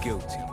guilty.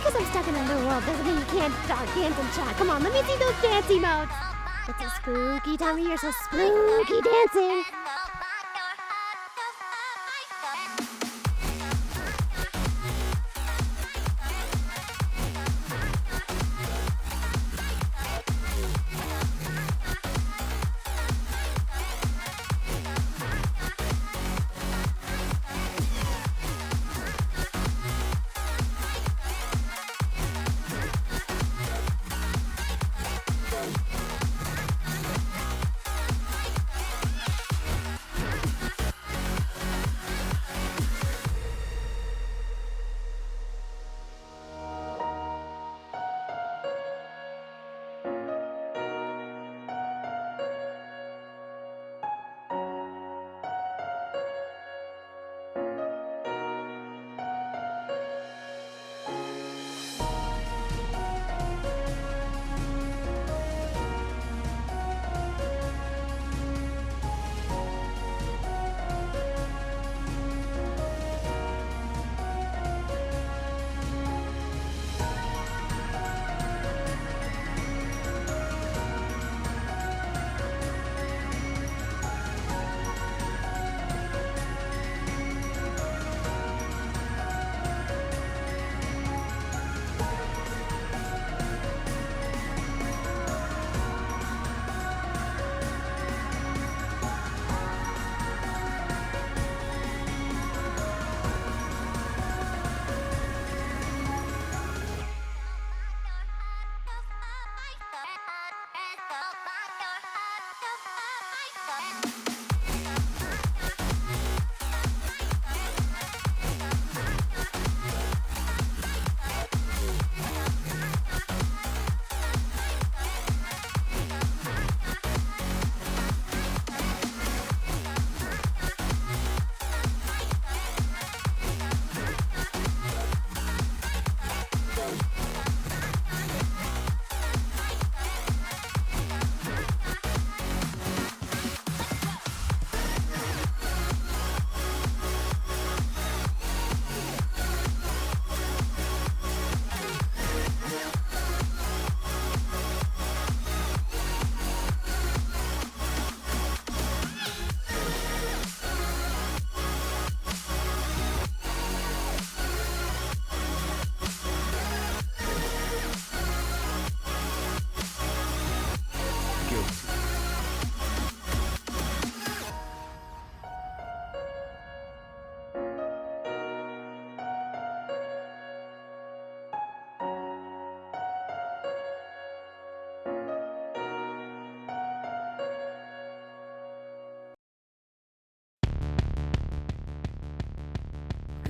because I'm stuck in a new world doesn't mean you can't dance and chat. Come on, let me see those dance emotes. It's a spooky time of year, so spooky dancing.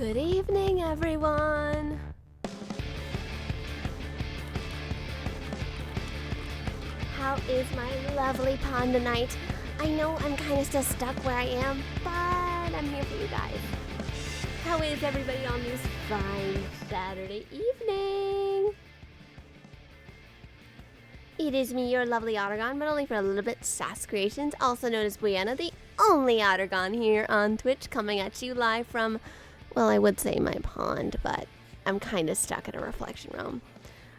Good evening, everyone. How is my lovely pond tonight? I know I'm kind of still stuck where I am, but I'm here for you guys. How is everybody on this fine Saturday evening? It is me, your lovely Ottergon, but only for a little bit, Sass Creations, also known as Brianna, the only Ottergon here on Twitch, coming at you live from, well, I would say my pond, but I'm kind of stuck in a reflection realm.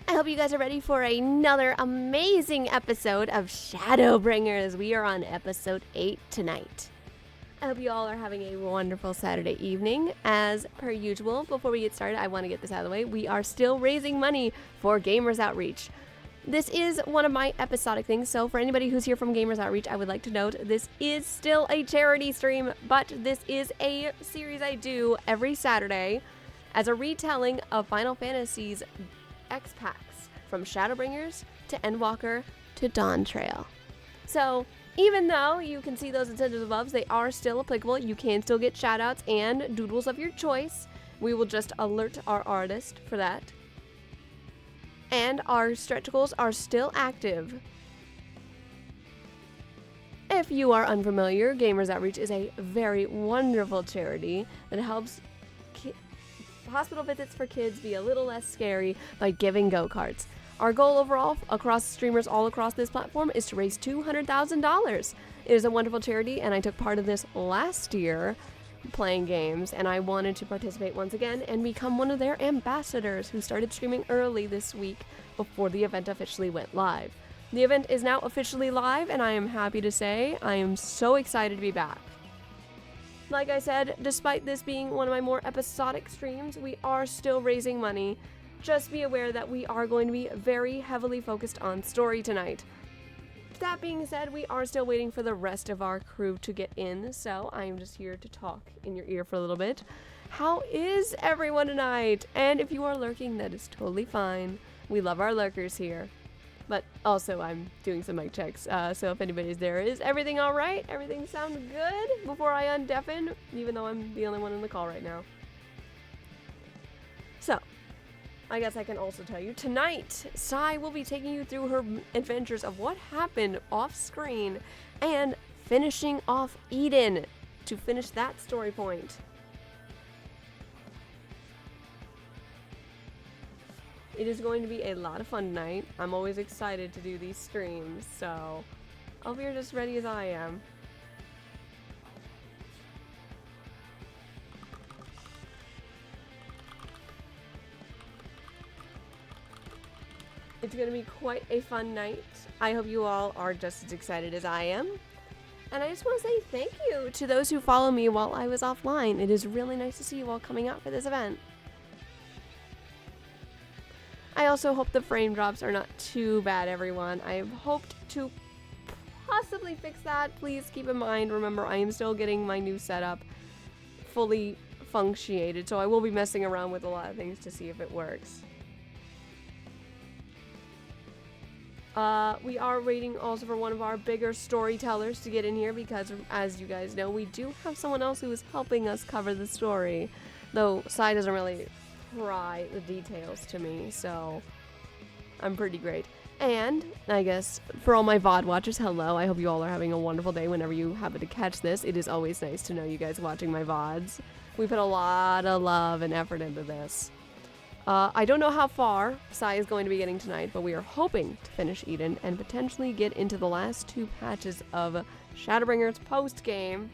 I hope you guys are ready for another amazing episode of Shadowbringers. We are on episode 8 tonight. I hope you all are having a wonderful Saturday evening. As per usual, before we get started, I want to get this out of the way. We are still raising money for Gamers Outreach. This is one of my episodic things, so for anybody who's here from Gamers Outreach, I would like to note this is still a charity stream, but this is a series I do every Saturday as a retelling of Final Fantasy's X packs from Shadowbringers to Endwalker to Dawn Trail. So even though you can see those incentives above, they are still applicable. You can still get shoutouts and doodles of your choice. We will just alert our artist for that. And our stretch goals are still active. If you are unfamiliar, Gamers Outreach is a very wonderful charity that helps hospital visits for kids be a little less scary by giving go-karts. Our goal overall across streamers all across this platform is to raise $200,000. It is a wonderful charity, and I took part of this last year, playing games, and I wanted to participate once again and become one of their ambassadors who started streaming early this week before the event officially went live. The event is now officially live, and I am happy to say I am so excited to be back. Like I said, despite this being one of my more episodic streams, we are still raising money. Just be aware that we are going to be very heavily focused on story tonight. That being said, we are still waiting for the rest of our crew to get in, so I am just here to talk in your ear for a little bit. How is everyone tonight? And if you are lurking, that is totally fine. We love our lurkers here. But also, I'm doing some mic checks, so if anybody's there, is everything all right? Everything sounds good before I undeafen, even though I'm the only one on the call right now. So, I guess I can also tell you, tonight, Sai will be taking you through her adventures of what happened off screen and finishing off Eden to finish that story point. It is going to be a lot of fun tonight. I'm always excited to do these streams, so I hope you're just ready as I am. It's going to be quite a fun night. I hope you all are just as excited as I am. And I just want to say thank you to those who follow me while I was offline. It is really nice to see you all coming out for this event. I also hope the frame drops are not too bad, everyone. I've hoped to possibly fix that. Please keep in mind, remember, I am still getting my new setup fully functionated, so I will be messing around with a lot of things to see if it works. We are waiting also for one of our bigger storytellers to get in here because, as you guys know, we do have someone else who is helping us cover the story, though Sai doesn't really pry the details to me, so I'm pretty great. And I guess for all my VOD watchers, hello. I hope you all are having a wonderful day whenever you happen to catch this. It is always nice to know you guys watching my VODs. We put a lot of love and effort into this. I don't know how far Sai is going to be getting tonight, but we are hoping to finish Eden and potentially get into the last 2 patches of Shadowbringers post-game.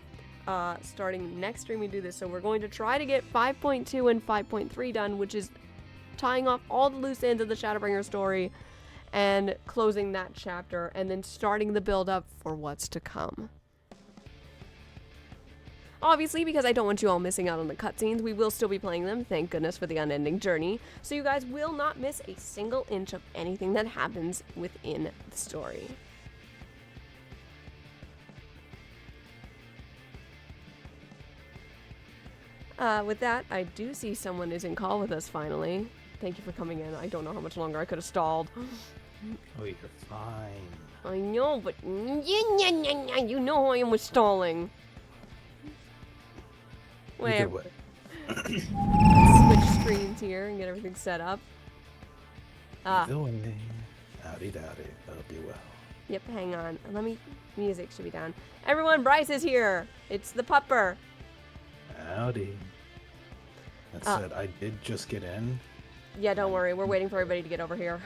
Starting next stream we do this, so we're going to try to get 5.2 and 5.3 done, which is tying off all the loose ends of the Shadowbringer story and closing that chapter, and then starting the build-up for what's to come. Obviously, because I don't want you all missing out on the cutscenes, we will still be playing them, thank goodness for the unending journey, so you guys will not miss a single inch of anything that happens within the story. With that, I do see someone is in call with us finally. Thank you for coming in. I don't know how much longer I could have stalled. Oh, you're fine. I know, but you know how I am with stalling. Wait, switch screens here and get everything set up. Either way, howdy dowdy, that'll be well. Yep, hang on. Music should be down. Everyone, Bryce is here. It's the pupper. Howdy. That said, I did just get in. Yeah, don't worry. We're waiting for everybody to get over here.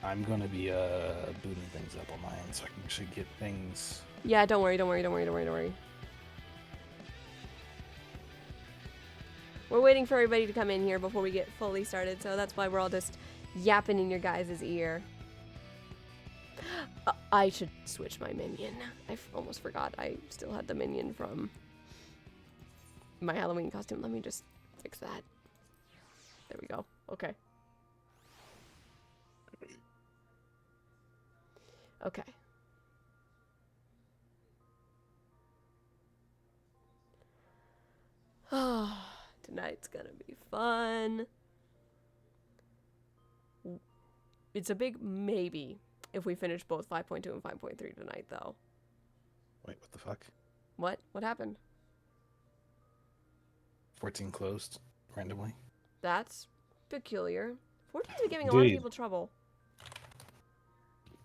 I'm gonna be booting things up on my end so I can actually get things. Yeah, don't worry. We're waiting for everybody to come in here before we get fully started, so that's why we're all just yapping in your guys' ear. I should switch my minion. I almost forgot I still had the minion from my Halloween costume. Let me just fix that. There we go. Okay. Okay. Oh, tonight's gonna be fun. It's a big maybe if we finish both 5.2 and 5.3 tonight, though. Wait, what the fuck? What? What happened? 14 closed randomly. That's peculiar. 14's been giving a lot of people trouble.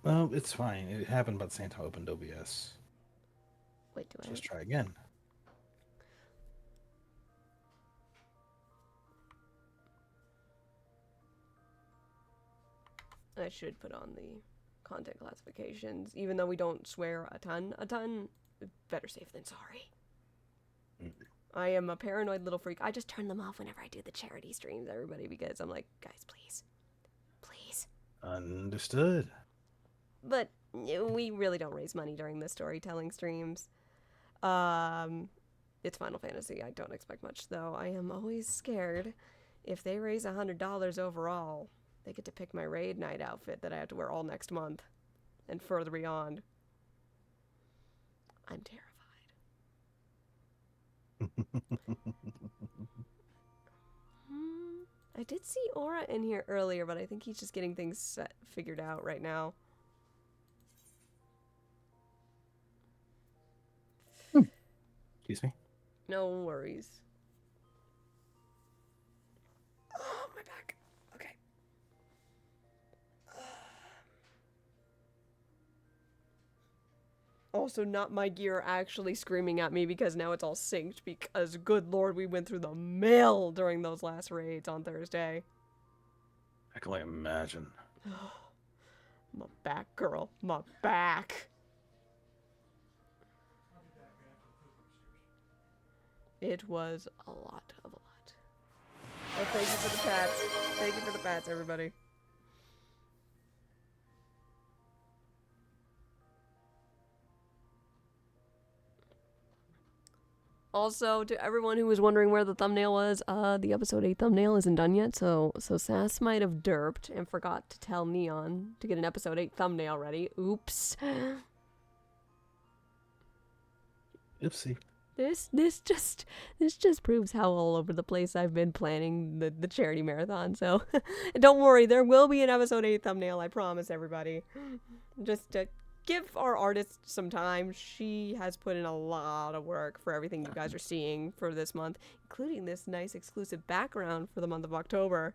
Well, it's fine. It happened about the same time I opened OBS. Wait, do I? Let's try again. I should put on the content classifications, even though we don't swear a ton. Better safe than sorry. Mm. I am a paranoid little freak. I just turn them off whenever I do the charity streams, everybody, because I'm like, guys, please. Please. Understood. But we really don't raise money during the storytelling streams. It's Final Fantasy. I don't expect much, though. I am always scared. If they raise $100 overall, they get to pick my raid night outfit that I have to wear all next month and further beyond. I'm terrified. I did see Aura in here earlier, but I think he's just getting things figured out right now. Excuse me. No worries. Oh, my back. Okay. Also, not my gear actually screaming at me because now it's all synced because, good lord, we went through the mail during those last raids on Thursday. I can only imagine. My back, girl. My back. It was a lot of a lot. Oh, thank you for the pats. Thank you for the pats, everybody. Also, to everyone who was wondering where the thumbnail was, the episode 8 thumbnail isn't done yet, so Sass might have derped and forgot to tell Neon to get an episode 8 thumbnail ready. Oops. Oopsie. This just proves how all over the place I've been planning the charity marathon. So don't worry, there will be an episode 8 thumbnail, I promise everybody. Just to give our artist some time. She has put in a lot of work for everything you guys are seeing for this month, including this nice exclusive background for the month of October.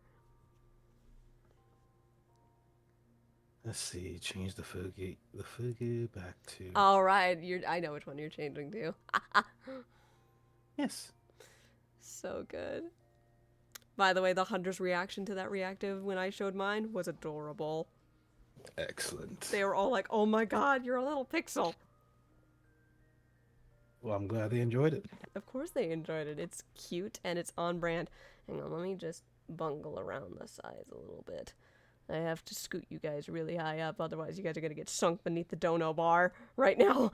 Let's see, change the fugu back to... All right, I know which one you're changing to. Yes. So good. By the way, the Hunter's reaction to that reactive when I showed mine was adorable. Excellent. They were all like, oh my god, you're a little pixel. Well, I'm glad they enjoyed it. Of course they enjoyed it. It's cute and it's on brand. Hang on, let me just bungle around the size a little bit. I have to scoot you guys really high up, otherwise you guys are going to get sunk beneath the dono bar right now.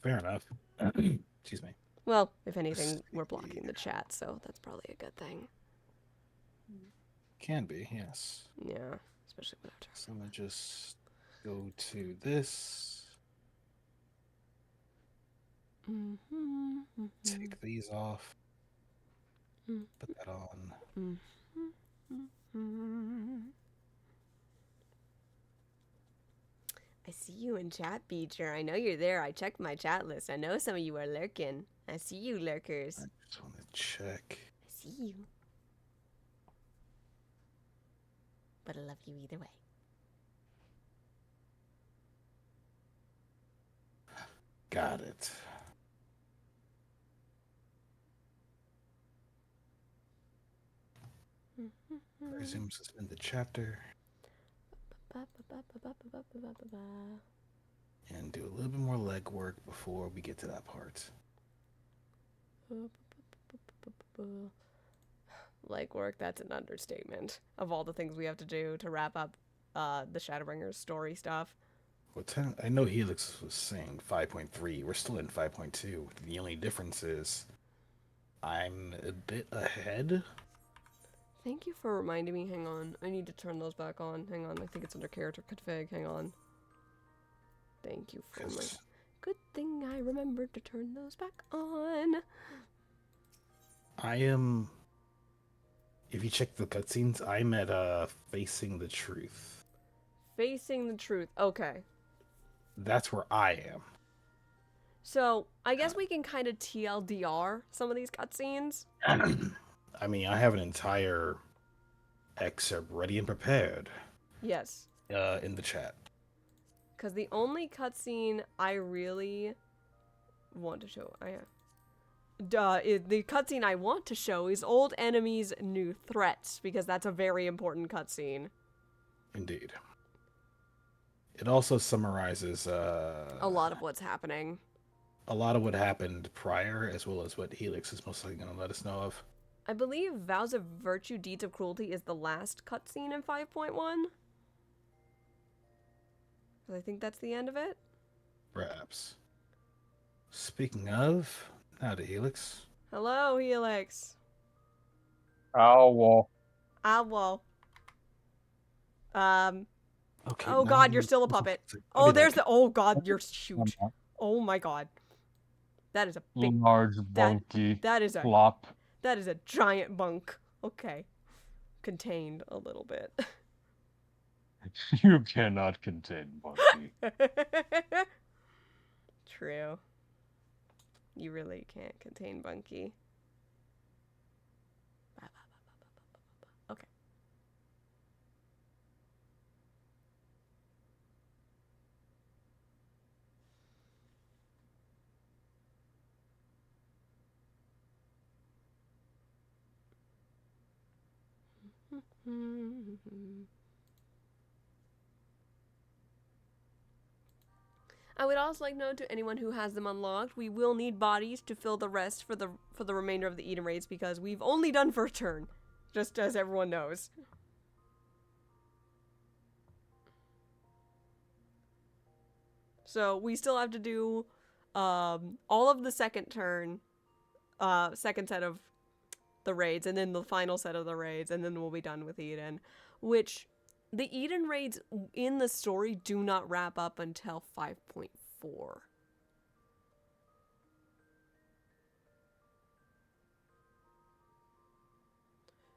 Fair enough. Excuse me. Well, if anything, we're blocking the chat, so that's probably a good thing. Can be, yes. Yeah, especially when I So I'm going to just go to this. Take these off. Put that on. I see you in chat, Beecher. I know you're there. I checked my chat list. I know some of you are lurking. I see you, lurkers. I just want to check. I see you. But I love you either way. Got it. Resume suspended chapter. And do a little bit more legwork before we get to that part. Legwork, that's an understatement. Of all the things we have to do to wrap up the Shadowbringers story stuff. Well, I know Helix was saying 5.3. We're still in 5.2. The only difference is I'm a bit ahead. Thank you for reminding me. Hang on. I need to turn those back on. Hang on. I think it's under character config. Hang on. Thank you for my... Good thing I remembered to turn those back on. I am... If you check the cutscenes, I'm at Facing the Truth. Facing the Truth. Okay. That's where I am. So, I guess we can kind of TLDR some of these cutscenes. I mean, I have an entire excerpt ready and prepared. Yes. In the chat. Because the only cutscene I really want to show... the cutscene I want to show is Old Enemies, New Threats, because that's a very important cutscene. Indeed. It also summarizes... a lot of what's happening. a lot of what happened prior, as well as what Helix is most likely going to let us know of. I believe Vows of Virtue, Deeds of Cruelty is the last cutscene in 5.1. I think that's the end of it. Perhaps. Speaking of, now to Helix. Hello, Helix. Owl. Owl. Okay. Oh now God, I'm you're gonna- still a puppet. I'll Oh, be there's back. the. Oh God, you're huge. Oh my God. That is a big. Large, bulky, That is a. flop. That is a giant bunk. Okay. Contained a little bit. You cannot contain Bunky. True. You really can't contain Bunky. Okay. I would also like to note to anyone who has them unlocked, we will need bodies to fill the rest for the remainder of the Eden raids because we've only done first turn, just as everyone knows. So we still have to do all of the second turn, second set of the raids, and then the final set of the raids, and then we'll be done with Eden. Which the Eden raids in the story do not wrap up until 5.4.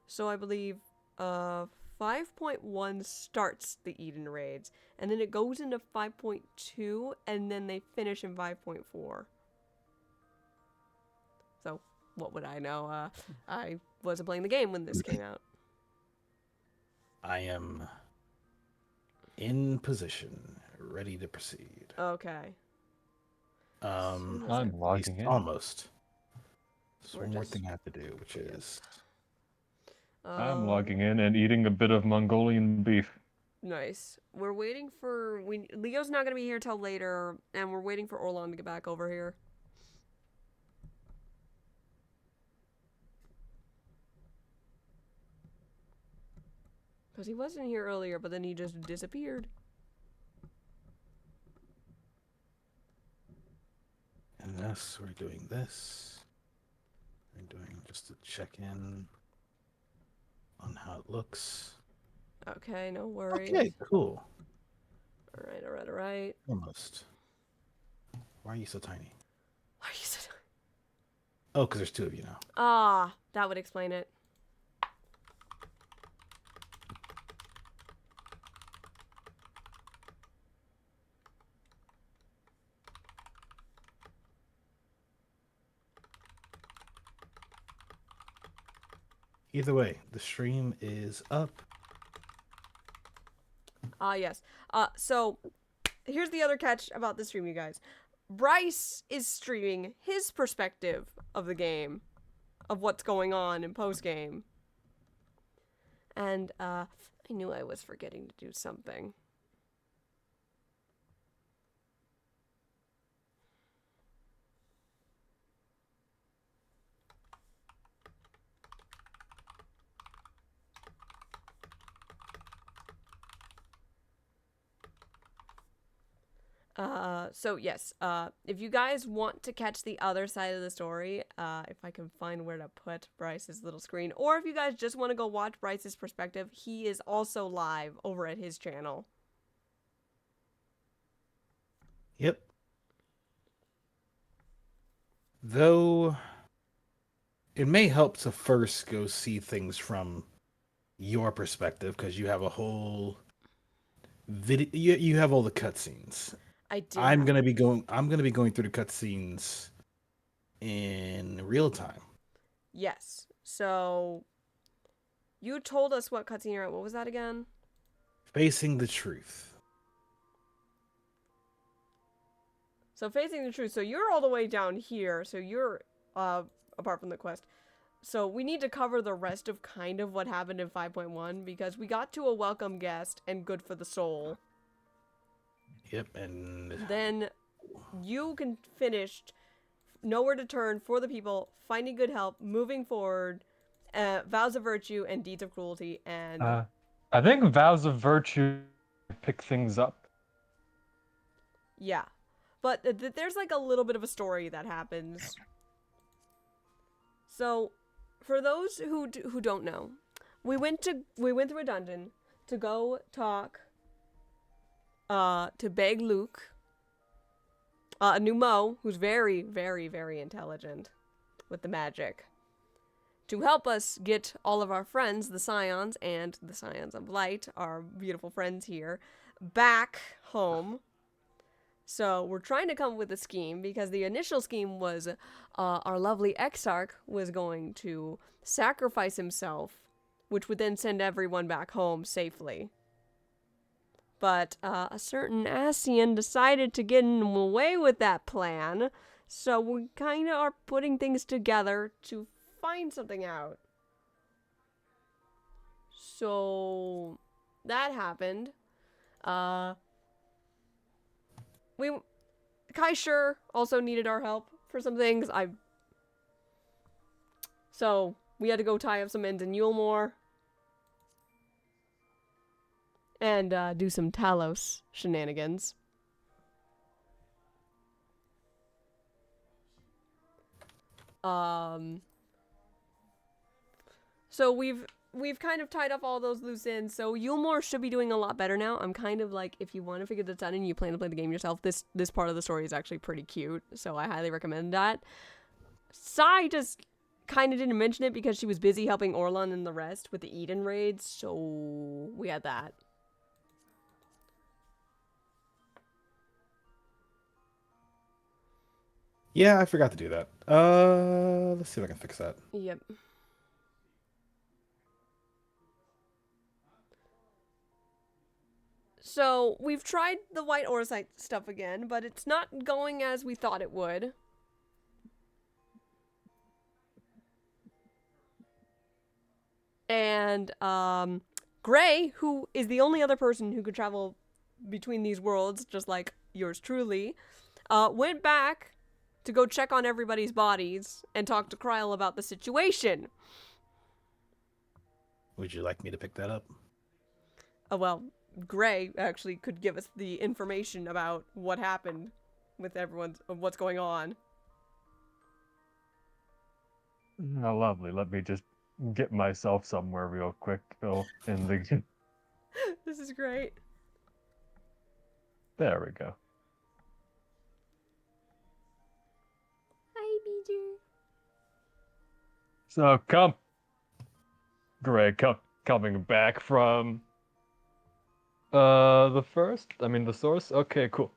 So I believe 5.1 starts the Eden raids, and then it goes into 5.2, and then they finish in 5.4. So, what would I know? I wasn't playing the game when this came out. I am in position, ready to proceed. Okay. I'm At logging least in. almost. There's We're one more just- thing I have to do, which is I'm logging in and eating a bit of Mongolian beef. Nice. We're waiting for... Leo's not going to be here till later, and we're waiting for Orlon to get back over here. Because he wasn't here earlier, but then he just disappeared. and this. We're doing this. We're doing just a check-in on how it looks. Okay, no worries. Okay, cool. Alright. Almost. Why are you so tiny? Why are you so... Oh, because there's two of you now. Ah, that would explain it. Either way, the stream is up. Ah, yes. So, here's the other catch about the stream, you guys. Bryce is streaming his perspective of the game, of what's going on in post-game. And, I knew I was forgetting to do something. So yes, if you guys want to catch the other side of the story, if I can find where to put Bryce's little screen, or if you guys just want to go watch Bryce's perspective, he is also live over at his channel. Yep. Though it may help to first go see things from your perspective because you have a whole video. You have all the cutscenes. I did. I'm gonna be going through the cutscenes in real time. Yes. So you told us what cutscene you're at. What was that again? Facing the truth. So facing the truth. So you're all the way down here. So you're apart from the quest. So we need to cover the rest of kind of what happened in 5.1 because we got to a welcome guest and good for the soul. Yep, and Then you can finish nowhere to turn for the people, finding good help, moving forward, vows of virtue and deeds of cruelty, and I think vows of virtue pick things up. yeah. But there's like a little bit of a story that happens. So, for those who don't know, we went through a dungeon to go talk to beg Luke, a new Mo, who's very, very, very intelligent with the magic, to help us get all of our friends, the Scions and the Scions of Light, our beautiful friends here, back home. So we're trying to come up with a scheme, because the initial scheme was our lovely Exarch was going to sacrifice himself, which would then send everyone back home safely. But a certain Ascian decided to get in the way with that plan, so we kind of are putting things together to find something out. So that happened. Kaishur also needed our help for some things. So we had to go tie up some ends in Yulmore. And do some Talos shenanigans. So we've kind of tied up all those loose ends. So Yulmore should be doing a lot better now. I'm kind of like, if you want to figure this out and you plan to play the game yourself, this part of the story is actually pretty cute. So I highly recommend that. Sai just kind of didn't mention it because she was busy helping Orlon and the rest with the Eden raids. So we had that. Yeah, I forgot to do that. Let's see if I can fix that. Yep. So, we've tried the White Orsite stuff again, but it's not going as we thought it would. And, Gray, who is the only other person who could travel between these worlds, just like yours truly, went back to go check on everybody's bodies and talk to Kryl about the situation. Would you like me to pick that up? Well, Gray actually could give us the information about what happened with what's going on. Oh, lovely. Let me just get myself somewhere real quick. Oh, in the... This is great. There we go. Hi, Beeger. So Greg, coming back from the source. Okay, cool.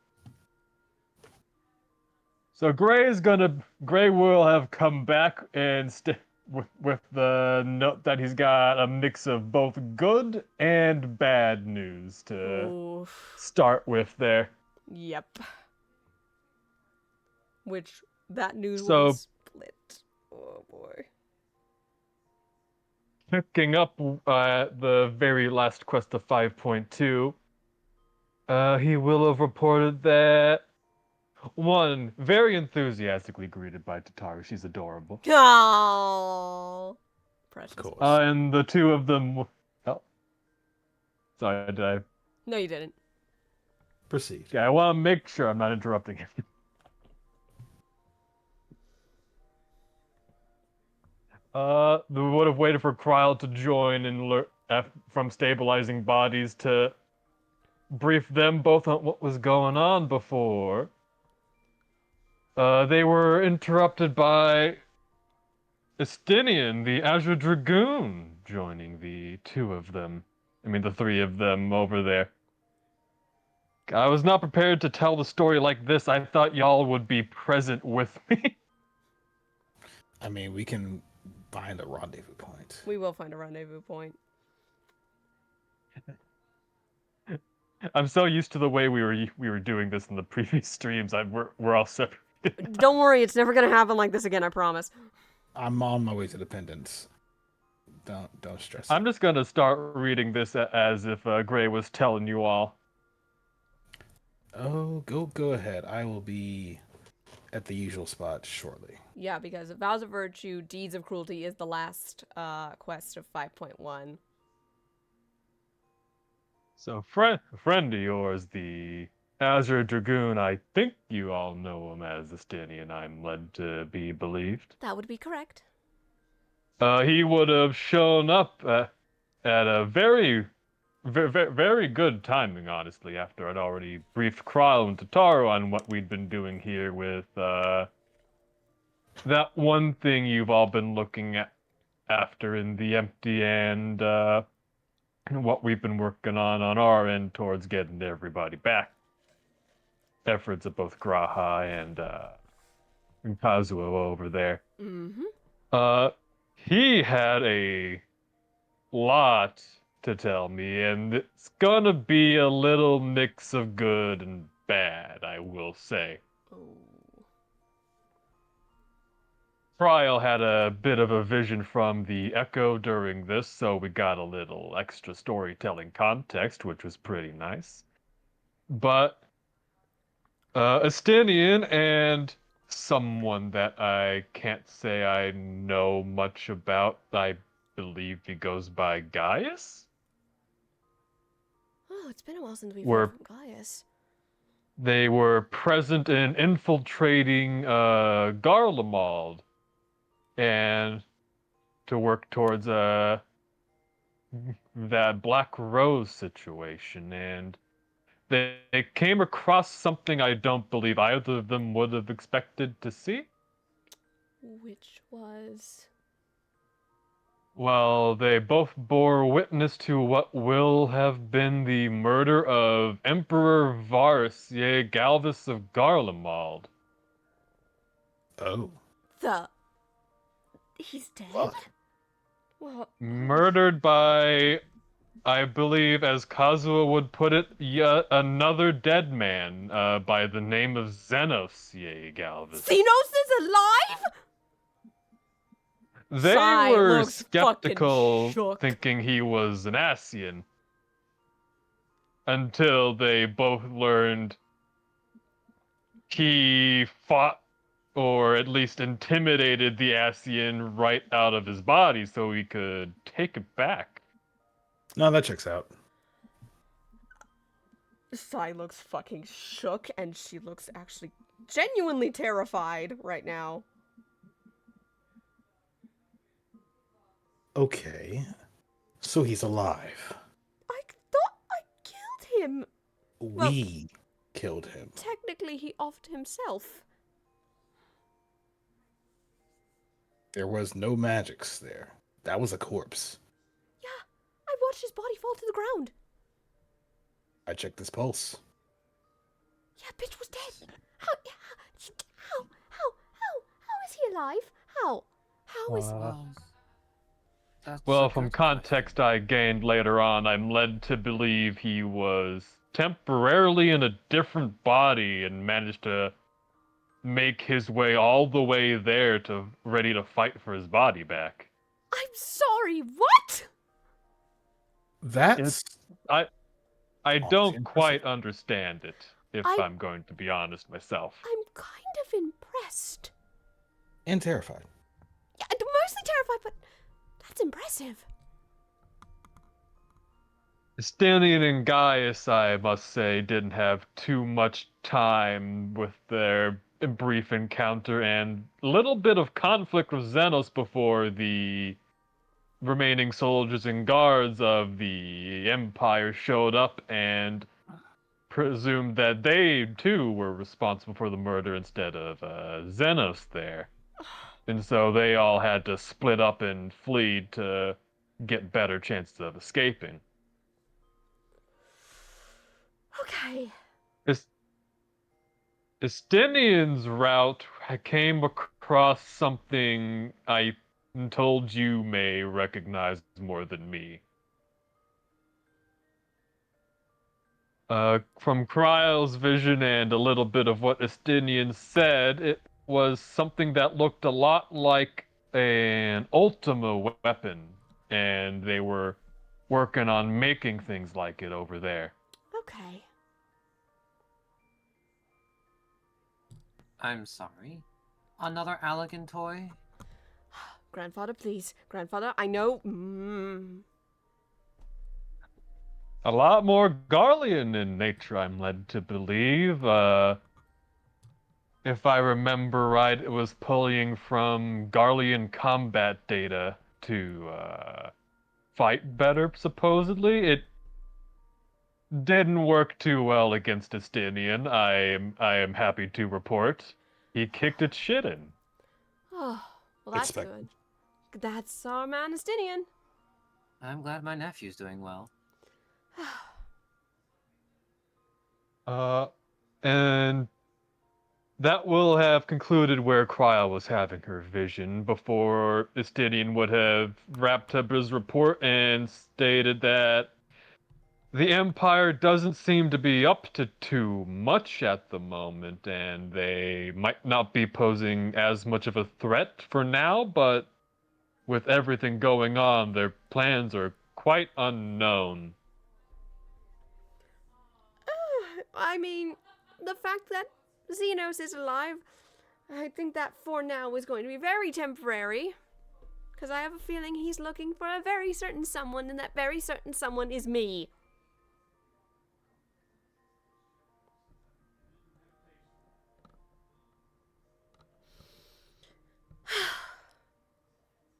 So Gray will have come back and with the note that he's got a mix of both good and bad news to Oof. start with there. Yep. Which, that news will be split. Oh boy. Picking up the very last quest of 5.2, he will have reported that one, very enthusiastically greeted by Tataru. She's adorable. Oh, precious. Of course. And the two of them. Oh, sorry, did I? No, you didn't. Proceed. Yeah, I want to make sure I'm not interrupting him. They would have waited for Kryl to join and from stabilizing bodies to brief them both on what was going on before. They were interrupted by Estinian, the Azure Dragoon, joining the the three of them over there. I was not prepared to tell the story like this. I thought y'all would be present with me. I mean, we can find a rendezvous point. We will find a rendezvous point. I'm so used to the way we were doing this in the previous streams. We're all separate. Don't worry, it's never gonna happen like this again, I promise. I'm on my way to Dependence. Don't stress. I'm just gonna start reading this as if Gray was telling you all. Oh, go ahead. I will be at the usual spot shortly. Yeah, because Vows of Virtue, Deeds of Cruelty is the last quest of 5.1. So, a friend of yours, the Azure Dragoon, I think you all know him as the Stinian, I'm led to be believed. That would be correct. He would have shown up at a very good timing, honestly, after I'd already briefed Kryle and Tataru on what we'd been doing here with that one thing you've all been looking at after in the empty and what we've been working on our end towards getting everybody back. Efforts of both Graha and Kazuo over there. Mm-hmm. He had a lot to tell me, and it's gonna be a little mix of good and bad, I will say. Oh. Trial had a bit of a vision from the Echo during this, so we got a little extra storytelling context, which was pretty nice. But Estinian and someone that I can't say I know much about, I believe he goes by Gaius? Oh, it's been a while since we've Were heard from Gaius. They were present in infiltrating Garlemald and to work towards that Black Rose situation, and they came across something I don't believe either of them would have expected to see. Which was... Well, they both bore witness to what will have been the murder of Emperor Varus, yea, Galvus of Garlemald. Oh. He's dead? Fuck. Well, Murdered by, I believe, as Kazuo would put it, yet another dead man by the name of Xenos, yea, Galvus. Xenos is alive? They Sai were looks fucking skeptical, shook. thinking he was an Asian, until they both learned he fought, or at least intimidated the Asian right out of his body so he could take it back. No, that checks out. Sai looks fucking shook, and she looks actually genuinely terrified right now. Okay. So he's alive. I thought I killed him. We killed him. Technically, he offed himself. There was no magics there. That was a corpse. Yeah, I watched his body fall to the ground. I checked his pulse. Yeah, bitch was dead. How is he alive? How is... Well, from context I gained later on, I'm led to believe he was temporarily in a different body and managed to make his way all the way there to ready to fight for his body back. I'm sorry, what? That's I Oh, don't impressive. quite understand it, if I- I'm going to be honest myself. I'm kind of impressed. and terrified. Yeah, mostly terrified, but that's impressive. Stanian and Gaius, I must say, didn't have too much time with their brief encounter and a little bit of conflict with Xenos before the remaining soldiers and guards of the Empire showed up and presumed that they too were responsible for the murder instead of Xenos there. And so they all had to split up and flee to get better chances of escaping. Okay. Estinian's route came across something I told you may recognize more than me. From Kryle's vision and a little bit of what Estinian said, it was something that looked a lot like an Ultima weapon, and they were working on making things like it over there. Okay. I'm sorry. Another Allegan toy? Grandfather, please. Grandfather, I know. A lot more Garlean in nature, I'm led to believe. If I remember right, it was pulling from Garlean combat data to fight better, supposedly. It didn't work too well against Estinian, I am happy to report. He kicked its shit in. Oh, well, that's Expected. good. That's our man, Estinian. I'm glad my nephew's doing well. And that will have concluded where Cryle was having her vision before Estinian would have wrapped up his report and stated that the Empire doesn't seem to be up to too much at the moment, and they might not be posing as much of a threat for now, but with everything going on, their plans are quite unknown. I mean, the fact that Xenos is alive, I think that for now is going to be very temporary. Because I have a feeling he's looking for a very certain someone, and that very certain someone is me.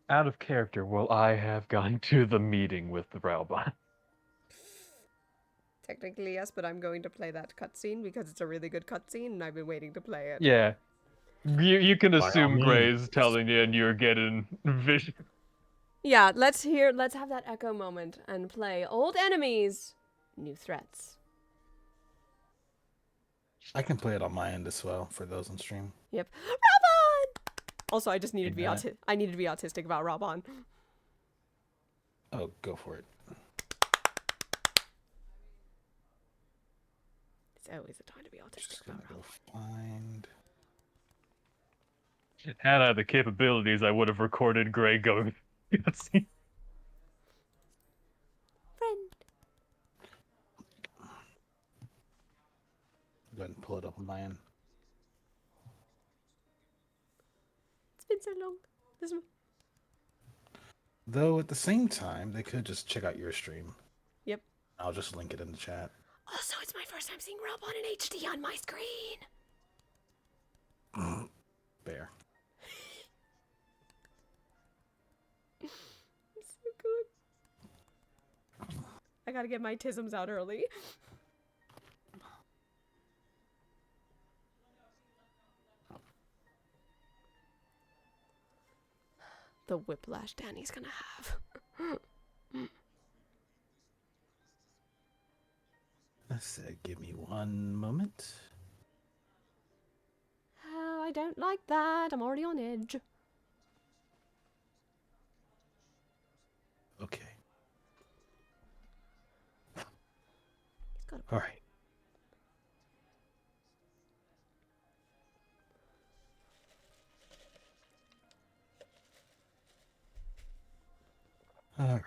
Out of character, will I have gone to the meeting with the Raubon? Technically, yes, but I'm going to play that cutscene because it's a really good cutscene, and I've been waiting to play it. Yeah. You can By all assume Gray's means. telling you and you're getting vision. Yeah, let's have that echo moment and play Old Enemies, New Threats. I can play it on my end as well for those on stream. Yep. Robon! Also, I just needed to be Amen. I needed to be autistic about Robon. Oh, go for it. It's always a time to be autistic Just about gonna Robon. go find. Had I the capabilities, I would have recorded Gray going. Friend. Go ahead and pull it up on my end. It's been so long. This one. Though at the same time, they could just check out your stream. Yep. I'll just link it in the chat. Also, it's my first time seeing Robon in HD on my screen. Bear. It's so good. I gotta get my tisms out early. The whiplash Danny's gonna have. Let's see. Give me one moment. Oh, I don't like that. I'm already on edge. Okay. He's got All right. All right.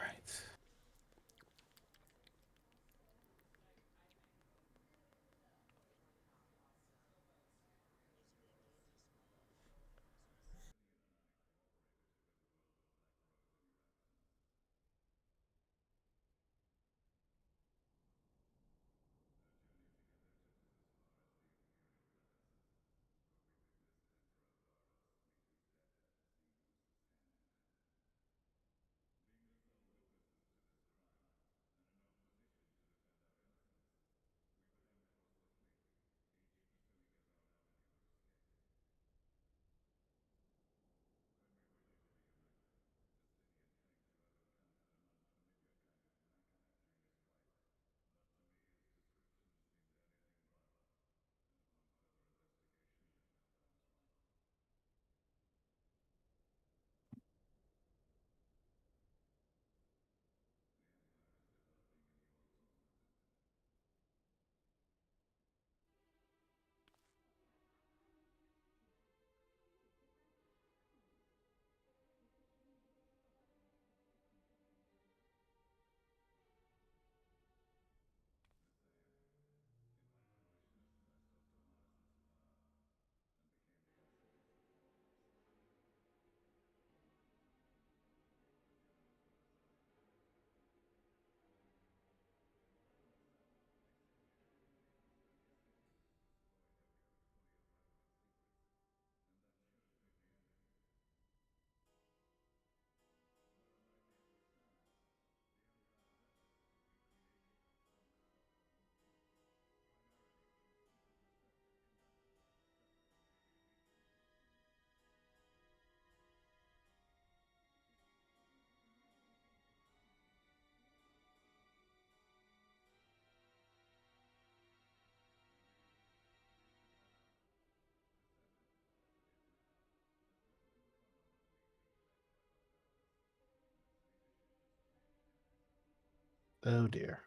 Oh dear.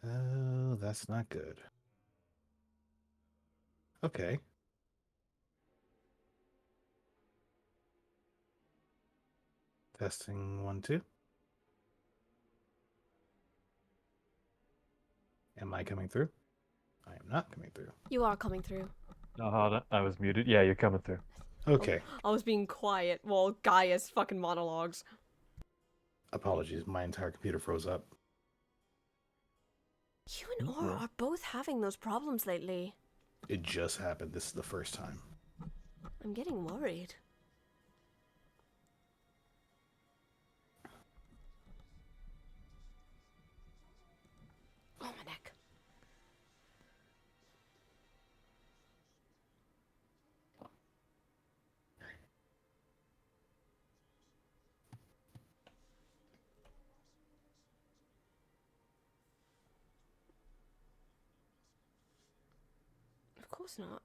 Oh, that's not good. Okay. Testing 1, 2. Am I coming through? I am not coming through. You are coming through. I was muted. Yeah, you're coming through. Okay. I was being quiet while Gaia's fucking monologues. Apologies, my entire computer froze up. You and Aura are both having those problems lately. It just happened. This is the first time. I'm getting worried. Oh, my neck. Of course not.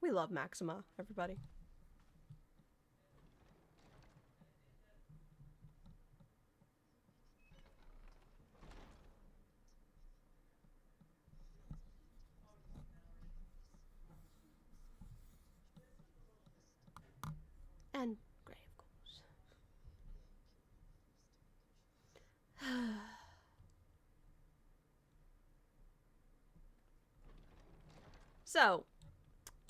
We love Maxima, everybody. And Gray, of course. So,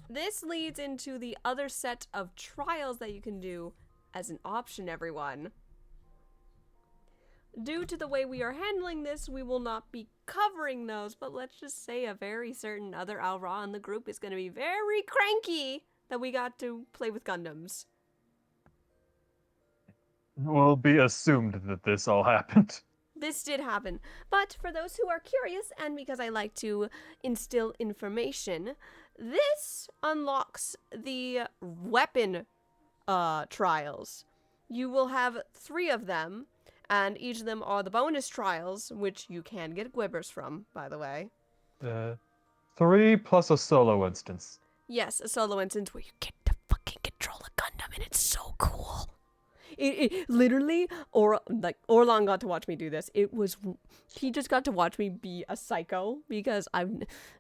this leads into the other set of trials that you can do as an option, everyone. Due to the way we are handling this, we will not be covering those, but let's just say a very certain other Alra in the group is going to be very cranky that we got to play with Gundams. Will be assumed that this all happened. This did happen, but for those who are curious, and because I like to instill information, this unlocks the weapon trials. You will have 3 of them, and each of them are the bonus trials, which you can get Gwibbers from, by the way. 3 plus a solo instance. Yes, a solo instance where you get to fucking control a Gundam, and it's so cool. It literally, Orlon got to watch me do this. He just got to watch me be a psycho because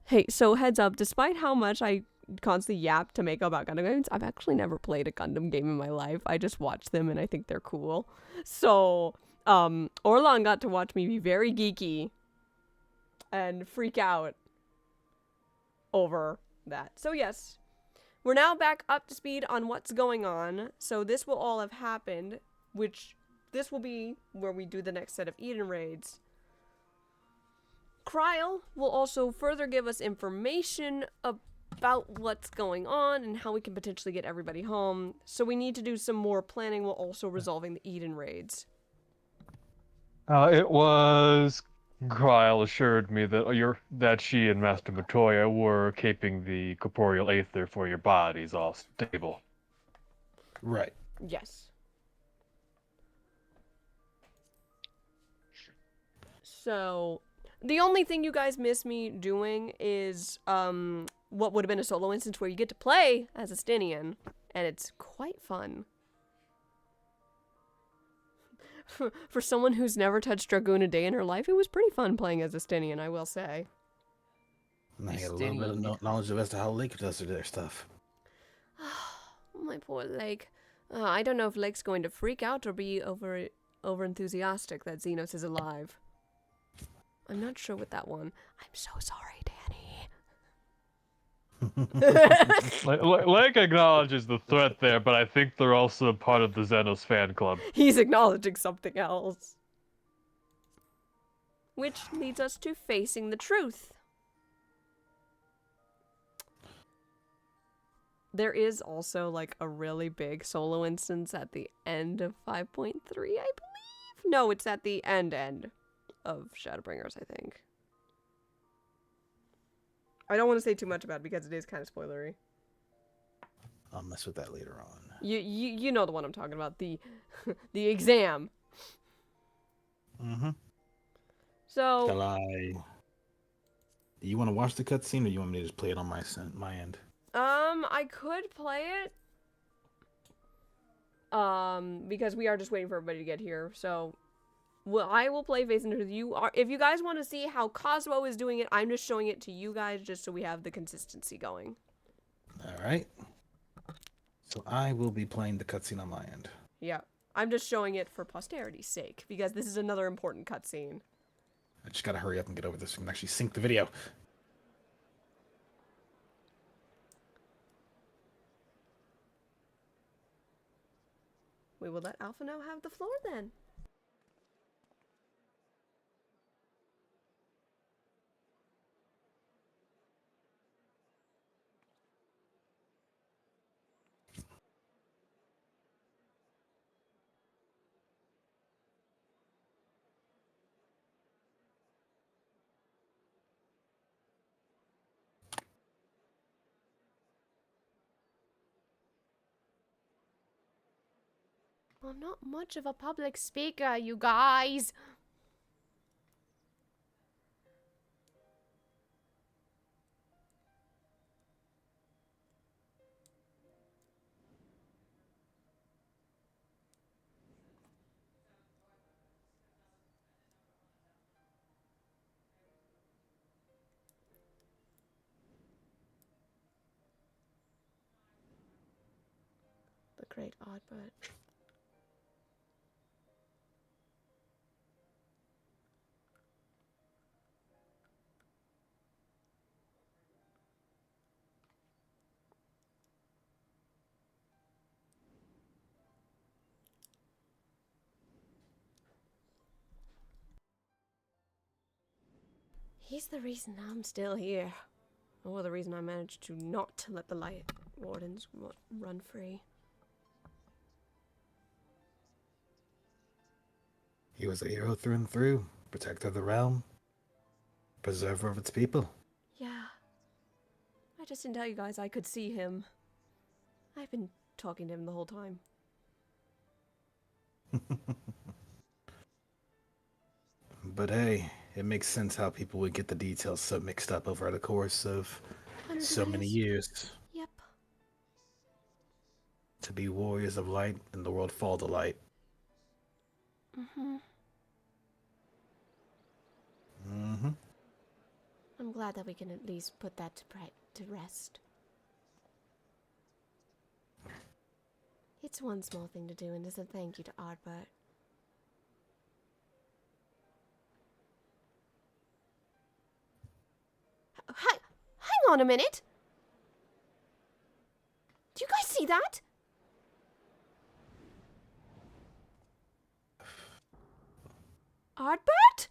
hey, so heads up, despite how much I constantly yap to make about Gundam games, I've actually never played a Gundam game in my life. I just watch them and I think they're cool. So, Orlon got to watch me be very geeky and freak out over that. So yes, we're now back up to speed on what's going on. So this will all have happened, which this will be where we do the next set of Eden raids. Kryl will also further give us information about what's going on and how we can potentially get everybody home. So we need to do some more planning while also resolving the Eden raids. It was Kyle assured me that she and Master Matoya were keeping the corporeal aether for your bodies all stable. Right. Yes. So, the only thing you guys miss me doing is what would have been a solo instance where you get to play as a Stinian, and it's quite fun. For someone who's never touched Dragoon a day in her life, it was pretty fun playing as a Stinian, I will say. And I got a little bit of knowledge as to how Lake does their stuff. My poor Lake. I don't know if Lake's going to freak out or be over enthusiastic that Xenos is alive. I'm not sure with that one. I'm so sorry, Danny. Lake acknowledges the threat there, but I think they're also a part of the Xenos fan club. He's acknowledging something else. Which leads us to facing the truth. There is also, like, a really big solo instance at the end of 5.3, I believe? No, it's at the end of Shadowbringers, I think. I don't want to say too much about it because it is kind of spoilery. I'll mess with that later on. You know the one I'm talking about, the the exam. Mm-hmm. So... Shall I... Do you want to watch the cutscene, or you want me to just play it on my end? I could play it. Because we are just waiting for everybody to get here. So, well, I will play Face into you. If you guys want to see how Cosmo is doing it, I'm just showing it to you guys just so we have the consistency going. All right. So I will be playing the cutscene on my end. Yeah, I'm just showing it for posterity's sake because this is another important cutscene. I just gotta hurry up and get over this so we can actually sync the video. We will let Alpha now have the floor then. I'm not much of a public speaker, you guys. The great Oddbird. He's the reason I'm still here. Or the reason I managed to not let the light wardens run free. He was a hero through and through, protector of the realm, preserver of its people. Yeah. I just didn't tell you guys I could see him. I've been talking to him the whole time. But hey, it makes sense how people would get the details so mixed up over the course of so many years. Yep. To be warriors of light and the world fall to light. Mm-hmm. Mm-hmm. I'm glad that we can at least put that to rest. It's one small thing to do, and as a thank you to Ardbert. Hang on a minute! Do you guys see that? Ardbert?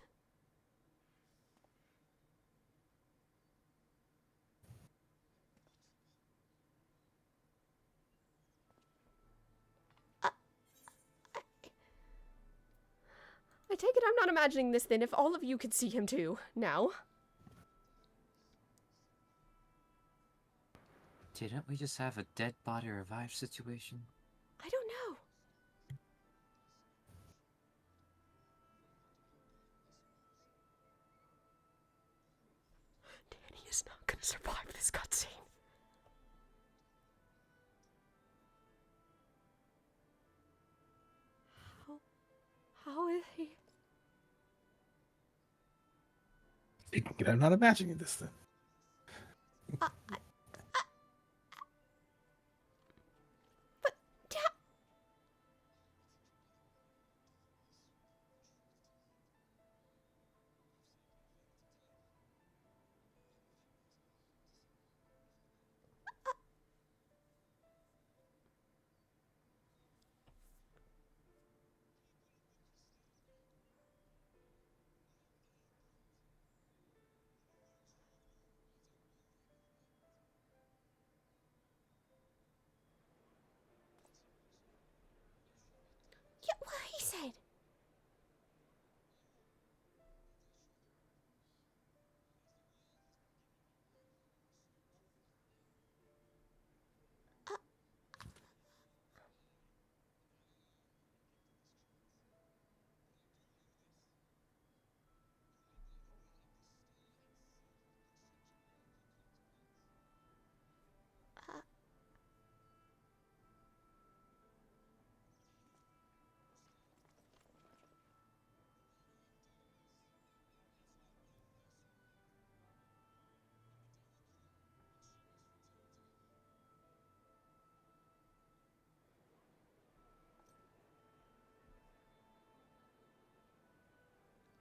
I take it I'm not imagining this then if all of you could see him too, now. Didn't we just have a dead body revive situation? I don't know. Danny is not gonna survive this cutscene. How is he? I'm not imagining this then. But, Dad. Yeah, what he said.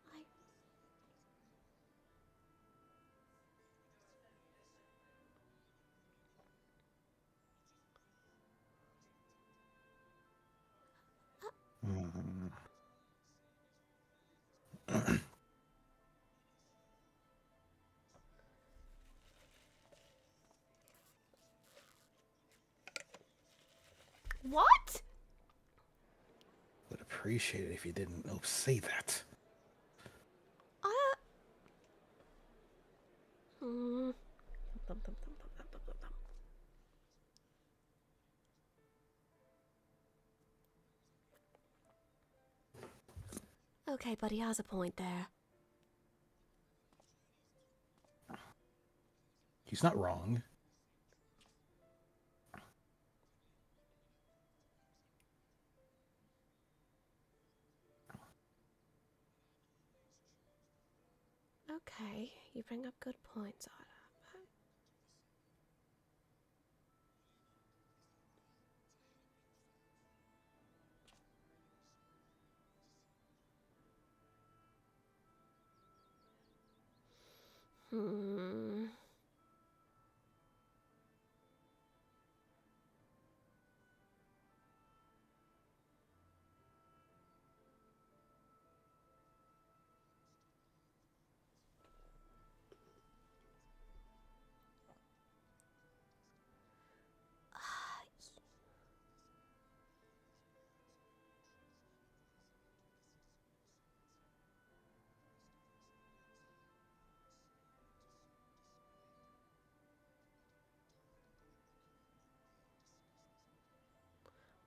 I... Mhm. What? Would appreciate it if you didn't say that. Uh... Hmm. Okay, buddy, has a point there. He's not wrong. Okay, you bring up good points, Otta. Hmm.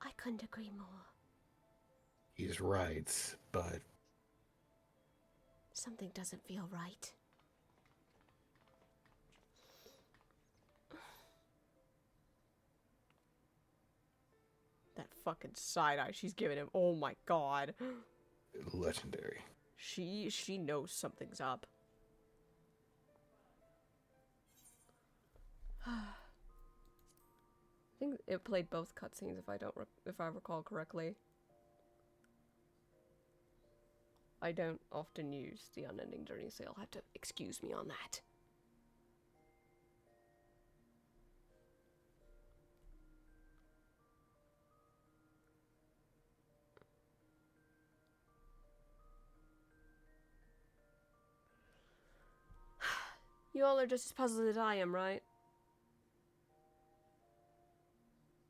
I couldn't agree more. He's right, but Something doesn't feel right. That fucking side eye she's giving him. Oh my god. legendary. She knows something's up. I think it played both cutscenes if I recall correctly. I don't often use the unending journey, so you'll have to excuse me on that. You all are just as puzzled as I am, right?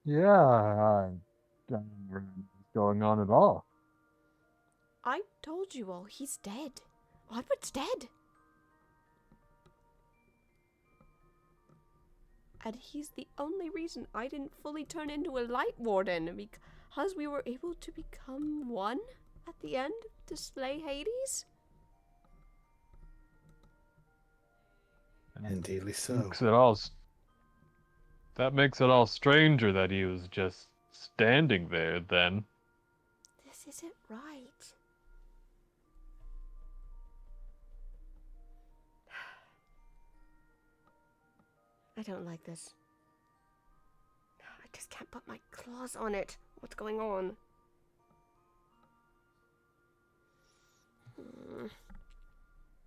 Yeah, I don't remember what's going on at all. I told you all, he's dead. Edward's dead. And he's the only reason I didn't fully turn into a light warden, because we were able to become one at the end to slay Hades. Indeedly so. That makes it all stranger that he was just standing there then. This isn't right. don't like this. I just can't put my claws on it. What's going on?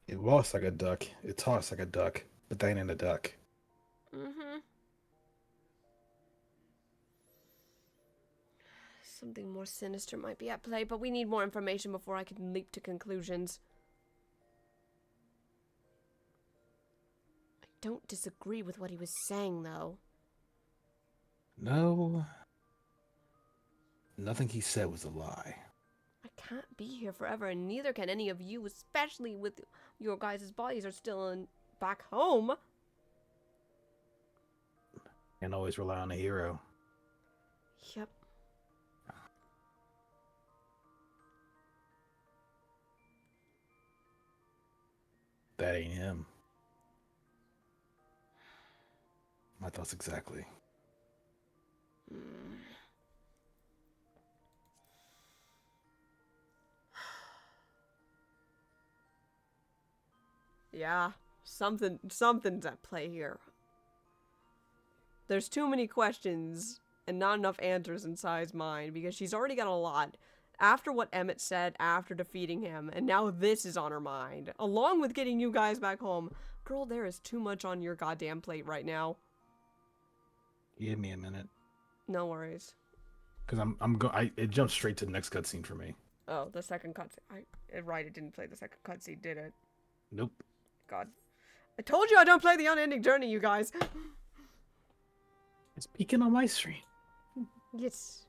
It walks like a duck. It talks like a duck, but that ain't a duck. Mm-hmm. Something more sinister might be at play, but we need more information before I can leap to conclusions. I don't disagree with what he was saying, though. No. Nothing he said was a lie. I can't be here forever, and neither can any of you, especially with your guys' bodies are still back home. Can't always rely on a hero. Yep. That ain't him. My thoughts exactly. Yeah, something's at play here. There's too many questions and not enough answers in Sai's mind because she's already got a lot. After what Emmett said, after defeating him, and now this is on her mind, along with getting you guys back home. Girl, there is too much on your goddamn plate right now. Give me a minute, No worries. because it jumped straight to the next cutscene for me. Oh, the second cutscene. Right, it didn't play the second cutscene, did it? Nope. God. I told you I don't play the unending journey, you guys. It's peeking on my screen. Yes.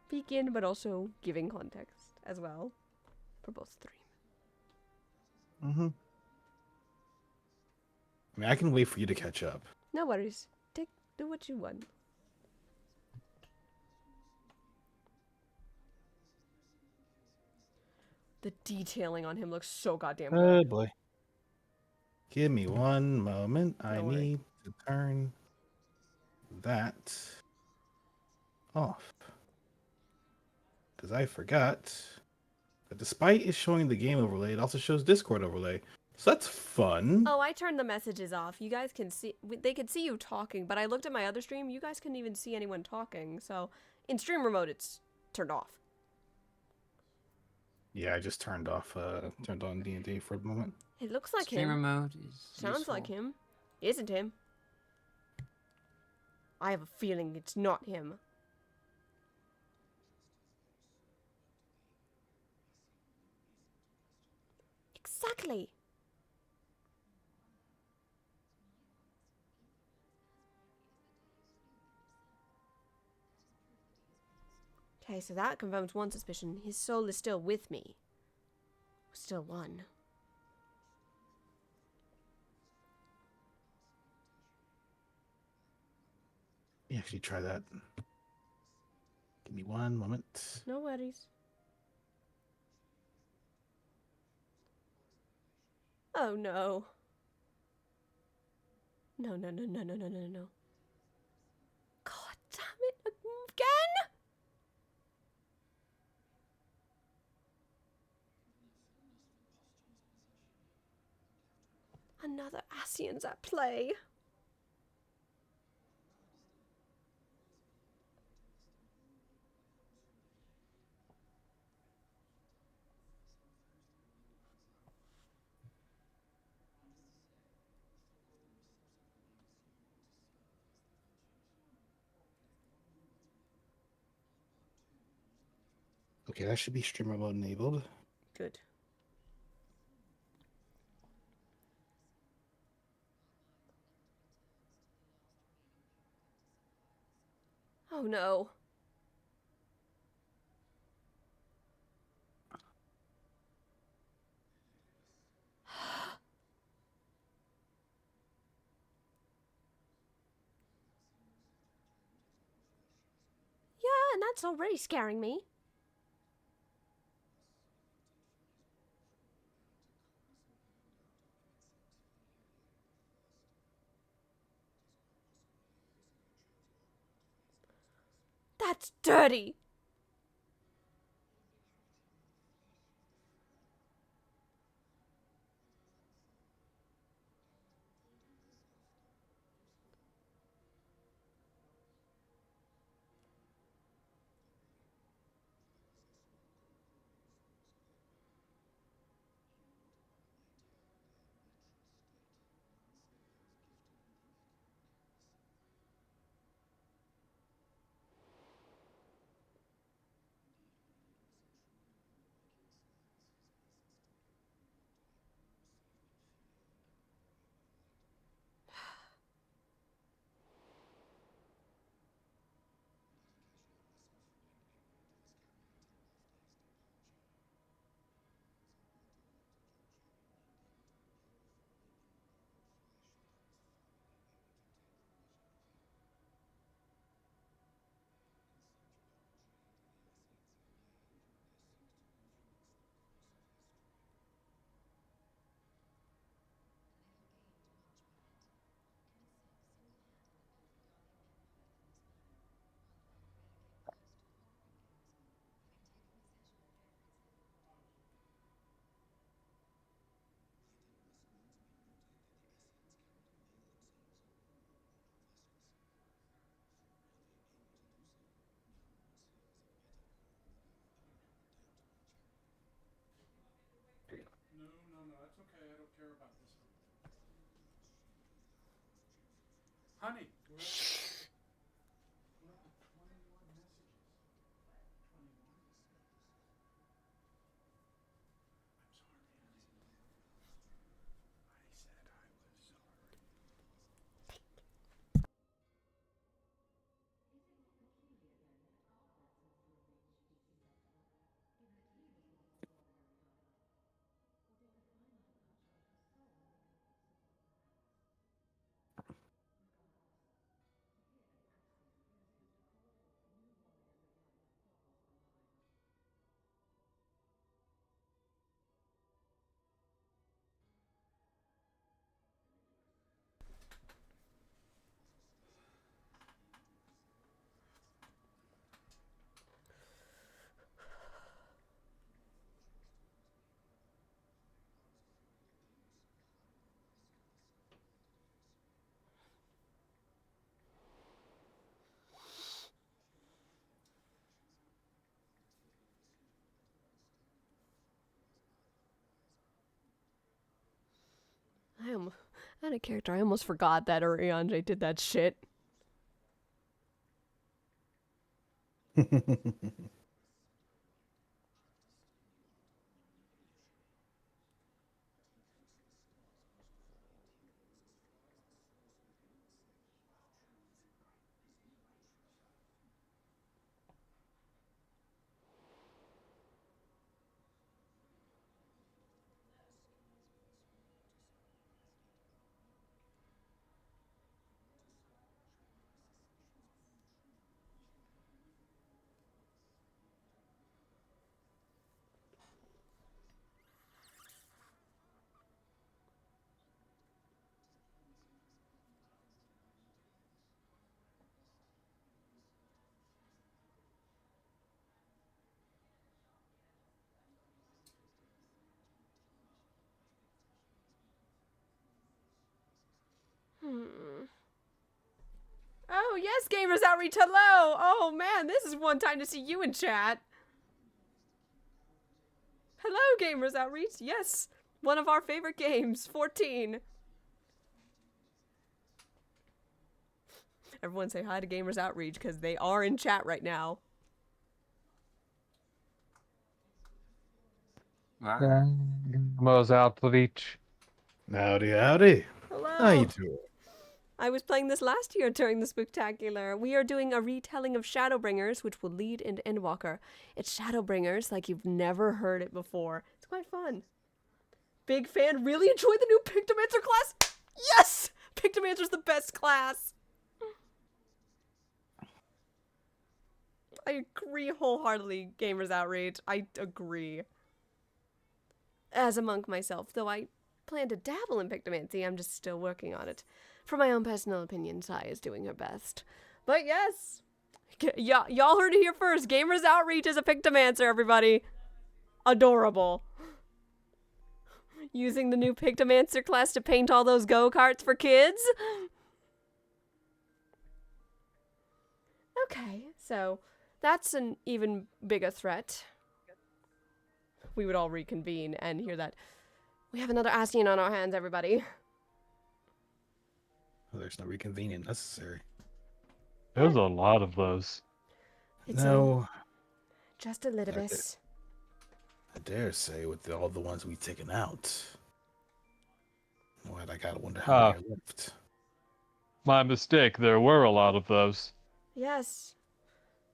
Peeking, but also giving context as well. For both stream. Mm-hmm. I mean, I can wait for you to catch up. No worries. Do what you want. The detailing on him looks so goddamn good. Oh boy. Give me one moment. I Don't worry. need to turn that off. Because I forgot that despite it showing the game overlay, it also shows Discord overlay. So that's fun. Oh, I turned the messages off. You guys can see, they could see you talking, but I looked at my other stream, you guys couldn't even see anyone talking, so in streamer mode it's turned off. Yeah, I just turned on D&D for a moment. It looks like Streamer him. mode is Sounds useful. like him. Isn't him. I have a feeling it's not him. Exactly. Okay, so that confirms one suspicion. His soul is still with me. Still one. Let me actually try that. Give me one moment. No worries. Oh no. No. God damn it again! Another Asian's at play. Okay, that should be streamer mode enabled. Good. Oh no. Yeah, and that's already scaring me. That's dirty. Honey. I had a character. I almost forgot that Ariane did that shit. Oh, yes, Gamers Outreach, hello! Oh, man, this is one time to see you in chat. Hello, Gamers Outreach. Yes, one of our favorite games, 14. Everyone say hi to Gamers Outreach, because they are in chat right now. Mo's outreach. Howdy, howdy. Hello! How you doing? I was playing this last year during the Spooktacular. We are doing a retelling of Shadowbringers, which will lead into Endwalker. It's Shadowbringers like you've never heard it before. It's quite fun. Big fan. Really enjoyed the new Pictomancer class. Yes! Pictomancer's the best class. I agree wholeheartedly, Gamers Outrage. I agree. As a monk myself, though I plan to dabble in Pictomancy, I'm just still working on it. For my own personal opinion, Sai is doing her best. But yes, y'all heard it here first. Gamers Outreach is a Pictomancer, everybody. Adorable. Using the new Pictomancer class to paint all those go-karts for kids. Okay, so that's an even bigger threat. We would all reconvene and hear that. We have another Ascian on our hands, everybody. Well, there's no reconvening necessary. There's a lot of those. It's No, just a little Okay. bit. I dare say with all the ones we've taken out. What, I gotta wonder how many are left. My mistake. There were a lot of those. Yes.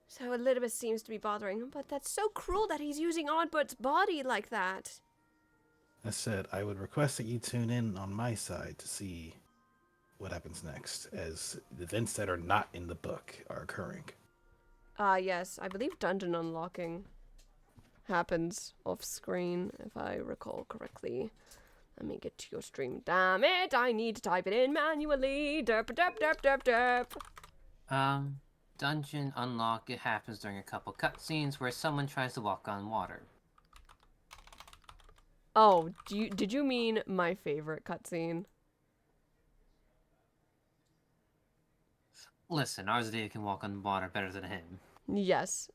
So Elidibus seems to be bothering him, but that's so cruel that he's using Oddbird's body like that. I said I would request that you tune in on my side to see what happens next, as the events that are not in the book are occurring. Yes, I believe dungeon unlocking happens off screen, if I recall correctly. Let me get to your stream. Damn it, I need to type it in manually. Derp, derp, derp, derp, derp. Dungeon unlock, it happens during a couple cutscenes where someone tries to walk on water. Oh, did you mean my favorite cutscene? Listen, Arzadea can walk on water better than him. Yes.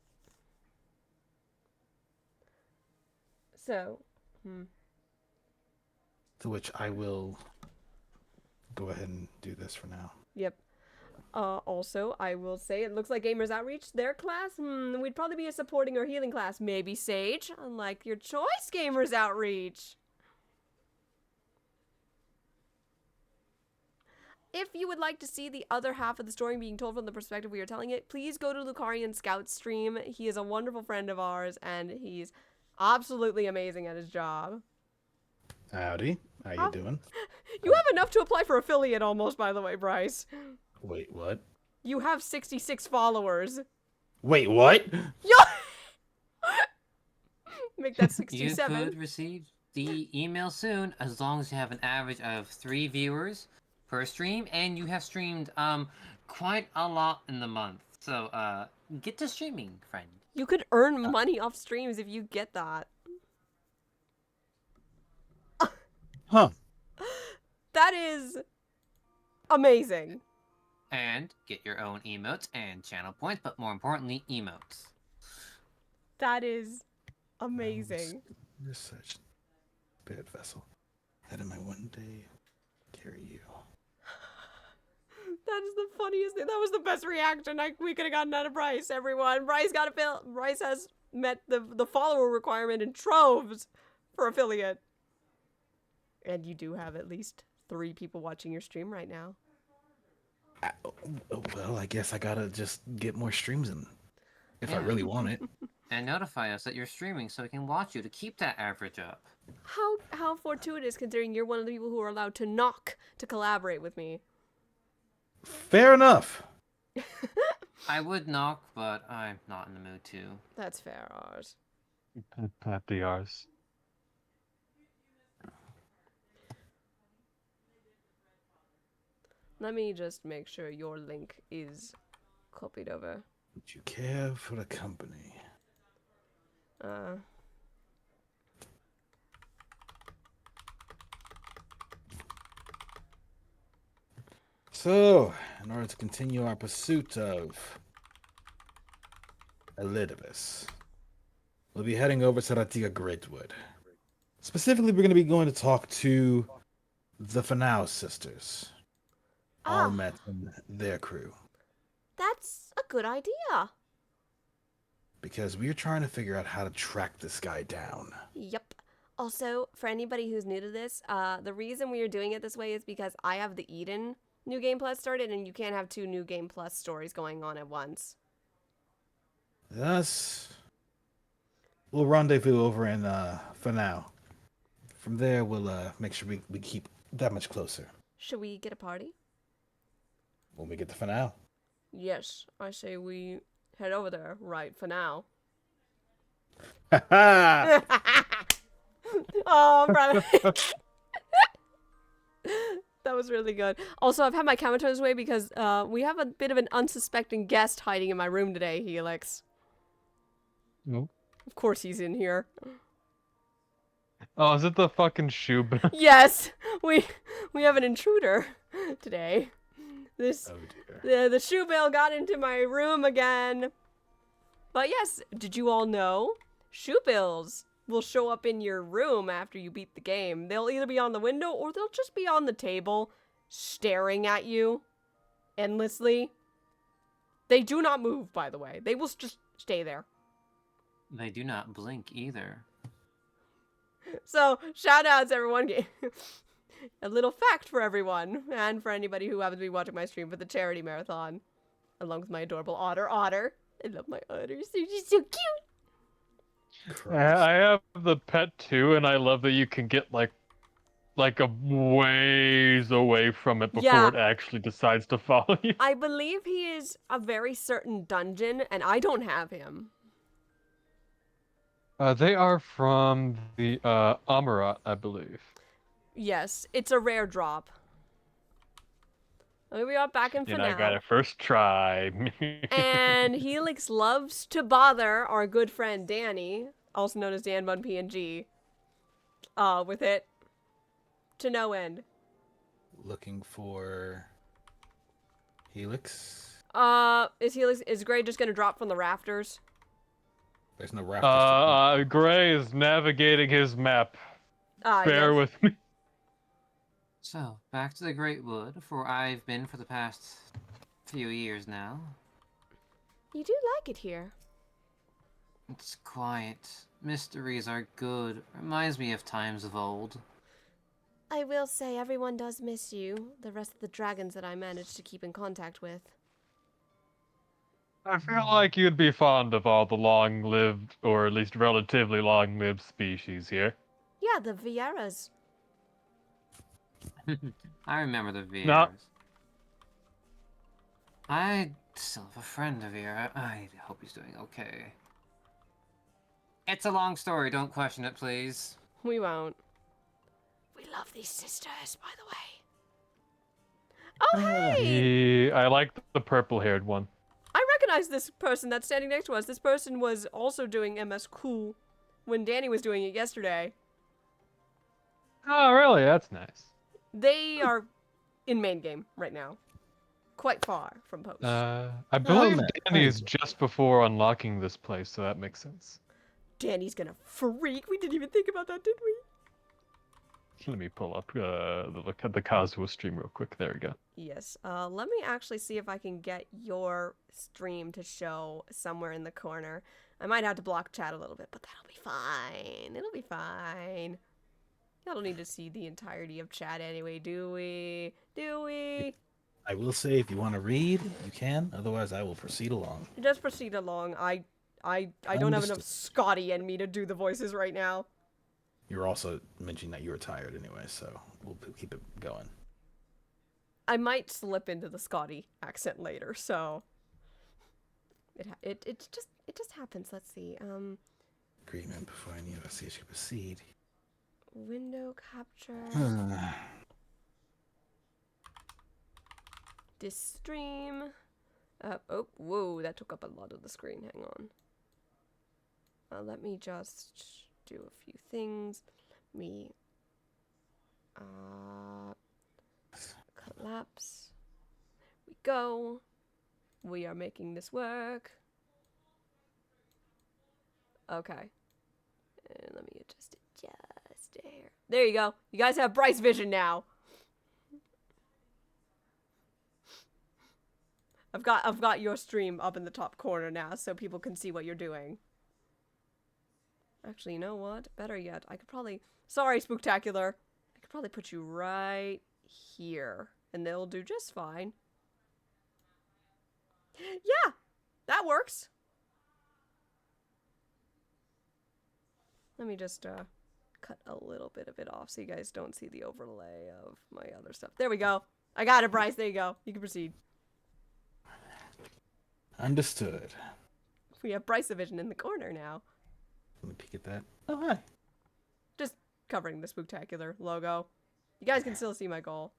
So, To which I will go ahead and do this for now. Yep. Also, I will say it looks like Gamers Outreach, their class, we'd probably be a supporting or healing class. Maybe Sage, unlike your choice, Gamers Outreach. If you would like to see the other half of the story being told from the perspective we are telling it, please go to Lucarian Scout's stream. He is a wonderful friend of ours, and he's absolutely amazing at his job. Howdy. How you doing? You have enough to apply for affiliate almost, by the way, Bryce. Wait, what? You have 66 followers. Wait, what? Make that You 67. could receive the email soon, as long as you have an average of 3 viewers per stream, and you have streamed quite a lot in the month. So get to streaming, friend. You could earn money off streams if you get that. Huh. That is amazing. And get your own emotes and channel points, but more importantly, emotes. That is amazing. Research. Spirit vessel. That in my one day carry you. That is the funniest thing. That was the best reaction we could have gotten out of Bryce, everyone. Bryce has met the follower requirement in troves for affiliate. And you do have at least 3 people watching your stream right now. Well, I guess I gotta just get more streams in. If I really want it. And notify us that you're streaming so we can watch you to keep that average up. How fortuitous, considering you're one of the people who are allowed to knock to collaborate with me. Fair enough. I would knock, but I'm not in the mood to. That's fair, ours. Pat the R's. Let me just make sure your link is copied over. Would you care for the company? So, in order to continue our pursuit of Elidibus, we'll be heading over to Ratiga Gridwood. Specifically, we're going to be going to talk to the Fanao sisters. All met in their crew. That's a good idea. Because we're trying to figure out how to track this guy down. Yep. Also, for anybody who's new to this, the reason we are doing it this way is because I have the Eden New Game Plus started, and you can't have 2 New Game Plus stories going on at once. Thus, we'll rendezvous over in Fanao. From there, we'll make sure we keep that much closer. Should we get a party? When we get to Fanao. Yes, I say we head over there right for now. Ha Oh, brother. That was really good. Also, I've had my camera turned this way because we have a bit of an unsuspecting guest hiding in my room today, Helix. Nope. Of course he's in here. Oh, is it the fucking shoe? Yes, we have an intruder today. This Oh dear. the shoe bill got into my room again. But yes, did you all know shoe bills will show up in your room after you beat the game? They'll either be on the window or they'll just be on the table staring at you endlessly. They do not move, by the way. They will just stay there. They do not blink either. So, shout outs everyone. A little fact for everyone, and for anybody who happens to be watching my stream for the charity marathon, along with my adorable otter. I love my otters. They're just so cute. I have the pet too, and I love that you can get like a ways away from it before Yeah. it actually decides to follow you. I believe he is a very certain dungeon, and I don't have him. They are from the Amarat, I believe. Yes, it's a rare drop. We are back in for And now. I got it first try. And Helix loves to bother our good friend Danny, also known as Dan1PNG, with it to no end. Looking for Helix. Is Gray just gonna drop from the rafters? There's no rafters. Gray is navigating his map. Bear Yes. with me. So, back to the Great Wood, for I've been for the past few years now. You do like it here. It's quiet. Mysteries are good. Reminds me of times of old. I will say everyone does miss you, the rest of the dragons that I managed to keep in contact with. I feel like you'd be fond of all the long-lived, or at least relatively long-lived species here. Yeah, the Vieras. I remember the No. Vieras. I still have a friend of Viera. I hope he's doing okay. It's a long story, don't question it, please. We won't. We love these sisters, by the way. Oh, hey! I like the purple-haired one. I recognize this person that's standing next to us. This person was also doing MS Cool when Danny was doing it yesterday. Oh, really? That's nice. They are in main game right now. Quite far from post. I believe no. Danny is just before unlocking this place, so that makes sense. Danny's gonna freak. We didn't even think about that, did we? Let me pull up the Kazuo stream real quick. There we go. Yes. Let me actually see if I can get your stream to show somewhere in the corner. I might have to block chat a little bit, but that'll be fine. It'll be fine. Y'all don't need to see the entirety of chat anyway, do we? Do we? I will say, if you want to read, you can. Otherwise, I will proceed along. Just proceed along. I don't have enough Scotty in me to do the voices right now. You're also mentioning that you were tired anyway, so we'll keep it going. I might slip into the Scotty accent later, so it just happens. Let's see. Agreement before any of us see you proceed. Window capture. This stream. Oh, whoa, that took up a lot of the screen. Hang on. Let me just do a few things. Let me collapse. There we go. We are making this work. Okay. And let me adjust it just there. There you go. You guys have Bryce vision now. I've got your stream up in the top corner now so people can see what you're doing. Actually, you know what? Better yet, I could probably... Sorry, Spooktacular. I could probably put you right here. And they'll do just fine. Yeah! That works! Let me just cut a little bit of it off so you guys don't see the overlay of my other stuff. There we go. I got it, Bryce. There you go. You can proceed. Understood. We have Bryce Vision in the corner now. Let me peek at that. Oh, hi. Just covering the Spooktacular logo. You guys can still see my goal.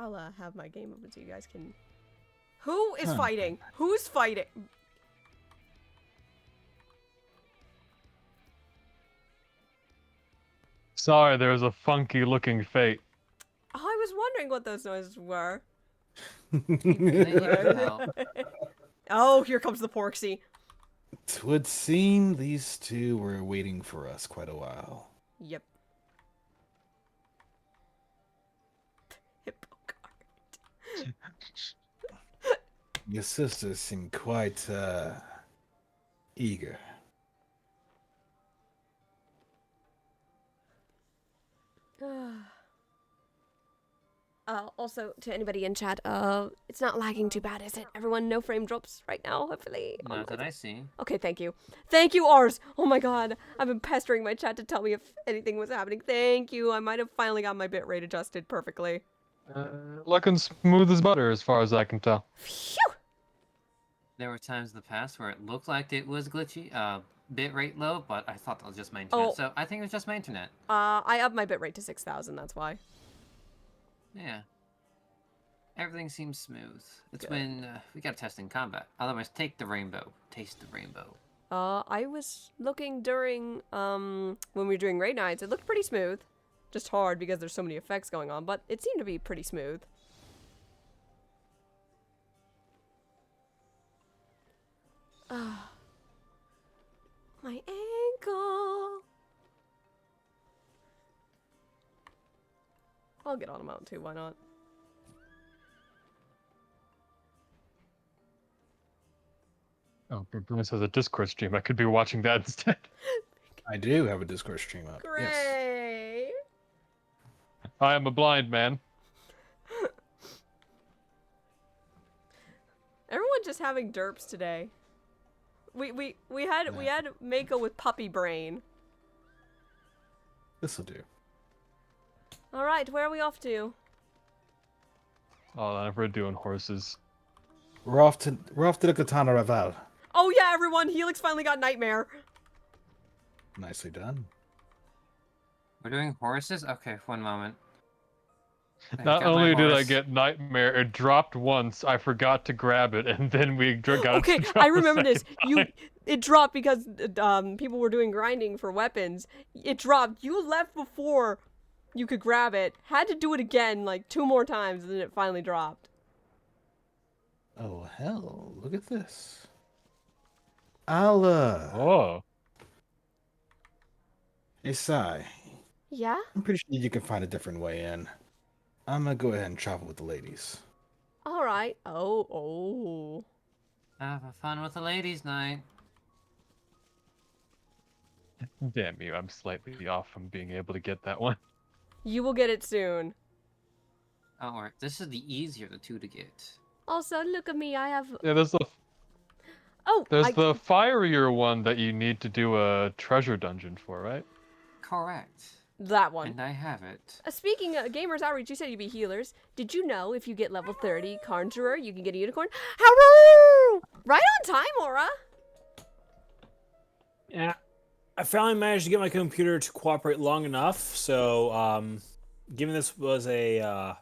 I'll have my game open so you guys can... Who is fighting? Who's fighting? Sorry, there was a funky looking fate. Oh, I was wondering what those noises were. They need help. Oh, here comes the Porksy. It would seem these two were waiting for us quite a while. Yep. Hippo card. Your sisters seem quite eager. Also, to anybody in chat, it's not lagging too bad, is it? Everyone, no frame drops right now, hopefully. Not that I see. Okay, thank you. Thank you, Ars! Oh my god, I've been pestering my chat to tell me if anything was happening. Thank you, I might have finally got my bitrate adjusted perfectly. Looking smooth as butter, as far as I can tell. Phew! There were times in the past where it looked like it was glitchy, bitrate low, but I thought that was just my internet. Oh. So I think it was just my internet. I upped my bitrate to 6,000, that's why. Yeah. Everything seems smooth. It's Good. when we got to test in combat. Otherwise, take the rainbow. Taste the rainbow. I was looking during, when we were doing raid nights, it looked pretty smooth. Just hard because there's so many effects going on, but it seemed to be pretty smooth. My ankle. I'll get on a mount too, why not? Oh, but Bruce has a Discord stream. I could be watching that instead. I do have a Discord stream up. Yes. Great. I am a blind man. Everyone just having derps today. We had Mako with puppy brain. This'll do. All right, where are we off to? Oh, we're doing horses. We're off to the Katana Raval. Oh yeah, everyone, Helix finally got Nightmare. Nicely done. We're doing horses? Okay, one moment. I Not got my only did I horse. get nightmare, it dropped once. I forgot to grab it, and then we got Okay, it to drop I a remember this. second time. It dropped because people were doing grinding for weapons. It dropped. You left before you could grab it. Had to do it again like 2 more times, and then it finally dropped. Oh hell! Look at this. I'll Oh, Isai. Yeah? I'm pretty sure you can find a different way in. I'm gonna go ahead and travel with the ladies. All right. Oh. Have fun with the ladies' night. damn you! I'm slightly off from being able to get that one. You will get it soon. Don't worry, this is the easier of the two to get. Also, look at me. I have. Yeah, there's the Oh, the fierier one that you need to do a treasure dungeon for, right? Correct. That one. And I have it. Speaking of Gamers Outreach, you said you'd be healers. Did you know if you get level 30 Conjurer, you can get a unicorn? Hello! Right on time, Aura. Yeah, I finally managed to get my computer to cooperate long enough. So, given this was a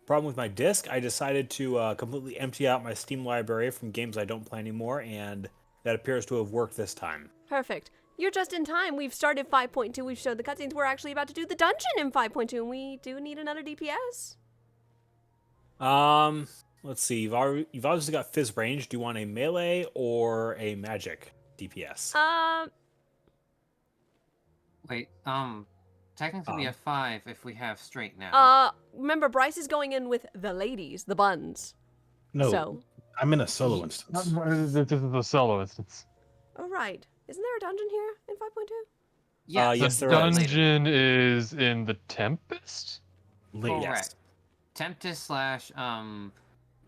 problem with my disk, I decided to completely empty out my Steam library from games I don't play anymore, and that appears to have worked this time. Perfect. You're just in time. We've started 5.2. We've showed the cutscenes. We're actually about to do the dungeon in 5.2, and we do need another DPS. Let's see. You've obviously got Fizz range. Do you want a melee or a magic DPS? Wait, technically we have 5 if we have straight now. Remember, Bryce is going in with the ladies, the buns. No, So, I'm in a solo instance. This is the solo instance. all right. Isn't there a dungeon here in 5.2? Yeah, yes, The there is. dungeon is in the Tempest. Late. correct. Tempest slash,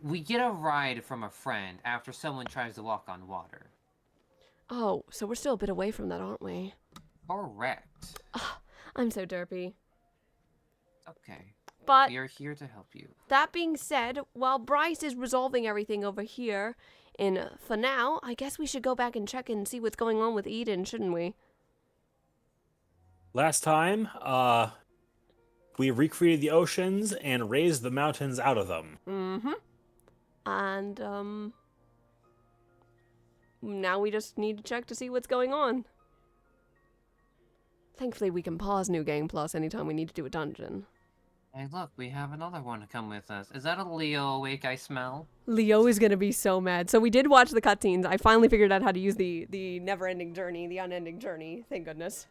we get a ride from a friend after someone tries to walk on water. Oh, so we're still a bit away from that, aren't we? Correct. I'm so derpy. Okay. But We are here to help you. that being said, while Bryce is resolving everything over here, for now, I guess we should go back and check and see what's going on with Eden, shouldn't we? Last time, we recreated the oceans and raised the mountains out of them. Mm-hmm. And, now we just need to check to see what's going on. Thankfully, we can pause New Game Plus anytime we need to do a dungeon. Hey, look, we have another one to come with us. Is that a Leo awake I smell? Leo is gonna be so mad. So we did watch the cutscenes. I finally figured out how to use the never-ending journey, the unending journey. Thank goodness.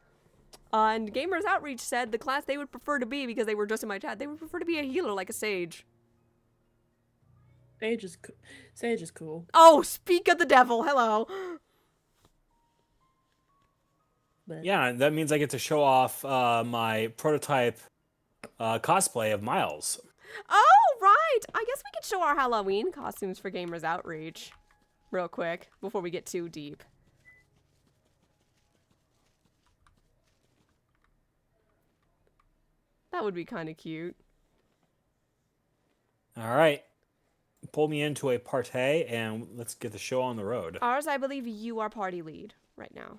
And Gamers Outreach said the class they would prefer to be, because they were just in my chat, they would prefer to be a healer like a sage. Sage is cool. Oh, speak of the devil. Hello. But Yeah, that means I get to show off my prototype cosplay of Miles. Oh, right. I guess we could show our Halloween costumes for Gamers Outreach real quick before we get too deep. That would be kind of cute. All right. Pull me into a partay and let's get the show on the road. Ours, I believe you are party lead right now.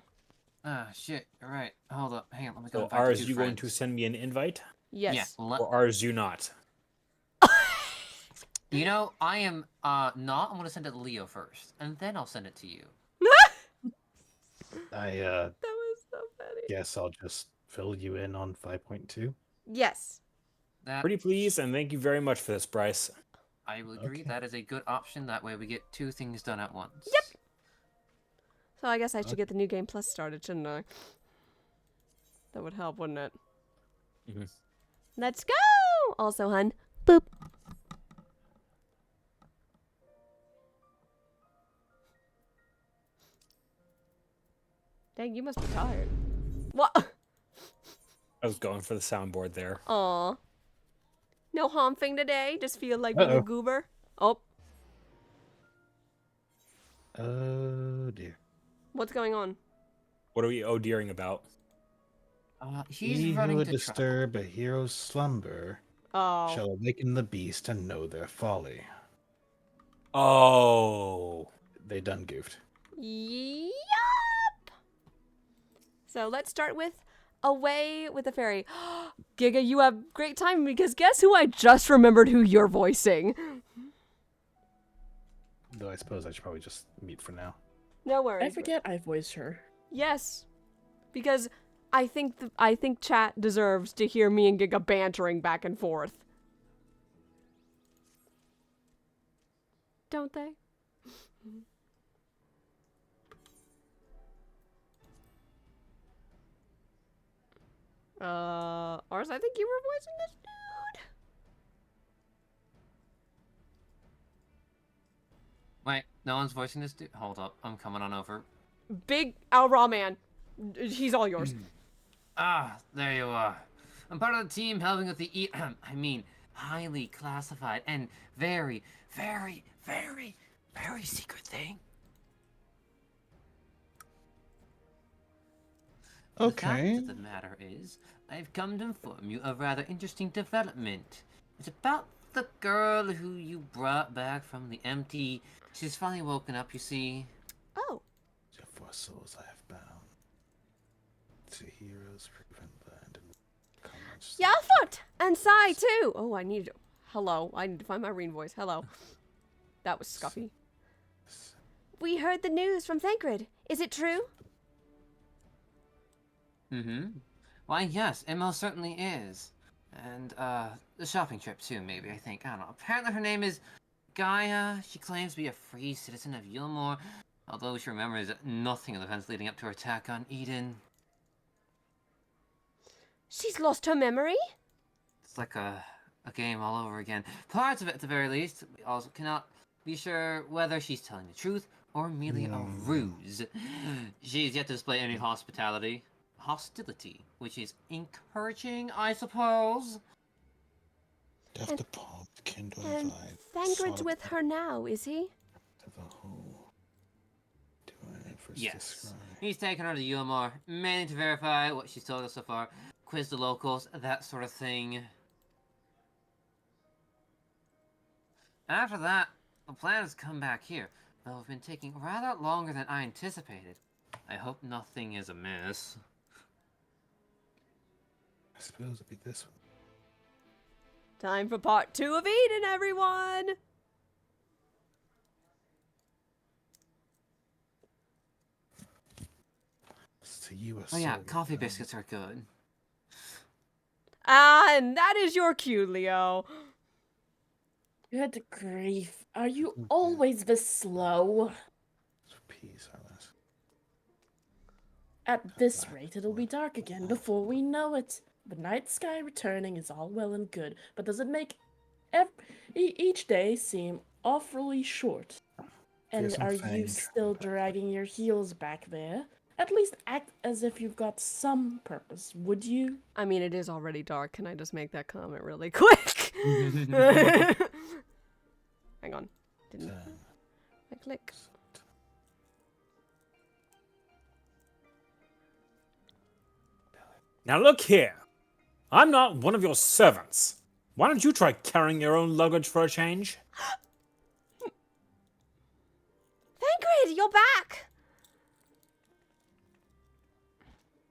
Ah, shit. Alright, hold up. Hang on, let me go So, invite are two you going to friends. send me an invite? Yes. Yeah, Or are you not? you know, I am not. I'm gonna send it to Leo first, and then I'll send it to you. I That was so funny. guess I'll just fill you in on 5.2. Yes. That Pretty please, and thank you very much for this, Bryce. I will agree. Okay. That is a good option. That way we get 2 things done at once. Yep. So I guess I should get the New Game Plus started, shouldn't I? That would help, wouldn't it? Mhm. Let's go! Also, hun. Boop. Dang, you must be tired. What? I was going for the soundboard there. Aw. No humping today? Just feel like being a Uh-oh. goober? Oh, Oh dear. what's going on? What are we oh-deering about? He's He who running would to trouble. disturb a hero's slumber Oh. shall awaken the beast and know their folly. Oh. They done goofed. Yup! So let's start with Away with the Fairy. Giga, you have great time because guess who I just remembered who you're voicing? Though I suppose I should probably just mute for now. No I worries. forget I voiced her. Yes. Because I think chat deserves to hear me and Giga bantering back and forth. Don't they? Ars, I think you were voicing this dude. Wait, no one's voicing this dude? Hold up, I'm coming on over. Big Al Raw Man. He's all yours. There you are. I'm part of the team helping with the I mean, highly classified and very, very, very, very secret thing. The fact Okay. of the matter is, I've come to inform you of rather interesting development. It's about the girl who you brought back from the empty. She's finally woken up, you see. Oh. The 4 souls I have bound. To heroes prevent land and commerce. Yafoot! And Sai, too! Oh, I need... Hello. I need to find my Reen voice. Hello. That was scuffy. We heard the news from Thancred. Is it true? Mm-hmm. Why, yes, it most certainly is. And, the shopping trip, too, maybe, I think. I don't know. Apparently her name is Gaia. She claims to be a free citizen of Yulmore, although she remembers nothing of the events leading up to her attack on Eden. She's lost her memory? It's like a game all over again. Parts of it, at the very least. We also cannot be sure whether she's telling the truth or merely a ruse. She's yet to display any hostility, which is encouraging, I suppose. Death to palm, kindle And vibe. Thancred's with her now, is he? To the whole. Doing it for Yes. describe. He's taken her to Yulmore, mainly to verify what she's told us so far, quiz the locals, that sort of thing. After that, the plan is to come back here, though it's been taking rather longer than I anticipated. I hope nothing is amiss. I suppose it'd be this one. Time for part 2 of Eden, everyone! It's to you a Oh yeah, soul coffee found. biscuits are good. Ah, and that is your cue, Leo. Good grief. Are you always this slow? Peace, Alice. At this rate, it'll be dark again before we know it. The night sky returning is all well and good, but does it make each day seem awfully short? And some are you fang still dragging your heels back there? At least act as if you've got some purpose, would you? I mean, it is already dark. Can I just make that comment really quick? Hang on. Didn't I click? Now look here. I'm not one of your servants. Why don't you try carrying your own luggage for a change? Thancred, you're back!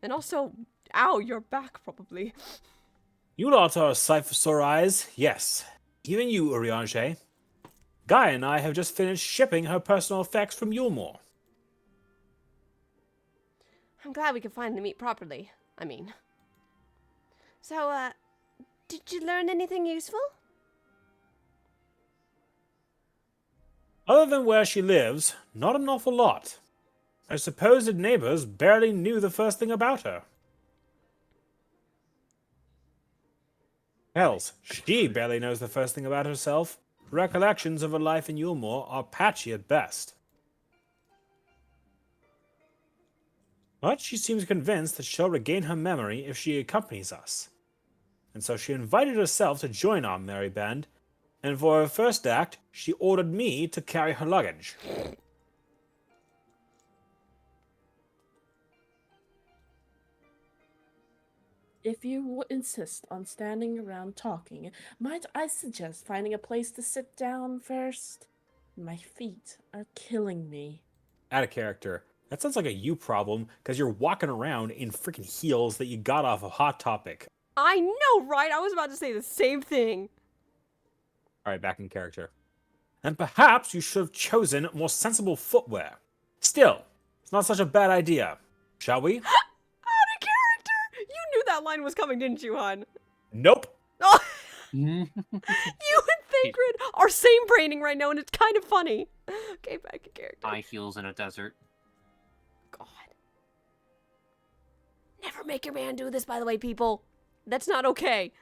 And also, ow, you're back, probably. You lot are a sight for sore eyes, yes. Even you, Urianger. Guy and I have just finished shipping her personal effects from Yulmore. I'm glad we could finally meet properly. I mean. So, did you learn anything useful? Other than where she lives, not an awful lot. Her supposed neighbors barely knew the first thing about her. Hells, she barely knows the first thing about herself. Recollections of her life in Yulmore are patchy at best. But she seems convinced that she'll regain her memory if she accompanies us. And so she invited herself to join our merry band, and for her first act, she ordered me to carry her luggage. If you insist on standing around talking, might I suggest finding a place to sit down first? My feet are killing me. Out of character. That sounds like a you problem, because you're walking around in freaking heels that you got off of Hot Topic. I know, right? I was about to say the same thing. Alright, back in character. And perhaps you should have chosen more sensible footwear. Still, it's not such a bad idea. Shall we? Out of character! You knew that line was coming, didn't you, hon? Nope. Oh, you and Thancred are same braining right now, and it's kind of funny. Okay, back in character. High heels in a desert. God. Never make your man do this, by the way, people. That's not okay.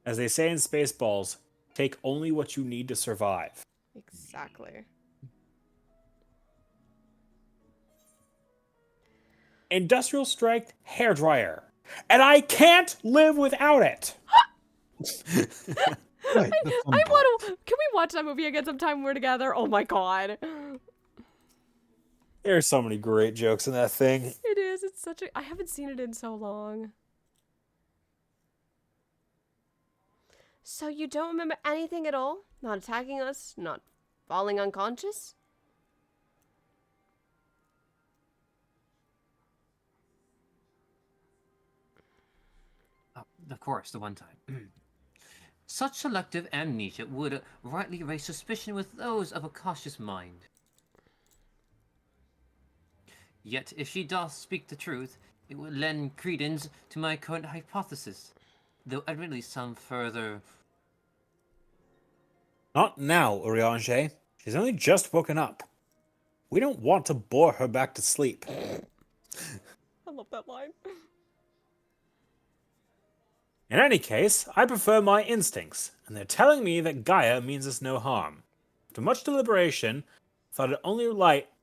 As they say in Spaceballs, take only what you need to survive. Exactly. Industrial strength hairdryer. And I can't live without it! Right, the fun I part. want to. Can we watch that movie again sometime when we're together? Oh my god. There's so many great jokes in that thing. It is. It's such a. I haven't seen it in so long. So you don't remember anything at all? Not attacking us? Not falling unconscious? Oh, of course, the one time. Such selective amnesia would rightly raise suspicion with those of a cautious mind. Yet, if she doth speak the truth, it would lend credence to my current hypothesis, though admittedly some further... Not now, Urianger. She's only just woken up. We don't want to bore her back to sleep. I love that line. In any case, I prefer my instincts, and they're telling me that Gaia means us no harm. After much deliberation, I thought it only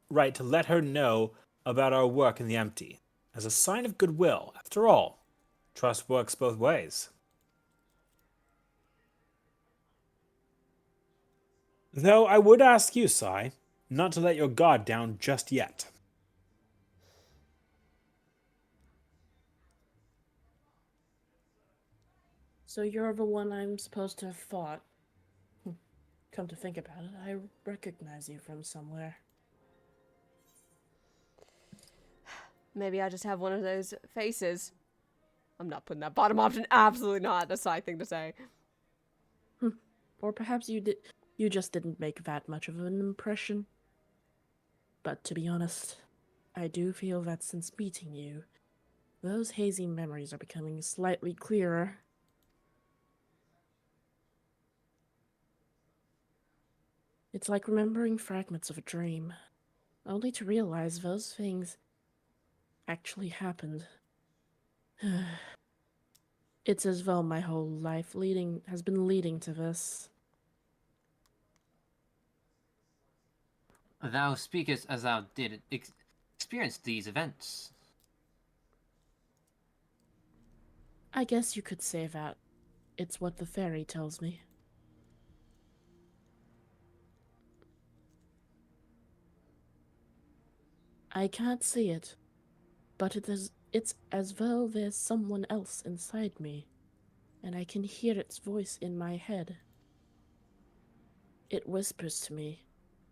right to let her know about our work in the empty, as a sign of goodwill. After all, trust works both ways. Though I would ask you, Sai, not to let your guard down just yet. So you're the one I'm supposed to have fought. Come to think about it, I recognize you from somewhere. Maybe I just have one of those faces. I'm not putting that bottom option. Absolutely not. A side thing to say. Or perhaps you just didn't make that much of an impression. But to be honest, I do feel that since meeting you, those hazy memories are becoming slightly clearer. It's like remembering fragments of a dream, only to realize those things actually happened. It's as though my whole life has been leading to this. Thou speakest as thou did experience these events. I guess you could say that. It's what the fairy tells me. I can't see it, but it's as though there's someone else inside me, and I can hear its voice in my head. It whispers to me,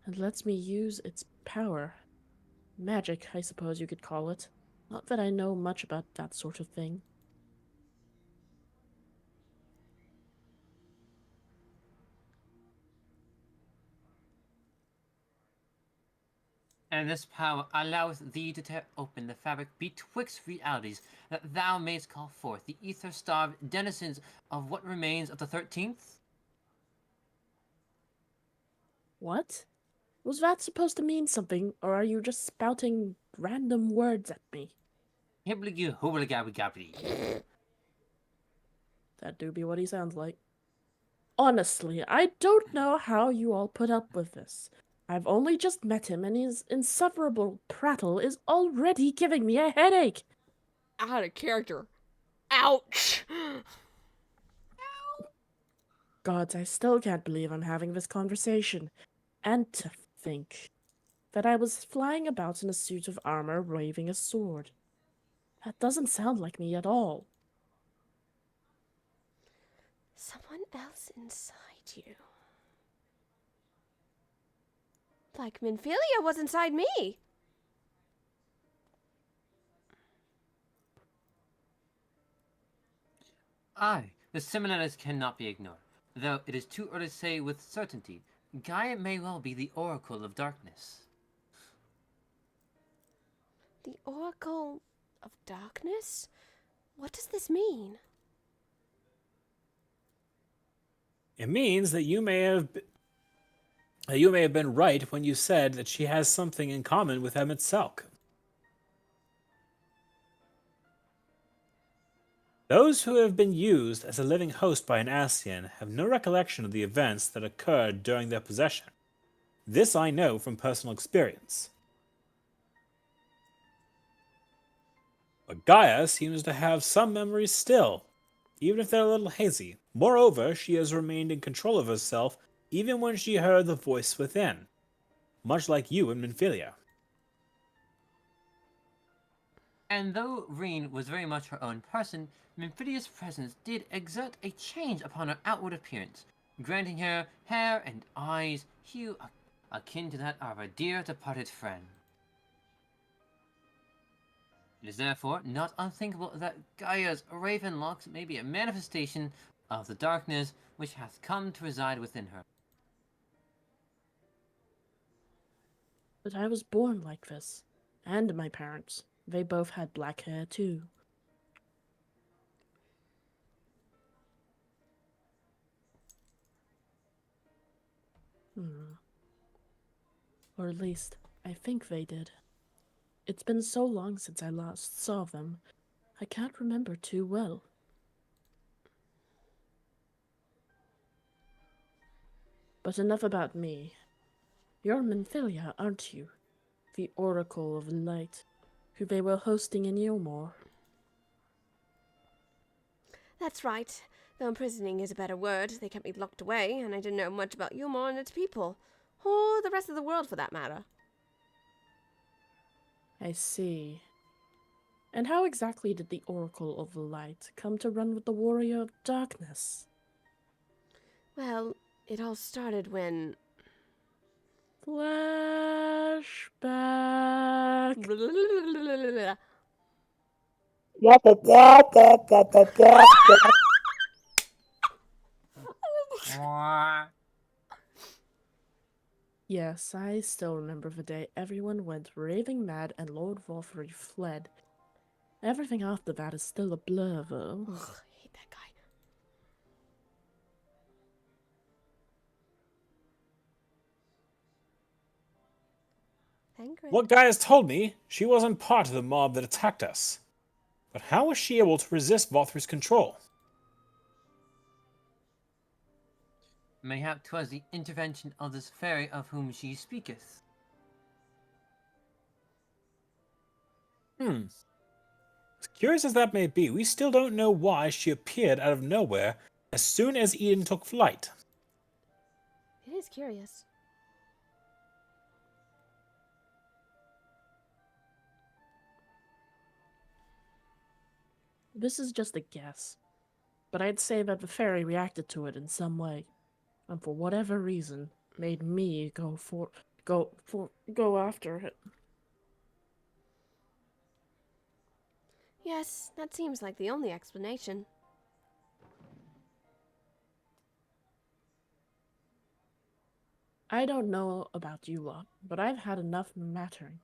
and lets me use its power. Magic, I suppose you could call it. Not that I know much about that sort of thing. And this power alloweth thee to tear open the fabric betwixt realities, that thou mayst call forth the ether-starved denizens of what remains of the 13th? What? Was that supposed to mean something, or are you just spouting random words at me? Hibbly hobbly gabbly gabbly. That do be what he sounds like. Honestly, I don't know how you all put up with this. I've only just met him, and his insufferable prattle is already giving me a headache. Out of character. Ouch! Gods, I still can't believe I'm having this conversation. And to think that I was flying about in a suit of armor waving a sword. That doesn't sound like me at all. Someone else inside you. Like Minfilia was inside me. Aye, the similarities cannot be ignored, though it is too early to say with certainty. Gaia may well be the Oracle of Darkness. The Oracle of Darkness? What does this mean? It means that you may have been right when you said that she has something in common with Emmett Selk. Those who have been used as a living host by an Ascian have no recollection of the events that occurred during their possession. This I know from personal experience. But Gaia seems to have some memories still, even if they're a little hazy. Moreover, she has remained in control of herself even when she heard the voice within, much like you in Minfilia. And though Reen was very much her own person, Minfilia's presence did exert a change upon her outward appearance, granting her hair and eyes hue akin to that of a dear departed friend. It is therefore not unthinkable that Gaia's raven locks may be a manifestation of the darkness which hath come to reside within her. But I was born like this. And my parents. They both had black hair, too. Or at least, I think they did. It's been so long since I last saw them, I can't remember too well. But enough about me. You're Minfilia, aren't you? The Oracle of Light, who they were hosting in Yilmore. That's right. Though imprisoning is a better word, they kept me locked away, and I didn't know much about Yulmore and its people. Or the rest of the world, for that matter. I see. And how exactly did the Oracle of Light come to run with the Warrior of Darkness? Well, it all started when... Flashback. Yes, I still remember the day everyone went raving mad and Lord Wolfrey fled. Everything after that is still a blur, though. Ugh, I hate that guy. Thank you. What Gaia's told me, she wasn't part of the mob that attacked us. But how was she able to resist Volthry's control? Mayhap 'twas the intervention of this fairy of whom she speaketh. As curious as that may be, we still don't know why she appeared out of nowhere as soon as Eden took flight. It is curious. This is just a guess, but I'd say that the fairy reacted to it in some way, and for whatever reason, made me go after it. Yes, that seems like the only explanation. I don't know about you lot, but I've had enough mattering.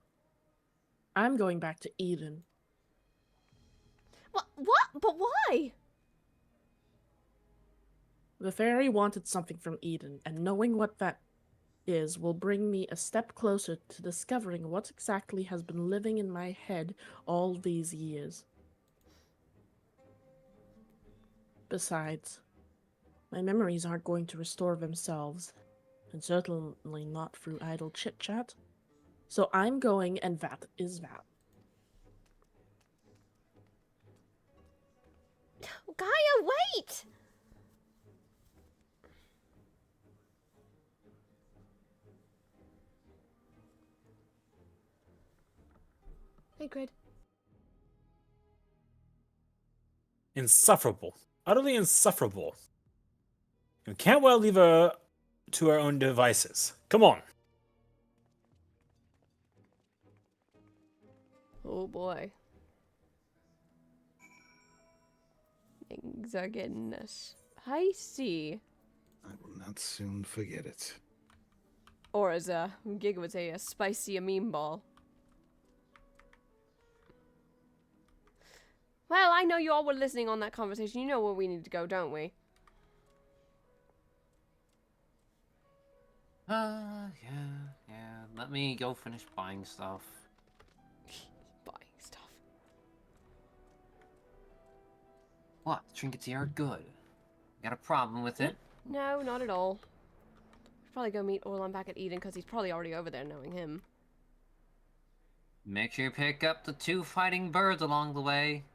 I'm going back to Eden. What? But why? The fairy wanted something from Eden, and knowing what that is will bring me a step closer to discovering what exactly has been living in my head all these years. Besides, my memories aren't going to restore themselves, and certainly not through idle chit-chat. So I'm going, and that is that. Gaia, wait! Hey, Grid. Insufferable. Utterly insufferable. We can't well leave her to our own devices. Come on. Oh boy. Things are getting spicy. I will not soon forget it. Or as Giga would say, a spicy amine ball. Well, I know you all were listening on that conversation. You know where we need to go, don't we? Yeah. Let me go finish buying stuff. Buying stuff. What? Trinkets here are good. Got a problem with it? No, not at all. Should probably go meet Orlon back at Eden because he's probably already over there knowing him. Make sure you pick up the 2 fighting birds along the way.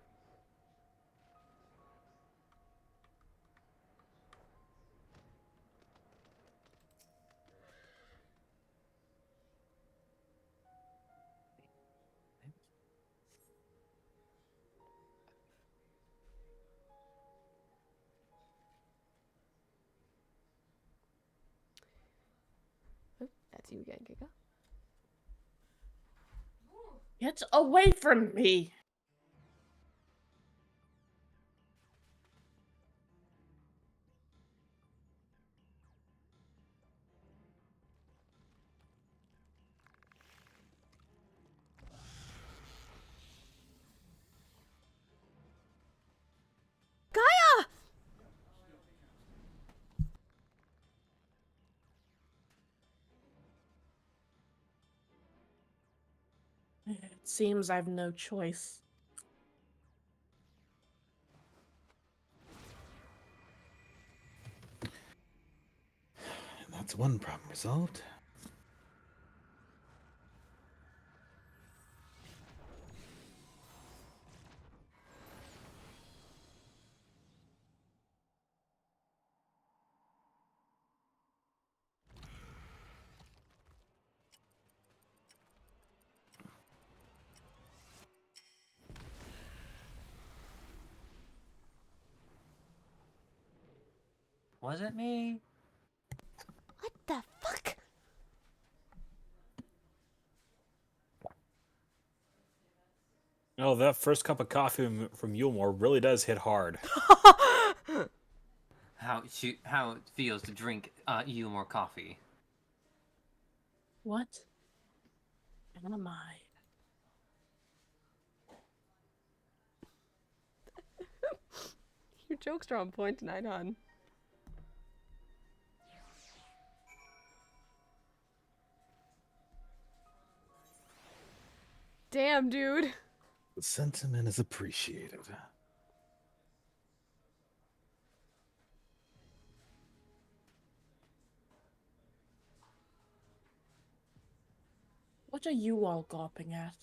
Oh, that's you again, Giga. Get away from me! Gaia! It seems I've no choice. That's one problem resolved. Was it me? What the fuck? Oh, that first cup of coffee from Yulmore really does hit hard. How it feels to drink you more coffee. What am I? Your jokes are on point tonight, hon. Damn, dude. The sentiment is appreciated. What are you all gawping at?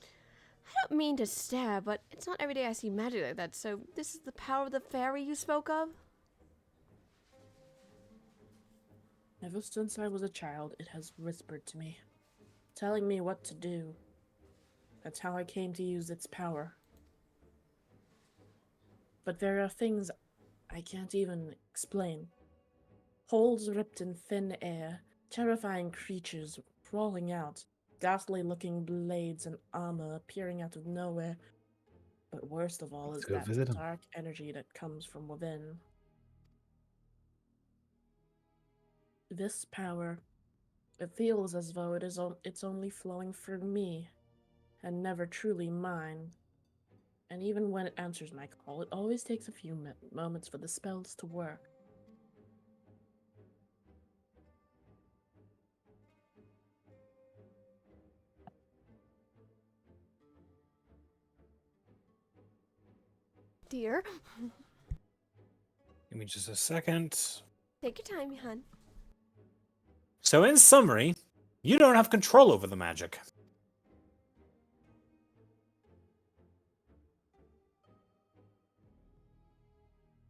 I don't mean to stare, but it's not every day I see magic like that, so this is the power of the fairy you spoke of? Ever since I was a child, it has whispered to me, telling me what to do. That's how I came to use its power. But there are things I can't even explain. Holes ripped in thin air, terrifying creatures crawling out, ghastly-looking blades and armor appearing out of nowhere. But worst of all Let's is go that visit 'em. dark energy that comes from within. This power, it feels as though it's only flowing through me, and never truly mine. And even when it answers my call, it always takes a few moments for the spells to work. dear. Give me just a second. Take your time, hon. So, in summary, you don't have control over the magic.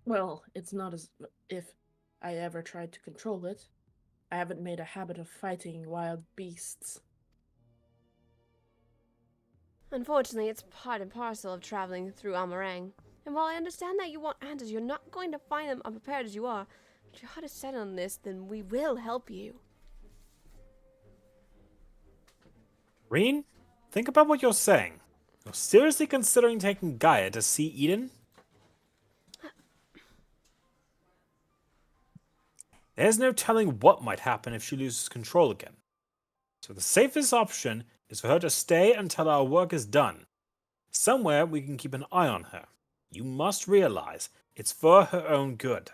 Well, it's not as if I ever tried to control it. I haven't made a habit of fighting wild beasts. Unfortunately, it's part and parcel of traveling through Amarang. And while I understand that you want answers, you're not going to find them unprepared as you are. If your heart is set on this, then we will help you. Reen, think about what you're saying. You're seriously considering taking Gaia to see Eden? There's no telling what might happen if she loses control again. So the safest option is for her to stay until our work is done. Somewhere we can keep an eye on her. You must realize it's for her own good.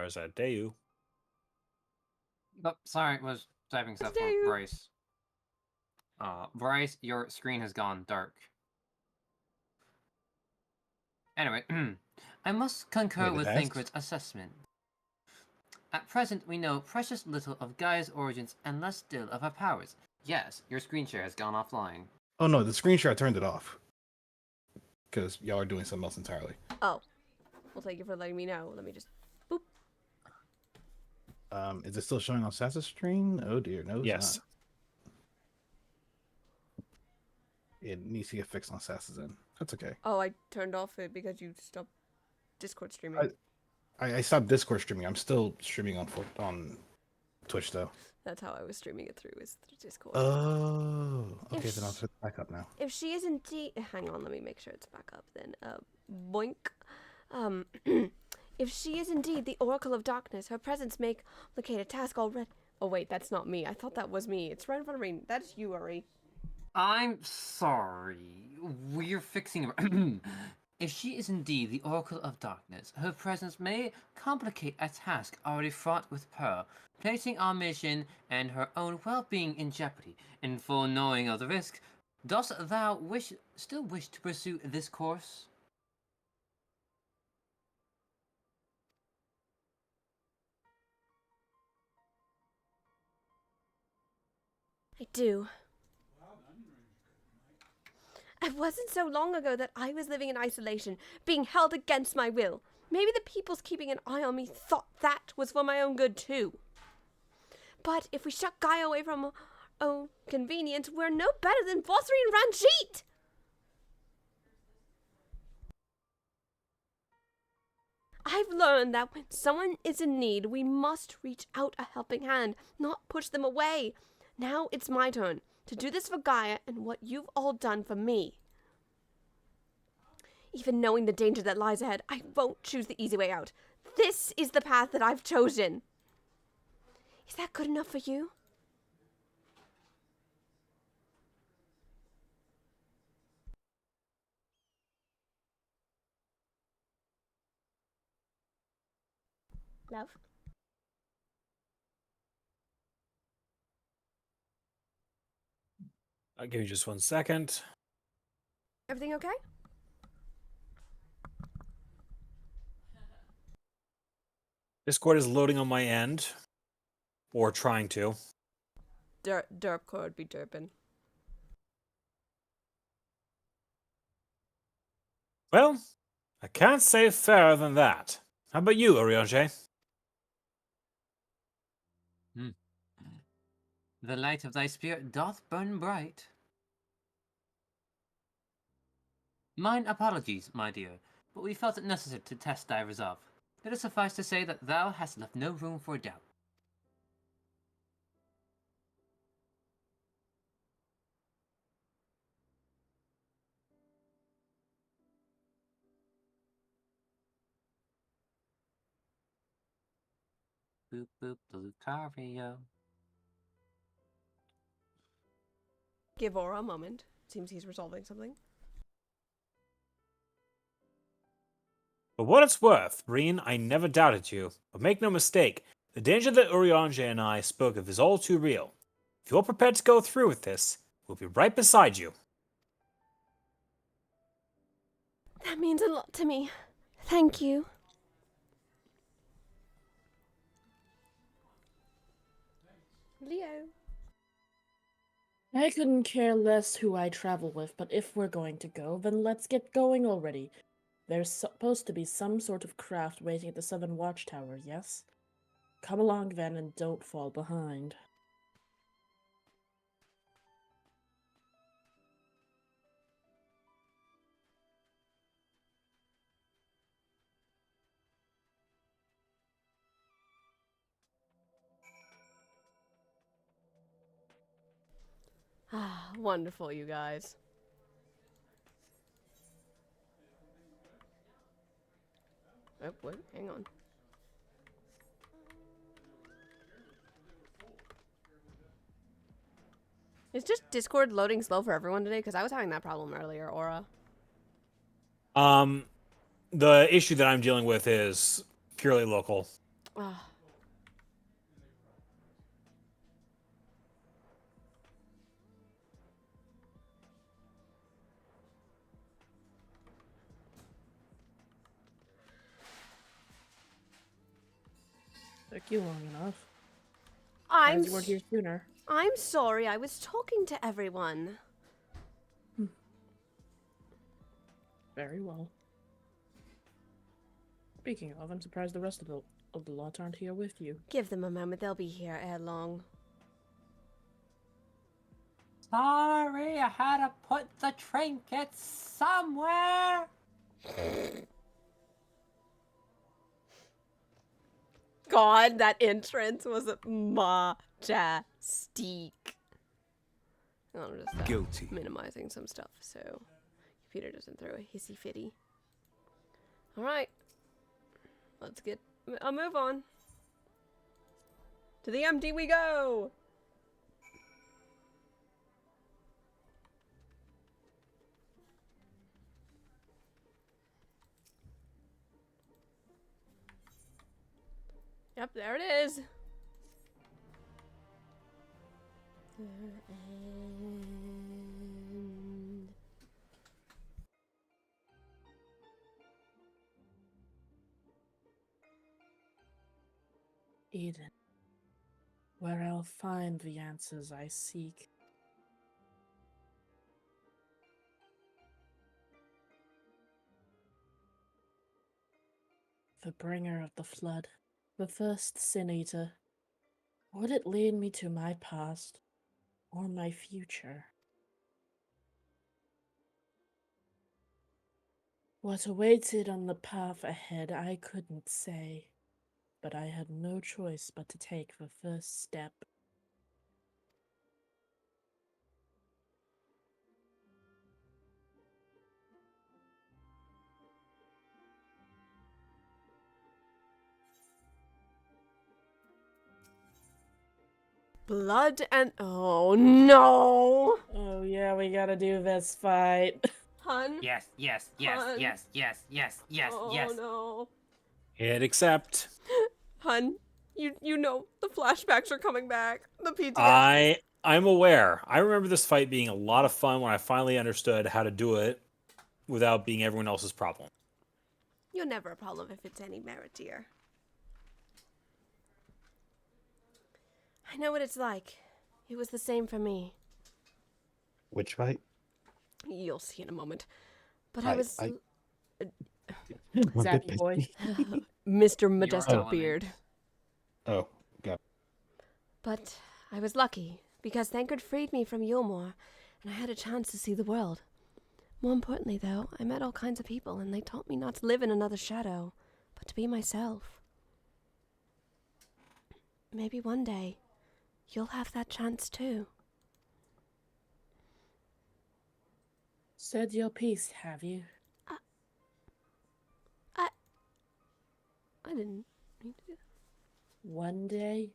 Is that Dayu? Oh, sorry, was typing stuff for Dayu. Bryce. Bryce, your screen has gone dark. Anyway, I must concur Wait, it with has? Thancred's assessment. At present, we know precious little of Gaia's origins and less still of her powers. Yes, your screen share has gone offline. Oh no, the screen share I turned it off because y'all are doing something else entirely. Oh. Well, thank you for letting me know. Let me just... Boop. Is it still showing on Sassa's screen? Oh dear, no, it's Yes. not. It needs to get fixed on Sassa's end. That's okay. Oh, I turned off it because you stopped Discord streaming. I stopped Discord streaming. I'm still streaming on Twitch though. That's how I was streaming it through, is through Discord. Oh, okay. If Then I'll set it back up now. If she is indeed... Hang on, let me make sure it's back up then. Boink. If she is indeed the Oracle of Darkness, her presence may complicate a task already... Oh, wait, that's not me. I thought that was me. It's right in front of me. That's you, Uri. I'm sorry. We're fixing. If she is indeed the Oracle of Darkness, her presence may complicate a task already fraught with peril, placing our mission and her own well-being in jeopardy. In full knowing of the risk, dost thou still wish to pursue this course? I do. It wasn't so long ago that I was living in isolation, being held against my will. Maybe the peoples keeping an eye on me thought that was for my own good too. But if we shut Gaia away from our own convenience, we're no better than Vossri and Ranjit! I've learned that when someone is in need, we must reach out a helping hand, not push them away. Now it's my turn to do this for Gaia and what you've all done for me. Even knowing the danger that lies ahead, I won't choose the easy way out. This is the path that I've chosen. Is that good enough for you? Love? I'll give you just 1 second. Everything okay? Discord is loading on my end. Or trying to. Derp could be derping. Well, I can't say fairer than that. How about you, Orionge? The light of thy spirit doth burn bright. Mine apologies, my dear, but we felt it necessary to test thy resolve. Let it suffice to say that thou hast left no room for doubt. Boop boop the Lucario. Give Aura a moment. Seems he's resolving something. For what it's worth, Breen, I never doubted you. But make no mistake, the danger that Urianger and I spoke of is all too real. If you're prepared to go through with this, we'll be right beside you. That means a lot to me. Thank you. Leo. I couldn't care less who I travel with, but if we're going to go, then let's get going already. There's supposed to be some sort of craft waiting at the Southern Watchtower, yes? Come along then and don't fall behind. Ah, wonderful, you guys. Oh, wait, hang on. Is just Discord loading slow for everyone today? Because I was having that problem earlier, Aura. The issue that I'm dealing with is purely local. Ah. Took you long enough. I'm Surprised you weren't here sooner. I'm sorry. I was talking to everyone. Very well. Speaking of, I'm surprised the rest of the lot aren't here with you. Give them a moment. They'll be here ere long. Sorry, I had to put the trinket somewhere. God, that entrance was majestic. I'm just Guilty. minimizing some stuff so computer doesn't throw a hissy fitty. All right, let's get a move on. To the empty we go. Yep, there it is. Eden, where I'll find the answers I seek. The bringer of the flood, the first sin eater. Would it lead me to my past or my future? What awaited on the path ahead I couldn't say, but I had no choice but to take the first step. Blood and oh no, Oh yeah, we gotta do this fight. hun. Yes, yes, yes, Hun. yes, yes, yes, yes, Oh yes. no, Hit accept. hun. You know the flashbacks are coming back. The PTSD. I'm aware. I remember this fight being a lot of fun when I finally understood how to do it without being everyone else's problem. You're never a problem if it's any merit, dear. I know what it's like. It was the same for me. Which fight? You'll see in a moment. But I was Zappy boy. Mr. Majestic element. Beard. Oh, got it. But I was lucky, because Thancred freed me from Yulmore, and I had a chance to see the world. More importantly, though, I met all kinds of people, and they taught me not to live in another shadow, but to be myself. Maybe one day, you'll have that chance too. Said your piece, have you? I didn't mean to do One day?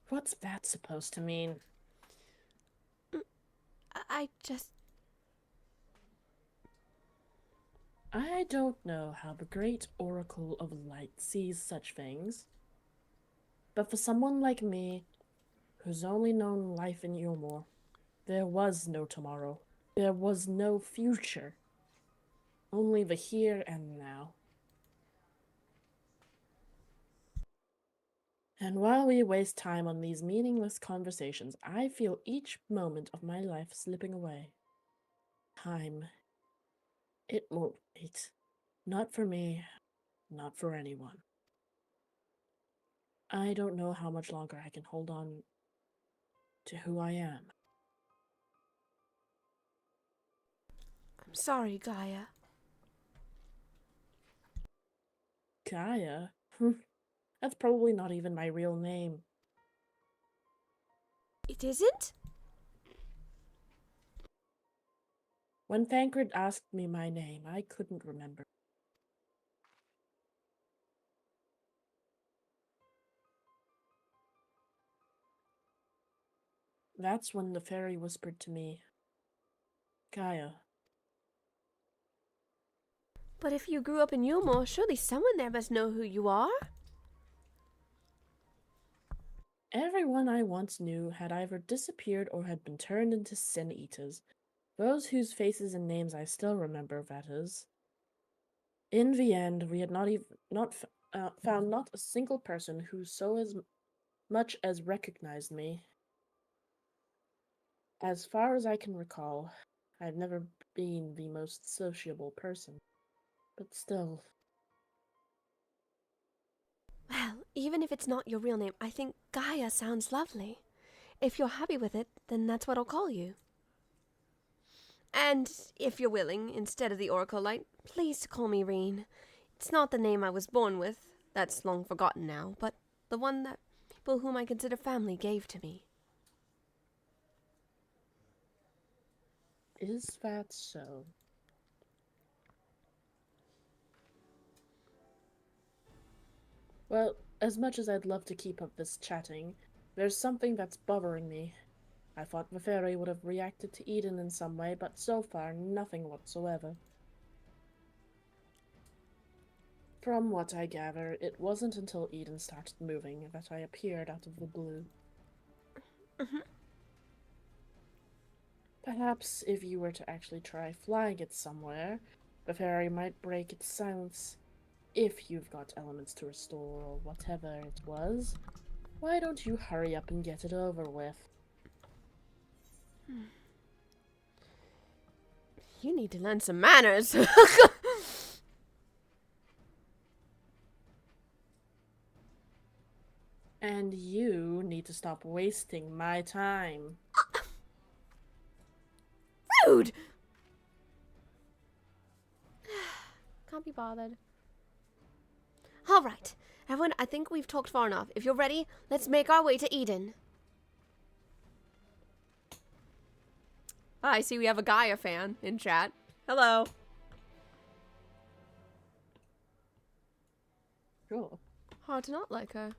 What's that supposed to mean? that. I just... I don't know how the great Oracle of Light sees such things, but for someone like me, who's only known life in Yulmore, there was no tomorrow. There was no future. Only the here and now. And while we waste time on these meaningless conversations, I feel each moment of my life slipping away. Time. It won't wait. Not for me, not for anyone. I don't know how much longer I can hold on to who I am. I'm sorry, Gaia. Gaia? That's probably not even my real name. It isn't? When Thancred asked me my name, I couldn't remember. That's when the fairy whispered to me, Gaia. But if you grew up in Yulmore, surely someone there must know who you are? Everyone I once knew had either disappeared or had been turned into sin eaters. Those whose faces and names I still remember, that is. In the end, we had found not a single person who so as much as recognized me. As far as I can recall, I've never been the most sociable person, but still. Well, even if it's not your real name, I think Gaia sounds lovely. If you're happy with it, then that's what I'll call you. And if you're willing, instead of the Oracle Light, please call me Reen. It's not the name I was born with, that's long forgotten now, but the one that people whom I consider family gave to me. Is that so? Well, as much as I'd love to keep up this chatting, there's something that's bothering me. I thought the fairy would have reacted to Eden in some way, but so far, nothing whatsoever. From what I gather, it wasn't until Eden started moving that I appeared out of the blue. Perhaps if you were to actually try flying it somewhere, the fairy might break its silence. If you've got elements to restore or whatever it was, why don't you hurry up and get it over with? You need to learn some manners. And you need to stop wasting my time. Rude! Can't be bothered. All right, everyone, I think we've talked far enough. If you're ready, let's make our way to Eden. I see we have a Gaia fan in chat. Hello. Sure. Hard to not like her.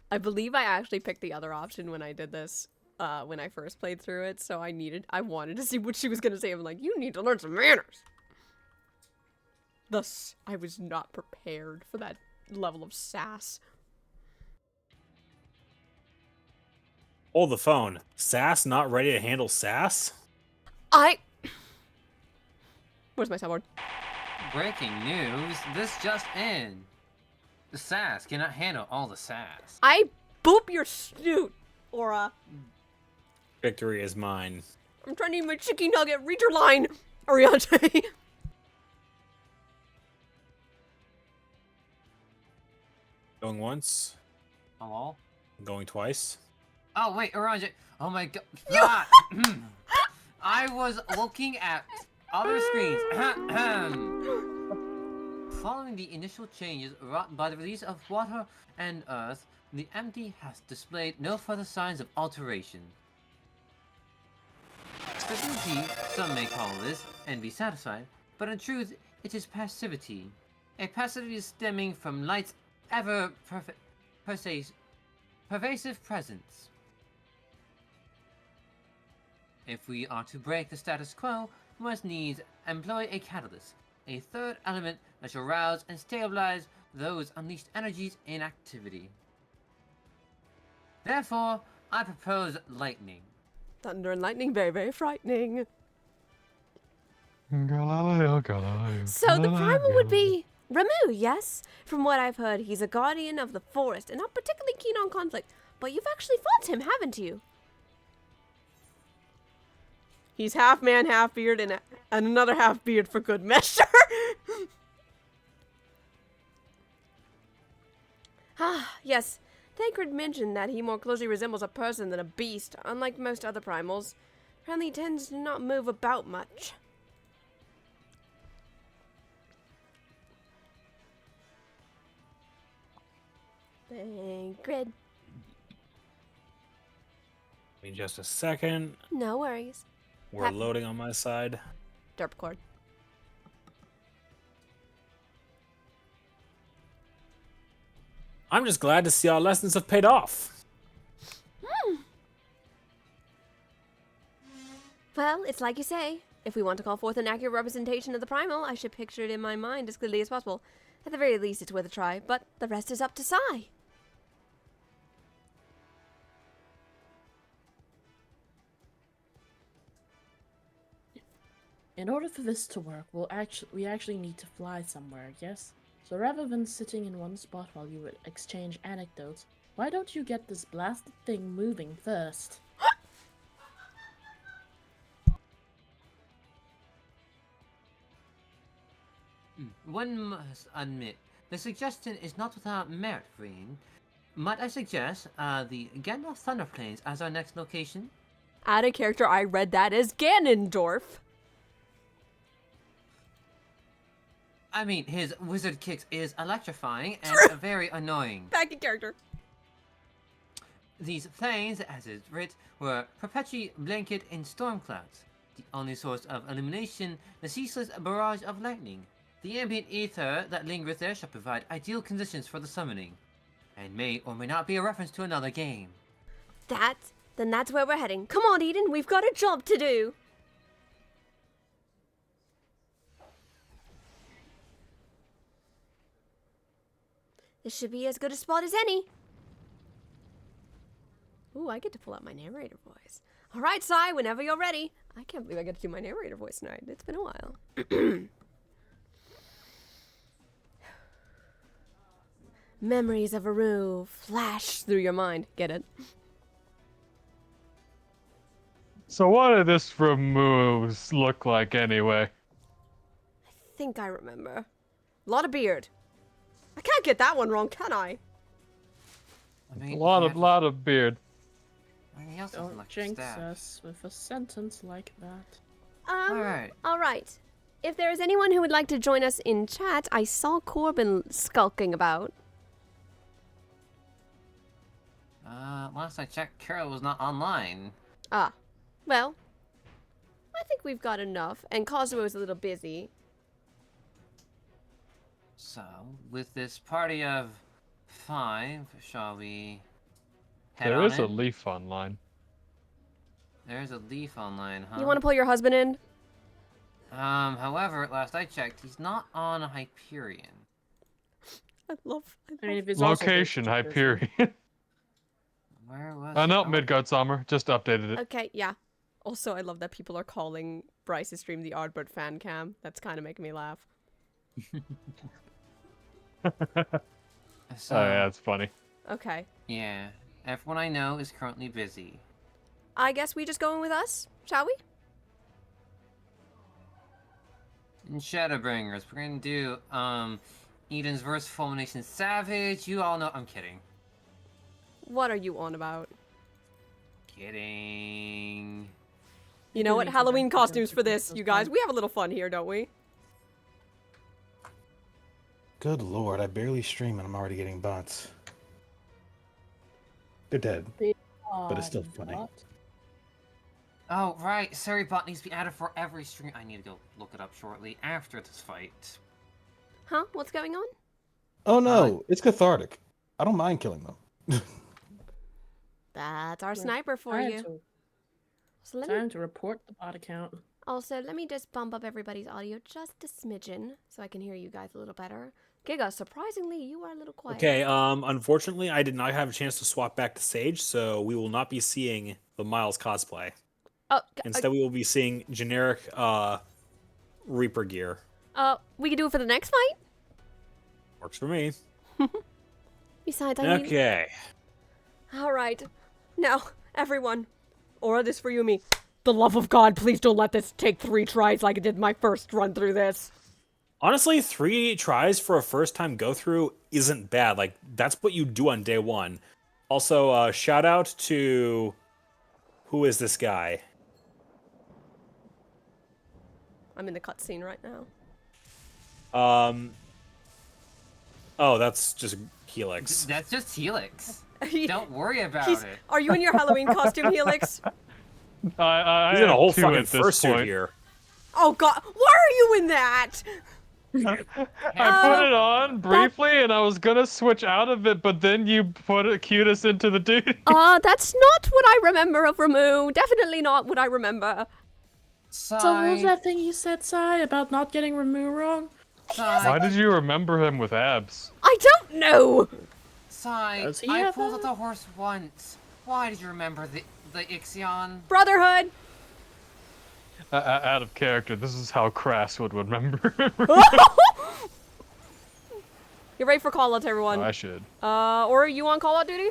I believe I actually picked the other option when I did this, when I first played through it, so I wanted to see what she was gonna say. I'm like, you need to learn some manners. Thus, I was not prepared for that level of sass. Hold the phone. Sass not ready to handle sass? Where's my soundboard? Breaking news, this just in. The sass cannot handle all the sass. I boop your snoot, Aura. Victory is mine. I'm trying to eat my chicken nugget. Read your line, Ariante. Going once. Hello? Going twice. Oh, wait, Aranja. Oh my god. Ah! I was looking at other screens. Following the initial changes wrought by the release of water and earth, the empty has displayed no further signs of alteration. Stability, some may call this, and be satisfied, but in truth, it is passivity. A passivity stemming from light's pervasive presence. If we are to break the status quo, must needs employ a catalyst, a third element that shall rouse and stabilize those unleashed energies in activity. Therefore, I propose lightning. Thunder and lightning, very, very frightening. Galileo, Galileo, So the Galileo, primal would Galileo. be Ramu, yes? From what I've heard, he's a guardian of the forest and not particularly keen on conflict. But you've actually fought him, haven't you? He's half man, half beard, and another half beard for good measure. Ah, yes. Thancred mentioned that he more closely resembles a person than a beast, unlike most other primals. Apparently he tends to not move about much. Thancred. Give me just a second. No worries. We're That- loading on my side. Derp cord. I'm just glad to see our lessons have paid off. Well, it's like you say. If we want to call forth an accurate representation of the primal, I should picture it in my mind as clearly as possible. At the very least, it's worth a try, but the rest is up to Sai. In order for this to work, we actually need to fly somewhere, yes? So rather than sitting in one spot while you would exchange anecdotes, why don't you get this blasted thing moving first? One must admit, the suggestion is not without merit, Vreen. Might I suggest the Gandalf Thunder Plains as our next location? Out of character, I read that as Ganondorf. I mean, his wizard kicks is electrifying and very annoying. Back in character. These plains, as is writ, were perpetually blanketed in storm clouds. The only source of illumination, the ceaseless barrage of lightning. The ambient ether that lingereth there shall provide ideal conditions for the summoning, and may or may not be a reference to another game. Then that's where we're heading. Come on, Eden, we've got a job to do. This should be as good a spot as any. Ooh, I get to pull out my narrator voice. All right, Sai, whenever you're ready. I can't believe I get to do my narrator voice tonight. It's been a while. Memories of Aru Flash through your mind. Get it? So what did this remove look like anyway? Think I remember. A lot of beard. I can't get that one wrong, can I? I mean, A lot of beard. I mean, he also Don't like jinx staff. us with a sentence like that. Alright. All right. If there is anyone who would like to join us in chat, I saw Corbin skulking about. Last I checked, Carol was not online. Ah, well, I think we've got enough, and Cosmo's a little busy. So, with this party of 5, shall we head There on is a in? leaf online. There's a leaf online, huh? You want to pull your husband in? However, last I checked, he's not on Hyperion. I love. I mean, if it's also Location, good, Hyperion. Where was No, he? Midgard Summer. Just updated it. Okay, yeah. Also, I love that people are calling Bryce's stream the Ardbird fan cam. That's kind of making me laugh. So, Oh yeah, it's funny. Okay. yeah, everyone I know is currently busy. I guess we just go in with us, shall we? In Shadowbringers, we're gonna do, Eden's verse Fulmination Savage. You all know, I'm kidding. What are you on about? Kidding. You know what? Really Halloween good. costumes for this, Those you guys. fun. We have a little fun here, don't we? Good lord, I barely stream and I'm already getting bots. They're dead. But it's still funny. What? Oh, right. Sorry, bot needs to be added for every stream. I need to go look it up shortly after this fight. Huh? What's going on? Oh no, it's cathartic. I don't mind killing them. That's our Yeah. sniper for Time you. to- So let me Time to report the bot account. Also, let me just bump up everybody's audio just a smidgen so I can hear you guys a little better. Giga, surprisingly, you are a little quiet. Okay, unfortunately, I did not have a chance to swap back to Sage, so we will not be seeing the Miles cosplay. Oh, Instead, we will be seeing generic Reaper gear. we can do it for the next fight. Works for me. Besides, I need... Okay. All right. Now, everyone. Aura, this for you and me. The love of God, please don't let this take 3 tries like it did my first run through this. Honestly, 3 tries for a first-time go-through isn't bad. Like, that's what you do on day 1. Also, shout out to... Who is this guy? I'm in the cutscene right now. Oh, that's just Helix. That's just Helix. Don't worry about He's- it. Are you in your Halloween costume, Helix? I He's in a have whole 2 fucking at this fursuit point. here. Oh God, why are you in that? I put it on briefly, and I was gonna switch out of it, but then you cued us into the dude. That's not what I remember of Ramu. Definitely not what I remember. So what was Sigh. that thing you said, Sai, about not getting Ramu wrong? Why did you remember him with abs? I don't know. Sigh. Does he I have pulled that? out the horse once. Why did you remember the Ixion? Brotherhood. Out of character, this is how Crass would remember. Get ready for call out, everyone. I should. Or are you on call out duty?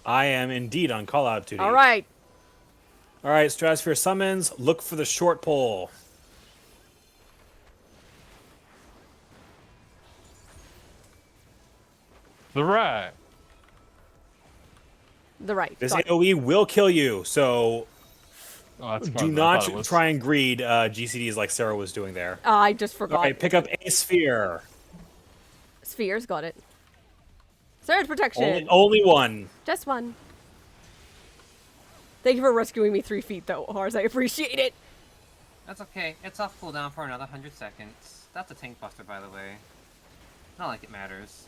I am indeed on call-out duty. All right. All right, Stratosphere summons. Look for the short pole. The right. The right. This Got it. AoE will kill you, so Oh, that's do farther than I not thought it was. try and greed GCDs like Sarah was doing there. I just forgot. All right, pick up a sphere. Spheres, got it. Surge protection. Only one. Just one. Thank you for rescuing me 3 feet, though, Ars. I appreciate it. That's okay. It's off cooldown for another 100 seconds. That's a tank buster, by the way. Not like it matters.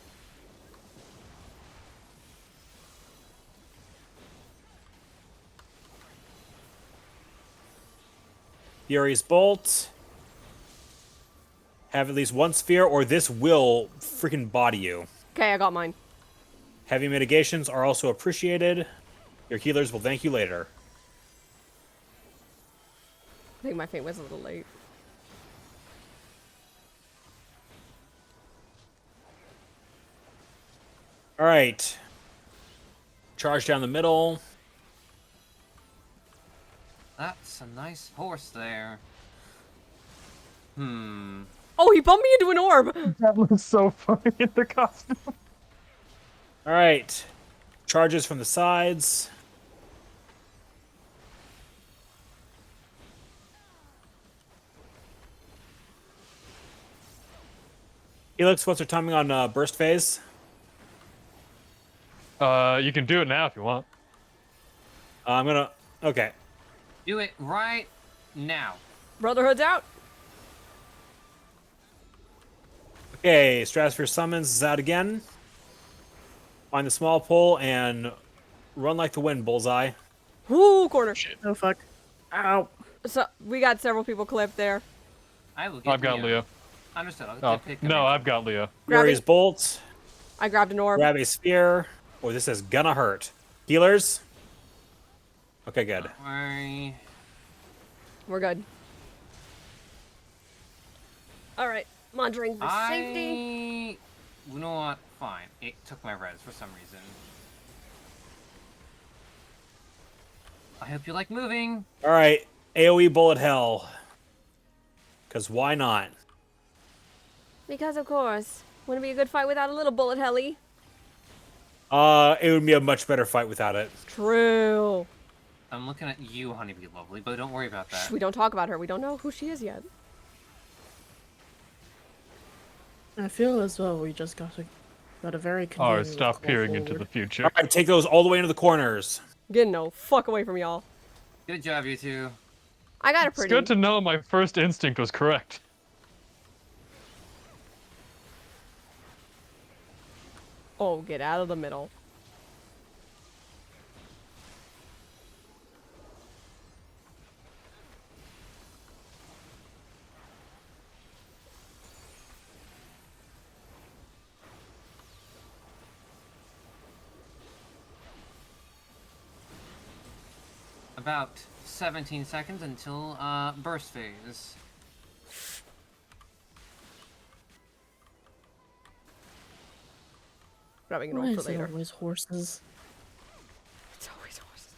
Fury's Bolt. Have at least one sphere, or this will freaking body you. Okay, I got mine. Heavy mitigations are also appreciated. Your healers will thank you later. I think my feint was a little late. All right. Charge down the middle. That's a nice horse there. Hmm. Oh, he bumped me into an orb! That looks so funny in the costume. All right. Charges from the sides. Helix, what's our timing on burst phase? You can do it now if you want. I'm gonna. Okay. Do it right now. Brotherhood's out. Okay, Stratosphere summons is out again. Find the small pole and run like the wind, Bullseye. Ooh, corner. Oh fuck. Ow. So, we got several people clipped there. I will get I've got Leo. Understood. I'll Oh, get pick no, I've got Leo. Fury's Bolt. I grabbed an orb. Grab a spear. Oh, this is gonna hurt. Healers. Okay, good. Don't worry. We're good. Alright, monitoring for safety. You know what? Fine. It took my res for some reason. I hope you like moving. All right, AoE bullet hell. Cause why not? Because of course. Wouldn't be a good fight without a little bullet heli. It would be a much better fight without it. True. I'm looking at you, Honeybee Lovely, but don't worry about that. We don't talk about her. We don't know who she is yet. I feel as though we just got a very Oh, convenient stop call peering into forward. the future. All right, take those all the way into the corners. Get no fuck away from y'all. Good job, you two. I got a It's pretty. good to know my first instinct was correct. Oh, get out of the middle. about 17 seconds until burst phase. Grabbing an Why orb for is it later. always horses? It's always horses.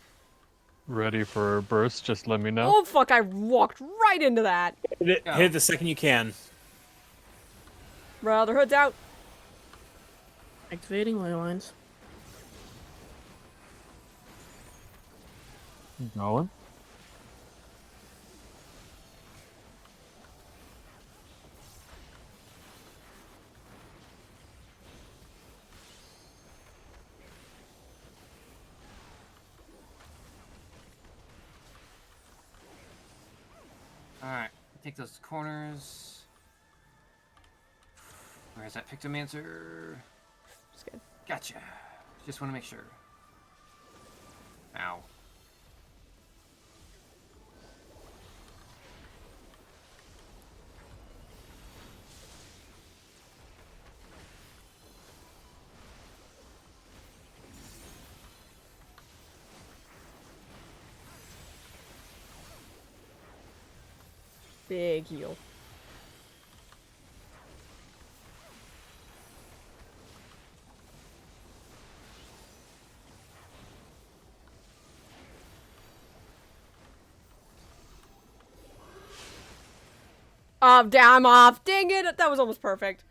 Ready for burst? Just let me know. Oh fuck! I walked right into that. Hit Go. it the second you can. Brother, hood's out. Activating ley lines. Going. Alright, take those corners. Where's that Pictomancer? Just kidding. Gotcha. Just want to make sure. Ow. Big heal. I'm off. Dang it! That was almost perfect.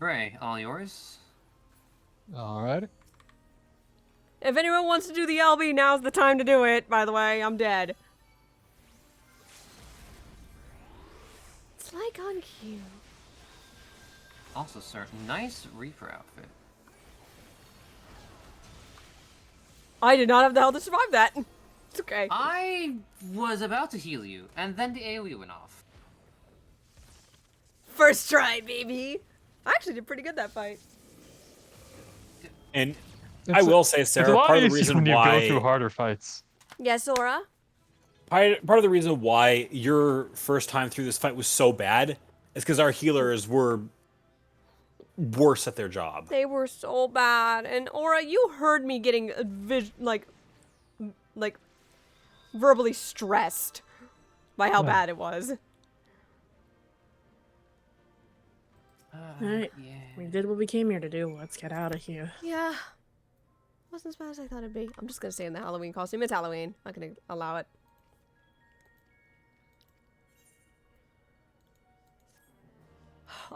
Ray, all yours. Alright. If anyone wants to do the LB, now's the time to do it. By the way, I'm dead. It's like on cue. Also, sir, nice Reaper outfit. I did not have the hell to survive that. It's okay. I was about to heal you, and then the AoE went off. First try, baby. I actually did pretty good that fight. And I will say, It's Sarah, a lot part of the easier reason when you why go through harder fights. Yes, Sora? part of the reason why your first time through this fight was so bad is because our healers were worse at their job. They were so bad. And Aura, you heard me getting like verbally stressed by how bad it was. Alright, Yeah. we did what we came here to do. Let's get out of here. Yeah. Wasn't as bad as I thought it'd be. I'm just gonna stay in the Halloween costume. It's Halloween. I'm not gonna allow it.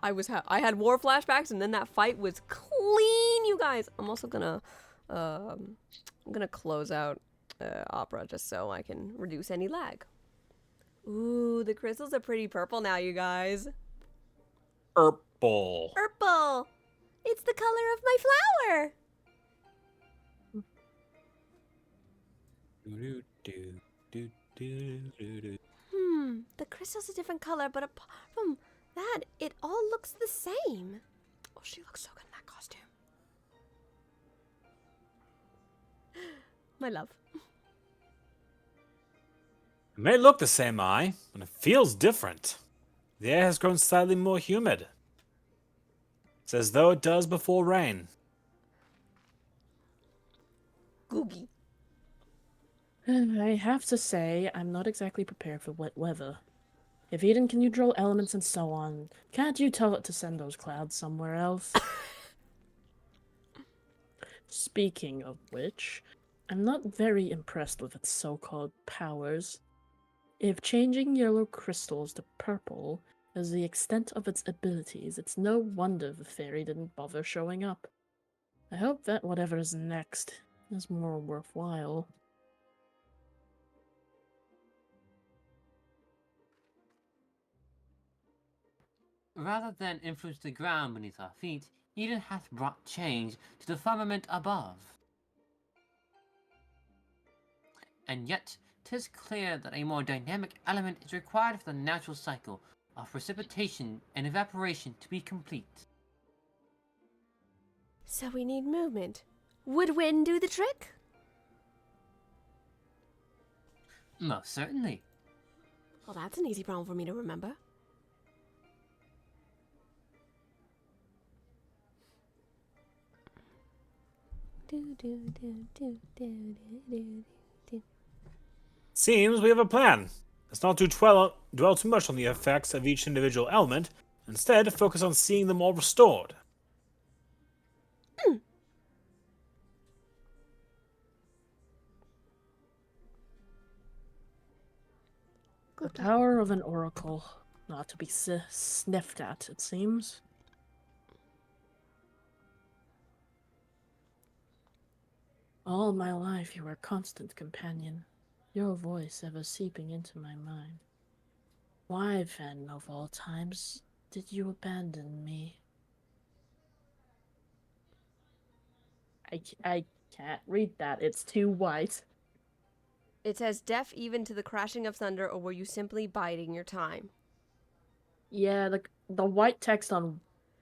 I had war flashbacks, and then that fight was clean, you guys. I'm also gonna I'm gonna close out Opera just so I can reduce any lag. Ooh, the crystals are pretty purple now, you guys. Purple. Purple! It's the color of my flower! The crystal's a different color, but apart from that, it all looks the same. Oh, she looks so good in that costume. My love. It may look the same eye, but it feels different. The air has grown slightly more humid. It's as though it does before rain. Googie. I have to say, I'm not exactly prepared for wet weather. If Eden can control elements and so on, can't you tell it to send those clouds somewhere else? Speaking of which, I'm not very impressed with its so-called powers. If changing yellow crystals to purple is the extent of its abilities, it's no wonder the fairy didn't bother showing up. I hope that whatever is next is more worthwhile. Rather than influence the ground beneath our feet, Eden hath brought change to the firmament above. And yet, 'tis clear that a more dynamic element is required for the natural cycle of precipitation and evaporation to be complete. So we need movement. Would wind do the trick? Most certainly. Well, that's an easy problem for me to remember. Do, do, do, do, do, do, do, do. Seems we have a plan. Let's not dwell too much on the effects of each individual element. Instead, focus on seeing them all restored. The power of an oracle, not to be sniffed at, it seems. All my life you were a constant companion, your voice ever seeping into my mind. Why, then, of all times, did you abandon me? I can't read that, it's too white. It says deaf even to the crashing of thunder, or were you simply biding your time? Yeah, the white text on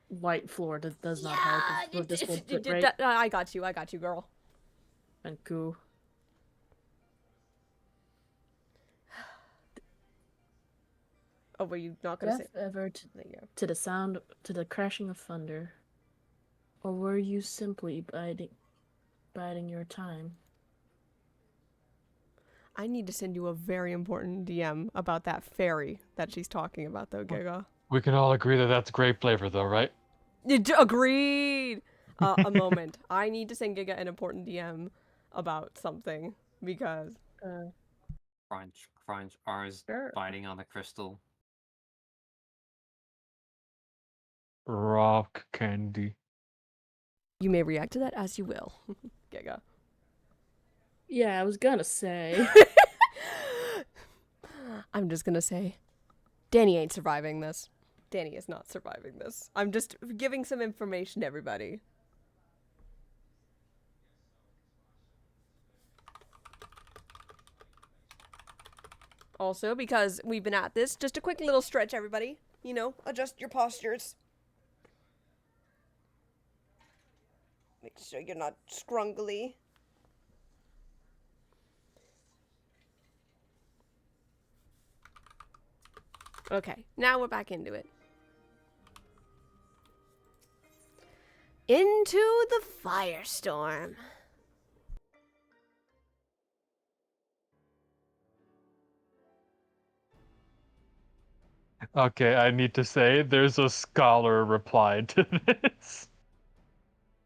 white floor does not help with this one bit rate. I got you, girl. And cool. Oh, were you not gonna say? Deaf ever to the sound, to the crashing of thunder, or were you simply biding your time? I need to send you a very important DM about that fairy that she's talking about, though, Giga. We can all agree that that's grape flavor, though, right? Agreed. A moment. I need to send Giga an important DM about something because. Crunch, crunch. Ours Sure. biting on the crystal. Rock candy. You may react to that as you will, Giga. Yeah, I was gonna say. I'm just gonna say, Danny ain't surviving this. Danny is not surviving this. I'm just giving some information to everybody. Also, because we've been at this, just a quick little stretch, everybody. You know, adjust your postures. Make sure you're not scrungly. Okay, now we're back into it. Into the firestorm. Okay, I need to say, there's a scholar reply to this.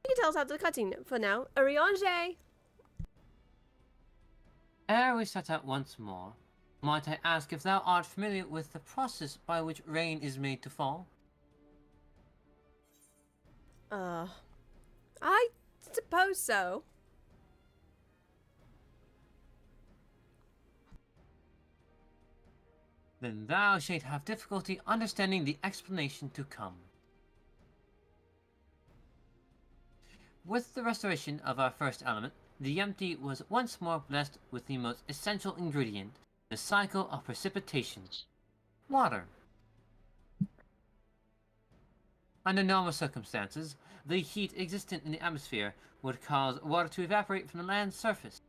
You can tell us after the cutscene for now. Ariange! Ere we set out once more, might I ask if thou art familiar with the process by which rain is made to fall? I suppose so. Then thou shalt have difficulty understanding the explanation to come. With the restoration of our first element, the empty was once more blessed with the most essential ingredient, the cycle of precipitation. Water. Under normal circumstances, the heat existent in the atmosphere would cause water to evaporate from the land's surface.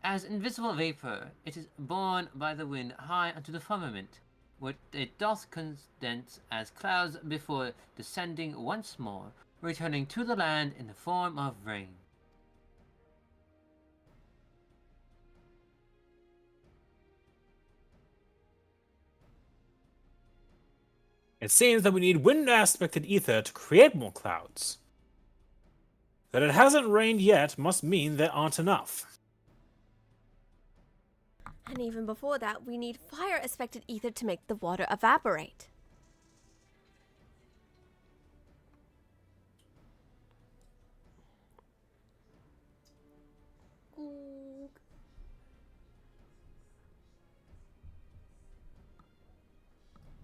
As invisible vapor, it is borne by the wind high unto the firmament, where it doth condense as clouds before descending once more, returning to the land in the form of rain. It seems that we need wind-aspected ether to create more clouds. That it hasn't rained yet must mean there aren't enough. And even before that, we need fire-aspected ether to make the water evaporate.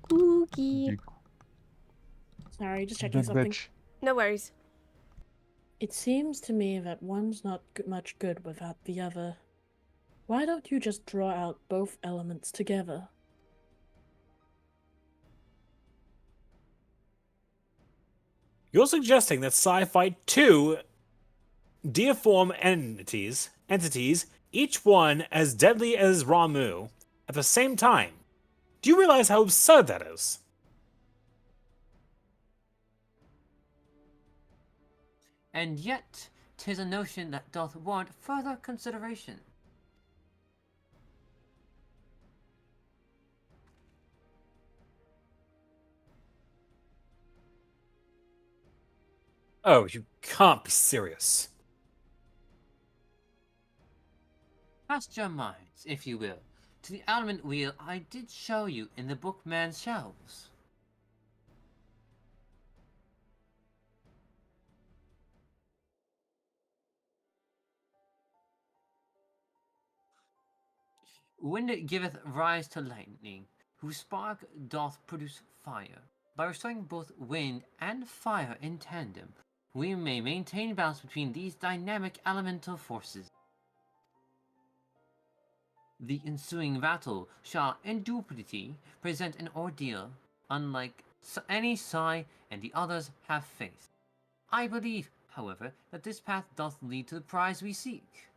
Cookie. Sorry, just checking Big something. bitch. No worries. It seems to me that one's not much good without the other. Why don't you just draw out both elements together? You're suggesting that Psi fight two deiform entities, each one as deadly as Ramu, at the same time. Do you realize how absurd that is? And yet, 'tis a notion that doth warrant further consideration. Oh, you can't be serious. Cast your minds, if you will, to the element wheel I did show you in the bookman's shelves. Wind giveth rise to lightning, whose spark doth produce fire. By restoring both wind and fire in tandem, we may maintain balance between these dynamic elemental forces. The ensuing battle shall indubitably present an ordeal unlike any Sai and the others have faced. I believe, however, that this path doth lead to the prize we seek.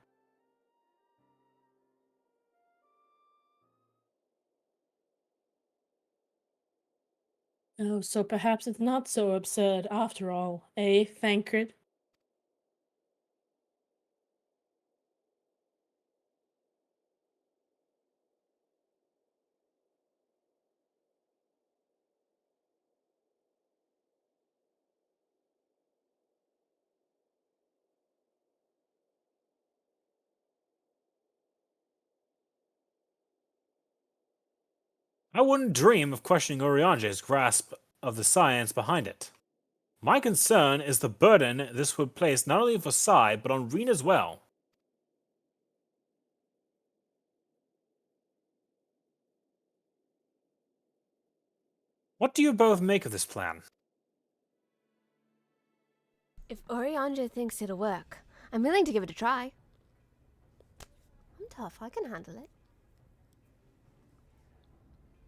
Oh, so perhaps it's not so absurd after all, eh, Thancred? I wouldn't dream of questioning Oriange's grasp of the science behind it. My concern is the burden this would place not only for Sai, but on Reen as well. What do you both make of this plan? If Orianja thinks it'll work, I'm willing to give it a try. I'm tough, I can handle it.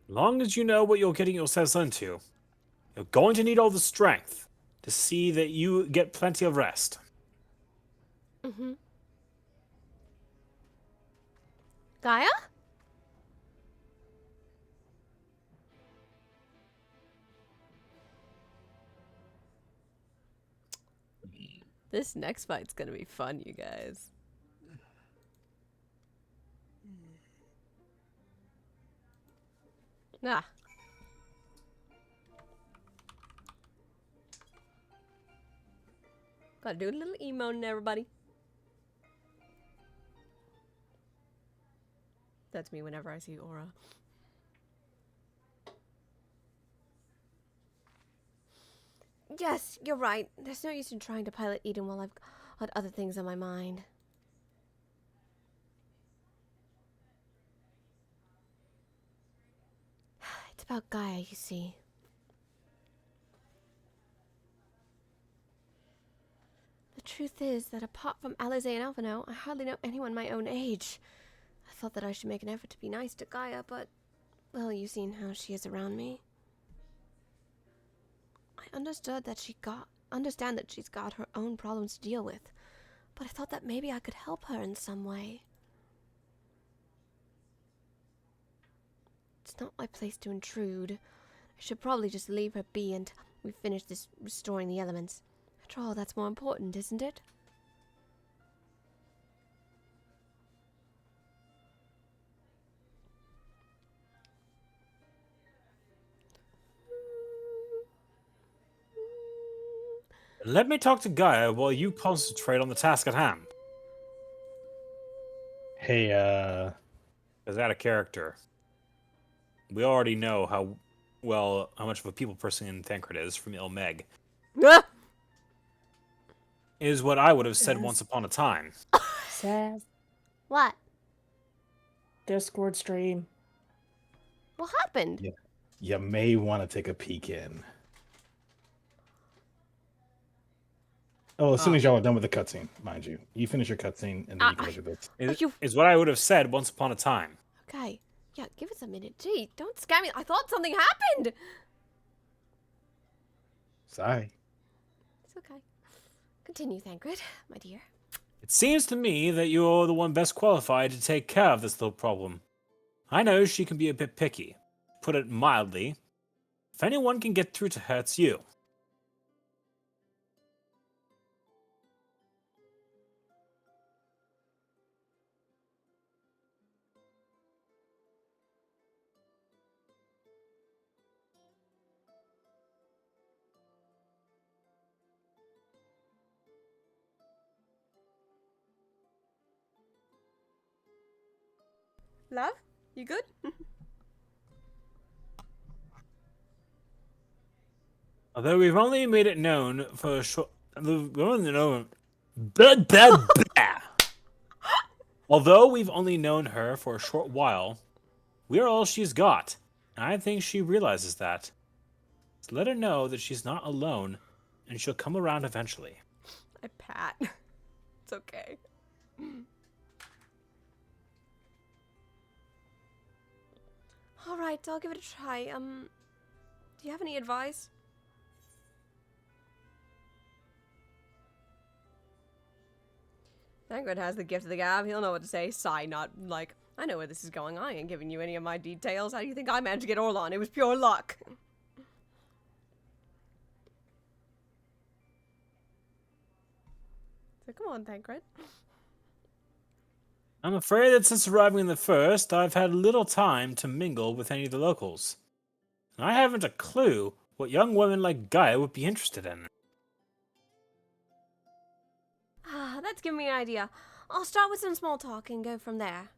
Long as you know what you're getting yourselves into, you're going to need all the strength to see that you get plenty of rest. Mm-hmm. Gaia? This next fight's gonna be fun, you guys. Ah. Gotta do a little emoting, everybody. That's me whenever I see Aura. Yes, you're right. There's no use in trying to pilot Eden while I've got other things on my mind. It's about Gaia, you see. The truth is that apart from Alize and Alphino, I hardly know anyone my own age. I thought that I should make an effort to be nice to Gaia, but, well, you've seen how she is around me. I understand that she's got her own problems to deal with, but I thought that maybe I could help her in some way. It's not my place to intrude. I should probably just leave her be until we finish this restoring the elements. After all, that's more important, isn't it? Let me talk to Gaia while you concentrate on the task at hand. Hey, Is that a character? We already know how much of a people person Thancred is from Ilmeg. Ah! Is what I would have said Yes. once upon a time. Sad. What? Discord stream. What happened? Yeah. you may want to take a peek in. Oh, as soon as y'all are done with the cutscene, mind you. You finish your cutscene, and then you can look at this. Is what I would have said once upon a time. Okay. Yeah, give us a minute. Gee, don't scare me. I thought something happened. Sorry. It's okay. Continue, Thancred, my dear. It seems to me that you're the one best qualified to take care of this little problem. I know she can be a bit picky. Put it mildly. If anyone can get through to her, it's you. Love? You good? Although we've only made it known for a short... We've only known... Blah, blah, blah. Although we've only known her for a short while, we're all she's got. And I think she realizes that. So let her know that she's not alone, and she'll come around eventually. I pat. It's okay. Alright, I'll give it a try. Do you have any advice? Thancred has the gift of the gab. He'll know what to say. Sigh, not like, I know where this is going. I ain't giving you any of my details. How do you think I managed to get Orlon? It was pure luck. So come on, Thancred. I'm afraid that since arriving in the first, I've had little time to mingle with any of the locals. And I haven't a clue what young women like Gaia would be interested in. Ah, that's giving me an idea. I'll start with some small talk and go from there.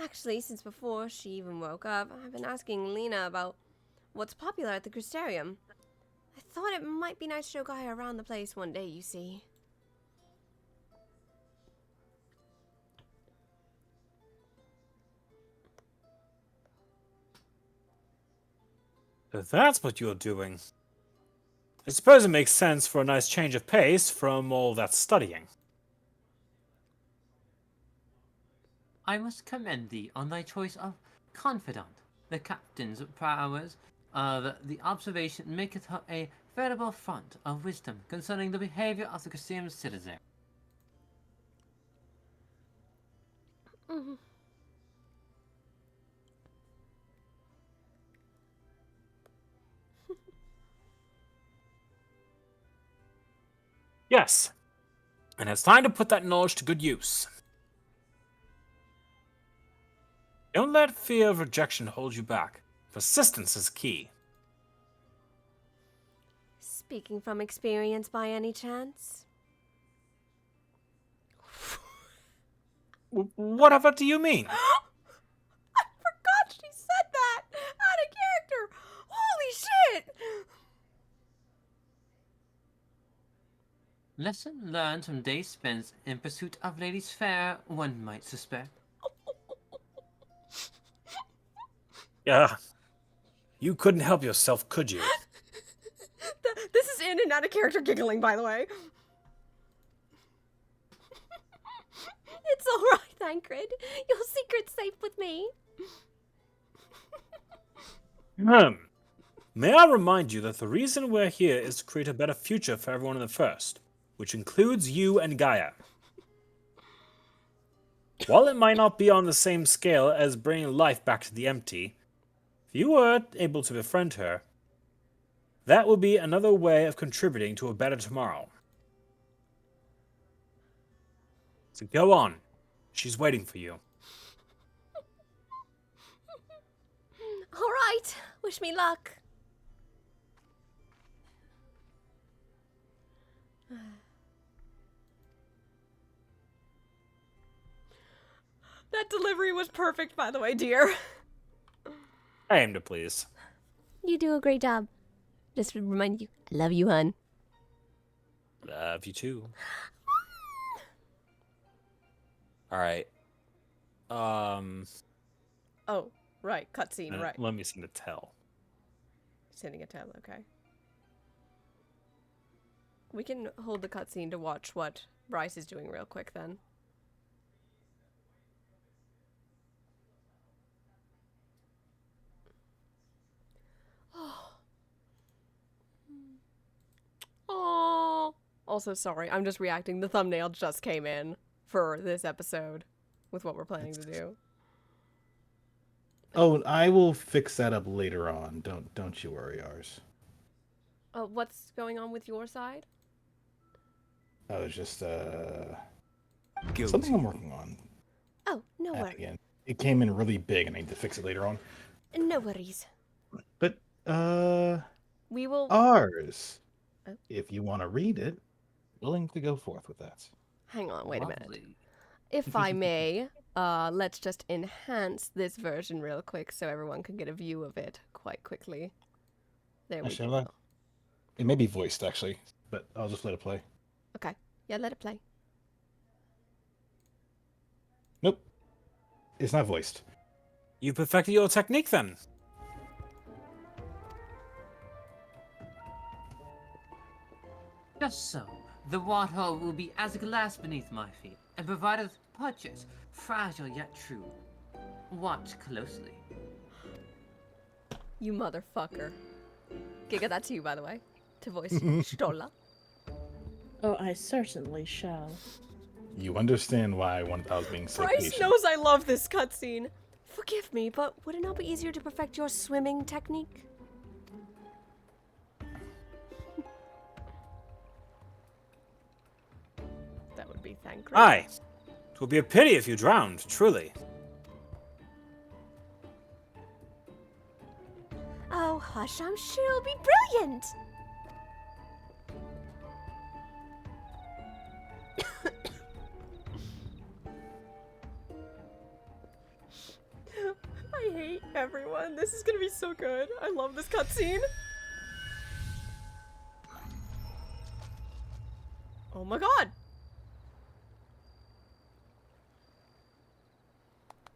Actually, since before she even woke up, I've been asking Lena about what's popular at the Crystarium. I thought it might be nice to show Gaia around the place one day, you see. If that's what you're doing, I suppose it makes sense for a nice change of pace from all that studying. I must commend thee on thy choice of confidant. The captain's prowess, the observation maketh her a veritable font of wisdom concerning the behavior of the Castilian citizen. Mm-hmm. Yes, and it's time to put that knowledge to good use. Don't let fear of rejection hold you back. Persistence is key. Speaking from experience by any chance? Whatever do you mean? I forgot she said that! Out of character! Holy shit! Lesson learned from days spent in pursuit of ladies fair, one might suspect. Yeah. You couldn't help yourself, could you? This is in and out of character giggling, by the way. It's alright, Thancred. Your secret's safe with me. May I remind you that the reason we're here is to create a better future for everyone in the First, which includes you and Gaia. While it might not be on the same scale as bringing life back to the empty, if you were able to befriend her, that would be another way of contributing to a better tomorrow. So go on. She's waiting for you. Alright, wish me luck. That delivery was perfect, by the way, dear. I aim to please. You do a great job. Just to remind you, I love you, hun. Love you too. Alright. Oh, right, cutscene, right. Let me send a tell. Sending a tell, okay. We can hold the cutscene to watch what Bryce is doing real quick then. Oh. Also, sorry, I'm just reacting. The thumbnail just came in for this episode with what we're planning to do. Oh, I will fix that up later on. Don't you worry, ours. What's going on with your side? I was just Guilty. something I'm working on. Oh, no worries. Again, it came in really big, and I need to fix it later on. No worries. But We will. ours, Oh. if you want to read it, willing to go forth with that. Hang on, wait a minute. Lovely. If I may, let's just enhance this version real quick so everyone can get a view of it quite quickly. There we Actually, go. it may be voiced actually, but I'll just let it play. Okay. Yeah, let it play. Nope, it's not voiced. You perfected your technique then. Just so, the water will be as glass beneath my feet, and provide us purchase, fragile yet true. Watch closely. You motherfucker. Giga, that's you, by the way. To voice Stola. Oh, I certainly shall. You understand why one was being so Bryce patient. knows I love this cutscene. Forgive me, but would it not be easier to perfect your swimming technique? That would be thankful. Aye. It would be a pity if you drowned, truly. Oh, hush, I'm sure it'll be brilliant. I hate everyone. This is gonna be so good. I love this cutscene. Oh my god.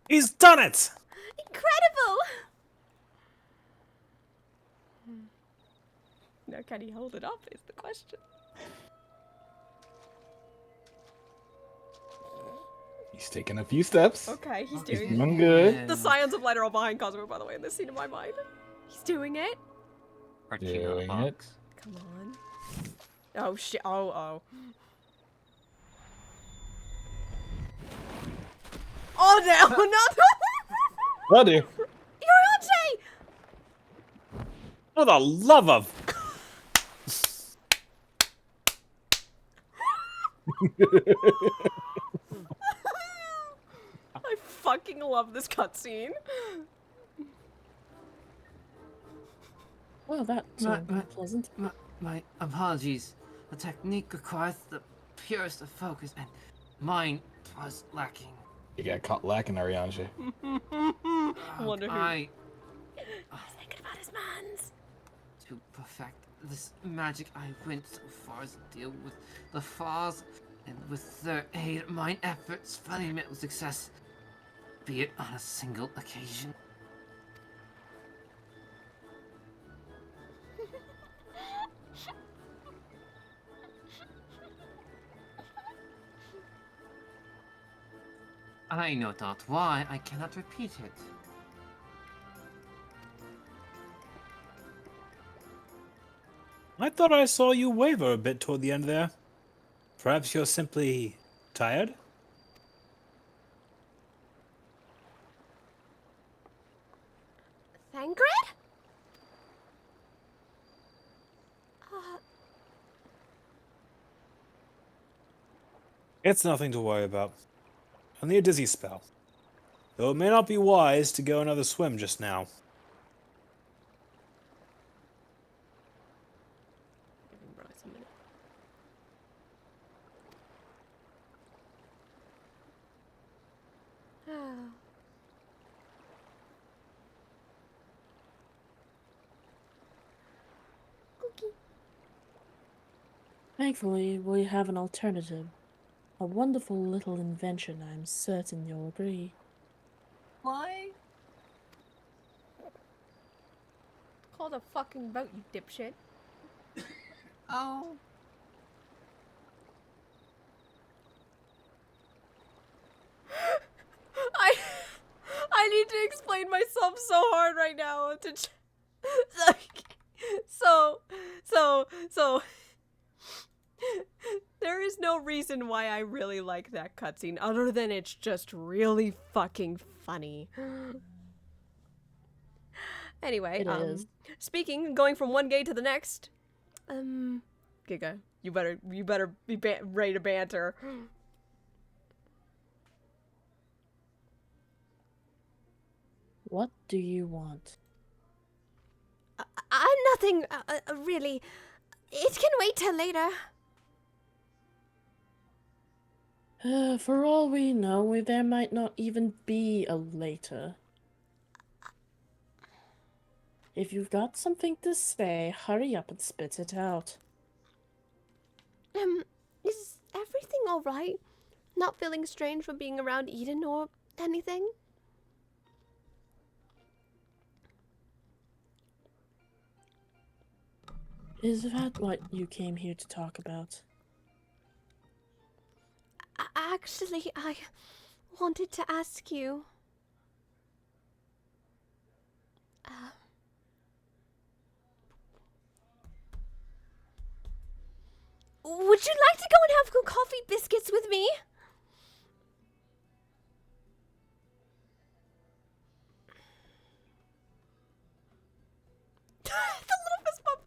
He's done it! Incredible! Now can he hold it up is the question. He's taking a few steps. Okay, he's He's doing it. doing good. The Scions of Light are all behind Cosmo, by the way, in this scene in my mind. He's doing it. Arching out Doing a box. Come on. Oh shit. Oh. Oh no, not Will do. Yorianche! For the love of... I fucking love this cutscene. Well, that sounded pleasant. My apologies. The technique requires the purest of focus, and mine was lacking. You got caught lacking, Arianje. I wonder who. I, Thinking about his mans. to perfect this magic, I went so far as to deal with the falls, and with their aid, mine efforts finally met with success, be it on a single occasion. I know not why I cannot repeat it. I thought I saw you waver a bit toward the end there. Perhaps you're simply tired? Thangrid? It's nothing to worry about. Only a dizzy spell. Though it may not be wise to go another swim just now. Giving Bryce a minute. Thankfully, we have an alternative. A wonderful little invention, I'm certain you'll agree. Why? Call the fucking boat, you dipshit. Oh. I need to explain myself so hard right now to so there is no reason why I really like that cutscene other than it's just really fucking funny. Anyway, It is. speaking, going from one gate to the next, Giga, you better be ready to banter. What do you want? Nothing, really. It can wait till later. For all we know, there might not even be a later. If you've got something to say, hurry up and spit it out. Is everything alright? Not feeling strange from being around Eden or anything? Is that what you came here to talk about? Actually, I wanted to ask you. Would you like to go and have coffee biscuits with me? The little fist bump.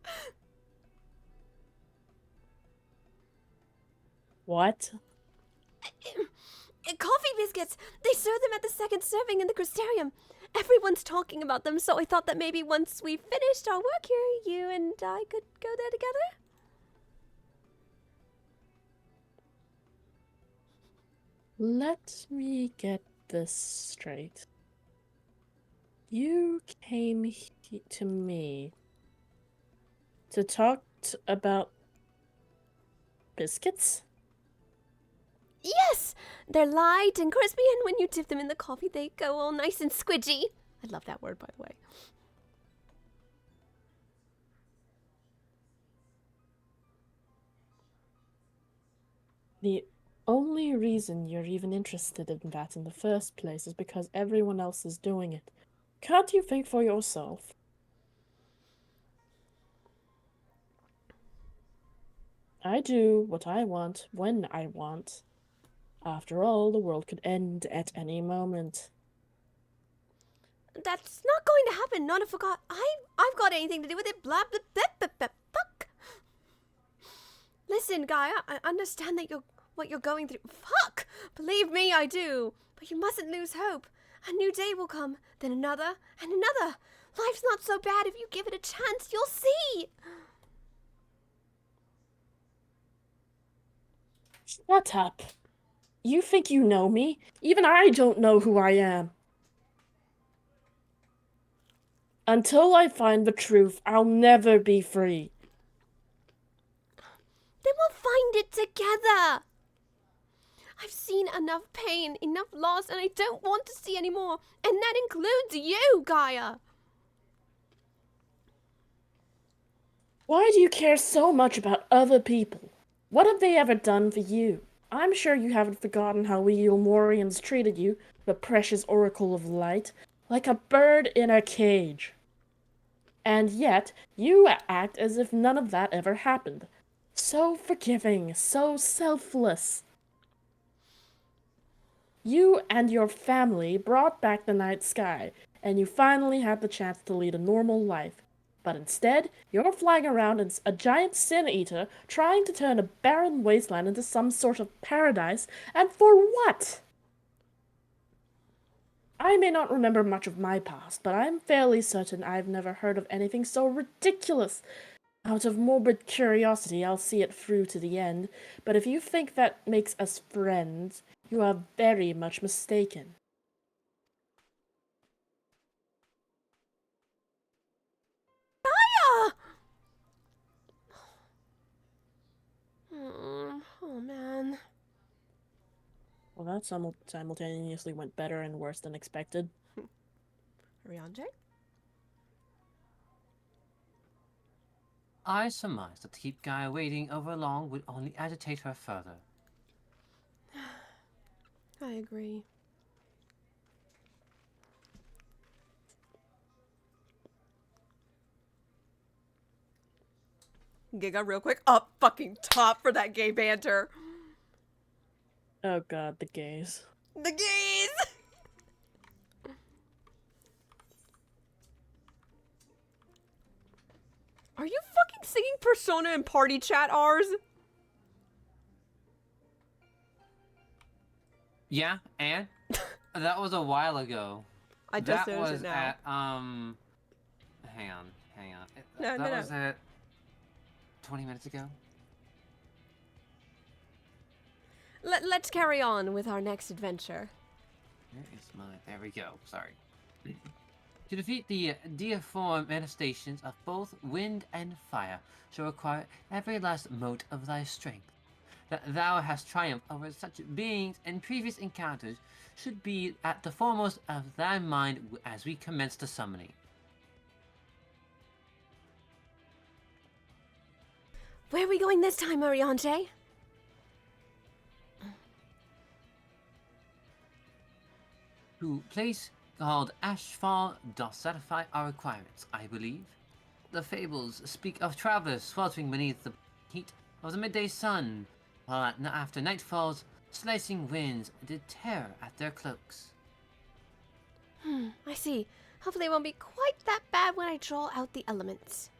What? Coffee biscuits! They serve them at the second serving in the Crystarium. Everyone's talking about them, so I thought that maybe once we finished our work here, you and I could go there together? Let me get this straight. You came to me to talk about biscuits? Yes! They're light and crispy, and when you dip them in the coffee, they go all nice and squidgy. I love that word, by the way. The only reason you're even interested in that in the first place is because everyone else is doing it. Can't you think for yourself? I do what I want when I want. After all, the world could end at any moment. That's not going to happen. Not if I've got anything to do with it. Blah blah blah blah blah. Fuck. Listen, Gaia, I understand that what you're going through. Fuck. Believe me, I do. But you mustn't lose hope. A new day will come, then another and another. Life's not so bad if you give it a chance. You'll see. Shut up. You think you know me? Even I don't know who I am. Until I find the truth, I'll never be free. Then we'll find it together. I've seen enough pain, enough loss, and I don't want to see any more. And that includes you, Gaia. Why do you care so much about other people? What have they ever done for you? I'm sure you haven't forgotten how we Elmorians treated you, the precious Oracle of Light, like a bird in a cage. And yet, you act as if none of that ever happened. So forgiving, so selfless. You and your family brought back the night sky, and you finally had the chance to lead a normal life. But instead, you're flying around as a giant sin-eater, trying to turn a barren wasteland into some sort of paradise, and for what? I may not remember much of my past, but I'm fairly certain I've never heard of anything so ridiculous. Out of morbid curiosity, I'll see it through to the end, but if you think that makes us friends, you are very much mistaken. Gaia! Oh, man. Well, that simultaneously went better and worse than expected. Ariane? I surmise that to keep Gaia waiting over long would only agitate her further. I agree. Giga real quick. Up fucking top for that gay banter. Oh god, the gays. The gays! Are you fucking singing Persona in party chat, ours? Yeah, and that was a while ago. I just that noticed was it now. at hang on. No, that was at 20 minutes ago. let's carry on with our next adventure. Where is my... There we go. Sorry. To defeat the deiform manifestations of both wind and fire shall require every last mote of thy strength. That thou hast triumphed over such beings in previous encounters should be at the foremost of thy mind as we commence the summoning. Where are we going this time, Ariante? To place called Ashfall doth satisfy our requirements, I believe. The fables speak of travelers sweltering beneath the heat of the midday sun, while after night falls, slicing winds did tear at their cloaks. I see. Hopefully it won't be quite that bad when I draw out the elements.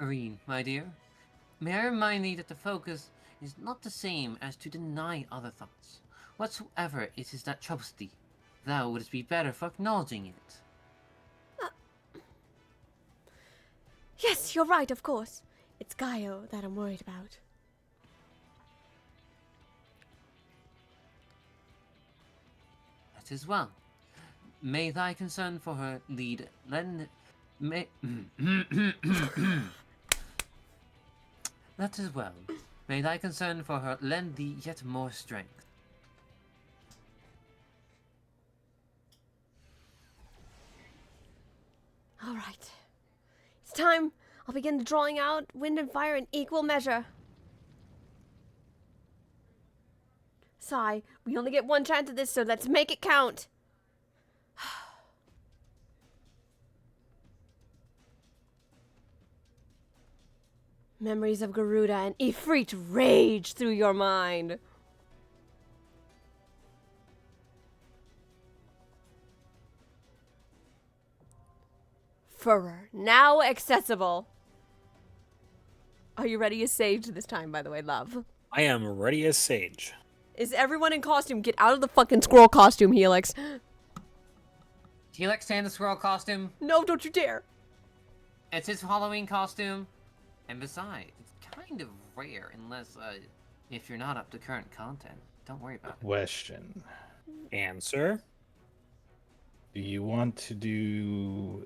Irene, my dear, may I remind thee that the focus is not the same as to deny other thoughts. Whatsoever it is that troubles thee, thou wouldst be better for acknowledging it. Yes, you're right, of course. It's Gaio that I'm worried about. That is well. May thy concern for her lend... May... That is well. May thy concern for her lend thee yet more strength. All right. It's time. I'll begin drawing out wind and fire in equal measure. Sigh, we only get one chance at this, so let's make it count. Memories of Garuda and Ifrit rage through your mind. Furor, now accessible. Are you ready as Sage this time, by the way, love? I am ready as Sage. Is everyone in costume? Get out of the fucking squirrel costume, Helix. Helix, stay in the squirrel costume. No, don't you dare. It's his Halloween costume. And besides, it's kind of rare unless, if you're not up to current content. Don't worry about it. Question. Answer. Do you want to do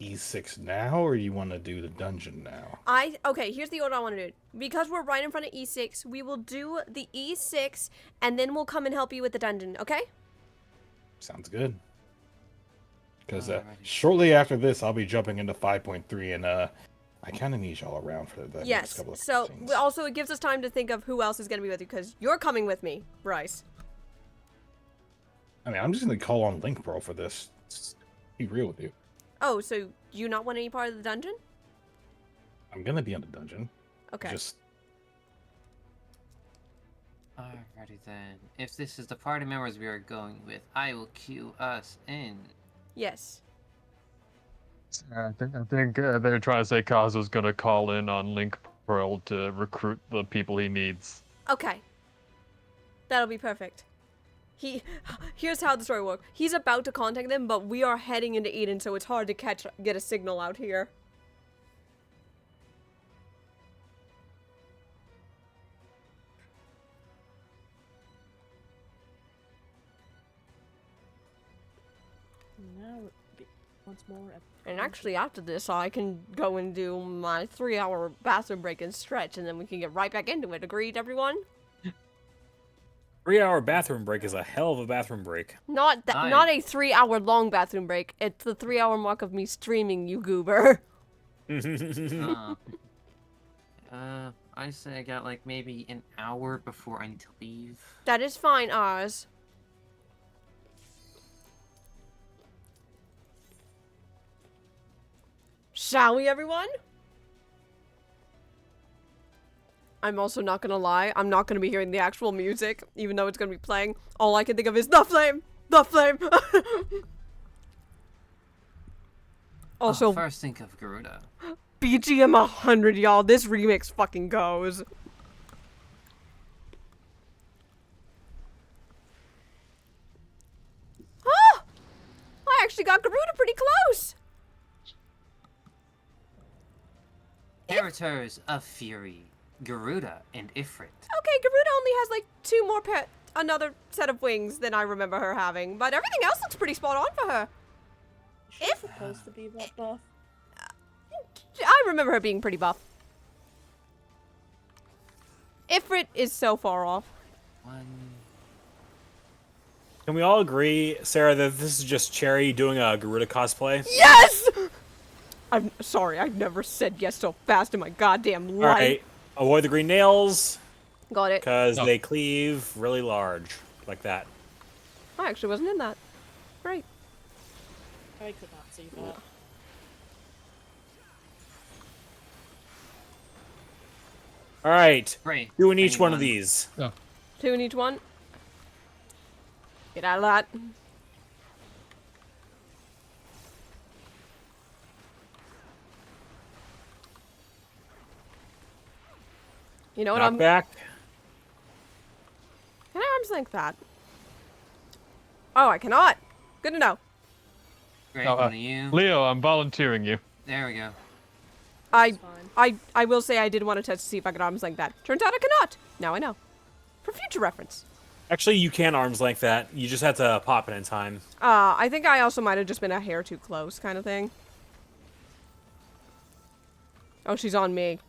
E6 now, or you want to do the dungeon now? Okay, here's the order I want to do. Because we're right in front of E6, we will do the E6, and then we'll come and help you with the dungeon, okay? Sounds good. Because Alrighty. shortly after this, I'll be jumping into 5.3, and I kind of need y'all around for the next Yes, couple of so things. also it gives us time to think of who else is going to be with you, because you're coming with me, Bryce. I mean, I'm just going to call on Link Pearl for this. Just be real with you. Oh, so you not want any part of the dungeon? I'm going to be in the dungeon. Okay. Just Alrighty then. If this is the party members we are going with, I will cue us in. Yes. I think they're trying to say Kazu's gonna call in on Link Pearl to recruit the people he needs. Okay. That'll be perfect. Here's how the story works. He's about to contact them, but we are heading into Eden, so it's hard to get a signal out here. Now, once more. And actually, after this, I can go and do my 3-hour bathroom break and stretch, and then we can get right back into it. Agreed, everyone? 3-hour bathroom break is a hell of a bathroom break. Not a 3-hour long bathroom break. It's the 3-hour mark of me streaming, you goober. I say I got like maybe an hour before I need to leave. That is fine, Oz. Shall we, everyone? I'm also not gonna lie, I'm not gonna be hearing the actual music, even though it's gonna be playing. All I can think of is the flame! The flame! Also, First think of Garuda. BGM 100, y'all. This remix fucking goes. Ah! I actually got Garuda pretty close! Heritors of Fury. Garuda and Ifrit. Okay, Garuda only has like 2 more another set of wings than I remember her having, but everything else looks pretty spot on for her. She's supposed to be that buff. I remember her being pretty buff. Ifrit is so far off. One. Can we all agree, Sarah, that this is just Cherry doing a Garuda cosplay? Yes! I'm sorry, I've never said yes so fast in my goddamn life. Alright, avoid the green nails, Got it. because they cleave really large, like that. I actually wasn't in that. Great. I could not see that. Alright, Great. doing each one of Anyone? these. 2 in each one. Get out of that. You know what Knock back. Can I arm's length that? Oh, I cannot. Good to know. Great, Oh, one of you. Leo, I'm volunteering you. There we go. I Fine. I will say I did want to test to see if I could arm's length that. Turns out I cannot. Now I know. For future reference. Actually, you can arm's length that. You just have to pop it in time. I think I also might have just been a hair too close kind of thing. Oh, she's on me.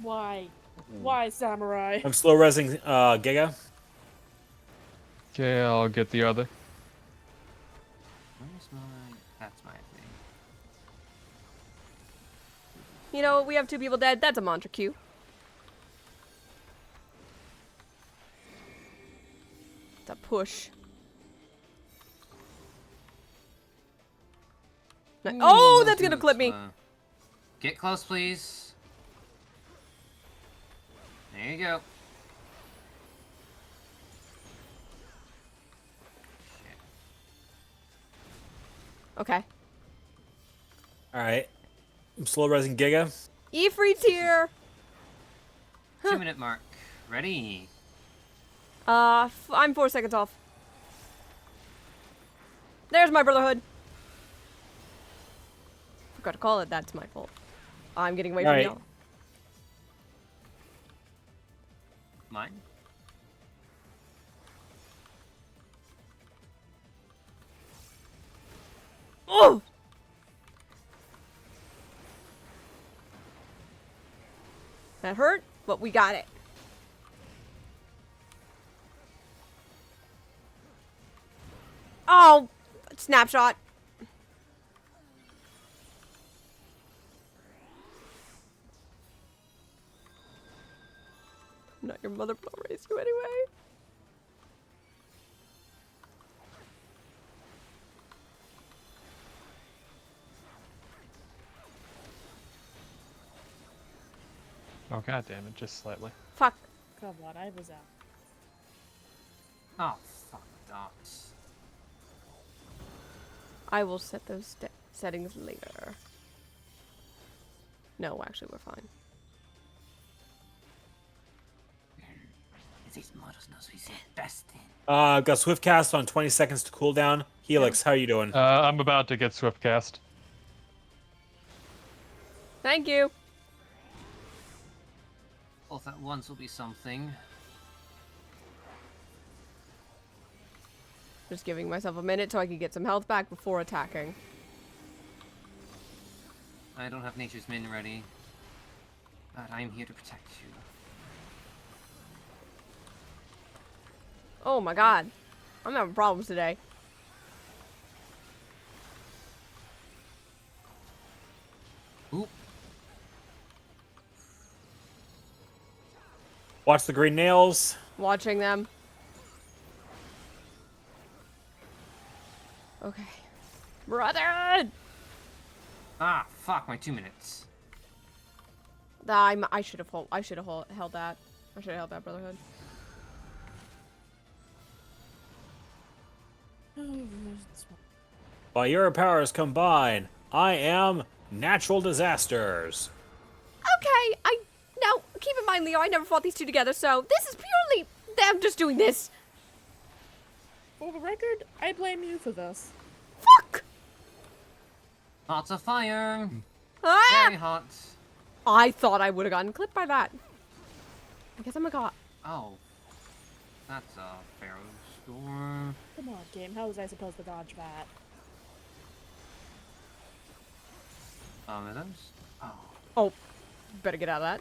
Why? Why, Samurai? I'm slow resing Giga. Okay, I'll get the other. Where's my... That's my thing. You know, we have 2 people dead. That's a mantra cue. It's a push. Oh, that's gonna clip me. Get close, please. There you go. Shit. Okay. Alright. I'm slow resing Giga. Ifrit's here. 2-minute mark. Ready. I'm 4 seconds off. There's my brotherhood. Forgot to call it. That's my fault. I'm getting away from Alright. y'all. Mine. Oh! That hurt, but we got it. Oh! Snapshot. I'm not your mother, but I'll raise you anyway. Oh, god damn it, just slightly. Fuck. Come on, I was out. Oh, fuck dots. I will set those settings later. No, actually, we're fine. These models knows he's best in. I've got Swift Cast on 20 seconds to cool down. Helix, how you doing? I'm about to get Swiftcast. Thank you. Both at once will be something. Just giving myself a minute so I can get some health back before attacking. I don't have Nature's Min ready. But I'm here to protect you. Oh my god. I'm having problems today. Oop. Watch the green nails. Watching them. Okay. Brother! Ah, fuck, my 2 minutes. I should have held that. I should have held that brotherhood. While your powers combine, I am natural disasters. Okay, now keep in mind, Leo, I never fought these 2 together, so this is purely them just doing this. For the record, I blame you for this. Fuck! Lots of fire. Ah! Very hot. I thought I would have gotten clipped by that. I guess I'm a cop. Oh. That's a Pharaoh storm. Come on, game. How was I supposed to dodge that? Are those? Oh. Oh, better get out of that.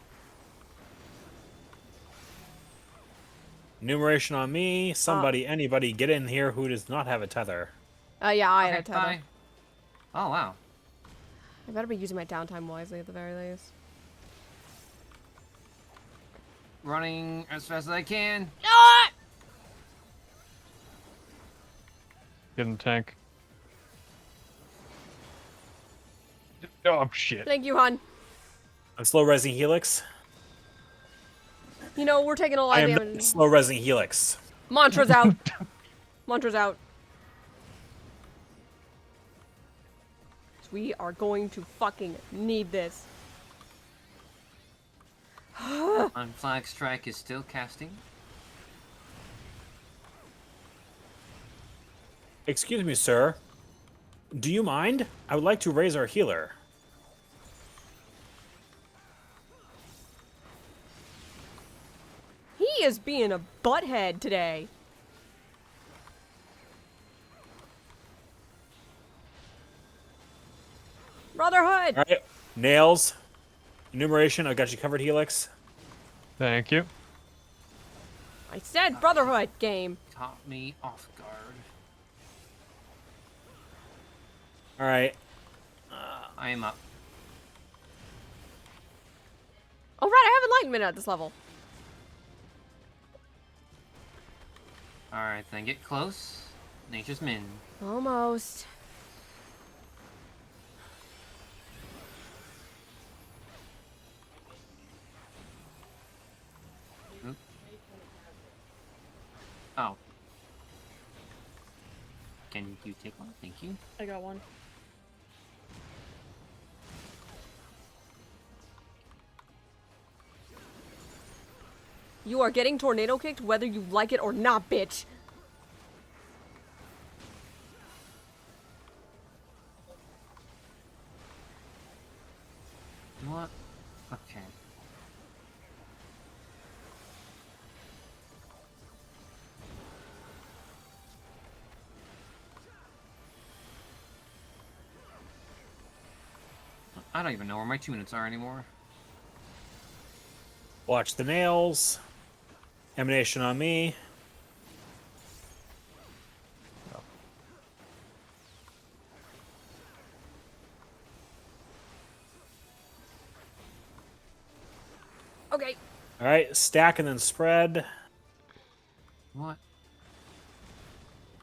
Numeration on me. Somebody, anybody, get in here who does not have a tether. Yeah, I had a Okay, tether. bye. Oh, wow. I better be using my downtime wisely at the very least. Running as fast as I can. Get in the tank. Oh, shit. Thank you, hon. I'm slow resing Helix. You know, we're taking a lot I of am damage. slow resing Helix. Mantra's out. Mantra's out. We are going to fucking need this. Unflag Strike is still casting. Excuse me, sir. Do you mind? I would like to raise our healer. He is being a butthead today. Brotherhood! All right, nails. Enumeration. I got you covered, Helix. Thank you. I said Brotherhood game. Caught me off guard. All right. I am up. Oh, right, I have Enlightenment at this level. Alright, then get close. Nature's Min. Almost. Oop. Oh. Can you take one? Thank you. I got one. You are getting tornado kicked whether you like it or not, bitch. What? Okay. I don't even know where my 2 minutes are anymore. Watch the nails. Emanation on me. Okay. All right, stack and then spread. What?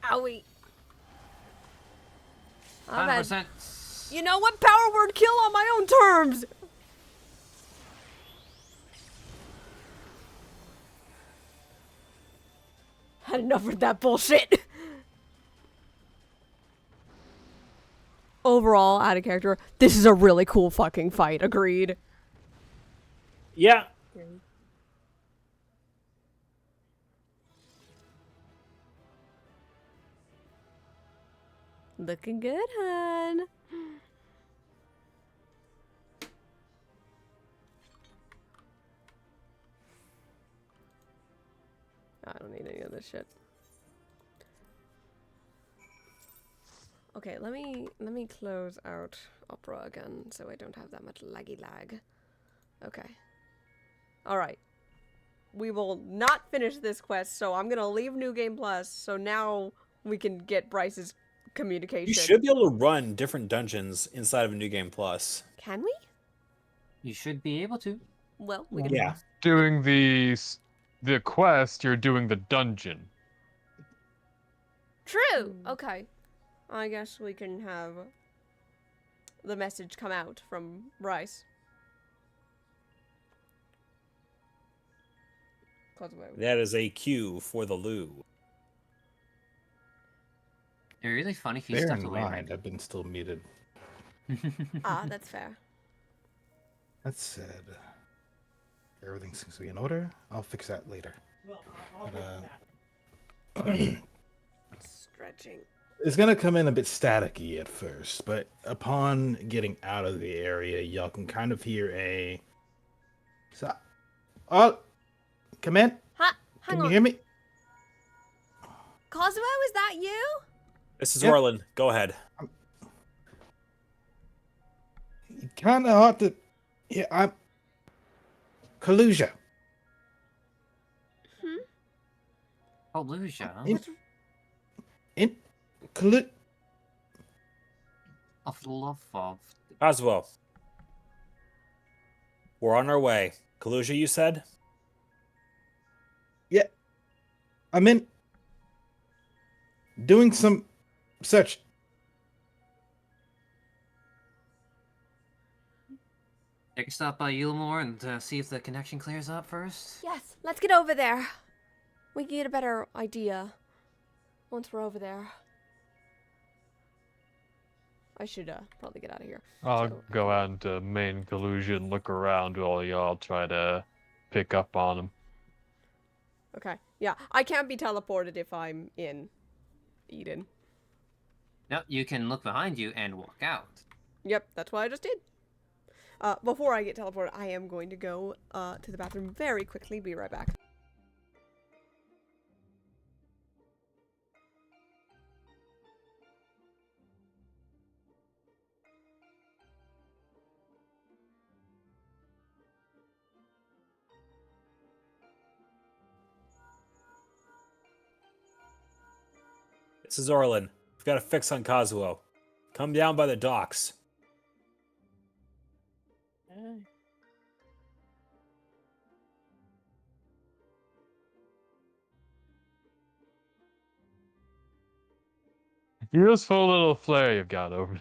Owie. I've had- 100%. You know what? Power word kill on my own terms. Had enough of that bullshit. Overall, out of character, this is a really cool fucking fight. Agreed. Yeah. Looking good, hun. I don't need any of this shit. Okay, let me close out Opera again so I don't have that much laggy lag. Okay. Alright. We will not finish this quest, so I'm gonna leave New Game Plus, so now we can get Bryce's communication. You should be able to run different dungeons inside of a New Game Plus. Can we? You should be able to. Well, we can. Yeah. Doing the quest, you're doing the dungeon. True! Okay. I guess we can have the message come out from Bryce. Close away. That is a cue for the loo. It'd be really funny if you Bear stepped in away mind, I've been still muted. Ah, that's fair. That said, everything seems to be in order. I'll fix that later. But, Stretching. It's gonna come in a bit staticky at first, but upon getting out of the area, y'all can kind of hear a. So, oh, come in. Ha! Hang Can you on. hear me? Cosmo, is that you? This is Yep. Orlin. Go ahead. Kind of hard to. Yeah, I'm. Kalusia. Oh, Lucia. In. Kalu. Of the love of. Oswell. We're on our way. Kalusia, you said? Yeah. I'm in. Doing some search. Take a stop by Eulmore and see if the connection clears up first. Yes, let's get over there. We can get a better idea once we're over there. I should probably get out of here. I'll So- go out into main collusion, look around while y'all try to pick up on him. Okay. Yeah, I can't be teleported if I'm in Eden. No, you can look behind you and walk out. Yep, that's what I just did. Before I get teleported, I am going to go to the bathroom very quickly. Be right back. This is Orlin. We've got a fix on Kazuo. Come down by the docks. Hey. Useful little flare you've got over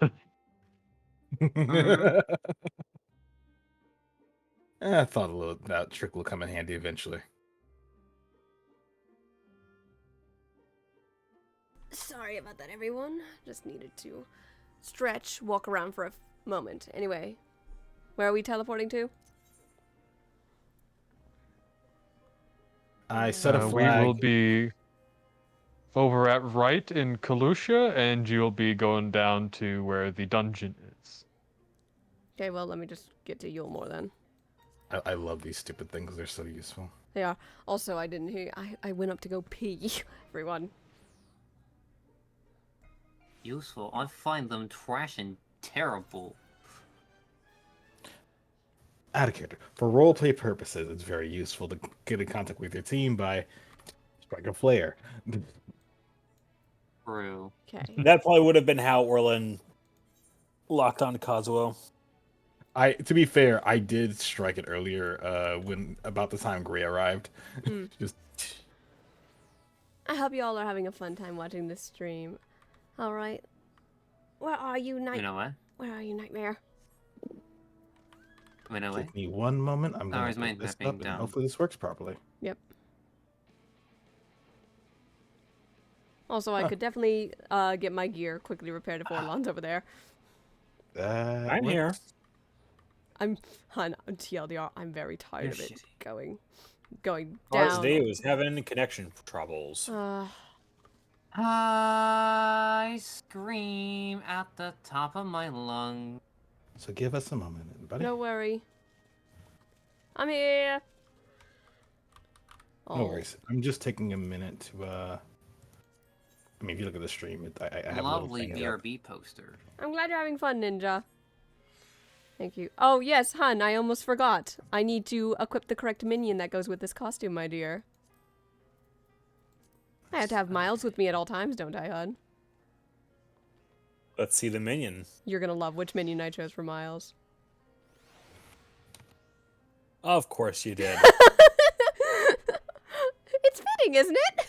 there. I thought that trick will come in handy eventually. Sorry about that, everyone. Just needed to stretch, walk around for a moment. Anyway, where are we teleporting to? I set a We flag. will be over at right in Kalusha, and you'll be going down to where the dungeon is. Okay, well, let me just get to Eulmore then. I love these stupid things. They're so useful. They are. Also, I didn't hear. I went up to go pee. Everyone. Useful. I find them trash and terrible. Out of character. For roleplay purposes, it's very useful to get in contact with your team by striking a flare. True. Okay. That probably would have been how Orlin locked on to Kazuo. To be fair, I did strike it earlier when about the time Gray arrived. Just I hope you all are having a fun time watching this stream. All right. Where are you, You know what? Where are you, Nightmare? You know what? give me one moment. I'm Oh, going is to my put this internet being up, and dumb? hopefully this works properly. Yep. Also, I could definitely get my gear quickly repaired if Orlon's over there. I'm here. TLDR, I'm very tired You're of it shitty. going Ours down. today was having connection troubles. I scream at the top of my lungs. So give us a moment, everybody. Don't worry. I'm here. No worries. I'm just taking a minute to. I mean, if you look at the stream, I have a little Lovely thing up. BRB poster. I'm glad you're having fun, Ninja. Thank you. Oh, yes, hun, I almost forgot. I need to equip the correct minion that goes with this costume, my dear. I have to have Miles with me at all times, don't I, hun? Let's see the minion. You're gonna love which minion I chose for Miles. Of course you did. It's fitting, isn't it?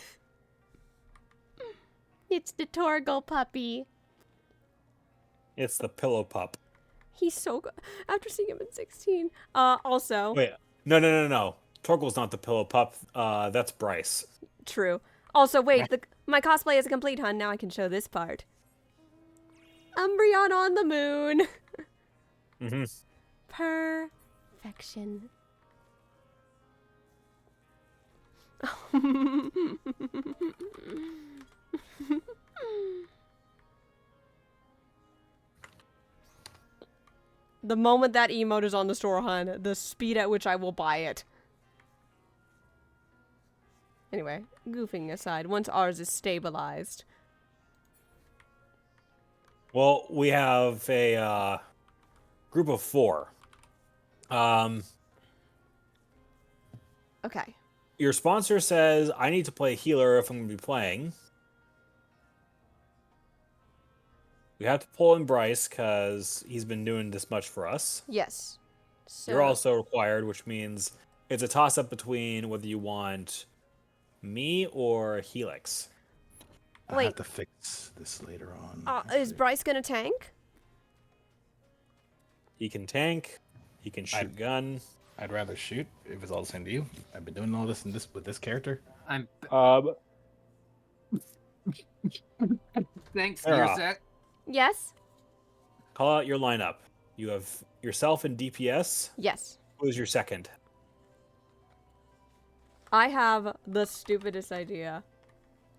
It's the Torgal puppy. It's the pillow pup. He's so good. After seeing him in 16. Also, Wait, no. Torgal's not the pillow pup. That's Bryce. true. Also, wait, my cosplay is complete, hun. Now I can show this part. Umbreon on the moon. Mm-hmm. Perfection. The moment that emote is on the store, hun, the speed at which I will buy it. Anyway, goofing aside, once ours is stabilized. Well, we have a group of 4. Okay. Your sponsor says I need to play healer if I'm going to be playing. We have to pull in Bryce because he's been doing this much for us. Yes. So, You're also required, which means it's a toss-up between whether you want me or Helix. I Wait. have to fix this later on. is Bryce gonna tank? He can tank. He can shoot gun. I'd rather shoot if it's all the same to you. I've been doing all this and this with this character. I'm. Thanks, Sarah. Gearset. Yes. Call out your lineup. You have yourself in DPS. Yes. Who's your second? I have the stupidest idea.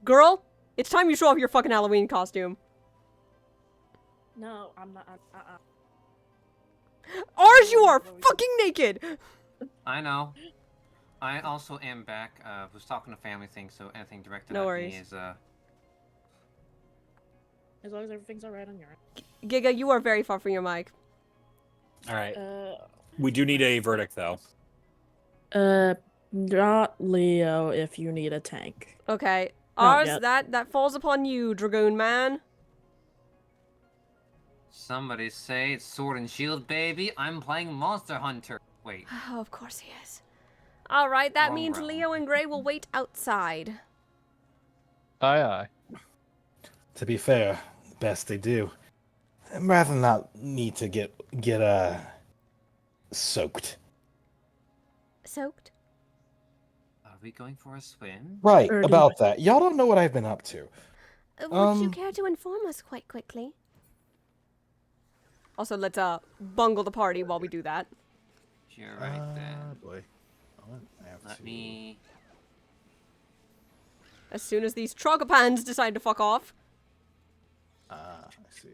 Girl, it's time you show off your fucking Halloween costume. No, I'm not. Ours, you are fucking naked! I know. I also am back. Was talking to family things, so anything directed No at worries. me is As long as everything's alright on your end. Giga, you are very far from your mic. All right. Uh, We do need a verdict, though. not Leo if you need a tank. Okay. Not Ours, yet. that falls upon you, Dragoon Man. somebody say it's Sword and Shield, baby. I'm playing Monster Hunter. Wait. Oh, of course he is. Alright, that Wrong means round. Leo and Gray will wait outside. Aye, aye. To be fair, best they do. I'd rather not need to get soaked. Soaked? Are we going for a swim? Right, Early. about that. Y'all don't know what I've been up to. Would you care to inform us quite quickly? Also, let's bungle the party while we do that. You're right then. Boy. I have Let to- me. As soon as these trogopans decide to fuck off. I see.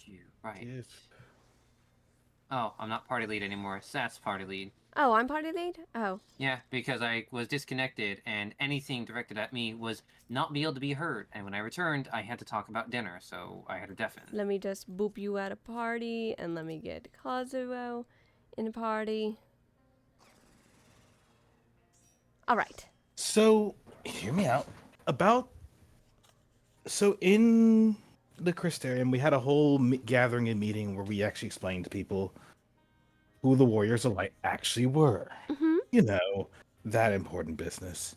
You right. If Oh, I'm not party lead anymore. Sat's party lead. Oh, I'm party lead? Oh. Yeah, because I was disconnected, and anything directed at me was not be able to be heard. And when I returned, I had to talk about dinner, so I had to deafen. Let me just boop you at a party, and let me get Kazuo in a party. Alright. So, hear me out. So in the Crystarium, we had a whole gathering and meeting where we actually explained to people who the Warriors of Light actually were. Mm-hmm. You know, that important business.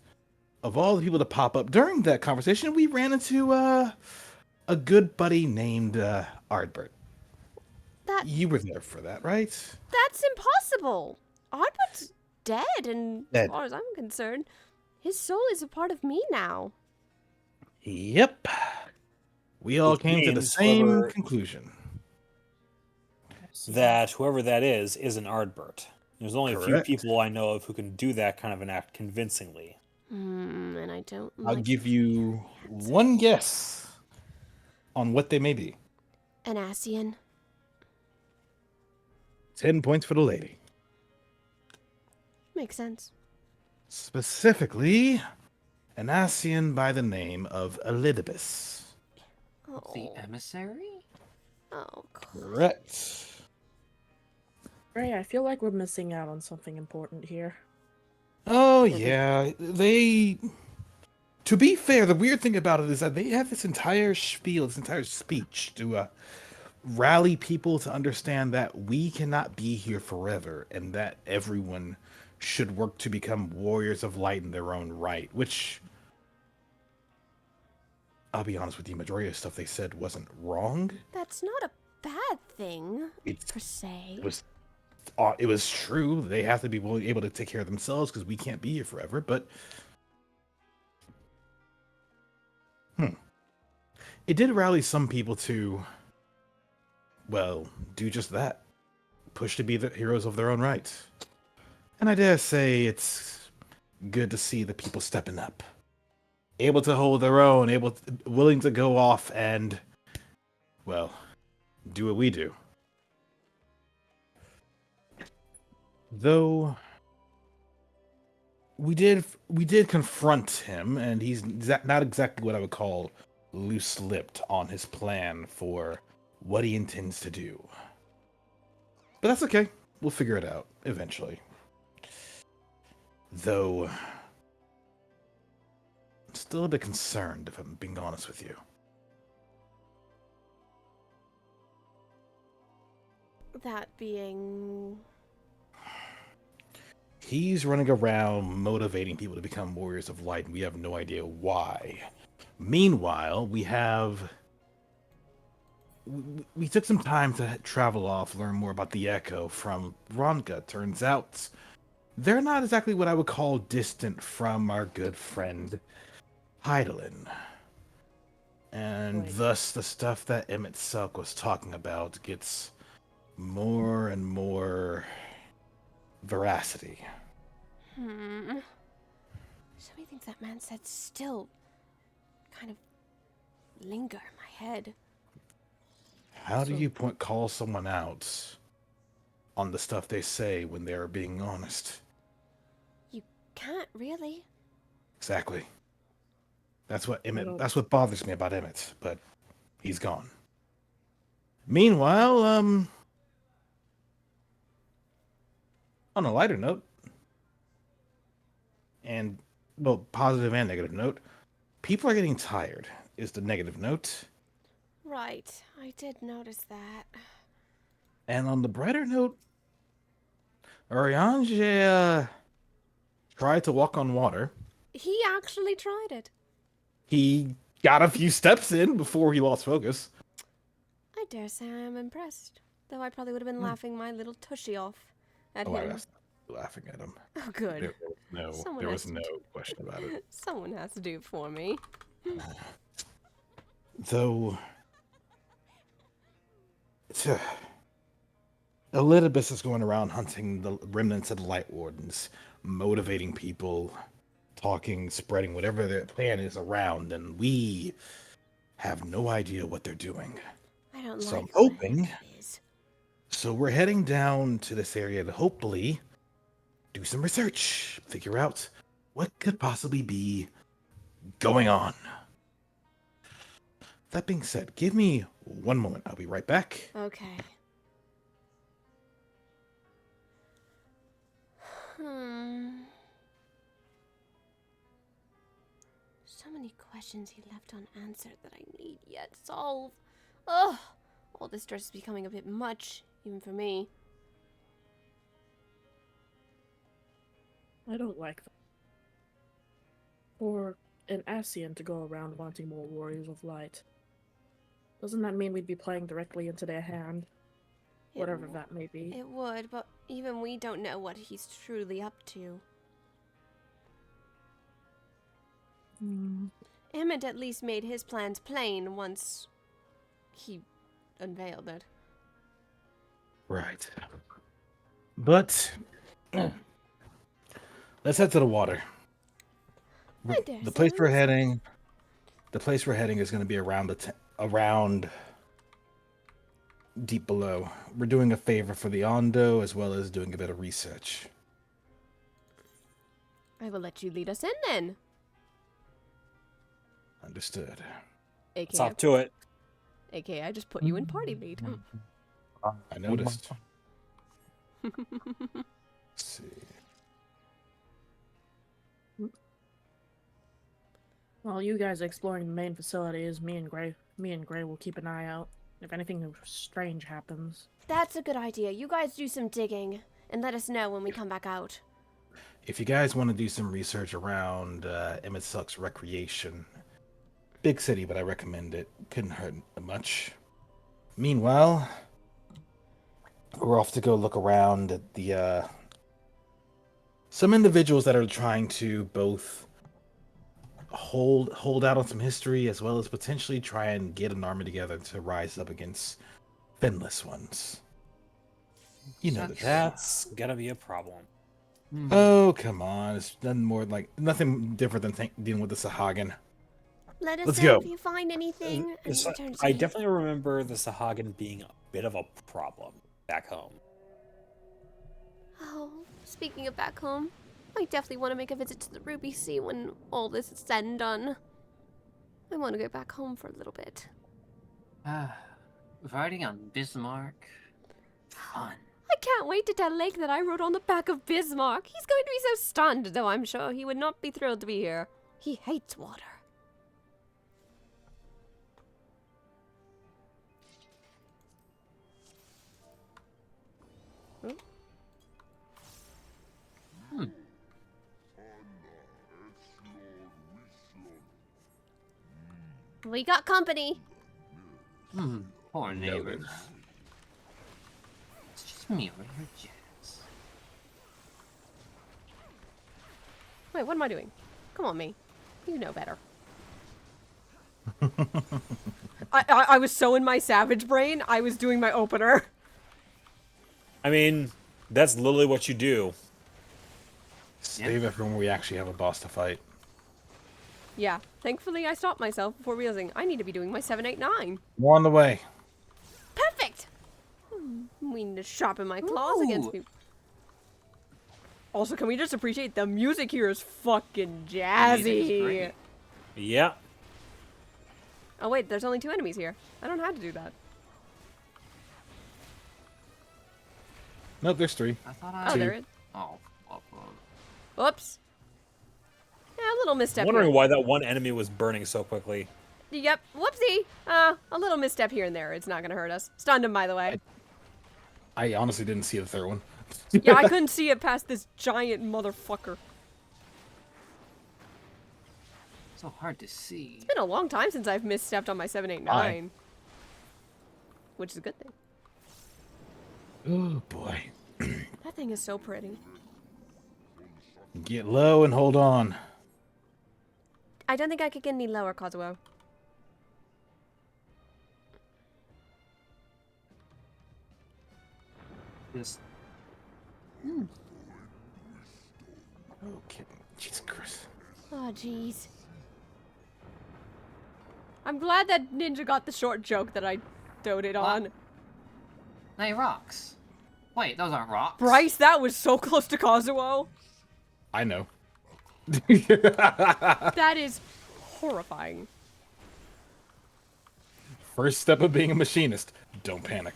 Of all the people to pop up during that conversation, we ran into a good buddy named Ardbert. That You were there for that, right? That's impossible. Artbert's dead, and as Dead. far as I'm concerned, his soul is a part of me now. Yep. We all Which came to the means same whoever- conclusion. That whoever that is an Ardbert. There's only a few Correct. people I know of who can do that kind of an act convincingly. And I don't I'll like give you one guess on what they may be. an Asian. 10 points for the lady. Makes sense. Specifically, an Asian by the name of Elidibus. Oh, The emissary? oh, God. Correct. Ray, I feel like we're missing out on something important here. Oh, yeah. To be fair, the weird thing about it is that they have this entire spiel, this entire speech to rally people to understand that we cannot be here forever and that everyone should work to become warriors of light in their own right, which, I'll be honest with you, majority of stuff they said wasn't wrong. That's not a bad thing, It's per se. it was true. They have to be able to take care of themselves because we can't be here forever. But it did rally some people to, well, do just that. Push to be the heroes of their own right. And I dare say it's good to see the people stepping up, able to hold their own, willing to go off and, well, do what we do. Though we did confront him, and he's not exactly what I would call loose-lipped on his plan for what he intends to do. But that's okay. We'll figure it out eventually. Though I'm still a bit concerned, if I'm being honest with you. That being... He's running around motivating people to become warriors of light, and we have no idea why. Meanwhile, we took some time to travel off, learn more about the Echo from Ronka. Turns out they're not exactly what I would call distant from our good friend Heidelin. And Right. thus the stuff that Emmett Suck was talking about gets more and more veracity. So many things that man said still kind of linger in my head. How do you call someone out on the stuff they say when they're being honest? You can't really. Exactly. That's what don't- that's what bothers me about Emmett, but he's gone. Meanwhile, on a lighter note, and well, positive and negative note, people are getting tired is the negative note. Right, I did notice that. And on the brighter note, Oriange tried to walk on water. He actually tried it. He got a few steps in before he lost focus. I dare say I'm impressed. Though I probably would have been laughing my little tushy off at Oh, I him. was laughing at him. Oh, good. There was no question about it. Someone has to do it for me. Though, Elidibus is going around hunting the remnants of the Light Wardens, motivating people, talking, spreading whatever their plan is around, and we have no idea what they're doing. I don't So like I'm the way hoping. it is. So we're heading down to this area to hopefully do some research, figure out what could possibly be going on. That being said, give me one moment. I'll be right back. Okay. So many questions he left unanswered that I need yet solve. Ugh! All this stress is becoming a bit much, even for me. I don't like that. For an Asian to go around wanting more Warriors of Light. Doesn't that mean we'd be playing directly into their hand? Whatever that may be. It would, but even we don't know what he's truly up to. Emmett at least made his plans plain once he unveiled it. Right. But let's head to the water. I dare The say place we're let's- heading. The place we're heading is going to be around around deep below. We're doing a favor for the Ondo as well as doing a bit of research. I will let you lead us in then. Understood. Let's AKA, hop to it. AKA, I just put you in party lead. I noticed. Let's see. While you guys are exploring the main facilities, me and Gray will keep an eye out. If anything strange happens. That's a good idea. You guys do some digging and let us know when we come back out. If you guys want to do some research around Emmett Suck's recreation, big city, but I recommend it. Couldn't hurt much. Meanwhile, we're off to go look around at the some individuals that are trying to both hold out on some history as well as potentially try and get an army together to rise up against finless ones. You know That's gonna be a problem. Oh, come on. It's nothing different than dealing with the Sahagin. Let us Let's know go. if you find anything. And This- return to I me. definitely remember the Sahagin being a bit of a problem back home. Oh, speaking of back home, I definitely want to make a visit to the Ruby Sea when all this is said and done. I want to go back home for a little bit. Riding on Bismarck. Fun. I can't wait to tell Lake that I rode on the back of Bismarck. He's going to be so stunned, though I'm sure he would not be thrilled to be here. He hates water. We got company. Poor neighbors. It's just me over here, Jazz. Wait, what am I doing? Come on, me. You know better. I was so in my savage brain, I was doing my opener. I mean, that's literally what you do. Save it for when we actually have a boss to fight. Yeah, thankfully I stopped myself before realizing I need to be doing my 789. We're on the way. Perfect. We need to sharpen my claws against Ooh. me. Also, can we just appreciate the music here is fucking Music's jazzy. great. Yeah. Oh wait, there's only 2 enemies here. I don't have to do that. Nope, there's 3. I thought Oh, I... there is. Oh, Oops. Yeah, a little misstep I'm wondering here. why that one enemy was burning so quickly. Yep, whoopsie. A little misstep here and there. It's not gonna hurt us. Stunned him, by the way. I honestly didn't see the third one. Yeah, I couldn't see it past this giant motherfucker. so hard to see. It's been a long time since I've misstepped on my 789. Which is a good thing. Oh boy. That thing is so pretty. Get low and hold on. I don't think I could get any lower, Kazuo. Just Okay. Jesus Christ. Oh, jeez. I'm glad that Ninja got the short joke that I doted on. Hey, rocks. Wait, those aren't rocks. Bryce, that was so close to Kazuo. I know. That is horrifying. First step of being a machinist. Don't panic.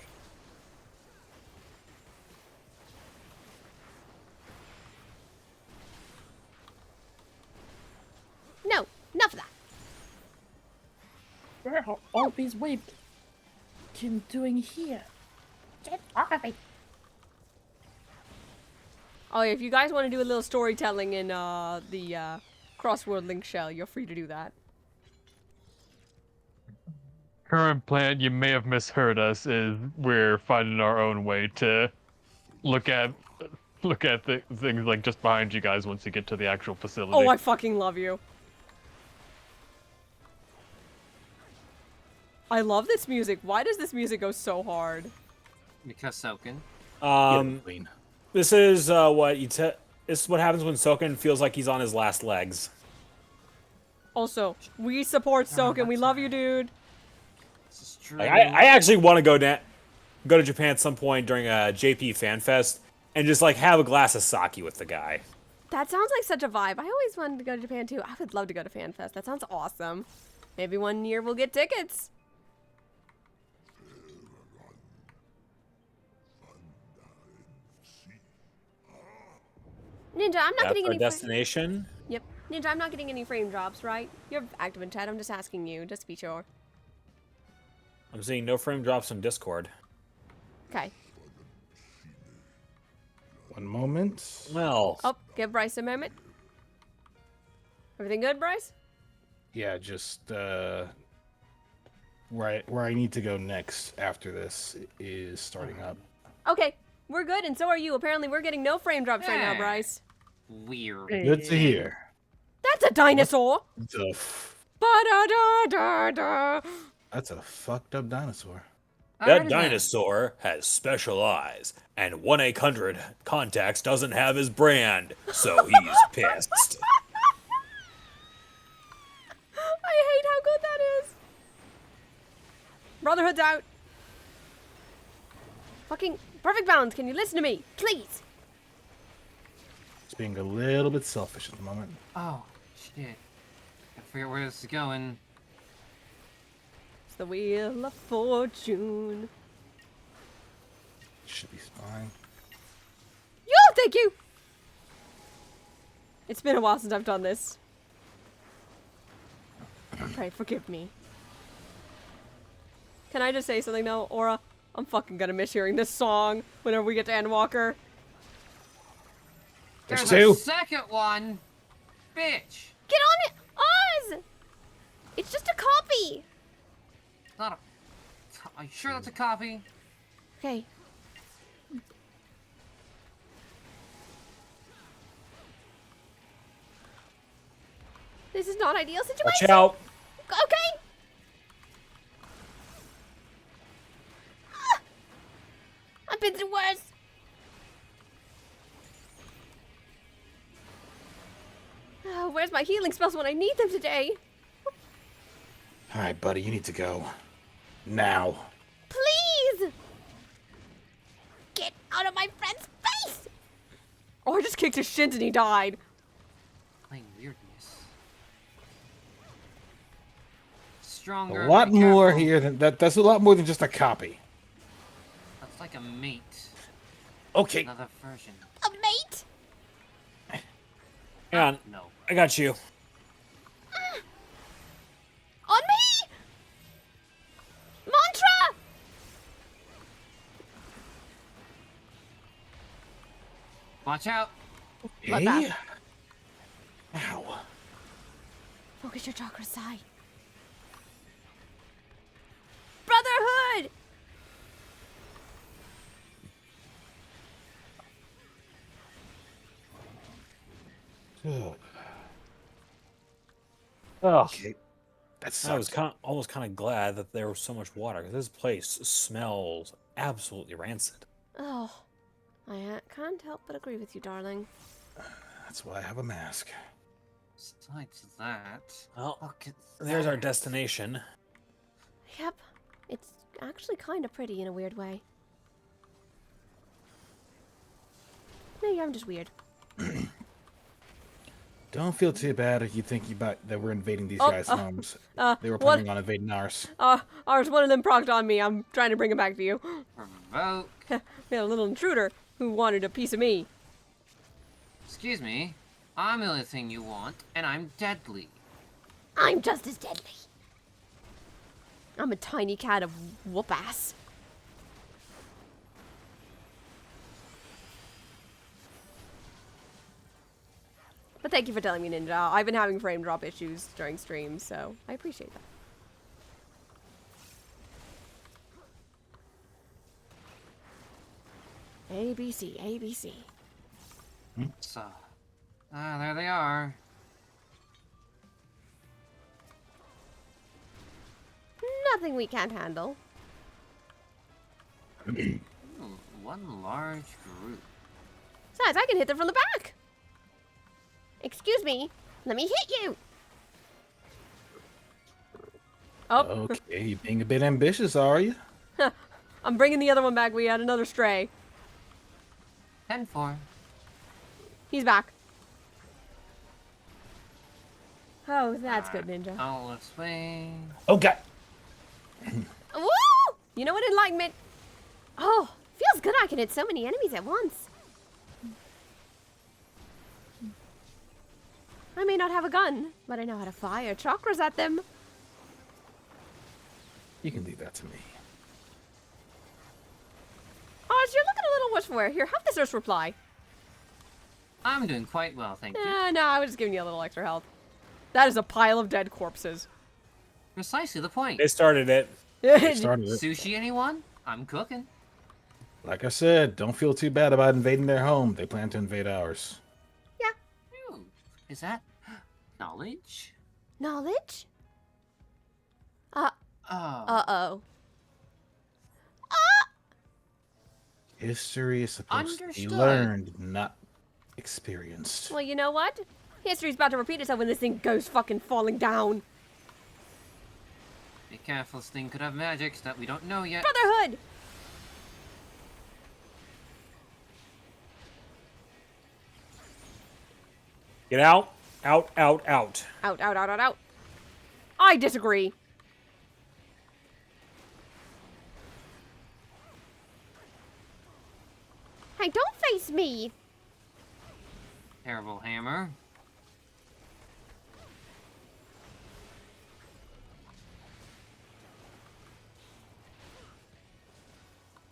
No, enough of that. Where are all these waves doing here? Get off of me. Oh, yeah, if you guys want to do a little storytelling in the crossword link shell, you're free to do that. Current plan, you may have misheard us, is we're finding our own way to look at the things like just behind you guys once you get to the actual facility. Oh, I fucking love you. I love this music. Why does this music go so hard? Because Soken. Clean. This is this is what happens when Soken feels like he's on his last legs. Also, we support Soken. We love you, dude. This is true. Like, I actually want to go to Japan at some point during a JP Fan Fest and just like have a glass of sake with the guy. That sounds like such a vibe. I always wanted to go to Japan too. I would love to go to FanFest. That sounds awesome. Maybe one year we'll get tickets. Ninja, I'm not That's getting our any. destination. Yep. Ninja, I'm not getting any frame drops, right? You're active in chat. I'm just asking you, just to be sure. I'm seeing no frame drops on Discord. Okay. One moment. Well, Oh, give Bryce a moment. Everything good, Bryce? Yeah, just where I need to go next after this is starting up. Okay, we're good, and so are you. Apparently, we're getting no frame drops right now, Yeah. Bryce. Weird. Good to hear. That's a dinosaur. Ba-da-da-da-da. That's a fucked up dinosaur. that dinosaur has special eyes, and 1-800 Contacts doesn't have his brand, so he's pissed. I hate how good that is. Brotherhood's out. Fucking perfect balance. Can you listen to me, please? Just being a little bit selfish at the moment. Oh, shit. I forget where this is going. It's the Wheel of Fortune. Should be fine. Yo, thank you! It's been a while since I've done this. Pray, forgive me. Can I just say something though, Aura? I'm fucking gonna miss hearing this song whenever we get to Endwalker. There's There's a two. second one! Bitch! Get on it, Oz! It's just a copy. It's not a... Are you sure that's a copy? Okay. This is not ideal situation. Watch out! Okay. Ah! I've been through worse. Oh, where's my healing spells when I need them today? All right, buddy, you need to go. Now. Please! Get out of my friend's face! Oh, I just kicked his shins and he died. Playing weirdness. Stronger. A lot be more careful. here than that. That's a lot more than just a copy. That's like a mate. Okay. Another version. A mate? Hang on. No. I got you. On me! Mantra! Watch out! What Hey. that? Ow. Focus your chakra side. Brotherhood! Oh, Oh, okay. That's I was almost kind of glad that there was so much water because this place smells absolutely rancid. Oh, I can't help but agree with you, darling. That's why I have a mask. Besides that... Well, Look at there's our that. destination. Yep, it's actually kind of pretty in a weird way. Maybe I'm just weird. Don't feel too bad if you think that we're invading these Oh, guys' homes. They were what? planning on invading ours. Ours, one of them procced on me. I'm trying to bring him back to you. Provoke. We had a little intruder who wanted a piece of me. Excuse me. I'm the only thing you want, and I'm deadly. I'm just as deadly. I'm a tiny cat of whoop ass. But thank you for telling me, Ninja. I've been having frame drop issues during streams, so I appreciate that. ABC, ABC. So... there they are. Nothing we can't handle. Ooh, one large group. Besides, I can hit them from the back. Excuse me. Let me hit you. Oh, Okay, you being a bit ambitious, are you? I'm bringing the other one back. We had another stray. 10-4. He's back. Oh, that's good, Ninja. I'll explain. Oh, God. Woo! You know what enlightenment? Oh, feels good I can hit so many enemies at once. I may not have a gun, but I know how to fire chakras at them. You can leave that to me. Oz, you're looking a little worse for wear. Here, have this Earth's reply. I'm doing quite well, thank you. No, I was just giving you a little extra health. That is a pile of dead corpses. Precisely the point. They started it. They started it. Sushi, anyone? I'm cooking. Like I said, don't feel too bad about invading their home. They plan to invade ours. Ooh, is that knowledge? Knowledge? Oh. Uh-oh. History is supposed to Understood. be learned, not experienced. Well, you know what? History's about to repeat itself when this thing goes fucking falling down. Be careful, this thing could have magics that we don't know yet. Brotherhood! Get out. Out, out, out. Out, out, out, out, out. I disagree. Hey, don't face me. Terrible hammer.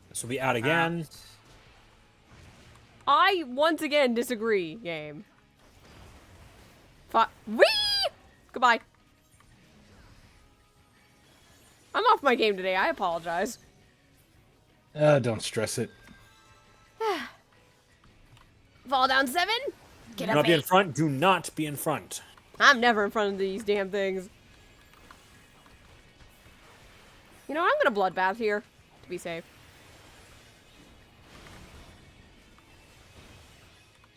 This will be out again. I once again disagree, game. Whee! Goodbye. I'm off my game today. I apologize. Don't stress it. Fall down 7. Get Do up not be in 8. front. Do not be in front. I'm never in front of these damn things. You know, I'm gonna bloodbath here to be safe.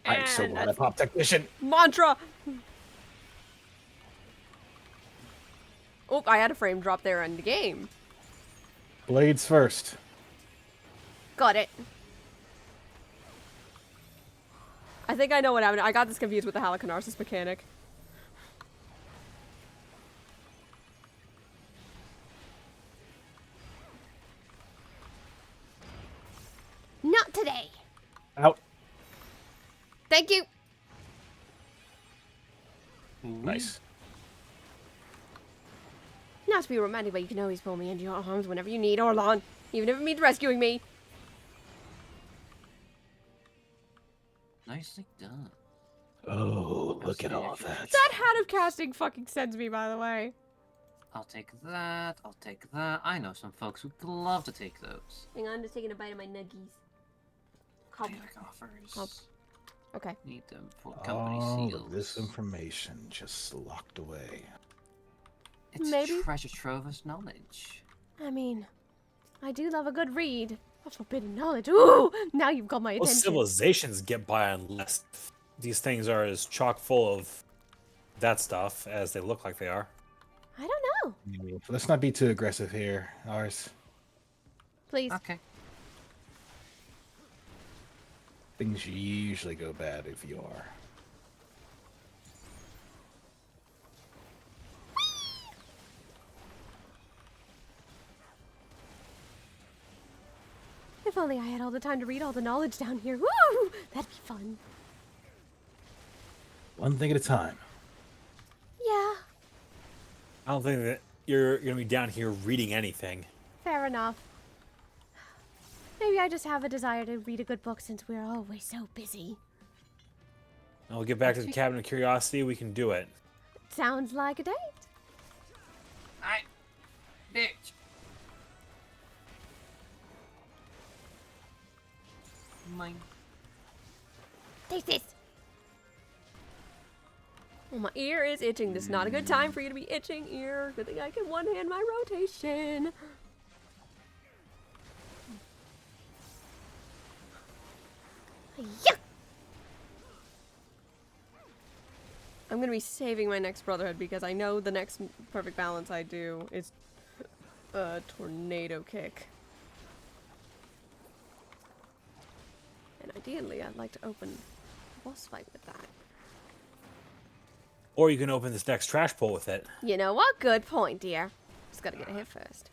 I'm so And glad I popped technician. mantra. Oh, I had a frame drop there in the game. Blades first. Got it. I think I know what happened. I got this confused with the halicarnassus mechanic. Not today. Out. Thank you. Nice. Not to be romantic, but you can always pull me into your arms whenever you need, Orlon. Even if it means rescuing me. Nicely done. Oh, look at all that. That hat of casting fucking sends me, by the way. I'll take that. I'll take that. I know some folks who'd love to take those. Hang on, just taking a bite of my nuggies. Panic offers. Okay. Need them for company All seals. of this information just locked away. It's Maybe. a treasure trove of knowledge. I mean, I do love a good read. A forbidden knowledge. Ooh, now you've got my Most attention. civilizations get by unless these things are as chock full of that stuff as they look like they are. I don't know. Let's not be too aggressive here, ours. Please. Okay. Things usually go bad if you are. If only I had all the time to read all the knowledge down here. Woo! That'd be fun. One thing at a time. Yeah, I don't think that you're gonna be down here reading anything. fair enough. Maybe I just have a desire to read a good book since we're always so busy. And we'll get back to the Cabinet of Curiosity. We can do it. Sounds like a date. Bitch. Mine. Taste this. Well, my ear is itching. This is not a good time for you to be itching, ear. Good thing I can one-hand my rotation. Yuck! I'm gonna be saving my next Brotherhood because I know the next perfect balance I do is a tornado kick. And ideally, I'd like to open a boss fight with that. Or you can open this next trash pull with it. You know what? Good point, dear. Just gotta get a hit first.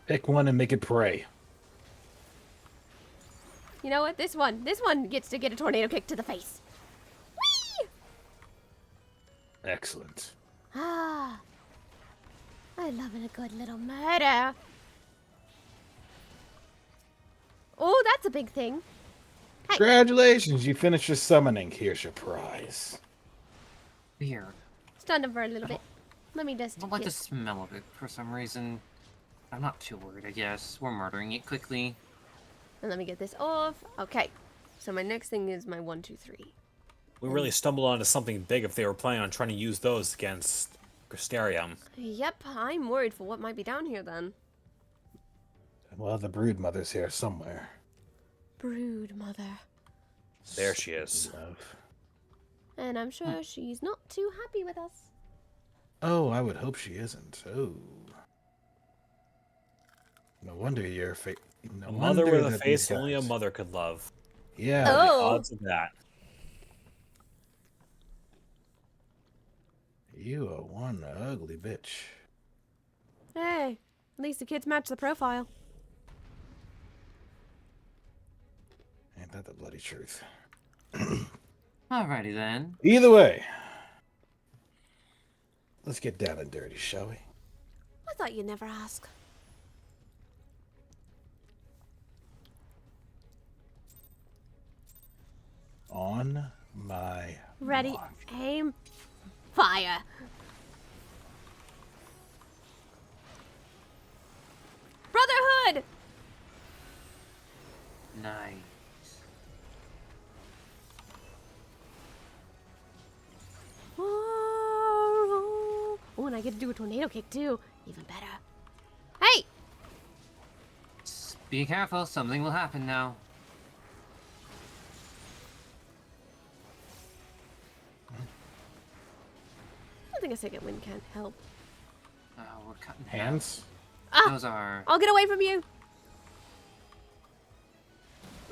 Pick one and make it pray. You know what? This one gets to get a tornado kick to the face. Whee! Excellent. Ah, I love a good little murder. Oh, that's a big thing. Hey, Congratulations, you finished your summoning. Here's your prize. Weird. stunned him for a little bit. Let me just. I don't like the get- smell of it for some reason. I'm not too worried, I guess. We're murdering it quickly. And let me get this off. Okay. So my next thing is my 1, 2, 3. We really stumbled onto something big if they were planning on trying to use those against Crystarium. Yep, I'm worried for what might be down here then. Well, the brood mother's here somewhere. Brood mother. There she is. Love. And I'm sure she's not too happy with us. Oh, I would hope she isn't. Oh. No wonder you're no A mother wonder with a that face these only a guys- mother could love. Yeah. The Oh. odds of that. You are one ugly bitch. Hey, at least the kids match the profile. Ain't that the bloody truth? Alrighty then. Either way, let's get down and dirty, shall we? I thought you'd never ask. On my Ready, mark. aim, fire. Brotherhood! Nice. Oh, and I get to do a tornado kick too. Even better. Hey! Be careful, something will happen now. I think a second wind can't help. We're cutting Hands? Ah! Those are. I'll get away from you.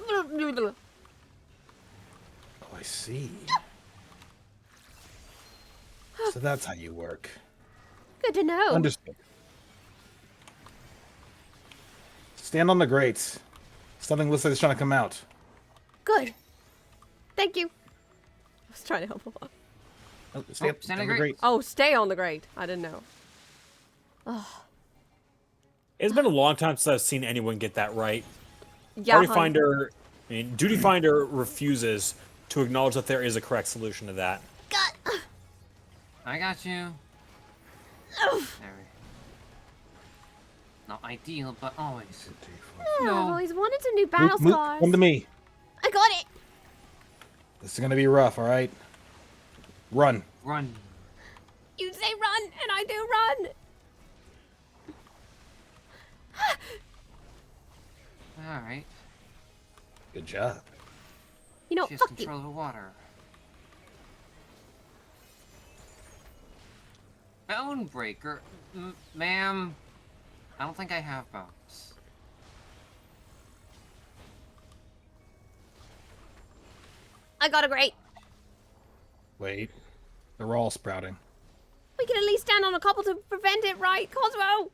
Oh, I see. So that's how you work. Good to know. Understood. Stand on the grates. Something looks like it's trying to come out. Good. Thank you. I was trying to help him. Oh, stand stand on on the grate. Oh, stay on the grate. I didn't know. It's been a long time since I've seen anyone get that right. Yeah, Party hun. Finder, I mean, Duty Finder refuses to acknowledge that there is a correct solution to that. God. I got you. There. Not ideal, but always. I've No. always wanted some new battle Move, scars. come to me. I got it. This is gonna be rough, all right? Run. Run. You say run, and I do run. Alright. Good job. You know, She has fuck control you. of the water. Bone breaker? Ma'am. I don't think I have bones. I got a grate. Wait. They're all sprouting. We can at least stand on a couple to prevent it, right, Cosmo?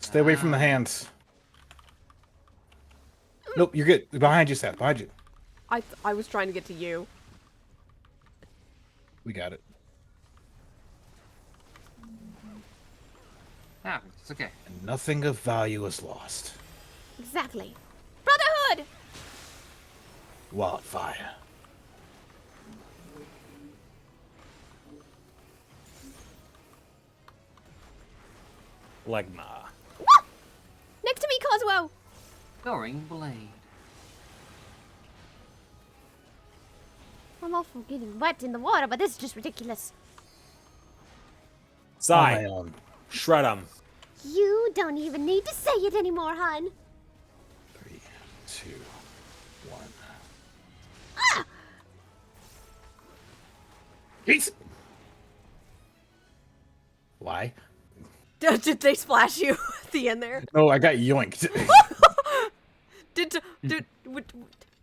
Stay away from the hands. Nope, you're good. Behind you, Seth. Behind you. I was trying to get to you. We got it. Happens. It's okay. And nothing of value is lost. Exactly. Brotherhood! Wildfire. Legma. Wah! Next to me, Cosmo. Soaring blade. I'm all for getting wet in the water, but this is just ridiculous. On my Sigh. own. Shred 'em. You don't even need to say it anymore, hon. 3, 2, 1. Ah! Jeez. Why? Did they splash you at the end there? No, I got yoinked.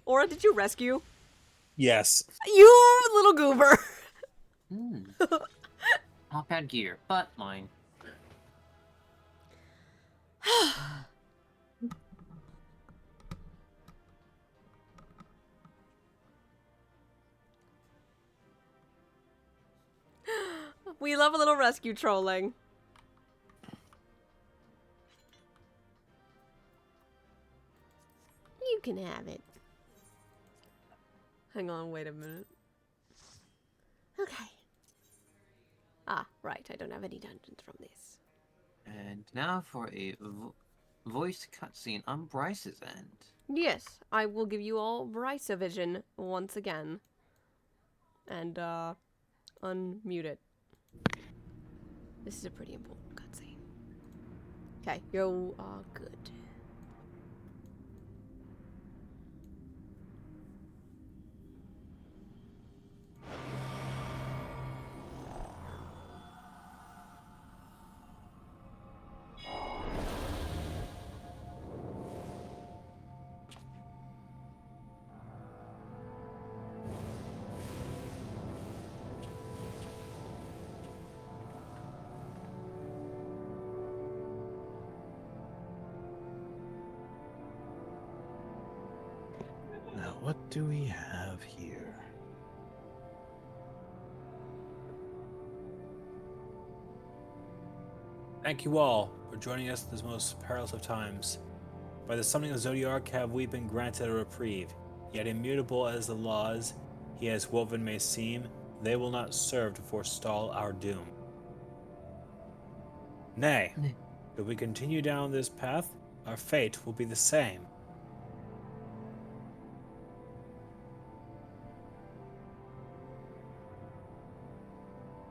Aura, did you rescue? Yes. You little goober. Not bad gear, but mine. We love a little rescue trolling. You can have it. Hang on, wait a minute. Okay. Ah, right, I don't have any dungeons from this. And now for a voiced cutscene on Bryce's end. Yes, I will give you all Bryce vision once again. And, unmute it. This is a pretty important cutscene. Okay, you are good. What do we have here? Thank you all for joining us at this most perilous of times. By the summoning of Zodiac have we been granted a reprieve, yet immutable as the laws he has woven may seem, they will not serve to forestall our doom. Nay, if we continue down this path, our fate will be the same.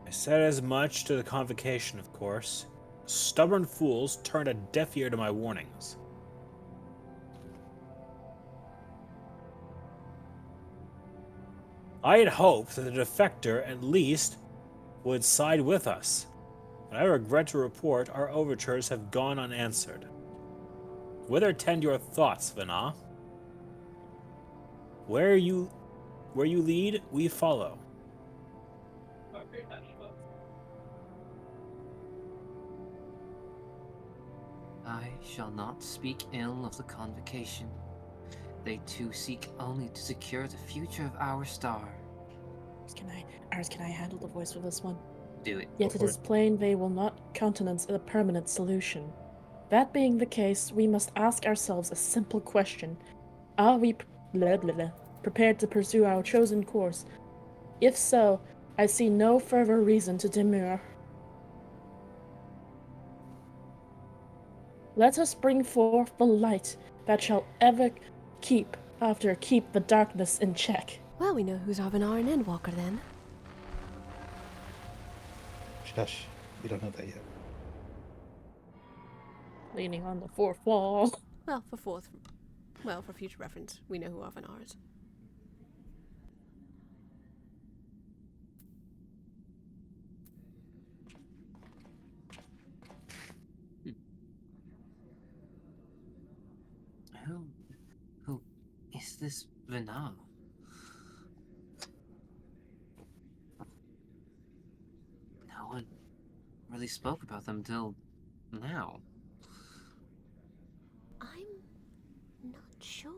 I said as much to the convocation, of course. Stubborn fools turned a deaf ear to my warnings. I had hoped that the defector, at least, would side with us, but I regret to report our overtures have gone unanswered. Whither tend your thoughts, Vana? Where you lead, we follow. I shall not speak ill of the convocation. They too seek only to secure the future of our star. Can I handle the voice for this one? Do it. Yet it is plain they will not countenance a permanent solution. That being the case, we must ask ourselves a simple question. Are we prepared to pursue our chosen course? If so, I see no further reason to demur. Let us bring forth the light that shall ever keep the darkness in check. Well, we know who's Arvenar and Endwalker then. Shush. We don't know that yet. Leaning on the fourth wall. Well, for future reference, we know who Arvenar is. Who is this Vana? No one really spoke about them till now. I'm not sure.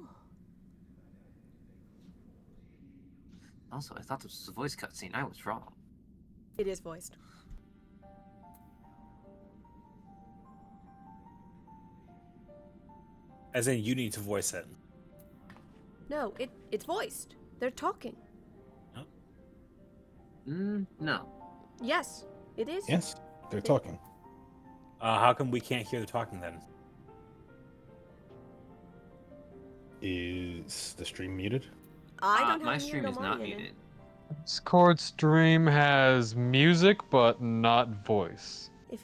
Also, I thought this was a voice cutscene. I was wrong. It is voiced. As in, you need to voice it. No, it's voiced. They're talking. No. Yes, it is. Yes, they're talking. How come we can't hear the talking then? Is the stream muted? I don't have my it stream muted is on not my end. muted. Discord stream has music, but not voice. If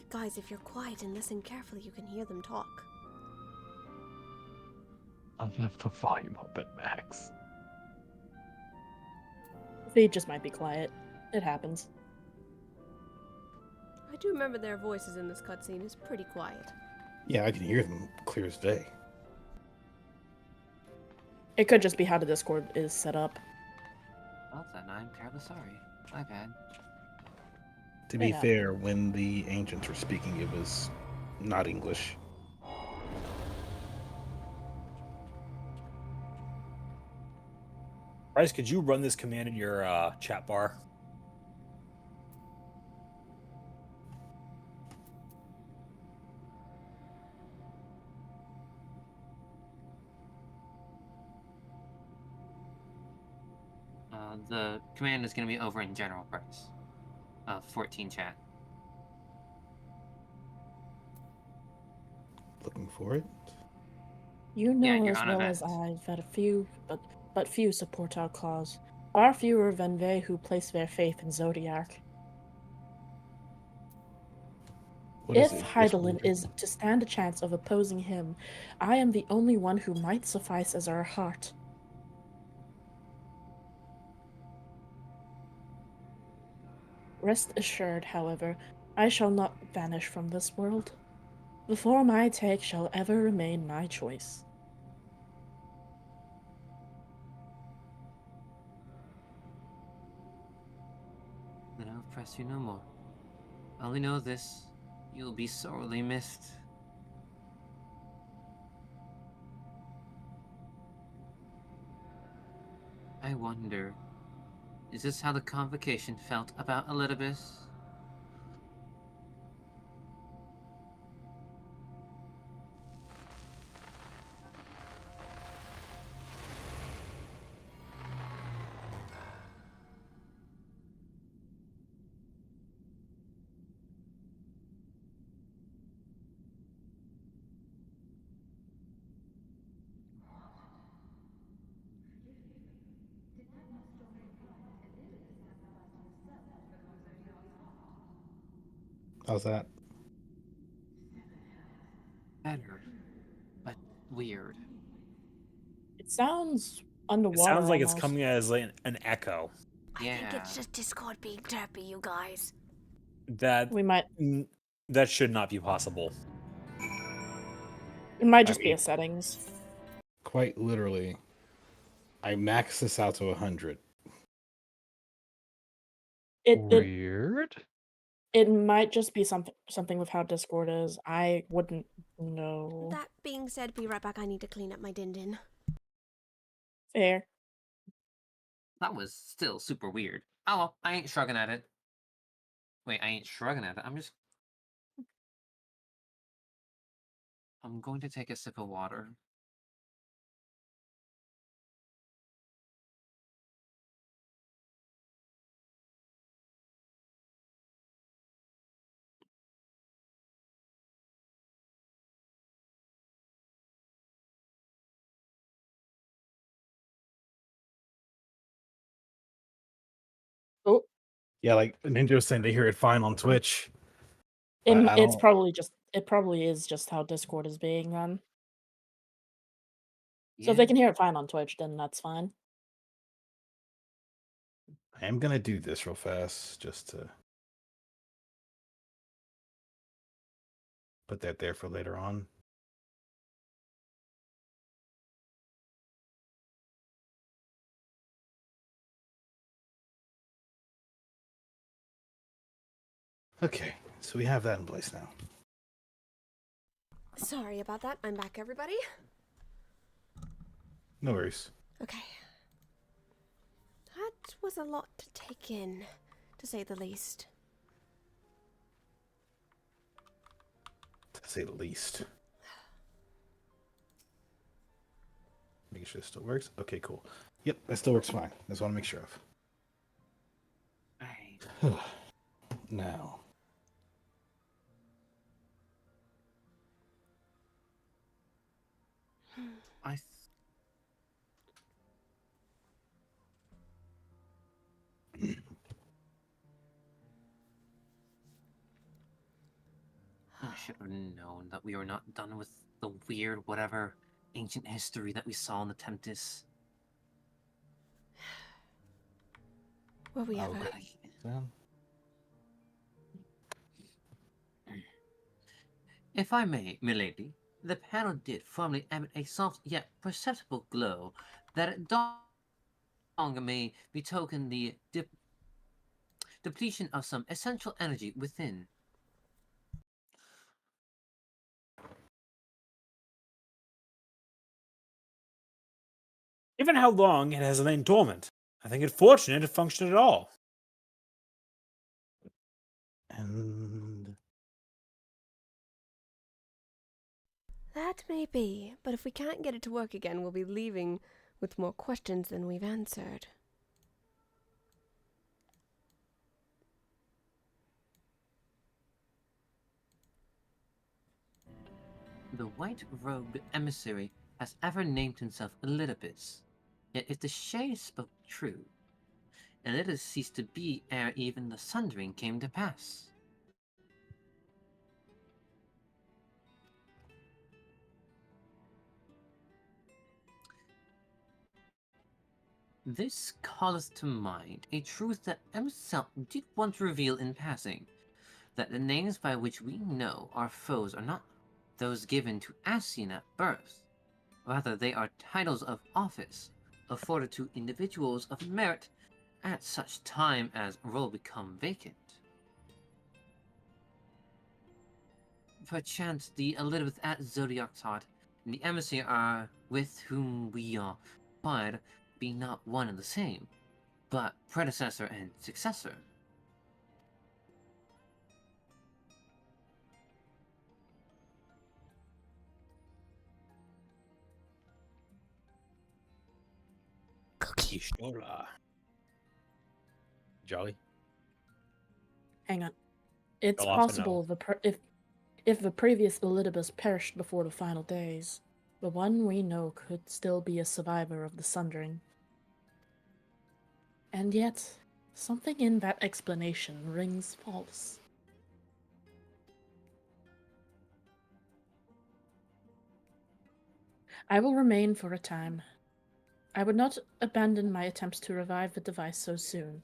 you're quiet and listen carefully, you can hear them talk. I'll have the volume up at max. They just might be quiet. It happens. I do remember their voices in this cutscene is pretty quiet. Yeah, I can hear them clear as day. It could just be how the Discord is set up. Well, then I'm terribly sorry. My bad. To be Yeah. fair, when the ancients were speaking, it was not English. Bryce, could you run this command in your chat bar? The command is going to be over in general price. 14 chat. Looking for it? You know you're as on well as events. I that but few support our cause. Far fewer than they who place their faith in Zodiac. What is If it? Heidelin is to stand a chance of opposing him, I am the only one who might suffice as our heart. Rest assured, however, I shall not vanish from this world. The form I take shall ever remain my choice. Then I'll press you no more. I only know this. You'll be sorely missed. I wonder, is this how the convocation felt about Elidibus? How's that? Better, but weird. It sounds It underwater sounds like it's almost. coming as like an echo. I think Yeah. it's just Discord being derpy, you guys. That We might. that should not be possible. It might I just be mean- a settings. Quite literally, I maxed this out to 100. It Weird. it might just be something with how Discord is. I wouldn't know. That being said, be right back. I need to clean up my din-din. Fair. That was still super weird. Oh well, I ain't shrugging at it. Wait, I ain't shrugging at it. I'm going to take a sip of water. Oh, Yeah, like Ninja was saying, they hear it fine on Twitch. it, I it's don't- probably is just how Discord is being then. So if Yeah. they can hear it fine on Twitch, then that's fine. I am gonna do this real fast just to put that there for later on. Okay, so we have that in place now. Sorry about that. I'm back, everybody. No worries. Okay. That was a lot to take in, to say the least. To say the least. Making sure this still works. Okay, cool. Yep, that still works fine. Just want to make sure of. Right. Now, I. I should have known that we were not done with the weird, whatever ancient history that we saw in the Tempest. Were we I'll ever? go down. If I may, milady, the panel did formerly emit a soft yet perceptible glow that at dawn may betoken the depletion of some essential energy within. Given how long it has lain dormant, I think it fortunate it functioned at all. And That may be, but if we can't get it to work again, we'll be leaving with more questions than we've answered. The white-robed emissary has ever named himself Elidibus. Yet if the shade spoke true, Elidibus ceased to be ere even the sundering came to pass. This calleth to mind a truth that himself did once reveal in passing, that the names by which we know our foes are not those given to Asian at birth. Rather, they are titles of office, afforded to individuals of merit at such time as role become vacant. Perchance the Elizabeth at Zodiac's heart and the emissary are with whom we are fired be not one and the same, but predecessor and successor. Kishola. Jolly. Hang on. It's I'll also know. possible if the previous Elidibus perished before the final days, the one we know could still be a survivor of the Sundering. And yet, something in that explanation rings false. I will remain for a time. I would not abandon my attempts to revive the device so soon.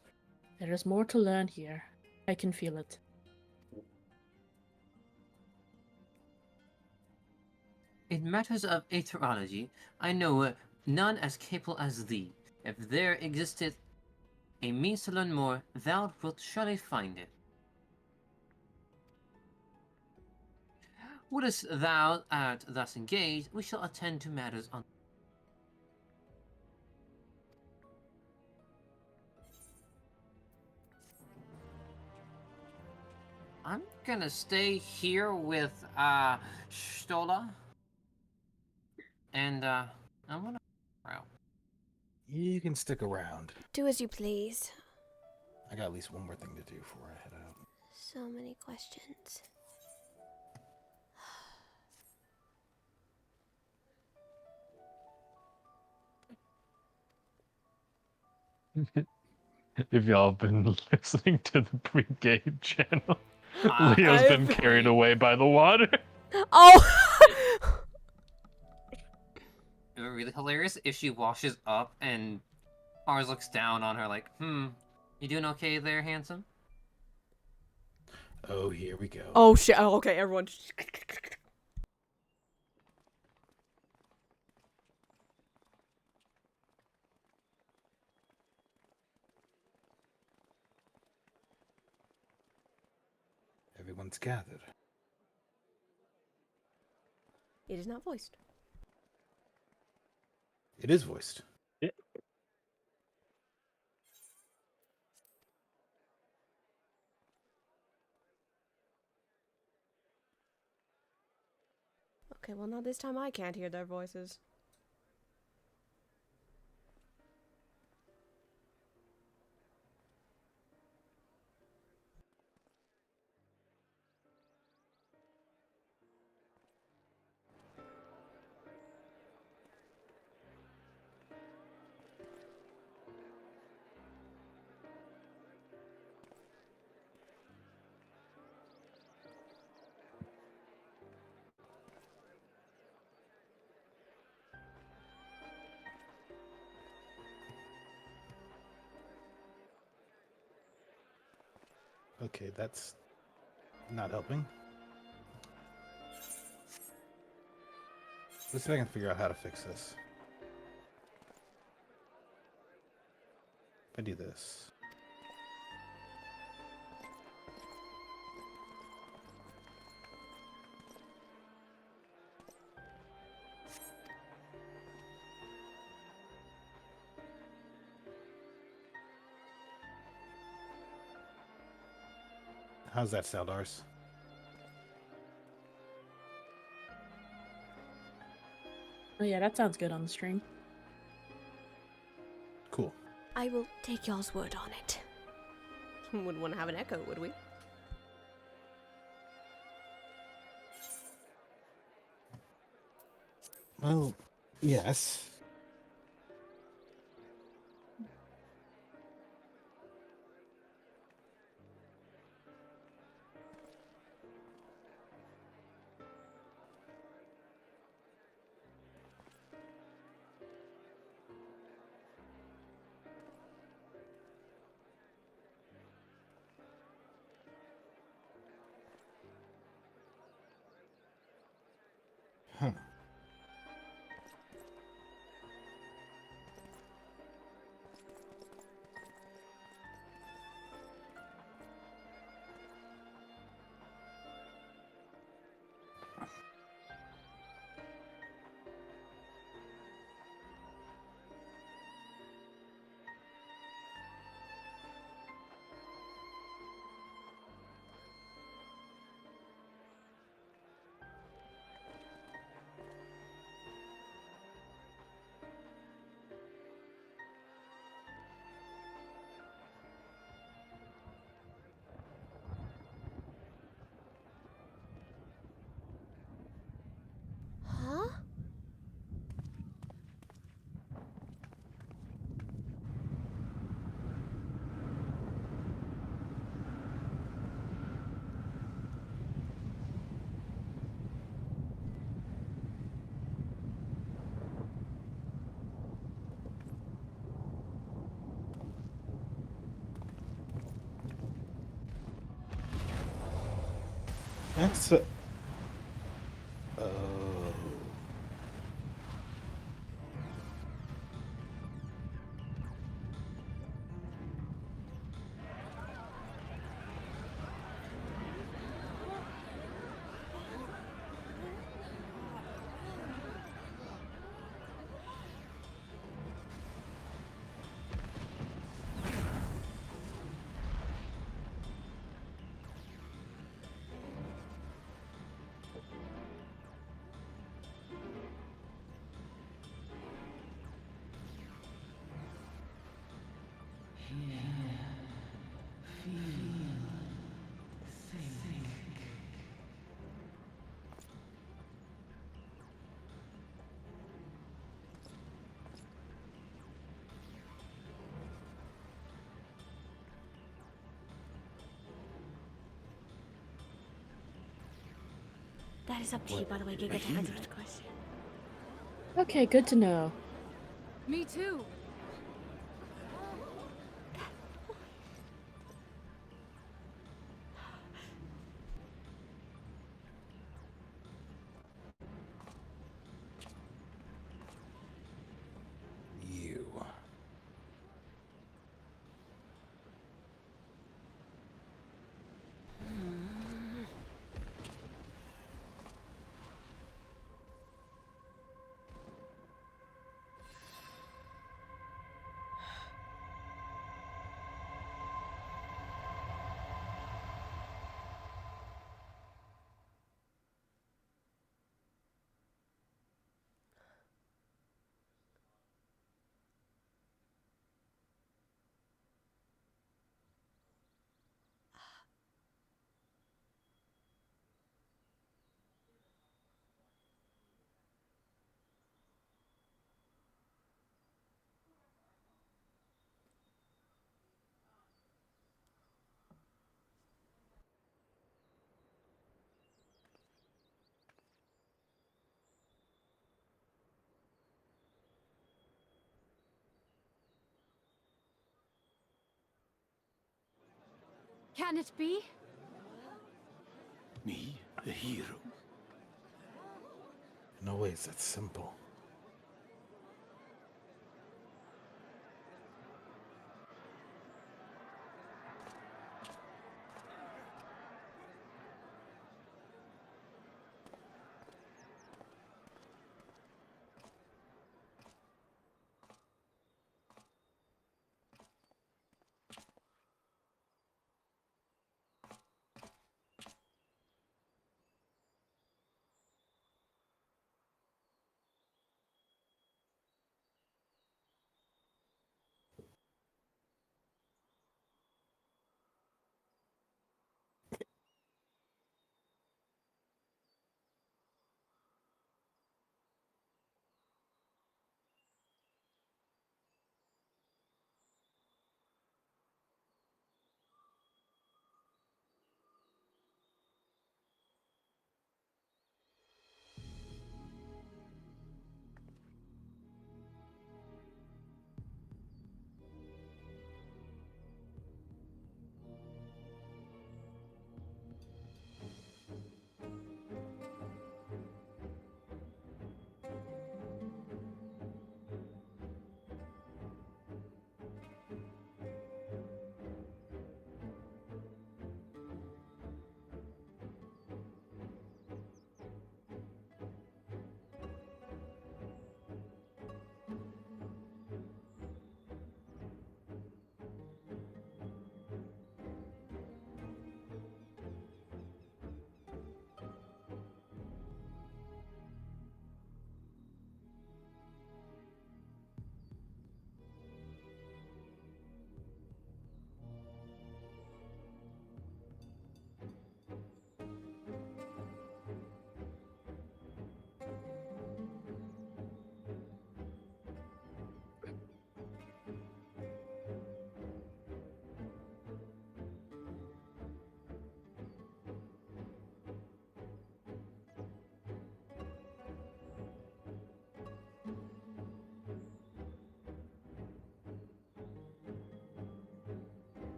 There is more to learn here. I can feel it. In matters of aetherology, I know none as capable as thee. If there existed a means to learn more, thou wilt surely find it. Wouldst thou art thus engaged, we shall attend to matters on. I'm gonna stay here with Stola, and I'm gonna. Well, You can stick around. Do as you please. I got at least one more thing to do before I head out. So many questions. If y'all have been listening to the pre-game channel, Ah, Leo's been I've- carried away by the water. Oh! it would be really hilarious if she washes up and Mars looks down on her like, you doing okay there, handsome? Oh, here we go. Oh shit. Oh, okay, everyone. Everyone's gathered. It is not voiced. It is voiced. Okay, well now this time I can't hear their voices. Okay, that's not helping. Let's see if I can figure out how to fix this. If I do this. How's that sound, Ars? Oh yeah, that sounds good on the stream. Cool. I will take y'all's word on it. Wouldn't want to have an echo, would we? Well, yes. Huh. That's oh. That is up to you, by the way, Giga, to answer this question. Okay, good to know. Me too. You. Can it be? Me, a hero. No way it's that simple.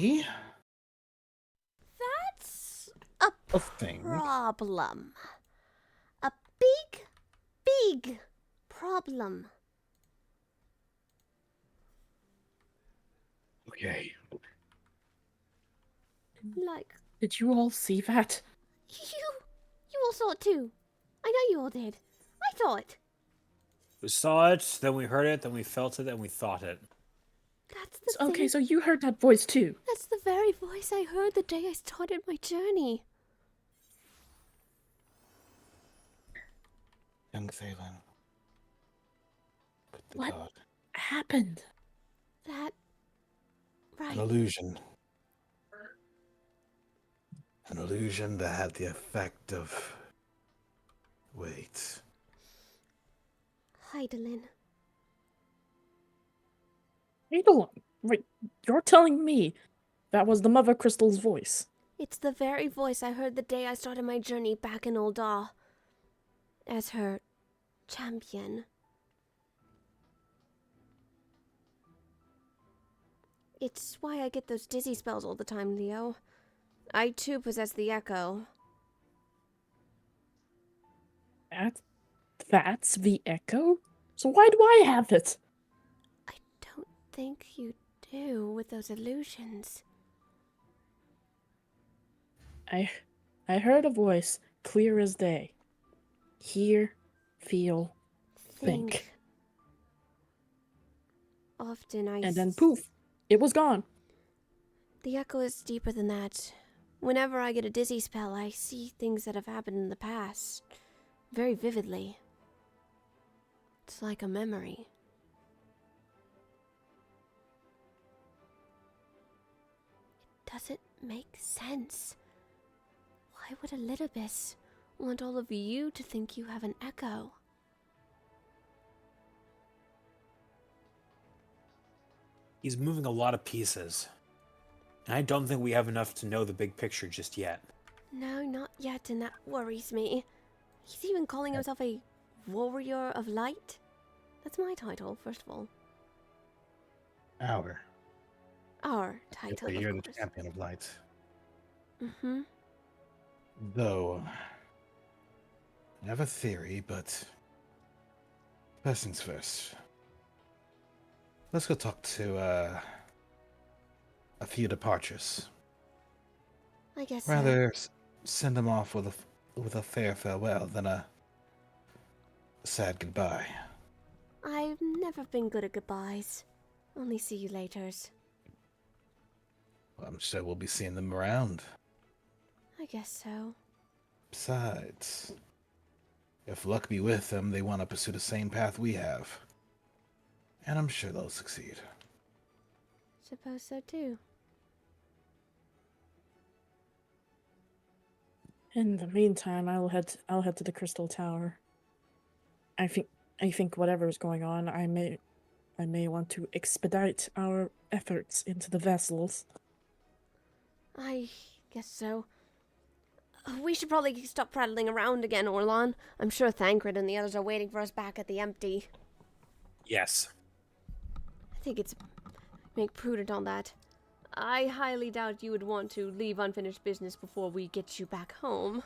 be That's a a thing. problem. A big, big problem. Okay. Like, Did you all see that? you all saw it too. I know you all did. I saw it. We saw it, then we heard it, then we felt it, then we thought it. That's the Okay, thing. so you heard that voice too. That's the very voice I heard the day I started my journey. Young Thalen. Good What? God. Happened. That. An Right. illusion. An illusion that had the effect of... Wait. Heidelin. Eidolon, wait, you're telling me that was the Mother Crystal's voice? It's the very voice I heard the day I started my journey back in Ul'dah. As her champion. It's why I get those dizzy spells all the time, Leo. I too possess the echo. That's the echo? So why do I have it? I don't think you do with those illusions. I heard a voice clear as day. Hear, feel, think. Often And then poof, it was gone. The echo is deeper than that. Whenever I get a dizzy spell, I see things that have happened in the past. Very vividly. It's like a memory. It doesn't make sense. Why would Elidibus want all of you to think you have an echo? He's moving a lot of pieces. And I don't think we have enough to know the big picture just yet. No, not yet, and that worries me. He's even calling himself a warrior of light. That's my title, first of all. Our Our title, You're of the course. champion of light. Mm-hmm. Though, I have a theory, but first things first. Let's go talk to a few departures. I guess Rather send them off with a fair farewell than a sad goodbye. I've never been good at goodbyes. Only see you laters. Well, I'm sure we'll be seeing them around. I guess so. Besides, if luck be with them, they want to pursue the same path we have. And I'm sure they'll succeed. Suppose so too. In the meantime, I'll head to the Crystal Tower. I think whatever is going on, I may want to expedite our efforts into the vessels. I guess so. We should probably stop prattling around again, Orlon. I'm sure Thancred and the others are waiting for us back at the empty. Yes. I think it's make prudent on that. I highly doubt you would want to leave unfinished business before we get you back home.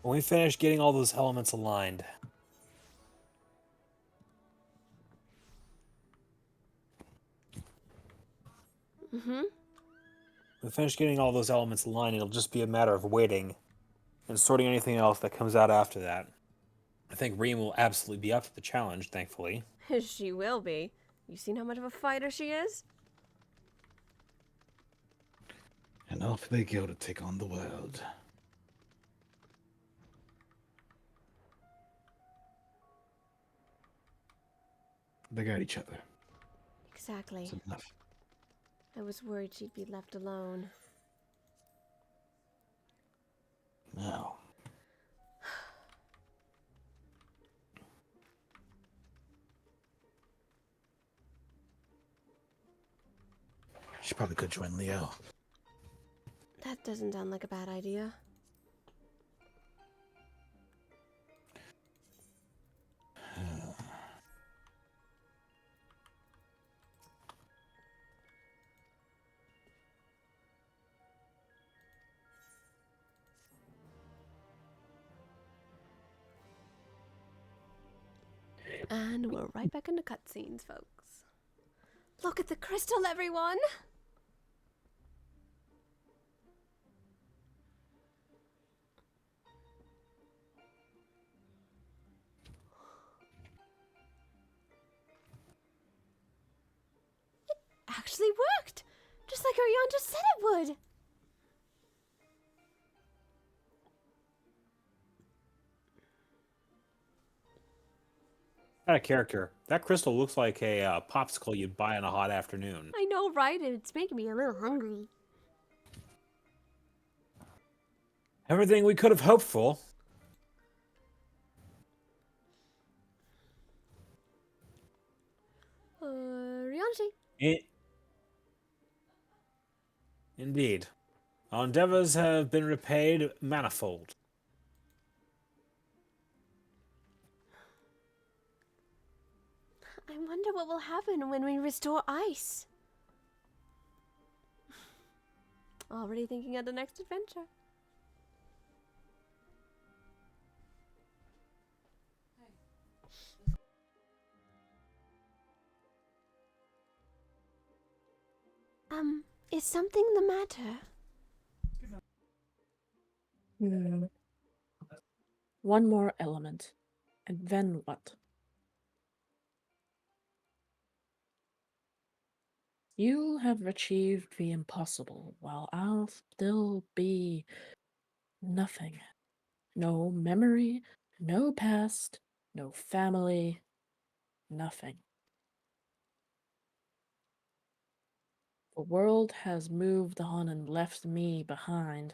When we finish getting all those elements aligned, Mm-hmm. when we finish getting all those elements aligned, it'll just be a matter of waiting and sorting anything else that comes out after that. I think Reem will absolutely be up to the challenge, thankfully. She will be. You seen how much of a fighter she is? And off they go to take on the world. They got each other. Exactly. It's enough. I was worried she'd be left alone. No. She probably could join Leo. That doesn't sound like a bad idea. And we're right back into cutscenes, folks. Look at the crystal, everyone! It actually worked! Just like Ariane just said it would! Out of character. That crystal looks like a popsicle you'd buy on a hot afternoon. I know, right? It's making me a little hungry. Everything we could have hoped for. Ryanji. Indeed. Our endeavors have been repaid manifold. I wonder what will happen when we restore ice. Already thinking of the next adventure. Is something the matter? One more element. And then what? You have achieved the impossible, while I'll still be nothing. No memory, no past, no family, nothing. The world has moved on and left me behind.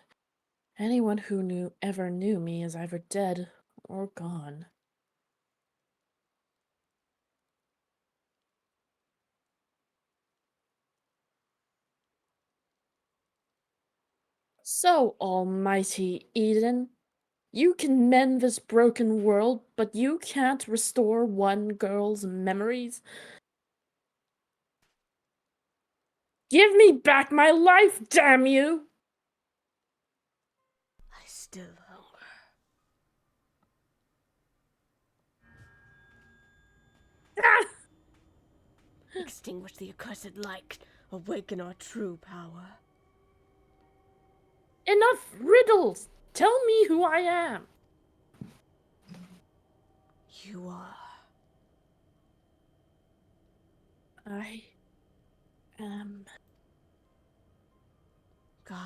Anyone who ever knew me is either dead or gone. So, Almighty Eden, you can mend this broken world, but you can't restore one girl's memories? Give me back my life, damn you! I still hunger. Ah! Extinguish the accursed light. Awaken our true power. Enough riddles! Tell me who I am! You are. I am Gaia.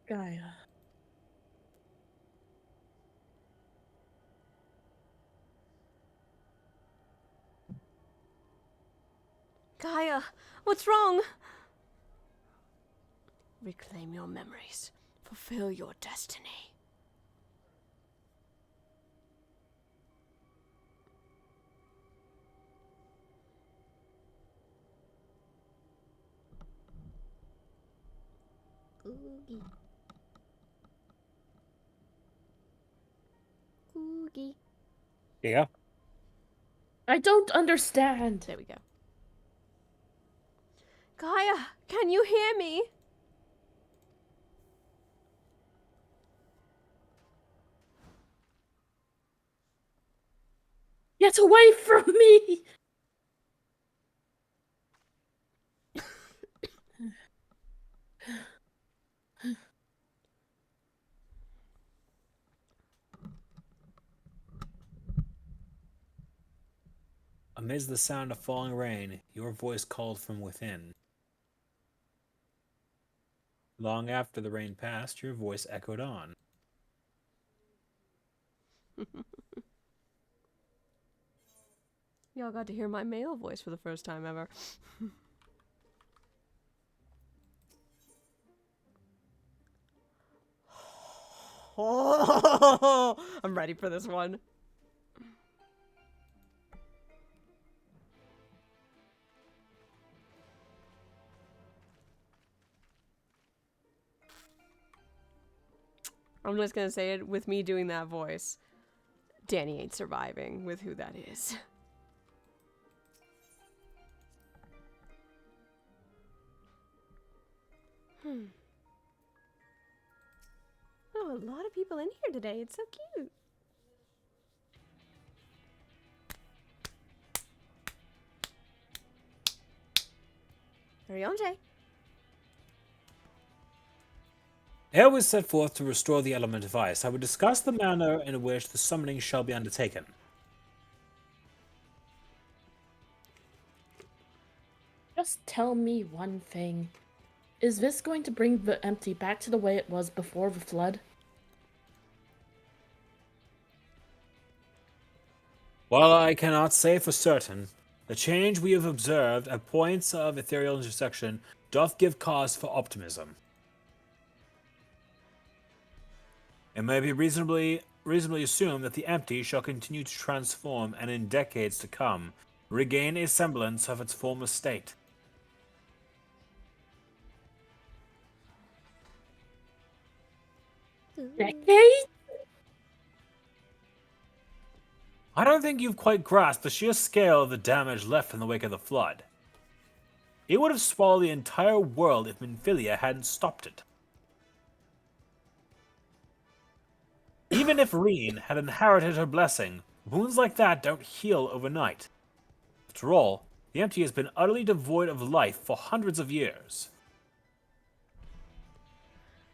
Gaia. Gaia, what's wrong? Reclaim your memories. Fulfill your destiny. Googie. Googie. Yeah. I don't understand. There we go. Gaia, can you hear me? Get away from me! Amidst the sound of falling rain, your voice called from within. Long after the rain passed, your voice echoed on. Y'all got to hear my male voice for the first time ever. Oh, I'm ready for this one. I'm just gonna say it with me doing that voice. Danny ain't surviving with who that is. Oh, a lot of people in here today. It's so cute. Ryonje. Ere we set forth to restore the element of ice, I would discuss the manner in which the summoning shall be undertaken. Just tell me one thing. Is this going to bring the empty back to the way it was before the flood? While I cannot say for certain, the change we have observed at points of ethereal intersection doth give cause for optimism. It may be reasonably assumed that the empty shall continue to transform and in decades to come regain a semblance of its former state. Decade? I don't think you've quite grasped the sheer scale of the damage left in the wake of the flood. It would have swallowed the entire world if Minfilia hadn't stopped it. Even if Reen had inherited her blessing, wounds like that don't heal overnight. After all, the empty has been utterly devoid of life for hundreds of years.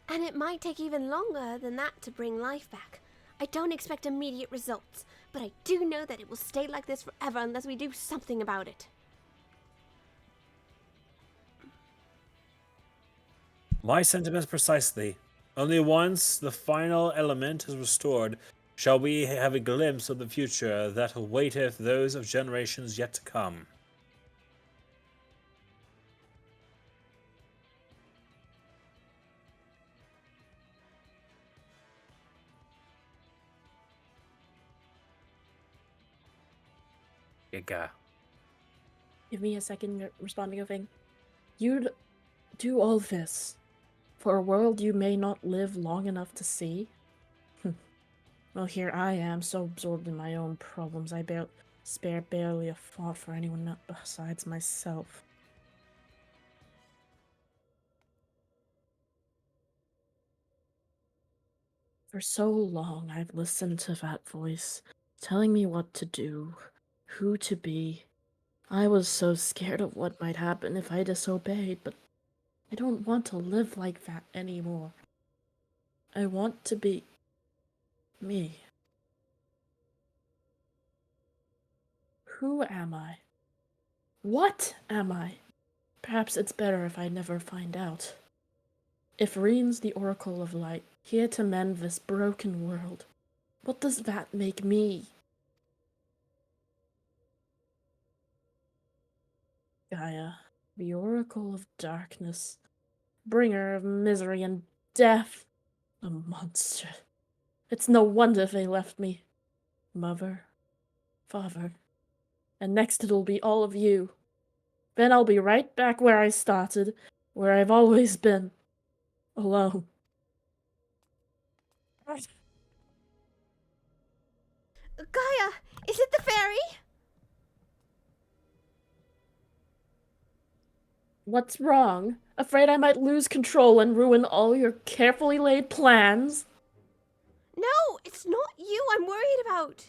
And it might take even longer than that to bring life back. I don't expect immediate results, but I do know that it will stay like this forever unless we do something about it. My sentiments precisely. Only once the final element is restored shall we have a glimpse of the future that awaiteth those of generations yet to come. Giga. Give me a second to respond to your thing. You'd do all this for a world you may not live long enough to see? Well, here I am, so absorbed in my own problems, I spare barely a thought for anyone besides myself. For so long, I've listened to that voice, telling me what to do, who to be. I was so scared of what might happen if I disobeyed, but I don't want to live like that anymore. I want to be me. Who am I? What am I? Perhaps it's better if I never find out. If Reen's the Oracle of Light, here to mend this broken world, what does that make me? Gaia, the Oracle of Darkness, bringer of misery and death, a monster. It's no wonder they left me. Mother, father, and next it'll be all of you. Then I'll be right back where I started, where I've always been, alone. Gaia, is it the fairy? What's wrong? Afraid I might lose control and ruin all your carefully laid plans? No, it's not you I'm worried about.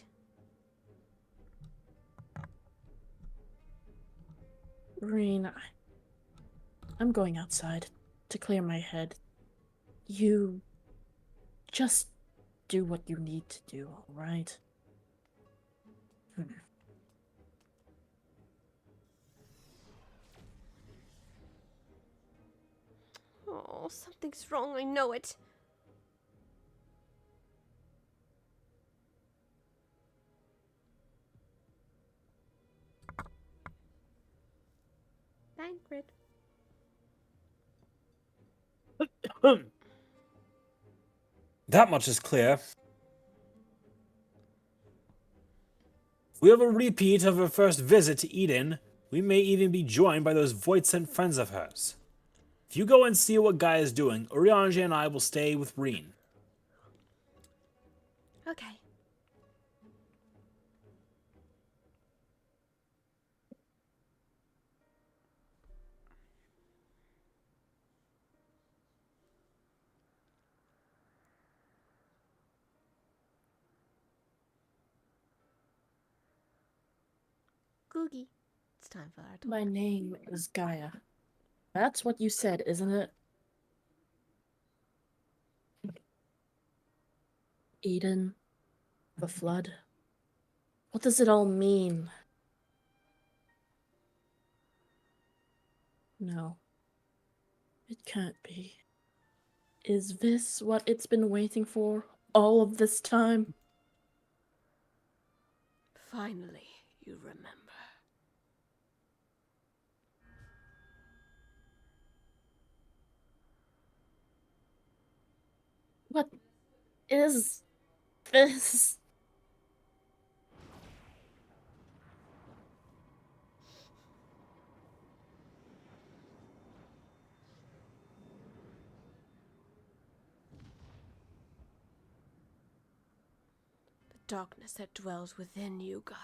Reen, I'm going outside to clear my head. You just do what you need to do, alright? Oh, something's wrong, I know it. Thancred. That much is clear. If we have a repeat of her first visit to Eden, we may even be joined by those void-sent friends of hers. If you go and see what Guy is doing, Urianger and I will stay with Reen. Okay. Googie. It's time for our talk. My name is Gaia. That's what you said, isn't it? Eden, the flood. What does it all mean? No, it can't be. Is this what it's been waiting for all of this time? Finally, you remember. What is this? The darkness that dwells within you, Gaia.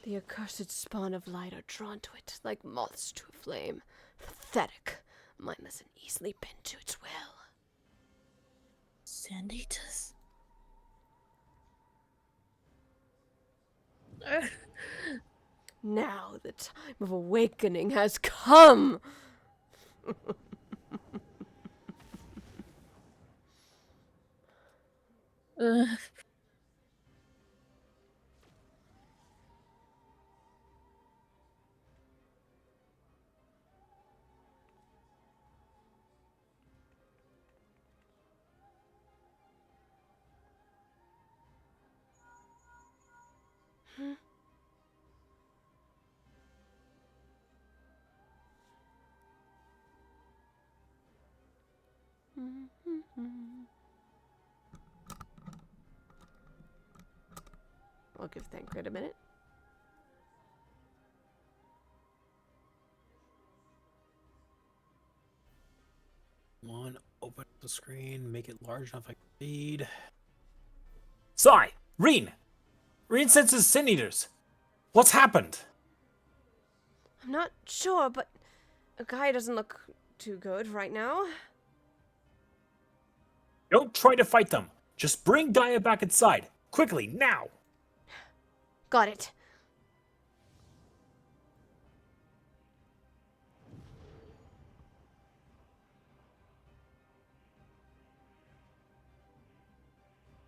The accursed spawn of light are drawn to it like moths to a flame. Pathetic, mindless and easily bent to its will. Sanditas? Now the time of awakening has come! Uh, I'll give Thancred a minute. One, open the screen, make it large enough I can read. Sai! Reen! Reen senses sin eaters. What's happened? I'm not sure, but a guy doesn't look too good right now. Don't try to fight them. Just bring Gaia back inside. Quickly, now! Got it.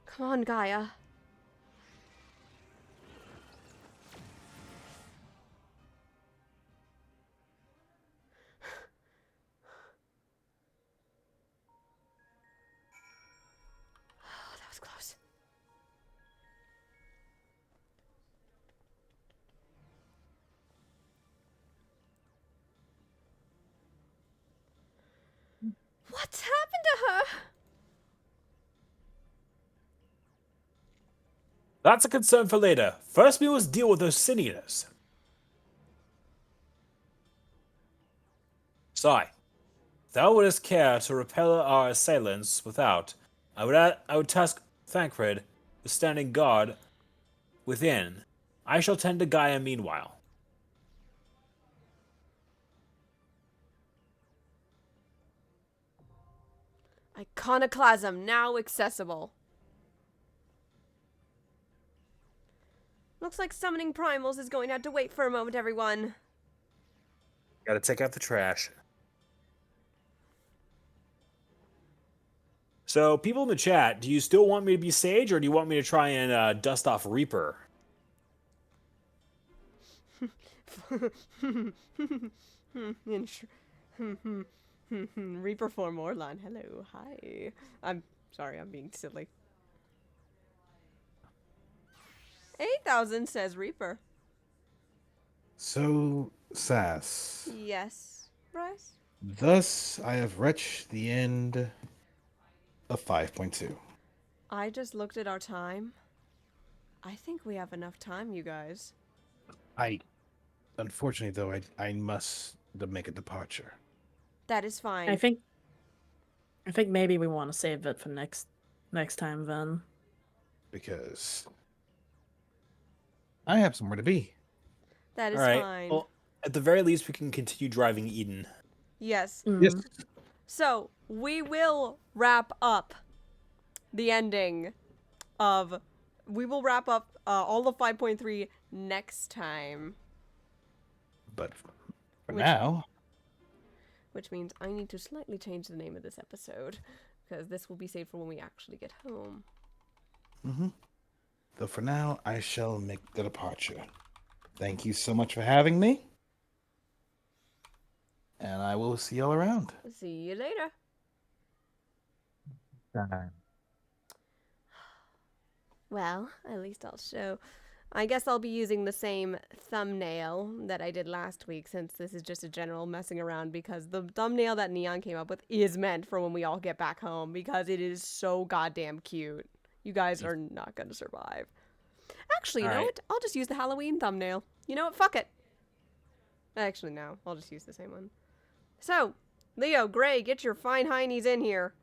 Come on, Gaia. Oh, that was close. What's happened to her? That's a concern for later. First we must deal with those sin eaters. Sai, thou wouldst care to repel our assailants without. I would task Thancred with standing guard within. I shall tend to Gaia meanwhile. Iconoclasm now accessible. Looks like summoning primals is going to have to wait for a moment, everyone. Gotta take out the trash. So, people in the chat, do you still want me to be Sage, or do you want me to try and dust off Reaper? Reaper form Orlan. Hello. Hi. I'm sorry, I'm being silly. 8,000 says Reaper. So, Sass. Yes, Bryce? Thus, I have reached the end of 5.2. I just looked at our time. I think we have enough time, you guys. Unfortunately, though, I must make a departure. That is fine. I think maybe we want to save it for next time then. Because I have somewhere to be. That is All right. fine. Well, at the very least, we can continue driving Eden. Yes. Mhm. Yes. So, we will wrap up the ending of... We will wrap up all of 5.3 next time. But for Which- now, Which means I need to slightly change the name of this episode. Because this will be saved for when we actually get home. so for now, I shall make the departure. Thank you so much for having me. And I will see y'all around. See you later. Well, at least I'll show. I guess I'll be using the same thumbnail that I did last week, since this is just a general messing around, because the thumbnail that Neon came up with is meant for when we all get back home, because it is so goddamn cute. You guys are not gonna survive. Actually, you know what? I'll just use the Halloween thumbnail. You know what? Fuck it. Actually, no. I'll just use the same one. So, Leo, Gray, get your fine heinies in here.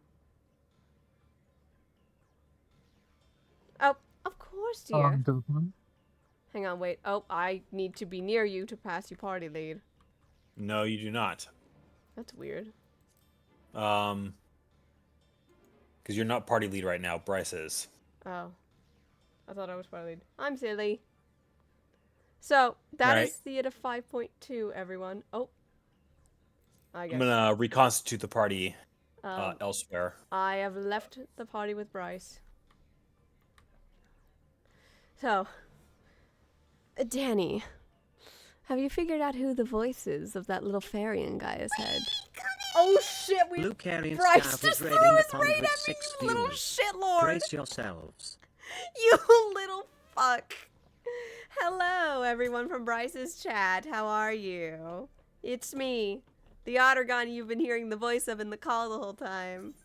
Oh, of course, dear. Hang on, wait. Oh, I need to be near you to pass you party lead. No, you do not. That's weird. Because you're not party lead right now. Bryce is. Oh. I thought I was party lead. I'm silly. So, that is the end of 5.2, everyone. Oh. I guess. I'm gonna reconstitute the party elsewhere. I have left the party with Bryce. So, Danny, have you figured out who the voice is of that little Farian guy has had? Oh shit, Blue Carrion Bryce Scout just is threw raiding the his pond raid with at me, 6 you little viewers. shitlord! Brace yourselves. You little fuck. Hello, everyone from Bryce's chat. How are you? It's me, the Ottergon you've been hearing the voice of in the call the whole time.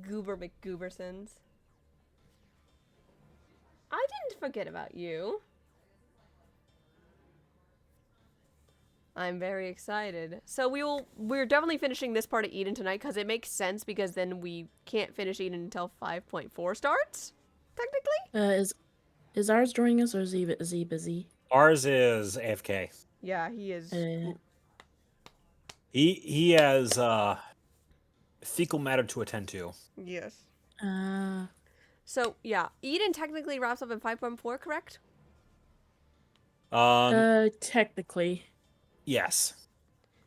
Goober McGoobersons. I didn't forget about you. I'm very excited. So we're definitely finishing this part of Eden tonight, because it makes sense, because then we can't finish Eden until 5.4 starts, technically. Is ours joining us, or is he busy? Ours is AFK. Yeah, he is. He has fecal matter to attend to. Yes. Uh, So, yeah, Eden technically wraps up in 5.4, correct? technically. Yes.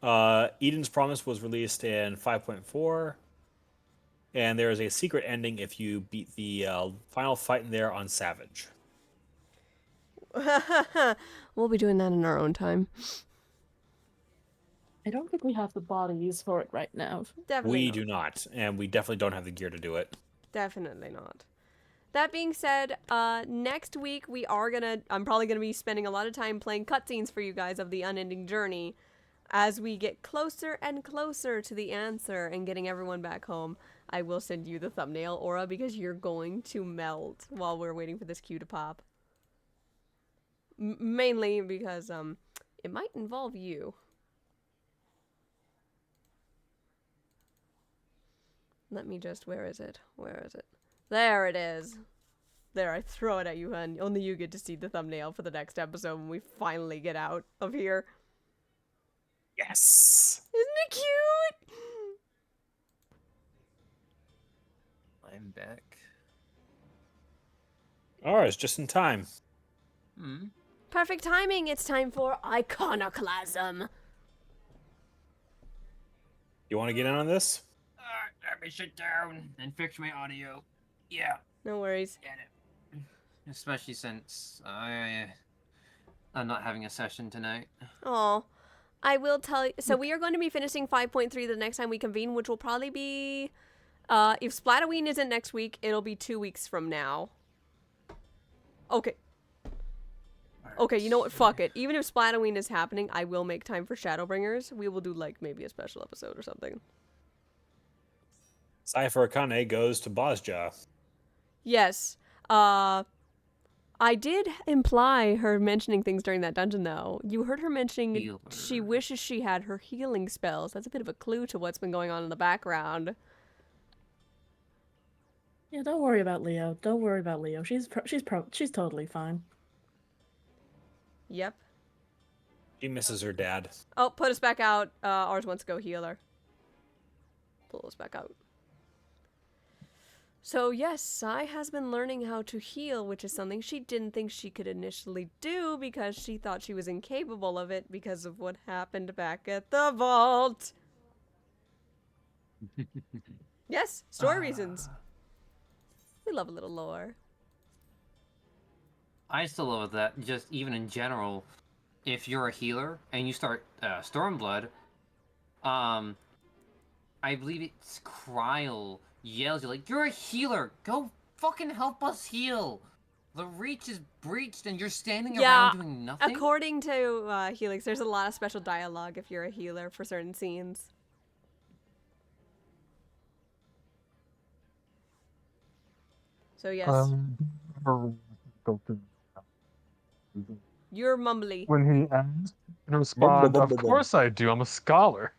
Eden's Promise was released in 5.4, and there is a secret ending if you beat the final fight in there on Savage. We'll be doing that in our own time. I don't think we have the bodies for it right now. Definitely We not. do not, and we definitely don't have the gear to do it. Definitely not. That being said, next week I'm probably gonna be spending a lot of time playing cutscenes for you guys of the unending journey as we get closer and closer to the answer and getting everyone back home. I will send you the thumbnail, Aura, because you're going to melt while we're waiting for this queue to pop. Mainly because, it might involve you. Let me just, where is it? Where is it? There it is. There, I throw it at you, and only you get to see the thumbnail for the next episode when we finally get out of here. Yes! Isn't it cute? I'm back. Ours, just in time. Hmm. Perfect timing. It's time for Iconoclasm. You want to get in on this? Let me sit down and fix my audio. Yeah. No worries. Get it. Especially since I'm not having a session tonight. Oh, I will tell you. So we are going to be finishing 5.3 the next time we convene, which will probably be, if Splatoween isn't next week, it'll be 2 weeks from now. Okay. Okay, you know what? Fuck it. Even if Splatoween is happening, I will make time for Shadowbringers. We will do, like, maybe a special episode or something. Cypher Akane goes to Bosja. Yes. I did imply her mentioning things during that dungeon, though. You heard her mentioning Healer. she wishes she had her healing spells. That's a bit of a clue to what's been going on in the background. Yeah, don't worry about Leo. Don't worry about Leo. She's totally fine. Yep. She misses her dad. Oh, put us back out. Ours wants to go healer. Pull us back out. So yes, Sai has been learning how to heal, which is something she didn't think she could initially do because she thought she was incapable of it because of what happened back at the vault. Yes, story reasons. We love a little lore. I still love that. Just even in general, if you're a healer and you start Stormblood, I believe it's Kryl yells you like, "You're a healer! Go fucking help us heal! The reach is breached and you're standing around doing nothing?" According to Helix, there's a lot of special dialogue if you're a healer for certain scenes. So yes, you're mumbly. When he asked, and respond, "Of course I do. I'm a scholar."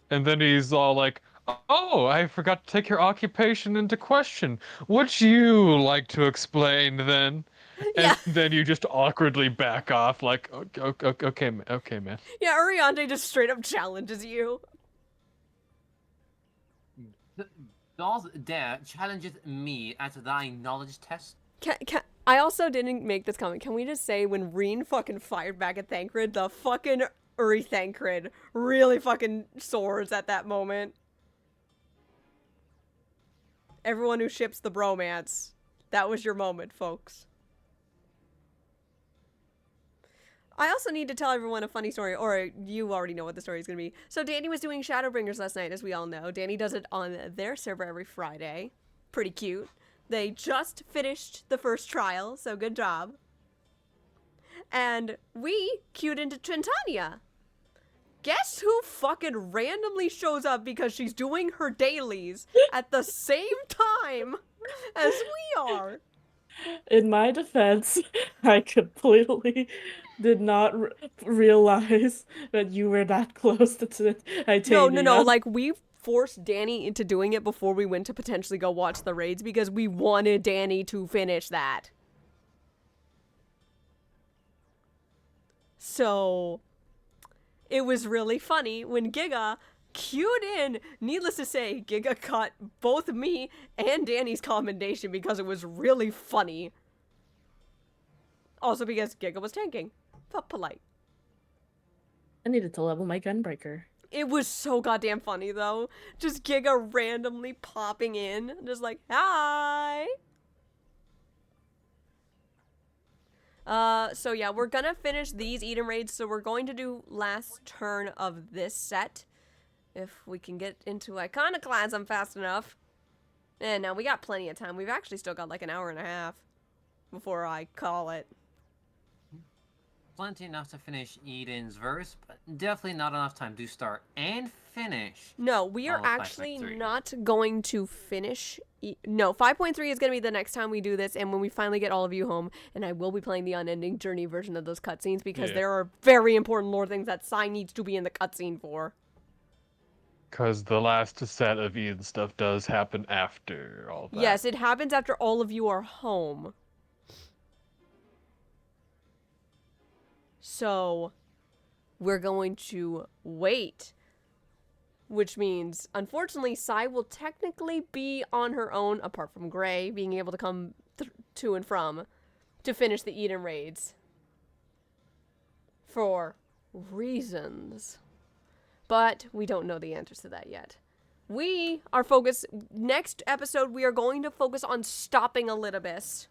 And then he's all like, "Oh, I forgot to take your occupation into question. Would you like to explain then?" Yeah. And then you just awkwardly back off, like, okay, man. Yeah, Ariante just straight up challenges you. Does dare challenges me at thy knowledge test? I also didn't make this comment. Can we just say when Reen fucking fired back at Thancred, the fucking Uri Thancred really fucking soars at that moment. Everyone who ships the bromance, that was your moment, folks. I also need to tell everyone a funny story, or you already know what the story is going to be. So Danny was doing Shadowbringers last night, as we all know. Danny does it on their server every Friday. Pretty cute. They just finished the first trial, so good job. And we queued into Trentania. Guess who fucking randomly shows up because she's doing her dailies at the same time as we are? In my defense, I completely did not realize that you were that close to Titania. No. Like, we forced Danny into doing it before we went to potentially go watch the raids because we wanted Danny to finish that. So, it was really funny when Giga queued in. Needless to say, Giga cut both me and Danny's commendation because it was really funny. Also because Giga was tanking. Felt polite. I needed to level my gunbreaker. It was so goddamn funny, though. Just Giga randomly popping in. Just like, hi! So yeah, we're gonna finish these Eden raids, so we're going to do last turn of this set. If we can get into Iconoclasm fast enough. And now we got plenty of time. We've actually still got like an hour and a half before I call it. Plenty enough to finish Eden's verse, but definitely not enough time to start and finish. No, we are actually not going to finish. No, 5.3 is going to be the next time we do this, and when we finally get all of you home, and I will be playing the Unending Journey version of those cutscenes because there are very important lore things that Sai needs to be in the cutscene for. Because the last set of Eden stuff does happen after all that. Yes, it happens after all of you are home. So, we're going to wait. Which means, unfortunately, Sai will technically be on her own, apart from Gray being able to come to and from, to finish the Eden raids. For reasons. But we don't know the answers to that yet. We are focused, next episode, we are going to focus on stopping Elidibus.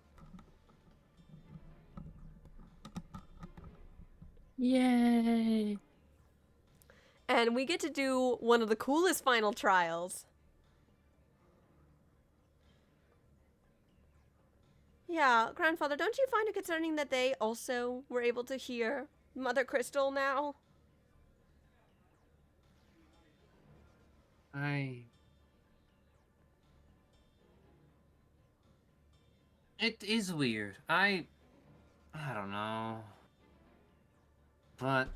Yay! And we get to do one of the coolest final trials. Yeah, Grandfather, don't you find it concerning that they also were able to hear Mother Crystal now? It is weird. I don't know. But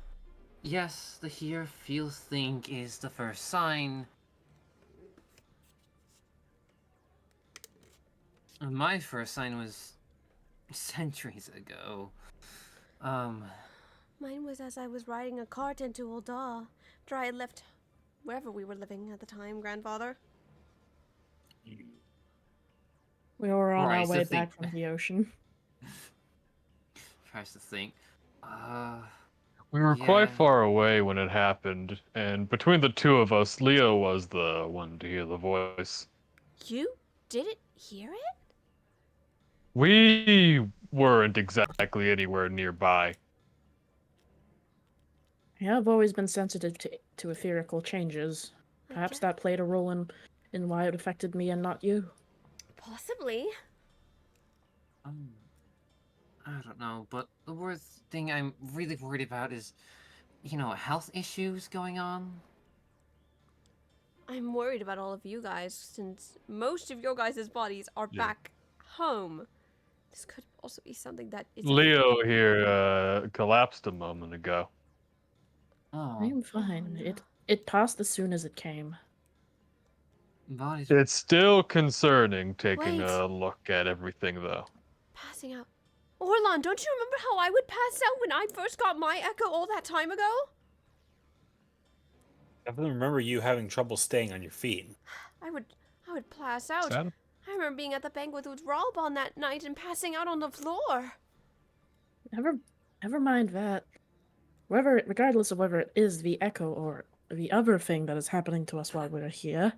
yes, the hear, feel, think is the first sign. My first sign was centuries ago. Mine was as I was riding a cart into Ul'dah, after I had left wherever we were living at the time, grandfather. We were on our Tries to way think. back from the ocean. Tries to think. We were quite Yeah. far away when it happened, and between the two of us, Leo was the one to hear the voice. You didn't hear it? We weren't exactly anywhere nearby. Yeah, I've always been sensitive to etherical changes. I Perhaps guess- that played a role in why it affected me and not you. Possibly. I don't know, but the worst thing I'm really worried about is, health issues going on. I'm worried about all of you guys, since most of your guys' bodies are Yeah. back home. This could also be something that is... Leo here collapsed a moment ago. I Oh, am fine. no. It passed as soon as it came. bodies. It's still concerning taking Wait. a look at everything, though. Passing out. Orlon, don't you remember how I would pass out when I first got my echo all that time ago? I definitely remember you having trouble staying on your feet. I would pass out. Sad? I remember being at the banquet with Rob on that night and passing out on the floor. Never mind that. Regardless of whether it is the echo or the other thing that is happening to us while we're here,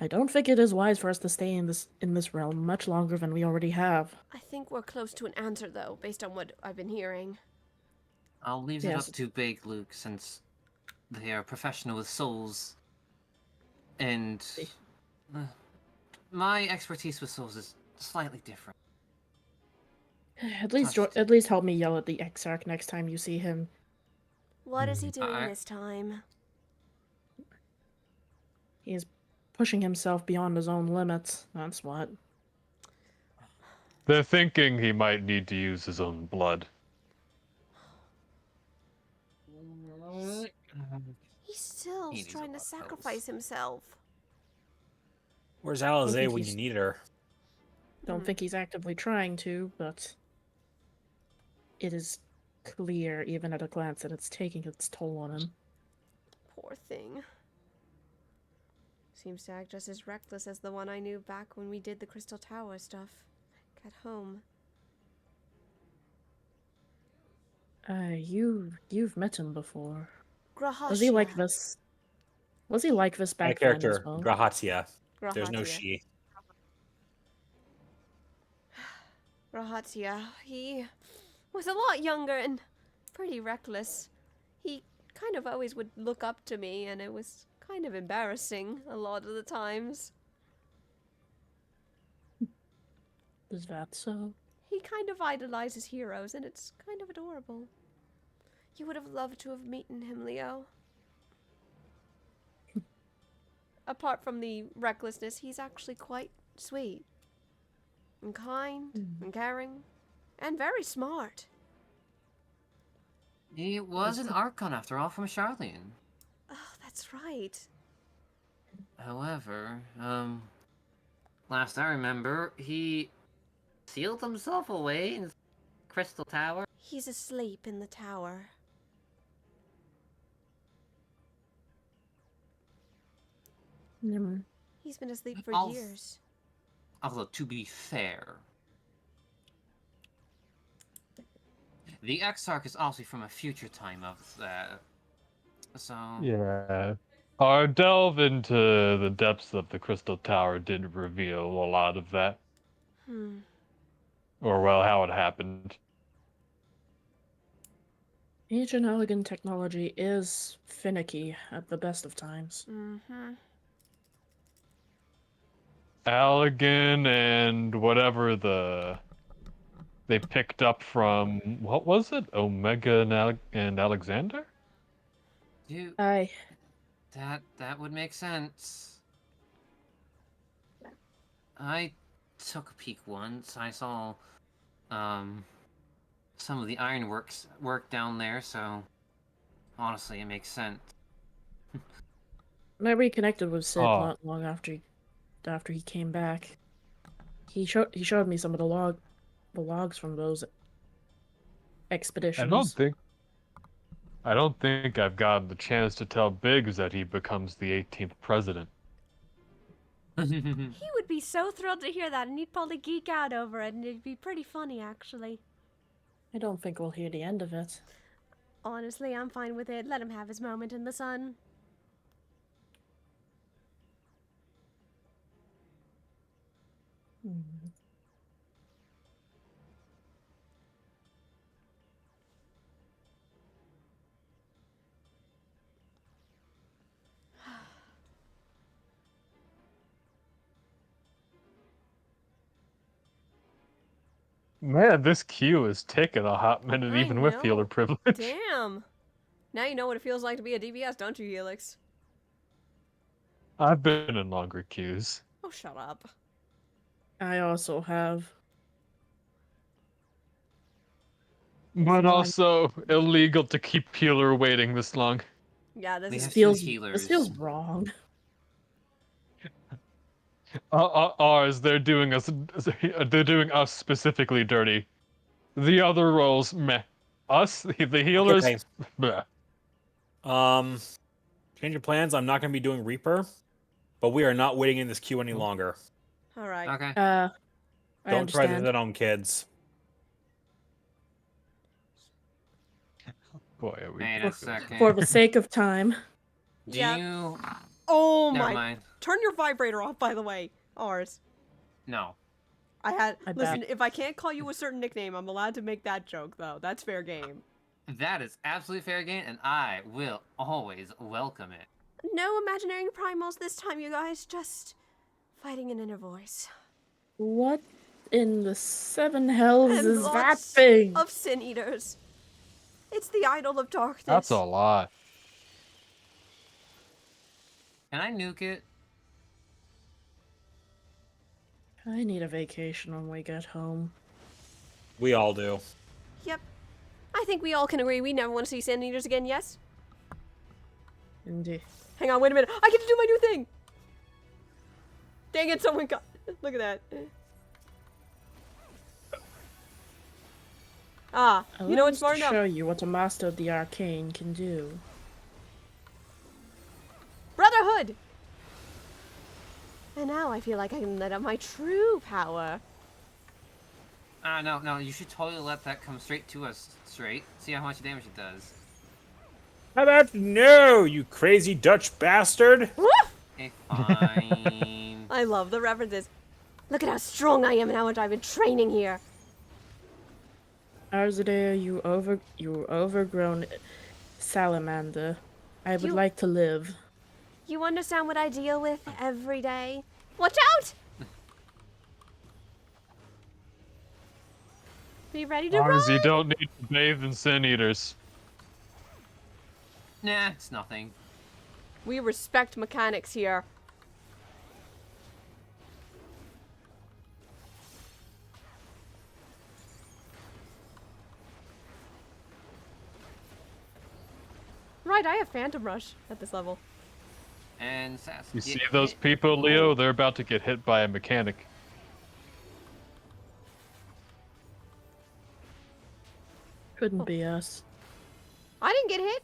I don't think it is wise for us to stay in this realm much longer than we already have. I think we're close to an answer, though, based on what I've been hearing. I'll leave it Yes. up to Big Luke, since they are professional with souls. And my expertise with souls is slightly different. At least help me yell at the Exarch next time you see him. What is he doing I- this time? He is pushing himself beyond his own limits. That's what. They're thinking he might need to use his own blood. He's still He needs a trying to lot of sacrifice himself. Where's think Alizé when he's- you need her? Don't think he's actively trying to, but it is clear, even at a glance, that it's taking its toll on him. Poor thing. Seems to act just as reckless as the one I knew back when we did the Crystal Tower stuff at home. You've met him before. Grahasha. Was he like this? Was he like this My back then as character, well? Grahatia. There's no Grahatia. she. Rahatia, he was a lot younger and pretty reckless. He kind of always would look up to me, and it was kind of embarrassing a lot of the times. Is that so? He kind of idolizes heroes, and it's kind of adorable. You would have loved to have meeting him, Leo. Apart from the recklessness, he's actually quite sweet. And kind, and caring, and very smart. He was an Archon after all from Charlene. Oh, that's right. However, last I remember, he sealed himself away in the Crystal Tower. He's asleep in the tower. He's been asleep for I'll- years. Although, to be fair, the Exarch is also from a future time of that. So, Yeah. Our delve into the depths of the Crystal Tower did reveal a lot of that. Or, well, how it happened. Ancient elegant technology is finicky at the best of times. Mm-hmm. Allegan and whatever they picked up from, what was it? Omega and Alexander? you Aye. that would make sense. I took a peek once. I saw some of the ironworks work down there, so honestly, it makes sense. I reconnected with Sid Oh. not long after he came back. He showed me some of the the logs from those I expeditions. don't think I've gotten the chance to tell Biggs that he becomes the 18th president. He would be so thrilled to hear that, and he'd probably geek out over it, and it'd be pretty funny, actually. I don't think we'll hear the end of it. Honestly, I'm fine with it. Let him have his moment in the sun. Hmm. Man, this queue is taking a hot minute I even with healer know. privilege. Damn. Now you know what it feels like to be a DPS, don't you, Helix? I've been in longer queues. Oh, shut up. I also have. But No, also illegal to keep healer waiting this long. Yeah, this We is have feels, two this healers. feels wrong. Ours, they're doing us specifically dirty. The other roles, meh. Us, the healers, Okay. bleh. Change of plans. I'm not going to be doing Reaper, but we are not waiting in this queue any longer. all right. Okay. I Don't try this understand. at home, kids. Boy, are we Wait a second. For the sake of time. Do Yeah. you? Oh Never my. mind. Turn your vibrator off, by the way. Ours. No. I Listen, bet. if I can't call you a certain nickname, I'm allowed to make that joke, though. That's fair game. That is absolutely fair game, and I will always welcome it. No imaginary primals this time, you guys. Just fighting an inner voice. What in the seven hells And is that lots thing? of sin eaters. It's the idol of darkness. That's a lot. Can I nuke it? I need a vacation when we get home. We all do. Yep. I think we all can agree we never want to see sin eaters again, yes? Indeed. Hang on, wait a minute. I get to do my new thing. Dang it, someone got. Look at that. Ah, you know what's Allows smart to enough? show you what a master of the arcane can do. Brotherhood! And now I feel like I can let out my true power. No, you should totally let that come straight to us, straight. See how much damage it does. How about no, you crazy Dutch bastard? Woof! Okay, fine. I love the references. Look at how strong I am and how much I've been training here. Arzadea, you overgrown salamander. I would You- like to live. You understand what I deal with every day? Watch out! Be ready to Ours, you run! don't need to bathe in sin eaters. Nah, it's nothing. We respect mechanics here. Right, I have Phantom Rush at this level. And Sass. You get see those hit. people, Leo? They're about to get hit by a mechanic. Couldn't be us. I didn't get hit.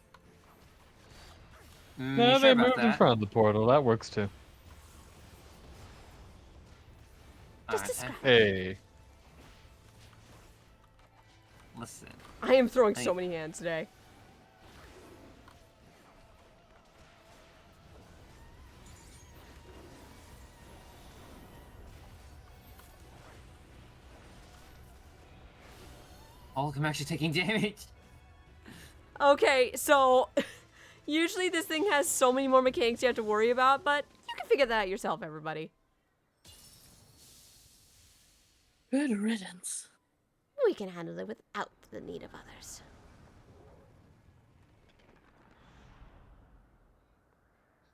Mm, No, you sure they about moved in that? front of the portal. That works too. Just Alright, describe. Hey. listen. I am throwing so Hey. many hands today. Oh, look, I'm actually taking damage. Okay, so usually this thing has so many more mechanics you have to worry about, but you can figure that out yourself, everybody. Good riddance. We can handle it without the need of others.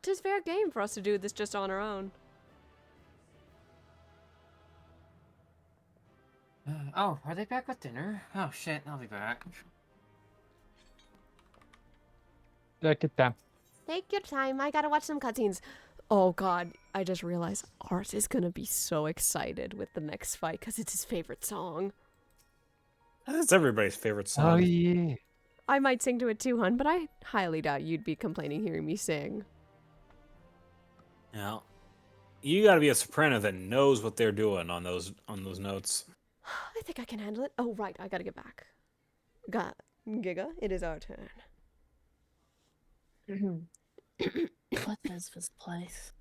Tis fair game for us to do this just on our own. Oh, are they back with dinner? Oh shit, I'll be back. Take it down. Take your time. I gotta watch some cutscenes. Oh god, I just realized Art is gonna be so excited with the next fight because it's his favorite song. That's everybody's favorite Oh song. yeah. I might sing to it too, hun, but I highly doubt you'd be complaining hearing me sing. Now, you got to be a soprano that knows what they're doing on those notes. I think I can handle it. Oh, right, I gotta get back. Giga, it is our turn. What is this place?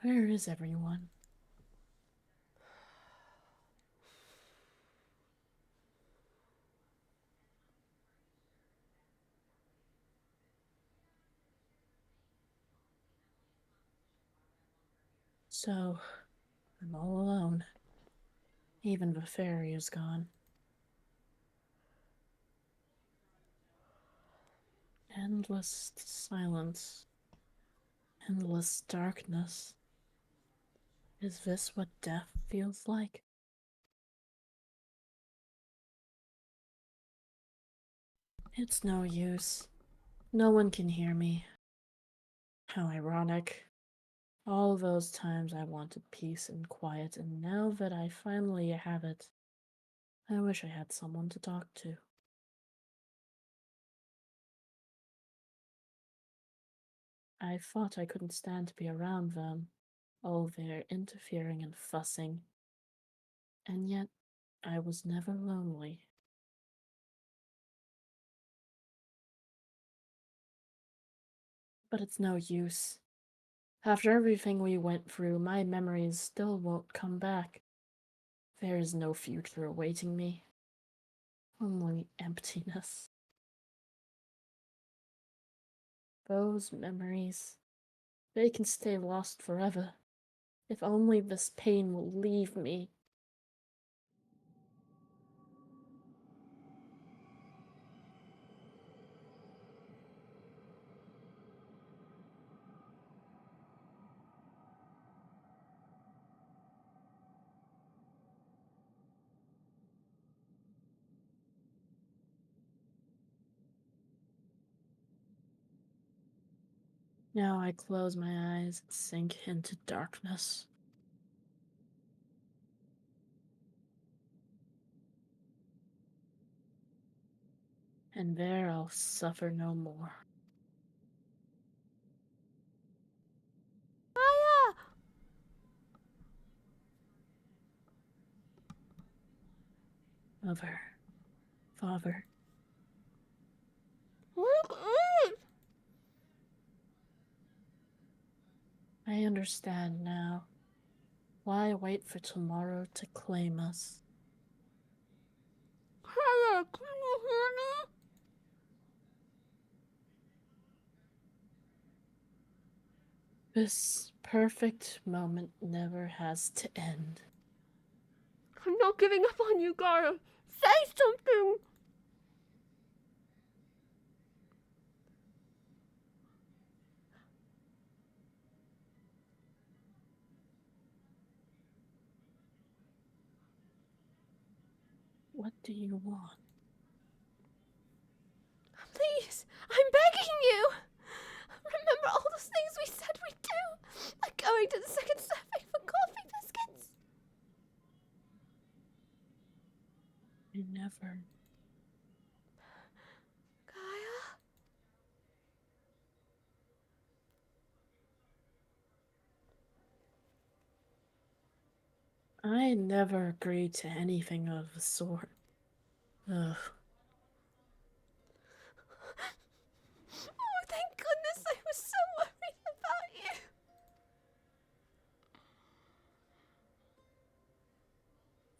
Where is everyone? So, I'm all alone. Even the fairy is gone. Endless silence. Endless darkness. Is this what death feels like? It's no use. No one can hear me. How ironic. All those times I wanted peace and quiet, and now that I finally have it, I wish I had someone to talk to. I thought I couldn't stand to be around them, all their interfering and fussing. And yet, I was never lonely. But it's no use. After everything we went through, my memories still won't come back. There is no future awaiting me. Only emptiness. Those memories, they can stay lost forever. If only this pain will leave me. Now I close my eyes and sink into darkness. And there I'll suffer no more. Aya! Mother, Father, I understand now. Why wait for tomorrow to claim us? Aya, can you hear me? This perfect moment never has to end. I'm not giving up on you, Gaia. Say something! What do you want? Please, I'm begging you! Remember all those things we said we'd do? Like going to the second survey for coffee biscuits? I never. Gaia? I never agreed to anything of the sort. Ugh. Oh, thank goodness, I was so worried about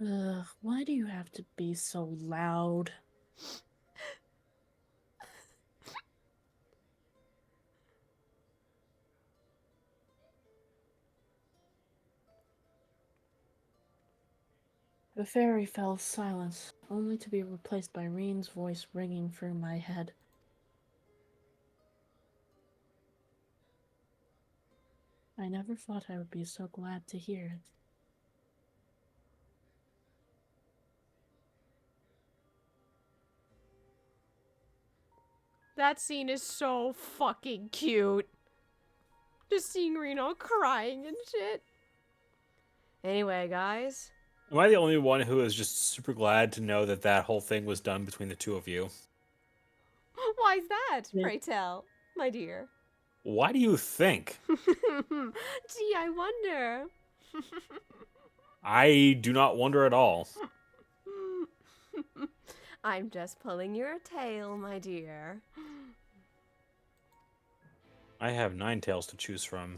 you. Ugh, why do you have to be so loud? The fairy fell silent, only to be replaced by Reen's voice ringing through my head. I never thought I would be so glad to hear it. That scene is so fucking cute. Just seeing Reno crying and shit. Anyway, guys. Am I the only one who is just super glad to know that that whole thing was done between the two of you? Why's that, pray tell, my dear? Why do you think? Gee, I wonder. I do not wonder at all. I'm just pulling your tail, my dear. I have 9 tails to choose from.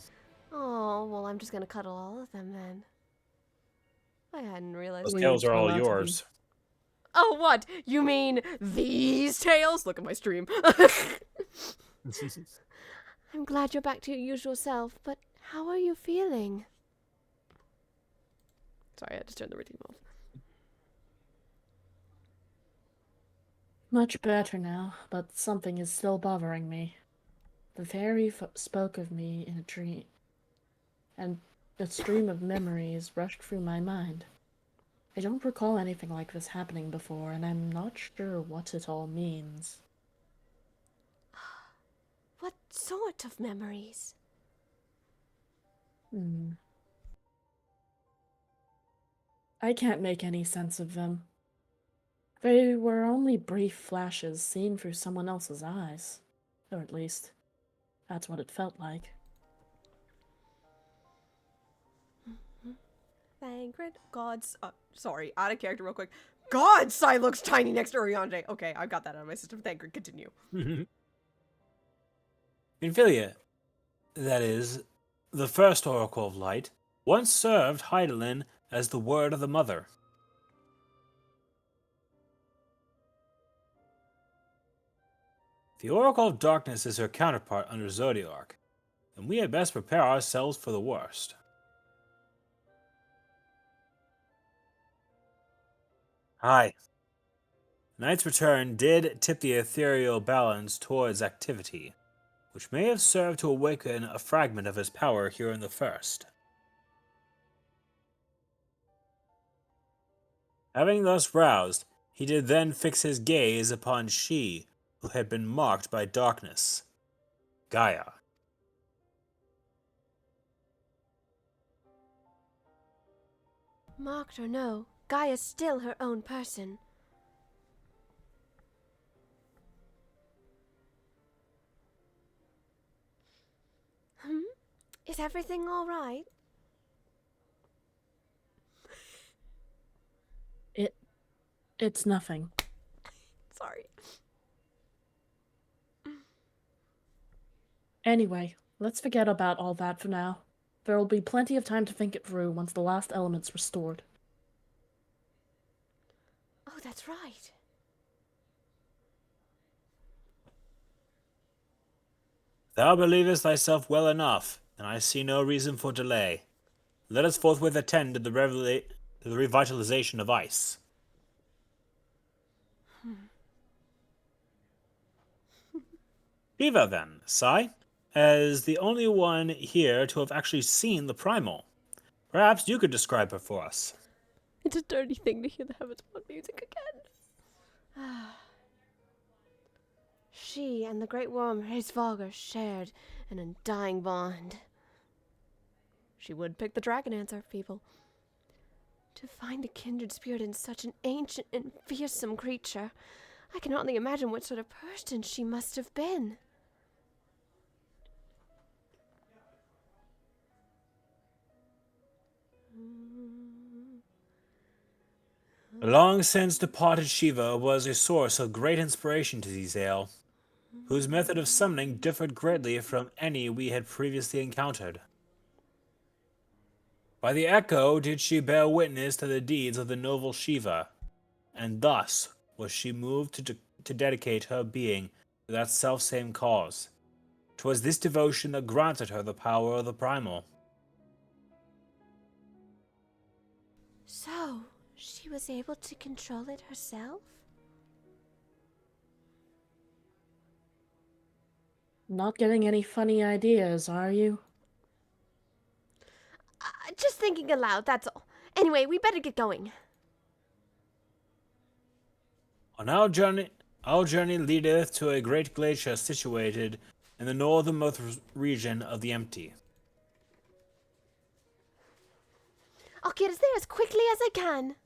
Oh, well, I'm just gonna cuddle all of them then. I hadn't realized. Those Weird tails are all tail out of you. yours. Oh, what? You mean these tails? Look at my stream. I'm glad you're back to your usual self, but how are you feeling? Sorry, I had to turn the redeem off. Much better now, but something is still bothering me. The fairy spoke of me in a dream, and a stream of memories rushed through my mind. I don't recall anything like this happening before, and I'm not sure what it all means. What sort of memories? I can't make any sense of them. They were only brief flashes seen through someone else's eyes. Or at least, that's what it felt like. Thancred, God's. Sorry, out of character real quick. God, Sai looks tiny next to Oriande. Okay, I've got that out of my system. Thancred, continue. Infilia, that is, the first Oracle of Light, once served Hydaelyn as the word of the Mother. The Oracle of Darkness is her counterpart under Zodiark, and we had best prepare ourselves for the worst. Hi. Night's return did tip the ethereal balance towards activity, which may have served to awaken a fragment of his power here in the first. Having thus roused, he did then fix his gaze upon she who had been marked by darkness, Gaia. Marked or no, Gaia's still her own person. Is everything all right? It's nothing. Sorry. Anyway, let's forget about all that for now. There will be plenty of time to think it through once the last element's restored. Oh, that's right. Thou believest thyself well enough, and I see no reason for delay. Let us forthwith attend to the revitalization of ice. Shiva, then, Sai, as the only one here to have actually seen the primal. Perhaps you could describe her for us. It's a dirty thing to hear the Heavens Blood music again. She and the great worm Hreisvalger shared an undying bond. She would pick the dragon answer, people. To find a kindred spirit in such an ancient and fearsome creature, I can hardly imagine what sort of person she must have been. The long since departed Shiva was a source of great inspiration to Zizael, whose method of summoning differed greatly from any we had previously encountered. By the echo did she bear witness to the deeds of the noble Shiva, and thus was she moved to dedicate her being to that selfsame cause. 'Twas this devotion that granted her the power of the primal. So, she was able to control it herself? Not getting any funny ideas, are you? Just thinking aloud, that's all. Anyway, we better get going. On our journey leadeth to a great glacier situated in the northernmost region of the Empty. I'll get us there as quickly as I can.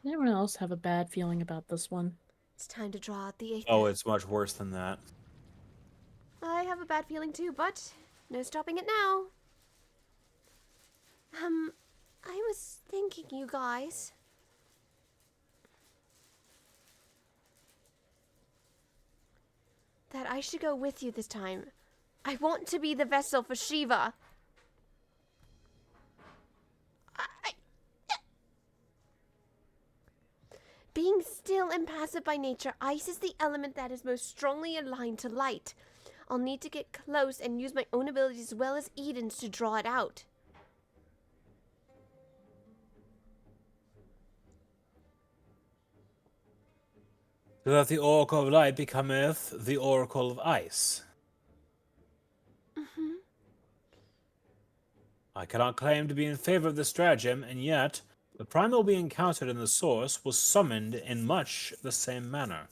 Anyone else have a bad feeling about this one? It's time to draw out the Aether. Oh, it's much worse than that. I have a bad feeling too, but no stopping it now. I was thinking, you guys. That I should go with you this time. I want to be the vessel for Shiva. Being still and passive by nature, ice is the element that is most strongly aligned to light. I'll need to get close and use my own abilities as well as Eden's to draw it out. So that the Oracle of Light becometh the Oracle of Ice. Mm-hmm. I cannot claim to be in favor of this stratagem, and yet the primal we encountered in the source was summoned in much the same manner.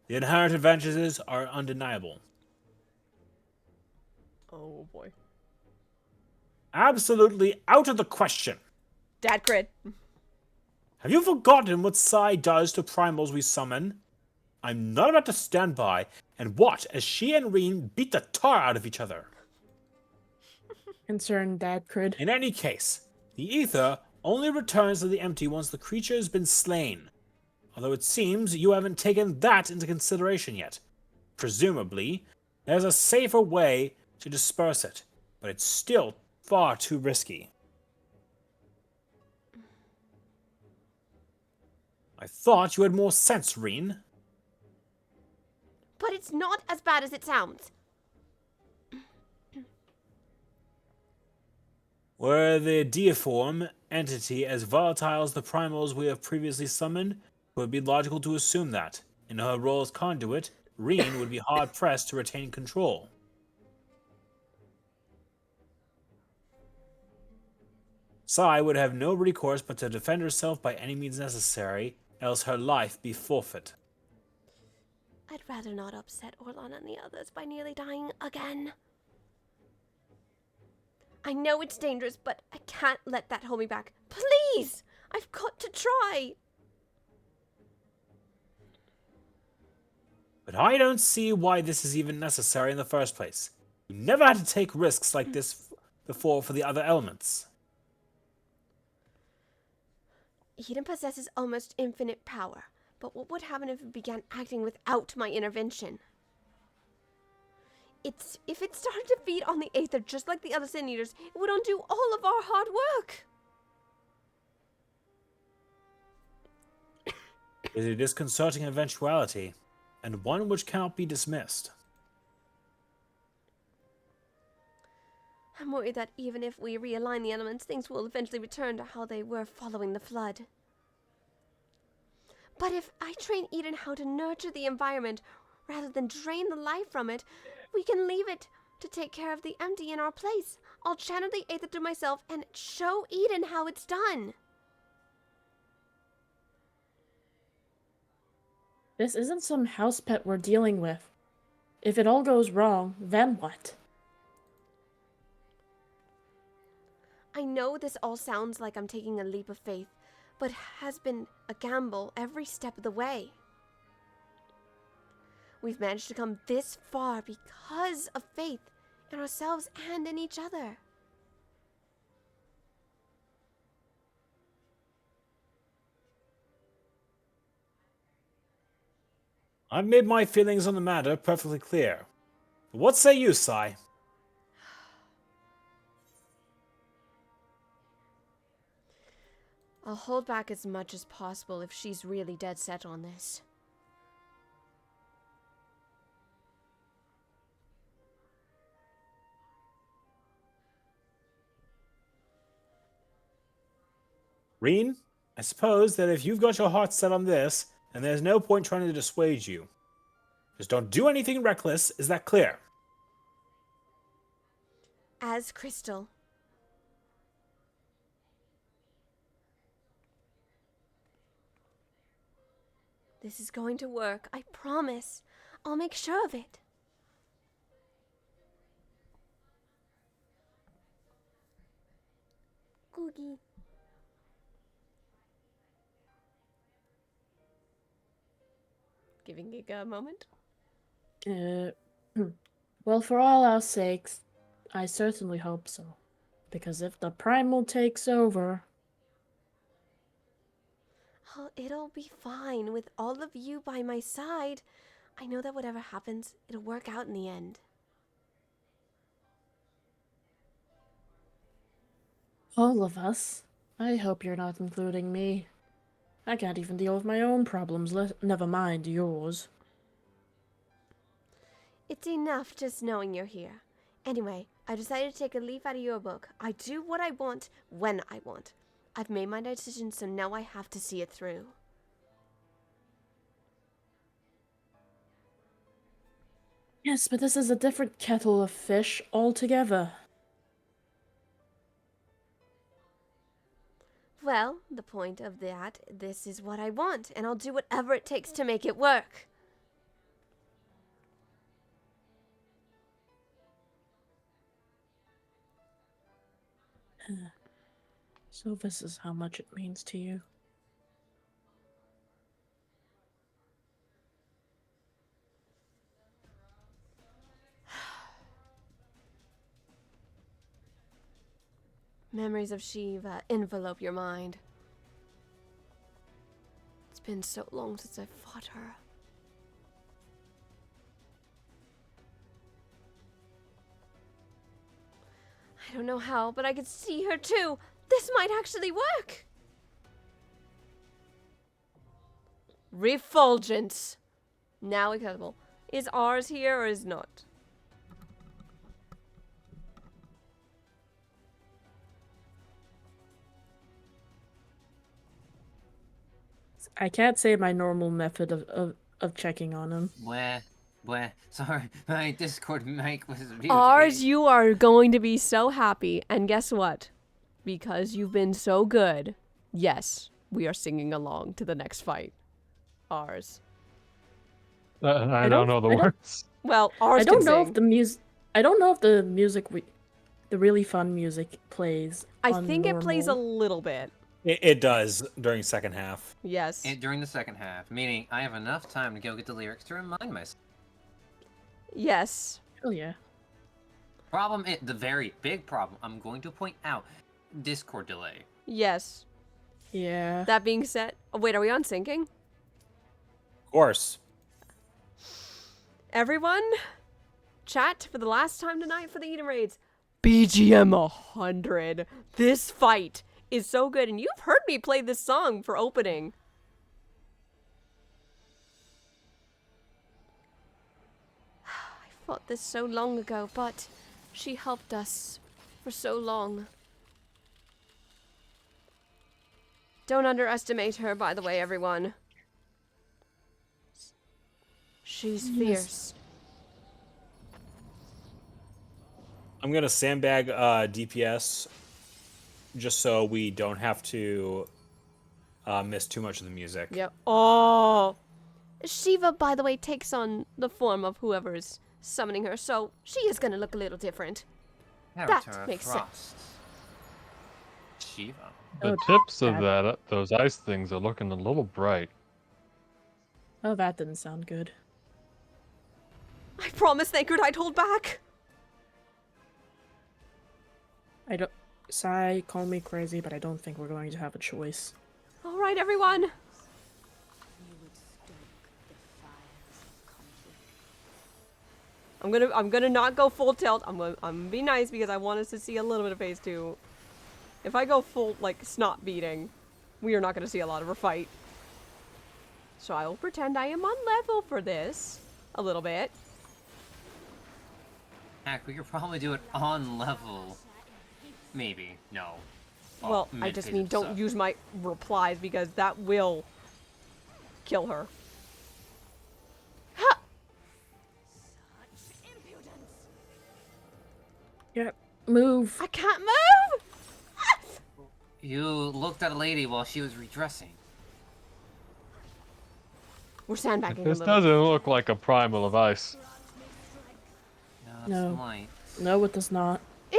The inherent advantages are undeniable. Oh boy. Absolutely out of the question. Dad crit. Have you forgotten what Sai does to primals we summon? I'm not about to stand by and watch as she and Reen beat the tar out of each other. Concerned Dad Crid. In any case, the ether only returns to the empty once the creature has been slain. Although it seems you haven't taken that into consideration yet. Presumably, there's a safer way to disperse it, but it's still far too risky. I thought you had more sense, Reen. But it's not as bad as it sounds. Were the deiform entity as volatile as the primals we have previously summoned, it would be logical to assume that, in her role as conduit, Reen would be hard-pressed to retain control. Sai would have no recourse but to defend herself by any means necessary, else her life be forfeit. I'd rather not upset Orlan and the others by nearly dying again. I know it's dangerous, but I can't let that hold me back. Please! I've got to try! But I don't see why this is even necessary in the first place. You never had to take risks like this before for the other elements. Eden possesses almost infinite power, but what would happen if it began acting without my intervention? If it started to feed on the Aether just like the other Sin Eaters, it would undo all of our hard work. It is a disconcerting eventuality, and one which cannot be dismissed. I'm worried that even if we realign the elements, things will eventually return to how they were following the flood. But if I train Eden how to nurture the environment rather than drain the life from it, we can leave it to take care of the empty in our place. I'll channel the Aether to myself and show Eden how it's done. This isn't some house pet we're dealing with. If it all goes wrong, then what? I know this all sounds like I'm taking a leap of faith, but has been a gamble every step of the way. We've managed to come this far because of faith in ourselves and in each other. I've made my feelings on the matter perfectly clear. But what say you, Sai? I'll hold back as much as possible if she's really dead set on this. Reen, I suppose that if you've got your heart set on this, then there's no point trying to dissuade you. Just don't do anything reckless, is that clear? As Crystal. This is going to work. I promise. I'll make sure of it. Googie. Giving Giga a moment. Well, for all our sakes, I certainly hope so. Because if the primal takes over... Oh, it'll be fine with all of you by my side. I know that whatever happens, it'll work out in the end. All of us? I hope you're not including me. I can't even deal with my own problems, never mind yours. It's enough just knowing you're here. Anyway, I decided to take a leaf out of your book. I do what I want, when I want. I've made my decision, so now I have to see it through. Yes, but this is a different kettle of fish altogether. Well, the point of that, this is what I want, and I'll do whatever it takes to make it work. So this is how much it means to you. Memories of Shiva envelope your mind. It's been so long since I fought her. I don't know how, but I could see her too. This might actually work. Refulgence. Now acceptable. Is ours here or is not? I can't say my normal method of checking on him. Where? Sorry, my Discord mic was muted. Ours, you are going to be so happy. And guess what? Because you've been so good, yes, we are singing along to the next fight. Ours. I don't know the words. Well, ours I don't can know sing. if the music. I don't know if the music, the really fun music, plays. I on think it plays a normal. little bit. It does during second half. Yes. During the second half, meaning I have enough time to go get the lyrics to remind myself. Yes. Oh yeah. Problem is, the very big problem, I'm going to point out, Discord delay. Yes. Yeah. That being said, oh, wait, are we on syncing? Of course. Everyone, chat for the last time tonight for the Eden Raids. BGM 100. This fight is so good, and you've heard me play this song for opening. I fought this so long ago, but she helped us for so long. Don't underestimate her, by the way, everyone. She's Yes. fierce. I'm gonna sandbag DPS just so we don't have to miss too much of the music. Yep. Oh. Shiva, by the way, takes on the form of whoever's summoning her, so she is gonna look a little different. Character makes Frost. Shiva. The Oh, tips of that- those ice things are looking a little bright. Oh, that didn't sound good. I promise, Thancred, I'd hold back. I don't. Sai, call me crazy, but I don't think we're going to have a choice. All right, everyone. I'm gonna not go full tilt. I'm gonna be nice because I want us to see a little bit of phase 2. If I go full like snot beating, we are not gonna see a lot of her fight. So I will pretend I am on level for this a little bit. Heck, we could probably do it on level. Maybe. No. Well, I mid just phase mean would don't suck. use my replies because that will kill her. Ha! Yeah, move. I can't move! You looked at a lady while she was redressing. We're sandbagging This a little. doesn't look like a primal of ice. No, it's No. light. No, it does not. In!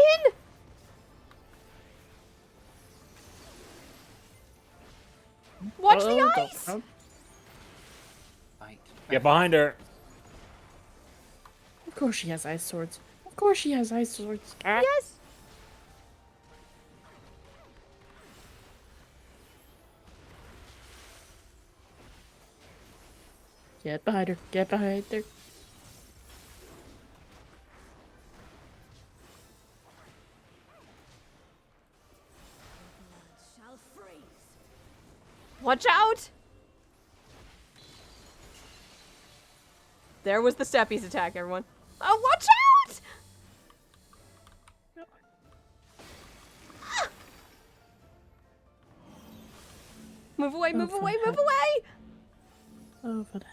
Watch the Oh, go- ice! oh, Fight. Get behind her. Of course she has ice swords. Of course she has ice swords. Ah. Yes! Get behind her. Get behind her. Shall freeze. Watch out! There was the Steppies attack, everyone. Oh, watch out! Ah! Move away, move for away, move heaven. away! Oh, for that.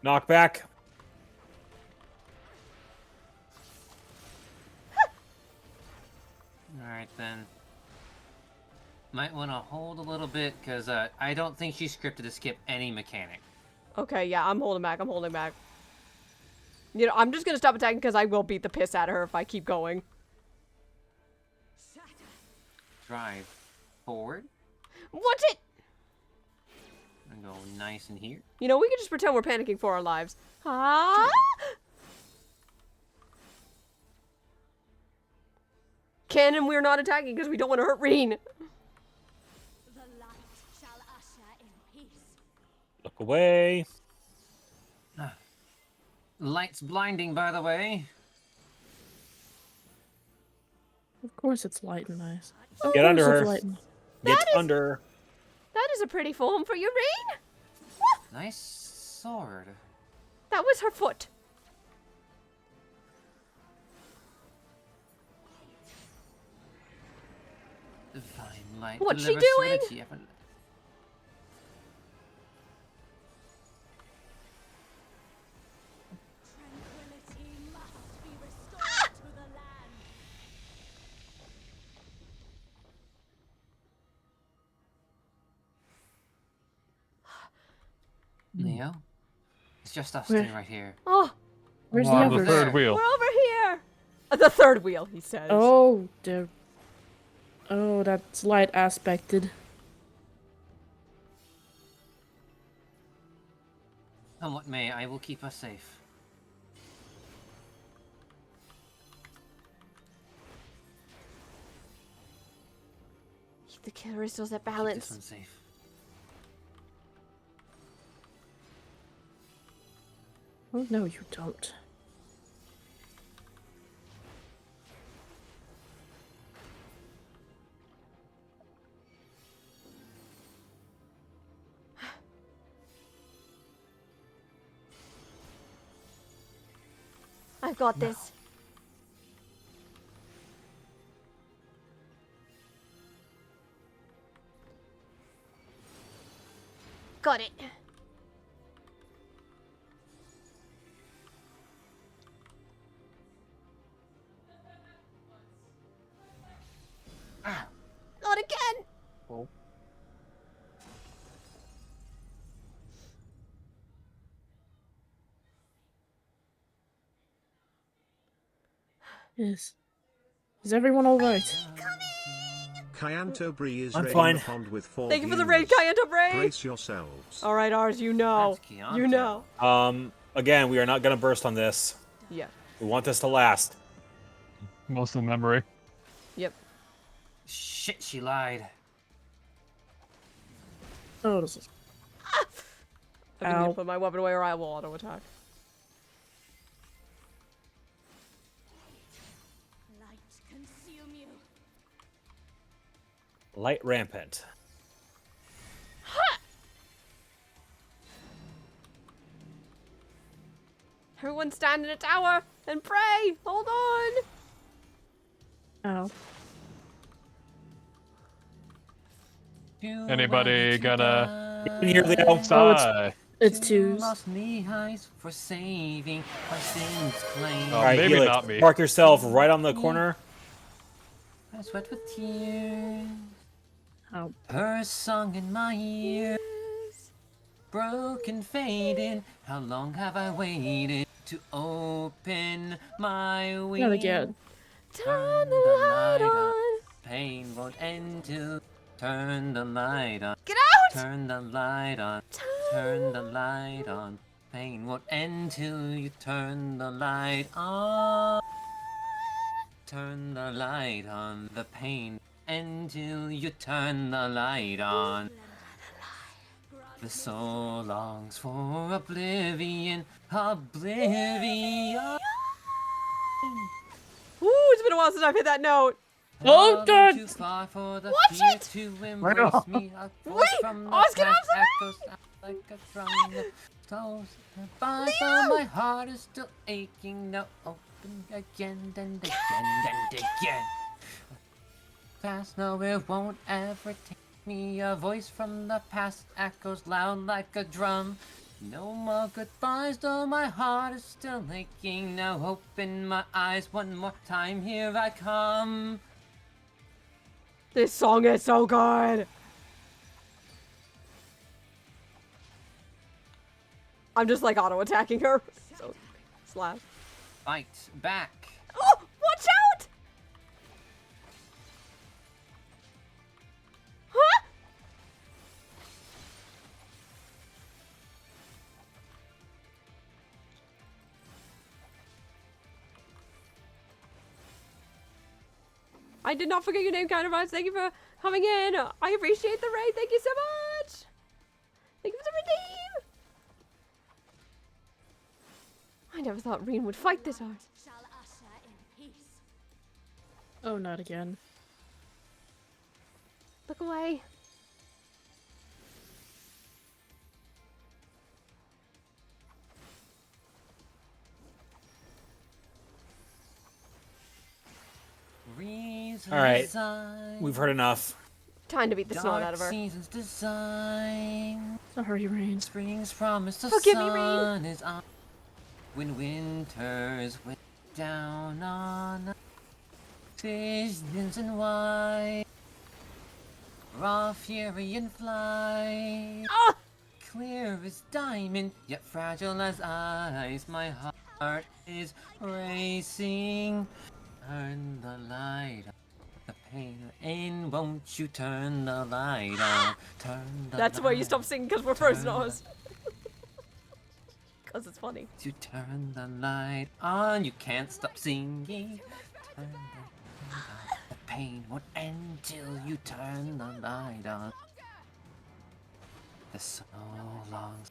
Knock back. Alright then. Might want to hold a little bit, because I don't think she's scripted to skip any mechanic. Okay, yeah, I'm holding back, I'm holding back. You know, I'm just gonna stop attacking because I will beat the piss out of her if I keep going. Drive forward. Watch it! And go nice in here. You know, we can just pretend we're panicking for our lives. Ah! Cannon, we're not attacking because we don't want to hurt Reen. The light shall usher in peace. Look away. Light's blinding, by the way. Of course it's light and ice. Of Get under course it's her. light and- Get That is- under. That is a pretty form for you, Reen. Nice sword. That was her foot. Divine light. What's she deliver doing? serenity. Haven't- Tranquility must be restored to the land. Leo? It's just us Where? two right here. Oh, Where's On the the others? third wheel. we're over here. The third wheel, he says. Oh, dear. Oh, that's light aspected. Come what may, I will keep us safe. The killer is still at Keep this balance. one safe. Oh, no, you don't. I've got this. Got it. Not again. Oh. Yes. Is everyone alright? Kyanto Bree is I'm raiding fine. the pond with 4 Thank you for the viewers. raid, Kayanta Bray. Brace yourselves. All right, ours, you know. That's Keontae. You know. Again, we are not gonna burst on this. Yeah. We want this to last. Muscle memory. Yep. Shit, she lied. Oh, this is... I think I Ow. put my weapon away or I will auto attack. Light consume you. Light rampant. Everyone stand in a tower and pray. Hold on. Ow. Anybody gonna In here, Leo. die? It's twos. Lost me eyes for saving our sins claim. Oh, All right, maybe Helix, not me. Park yourself right on the corner. I sweat with tears. Oh, Her song in my ear. Broken, faded. How long have I waited to open my not wings? again. Turn the light on. Pain won't end till. Turn the light on. Get out! Turn the light on. Turn the light on. Pain won't end till you turn the light on. Turn the light on. The pain until you turn the light on. The soul longs for oblivion, oblivion. Ooh, it's been a while since I've hit that note. Oh, Falling God. too far for the Watch fear it. to embrace me. A voice Wait, from the Oscar, I'm past sorry. echoes out like a drum. The souls by so my heart is still aching. Now open again and again and again. Past, no, it won't ever take me. A voice from the past echoes loud like a drum. No more goodbyes, though my heart is still aching. Now open my eyes one more time, here I come. This song is so good. I'm just like auto attacking her. So slash. Fight back. Oh, watch out! Huh? I did not forget your name, Counterparts. Thank you for coming in. I appreciate the raid. Thank you so much. Thank you for the redeem. I never thought Reen would fight this hard. Shall usher in peace. Oh, not again. Look away. Reasons All right. design, We've heard enough. Time to beat the snot out dark of her. seasons design. Sorry, Rain. Spring's promise, the Forgive me, sun is on. When winter's way down on us. Visions and white. Raw fury and flight. Ah! Clear as diamond, yet fragile as ice. My heart is racing. Turn the light on. The pain in, won't you turn the light on? Turn the That's where you light stop singing because we're frozen Turn the- ours. Because it's funny. to turn the light on. You can't stop singing. Turn the light on. The pain won't end till you turn the light on. The soul longs.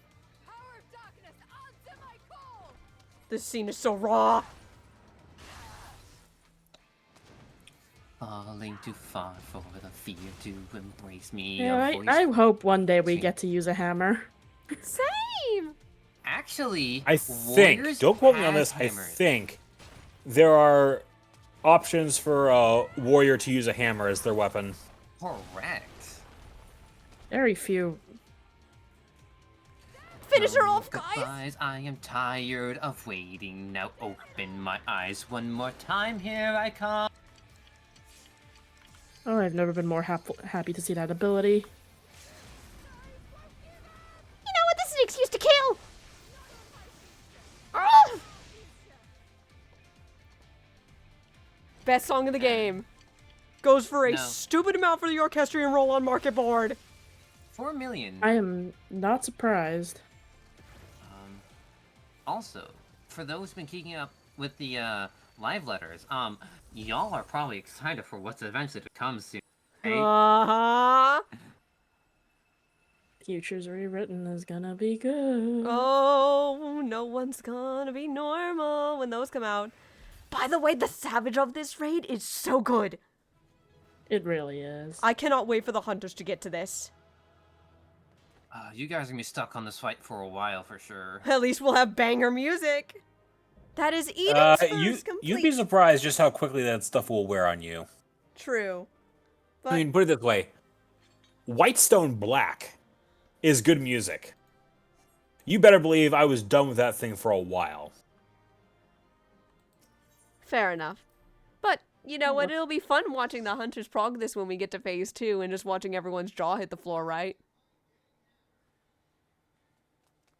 This scene is so raw. Falling too far for the fear to embrace me. Yeah, A voice- I hope one day we get to use a hammer. Same. Actually, I think, Warriors don't quote me on has this, I hammers. think there are options for a warrior to use a hammer as their weapon. Correct. Very few. Finish her No off, guys. goodbyes, I am tired of waiting. Now open my eyes one more time. Here I come. Oh, I've never been more happy to see that ability. You know what? This is an excuse to kill. Ugh. Best song of the game. Goes for a No. stupid amount for the orchestrion roll on market board. 4 million. I am not surprised. Also, for those who've been keeping up with the live letters, y'all are probably excited for what's eventually to come soon. Right? Uh-huh. Future's Rewritten is gonna be good. Oh, no one's gonna be normal when those come out. By the way, the savage of this raid is so good. It really is. I cannot wait for the hunters to get to this. You guys are gonna be stuck on this fight for a while for sure. At least we'll have banger music. That is Eden's first You'd complete. be surprised just how quickly that stuff will wear on you. True. But I mean, put it this way. Whitestone Black is good music. You better believe I was done with that thing for a while. fair enough. But You know what? It'll be fun watching the hunters prog this when we get to phase 2 and just watching everyone's jaw hit the floor, right?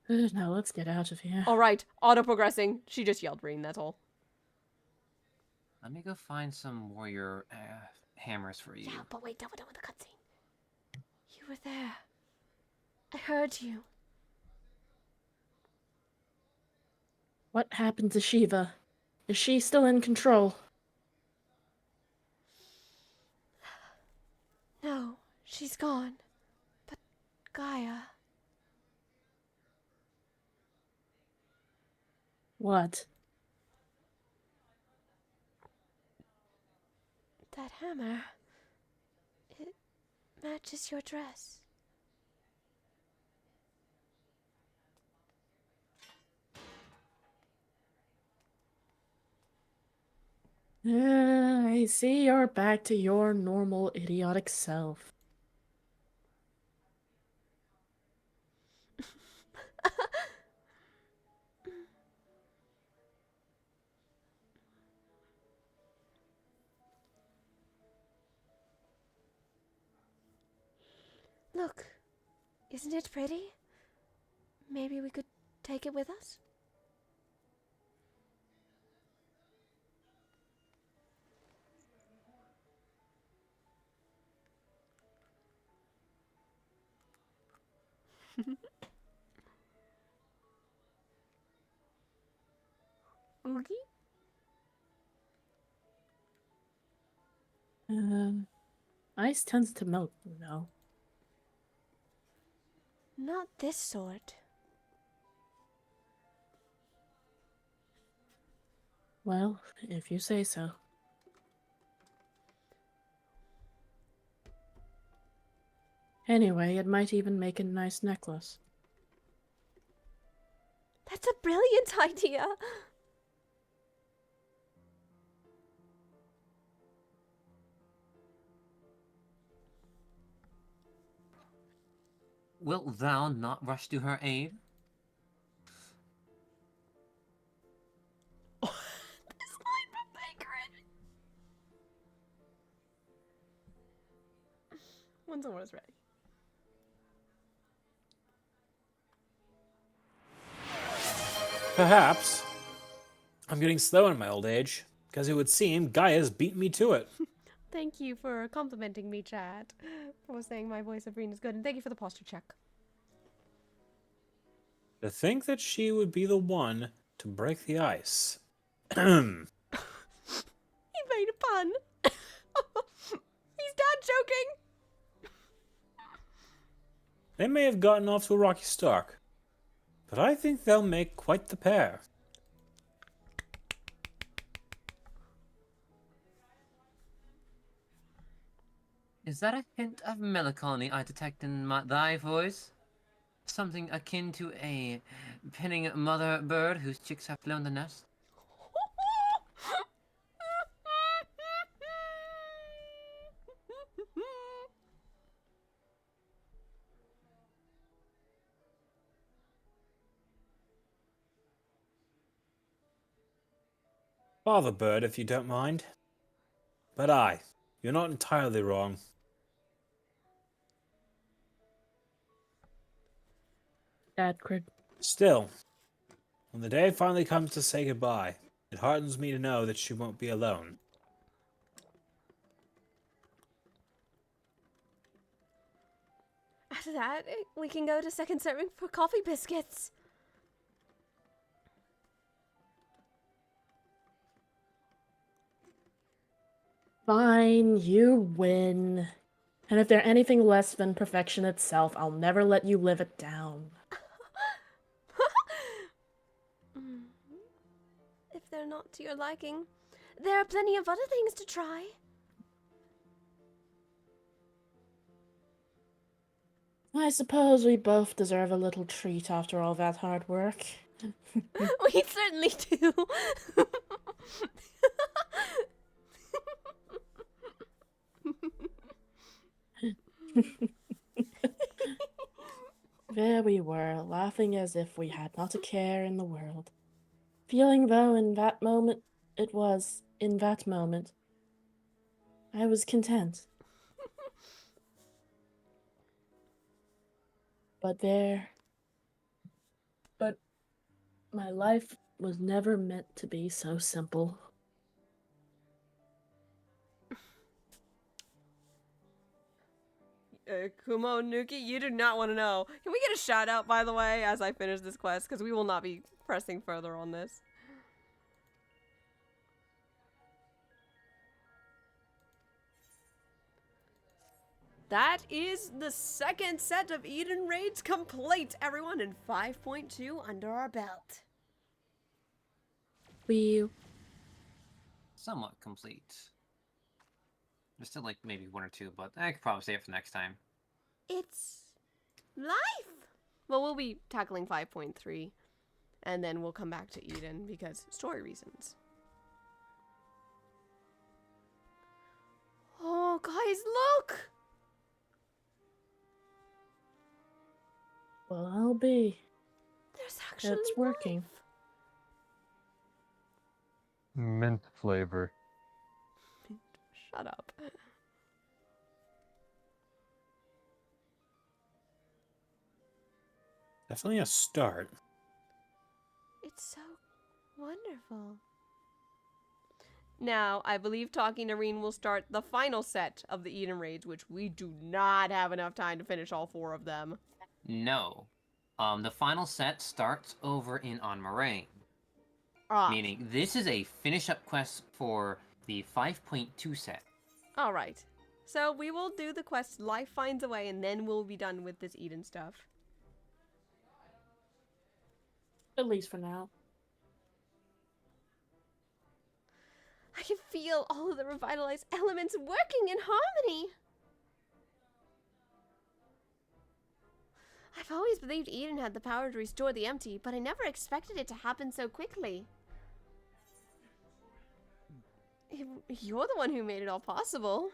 Now let's get out of here. All right, auto progressing. She just yelled green. That's all. Let me go find some warrior hammers for you. Yeah, but wait, don't with the cutscene. You were there. I heard you. What happened to Shiva? Is she still in control? No, she's gone. But Gaia. What? That hammer. It matches your dress. I see you're back to your normal idiotic self. Look, isn't it pretty? Maybe we could take it with us? Oogie? Ice tends to melt, you know. Not this sort. Well, if you say so. Anyway, it might even make a nice necklace. That's a brilliant idea. Wilt thou not rush to her aid? This line from Bakerin. When someone is ready. Perhaps I'm getting slow in my old age, because it would seem Gaia's beat me to it. Thank you for complimenting me, Chad. For saying my voice of green is good. And thank you for the posture check. To think that she would be the one to break the ice. He made a pun. He's dad joking. They may have gotten off to a rocky start, but I think they'll make quite the pair. Is that a hint of melancholy I detect in thy voice? Something akin to a pinning mother bird whose chicks have flown the nest? Father bird, if you don't mind. But aye, you're not entirely wrong. Dad crit. Still, when the day finally comes to say goodbye, it heartens me to know that she won't be alone. After that, we can go to second serving for coffee biscuits. Fine, you win. And if they're anything less than perfection itself, I'll never let you live it down. If they're not to your liking, there are plenty of other things to try. I suppose we both deserve a little treat after all that hard work. We certainly do. There we were, laughing as if we had not a care in the world. Feeling though in that moment, I was content. But my life was never meant to be so simple. Kumo, Nuki, you do not want to know. Can we get a shout out, by the way, as I finish this quest? Because we will not be pressing further on this. That is the second set of Eden raids complete, everyone, in 5.2 under our belt. Somewhat complete. There's still like maybe one or two, but I could probably save it for next time. It's life. Well, we'll be tackling 5.3, and then we'll come back to Eden because story reasons. Oh, guys, look! Well, I'll be. There's actually It's working. life. Mint flavor. Shut up. Definitely a start. It's so wonderful. Now, I believe Talking to Reen will start the final set of the Eden raids, which we do not have enough time to finish all 4 of them. No. The final set starts over in On Moraine. Ah, Meaning, this is a finish-up quest for the 5.2 set. all right. So we will do the quest Life Finds a Way, and then we'll be done with this Eden stuff. At least for now. I can feel all of the revitalized elements working in harmony. I've always believed Eden had the power to restore the empty, but I never expected it to happen so quickly. You're the one who made it all possible.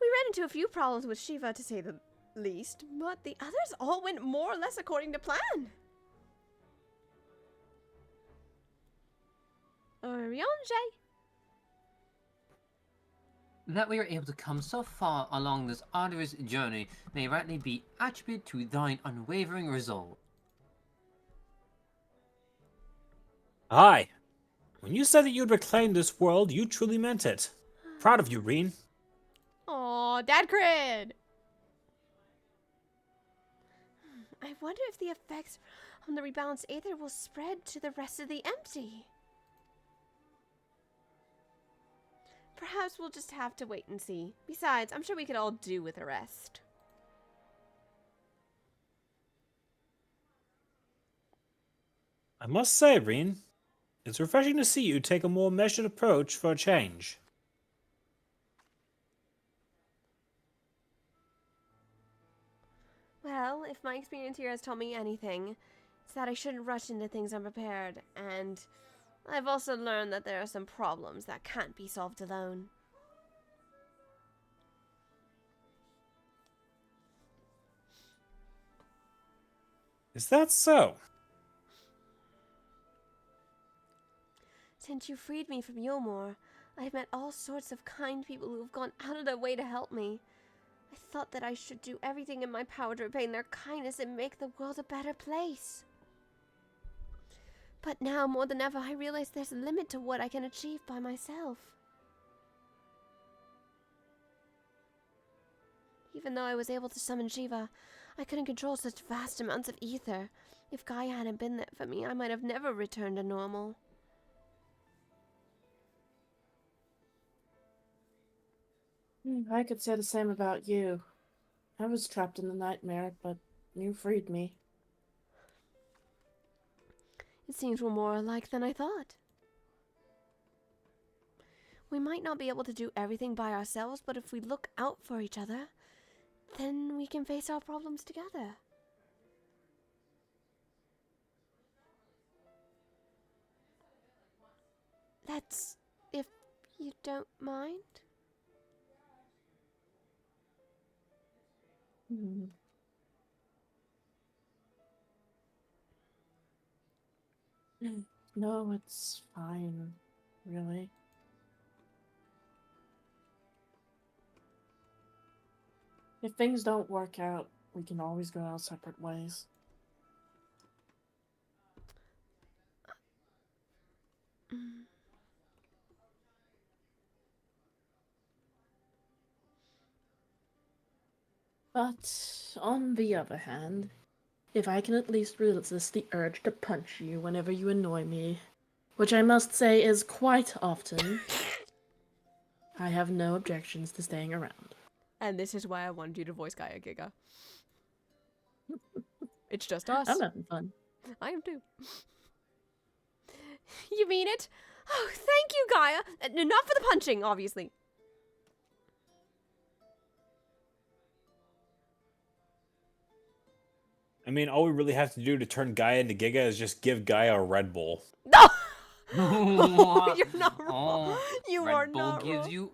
We ran into a few problems with Shiva, to say the least, but the others all went more or less according to plan. Orionje. That we are able to come so far along this arduous journey may rightly be attributed to thine unwavering resolve. Aye. When you said that you'd reclaim this world, you truly meant it. Proud of you, Reen. Aw, Dad Cred! I wonder if the effects on the rebalanced aether will spread to the rest of the empty. Perhaps we'll just have to wait and see. Besides, I'm sure we could all do with a rest. I must say, Reen, it's refreshing to see you take a more measured approach for a change. Well, if my experience here has taught me anything, it's that I shouldn't rush into things unprepared, and I've also learned that there are some problems that can't be solved alone. Is that so? Since you freed me from Yulmore, I've met all sorts of kind people who have gone out of their way to help me. I thought that I should do everything in my power to repay their kindness and make the world a better place. But now, more than ever, I realize there's a limit to what I can achieve by myself. Even though I was able to summon Shiva, I couldn't control such vast amounts of ether. If Gaia hadn't been there for me, I might have never returned to normal. I could say the same about you. I was trapped in the nightmare, but you freed me. It seems we're more alike than I thought. We might not be able to do everything by ourselves, but if we look out for each other, then we can face our problems together. Let's, if you don't mind. No, it's fine. Really? If things don't work out, we can always go our separate ways. But on the other hand, if I can at least resist the urge to punch you whenever you annoy me, which I must say is quite often, I have no objections to staying around. And this is why I wanted you to voice Gaia Giga. It's just us. I'm having fun. I am too. You mean it? Oh, thank you, Gaia. Not for the punching, obviously. I mean, all we really have to do to turn Gaia into Giga is just give Gaia a Red Bull. No! What? You're not wrong. Oh, You Red are Bull not gives wrong. you.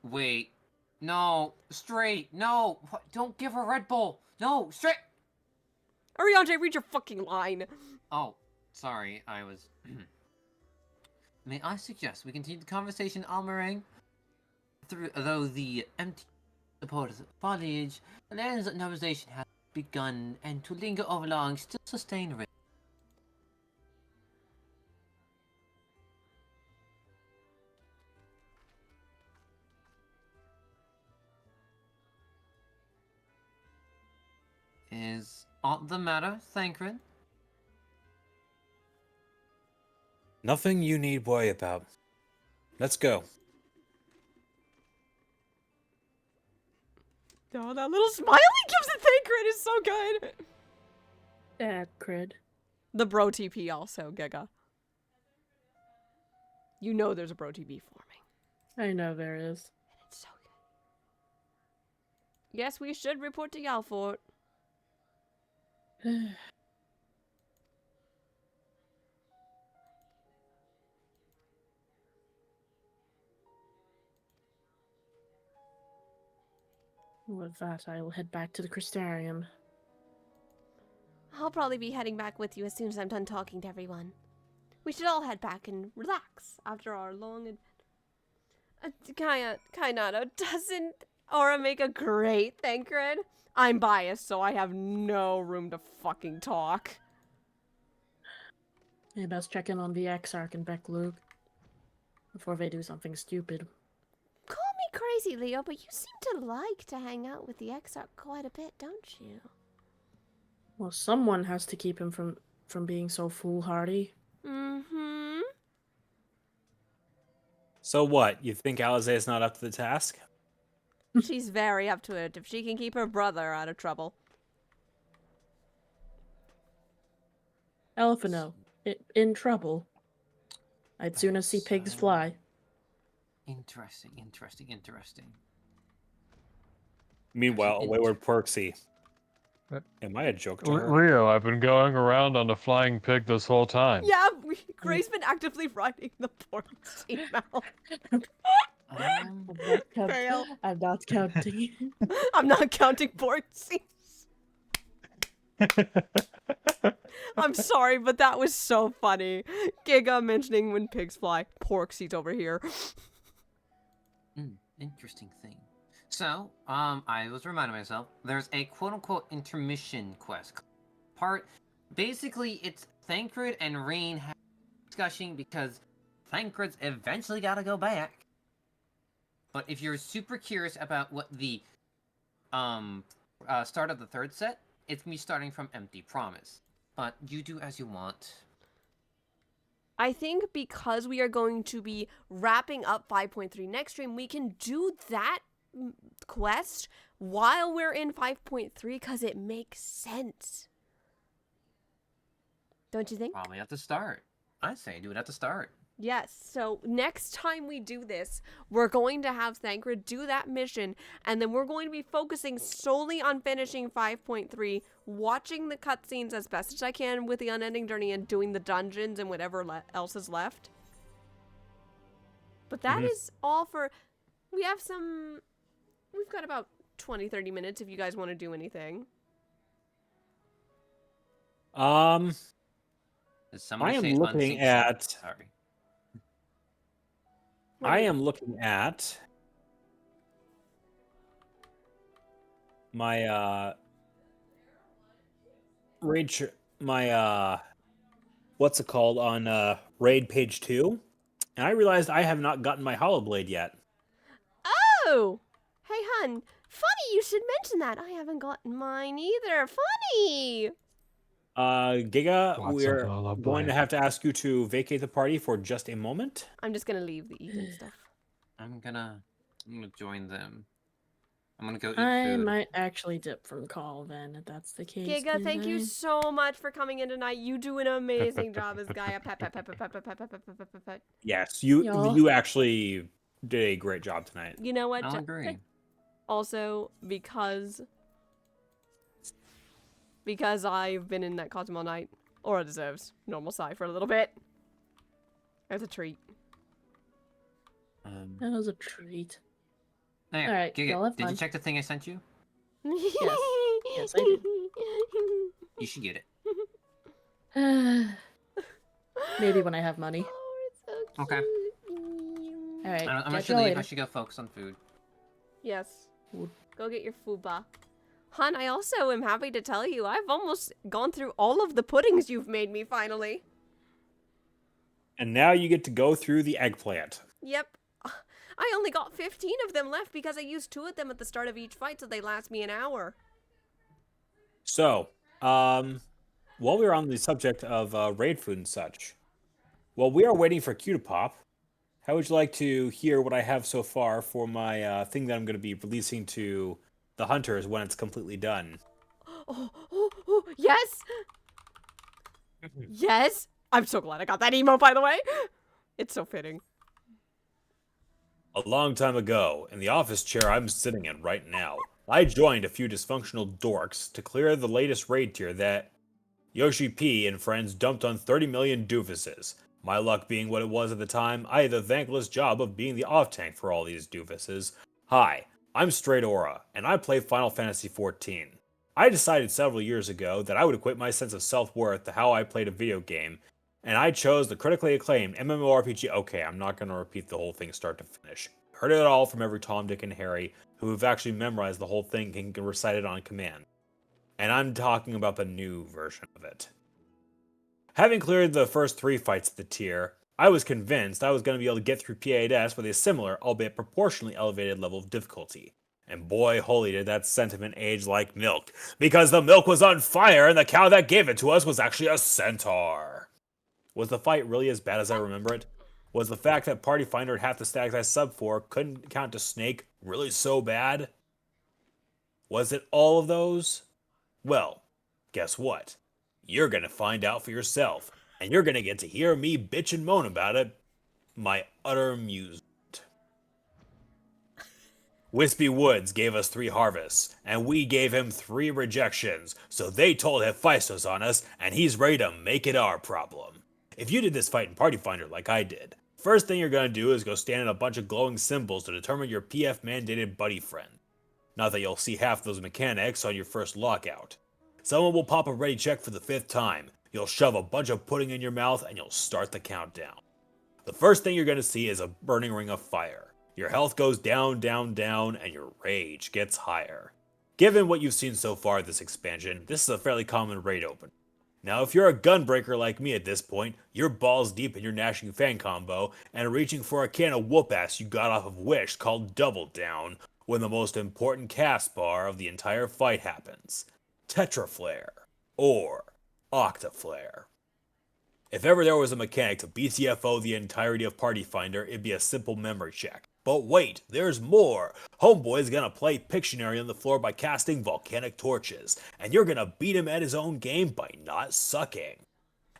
Wait, no, straight, no, don't give her Red Bull. No, straight. Ariante, read your fucking line. Oh, sorry, I was. May I suggest we continue the conversation on Meringue? Though the empty support foliage, the land's novelization has begun, and to linger over long still sustain risk. Is aught the matter, Thancred? Nothing you need worry about. Let's go. Oh, that little smile he gives to Thancred is so good. Cred. The bro TP also, Giga. You know there's a bro TP forming. I know there is. It's so good. Yes, we should report to Yalfort. With that, I will head back to the Crystarium. I'll probably be heading back with you as soon as I'm done talking to everyone. We should all head back and relax after our long Kainado, doesn't Aura make a great Thancred? I'm biased, so I have no room to fucking talk. I best check in on the Exarch and Beck Luke before they do something stupid. Call me crazy, Leo, but you seem to like to hang out with the Exarch quite a bit, don't you? Well, someone has to keep him from being so foolhardy. Mm-hmm. So what? You think Alizé is not up to the task? She's very up to it if she can keep her brother out of trouble. Elfino, in trouble. I'd sooner see pigs fly. Interesting. Meanwhile, Actually, wayward Porksy. What? Am I a joke to her? Leo, I've been going around on a flying pig this whole time. Yeah, Gray's been actively riding the pork mouth. Fail. I'm not counting. I'm not counting pork seeds. I'm sorry, but that was so funny. Giga mentioning when pigs fly. Pork seeds over here. Interesting thing. So, I was reminding myself, there's a quote-unquote intermission quest. Basically, it's Thancred and Rain having a discussion because Thancred's eventually gotta go back. But if you're super curious about what the, start of the third set, it's me starting from Empty Promise. But you do as you want. I think because we are going to be wrapping up 5.3 next stream, we can do that quest while we're in 5.3 because it makes sense. Don't you think? Probably at the start. I say do it at the start. Yes, so next time we do this, we're going to have Thancred do that mission, and then we're going to be focusing solely on finishing 5.3, watching the cutscenes as best as I can with the Unending Journey, and doing the dungeons and whatever else is left. But that is all for... We've got about 20-30 minutes if you guys want to do anything. Did somebody I am say looking unsync? at- Sorry. What I do you- am looking at my my what's it called on raid page 2, and I realized I have not gotten my hollow blade yet. Oh! Hey, hun. Funny you should mention that. I haven't gotten mine either. Funny! Giga, Lots of we're hollow going to blade. have to ask you to vacate the party for just a moment. I'm just gonna leave the eating stuff. I'm gonna join them. I'm gonna go eat I food. might actually dip from call then, if that's the case. Giga, thank you then so much for coming in tonight. You do an amazing job as Gaia. Pet, pet, pet, pet, pet, pet, pet, pet, pet, pet, pet, pet. Yes, Y'all. you actually did a great job tonight. You know what? I'll agree. Also, because I've been in that costume all night, Aura deserves normal Psy for a little bit. As a treat. That was a treat. Hey, Alright, Giga, y'all have did you fun. check the thing I sent you? Yes, I did. You should get it. Maybe when I have money. Oh, it's so Okay. All right, I'm gonna catch should y'all leave. I later. should go focus on food. Yes. Food. Go get your fuba. Hun, I also am happy to tell you I've almost gone through all of the puddings you've made me finally. And now you get to go through the eggplant. Yep. I only got 15 of them left because I used 2 of them at the start of each fight, so they last me an hour. So, while we are on the subject of raid food and such, while we are waiting for Q to pop, how would you like to hear what I have so far for my thing that I'm going to be releasing to the hunters when it's completely done? Oh, yes! Yes! I'm so glad I got that emo, by the way. It's so fitting. A long time ago, in the office chair I'm sitting in right now, I joined a few dysfunctional dorks to clear the latest raid tier that Yoshi P and friends dumped on 30 million doofuses. My luck being what it was at the time, I had the thankless job of being the off-tank for all these doofuses. Hi, I'm Straight Aura, and I play Final Fantasy XIV. I decided several years ago that I would equate my sense of self-worth to how I played a video game, and I chose the critically acclaimed MMORPG. Okay, I'm not going to repeat the whole thing start to finish. Heard it all from every Tom, Dick, and Harry who have actually memorized the whole thing and can recite it on command. And I'm talking about the new version of it. Having cleared the first 3 fights of the tier, I was convinced I was going to be able to get through P8S with a similar, albeit proportionally elevated level of difficulty. And boy, holy did that sentiment age like milk, because the milk was on fire and the cow that gave it to us was actually a centaur. Was the fight really as bad as I remember it? Was the fact that Party Finder had half the stacks I sub for couldn't count to Snake really so bad? Was it all of those? Well, guess what? You're gonna find out for yourself, and you're gonna get to hear me bitch and moan about it. My utter amusement. Wispy Woods gave us 3 harvests, and we gave him 3 rejections, so they told Hephaestus on us, and he's ready to make it our problem. If you did this fight in Party Finder like I did, first thing you're gonna do is go stand in a bunch of glowing symbols to determine your PF mandated buddy friend. Not that you'll see half those mechanics on your first lockout. Someone will pop a ready check for the 5th time, you'll shove a bunch of pudding in your mouth, and you'll start the countdown. The first thing you're gonna see is a burning ring of fire. Your health goes down, down, down, and your rage gets higher. Given what you've seen so far this expansion, this is a fairly common raid open. Now, if you're a gunbreaker like me at this point, you're balls deep in your gnashing fan combo and reaching for a can of whoop-ass you got off of Wish called Double Down when the most important cast bar of the entire fight happens. Tetraflare, or Octaflare. If ever there was a mechanic to BTFO the entirety of Party Finder, it'd be a simple memory check. But wait, there's more! Homeboy's gonna play Pictionary on the floor by casting volcanic torches, and you're gonna beat him at his own game by not sucking.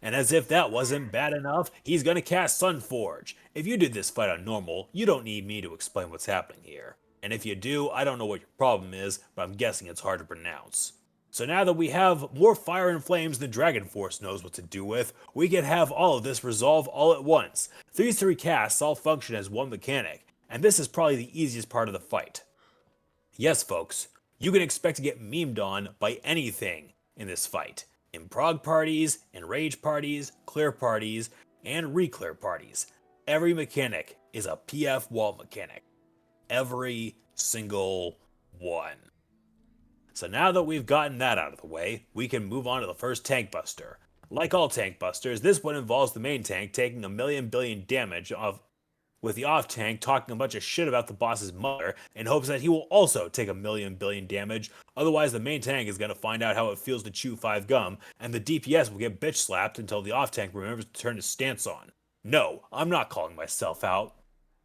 And as if that wasn't bad enough, he's gonna cast Sunforge. If you did this fight on normal, you don't need me to explain what's happening here. And if you do, I don't know what your problem is, but I'm guessing it's hard to pronounce. So now that we have more fire and flames than Dragon Force knows what to do with, we can have all of this resolve all at once. These 3 casts all function as one mechanic, and this is probably the easiest part of the fight. Yes, folks, you can expect to get memed on by anything in this fight. In prog parties, in rage parties, clear parties, and re-clear parties. Every mechanic is a PF wall mechanic. Every single one. So now that we've gotten that out of the way, we can move on to the first tank buster. Like all tank busters, this one involves the main tank taking a million billion damage with the off tank talking a bunch of shit about the boss's mother in hopes that he will also take a million billion damage. Otherwise, the main tank is going to find out how it feels to chew 5 gum, and the DPS will get bitch slapped until the off tank remembers to turn his stance on. No, I'm not calling myself out.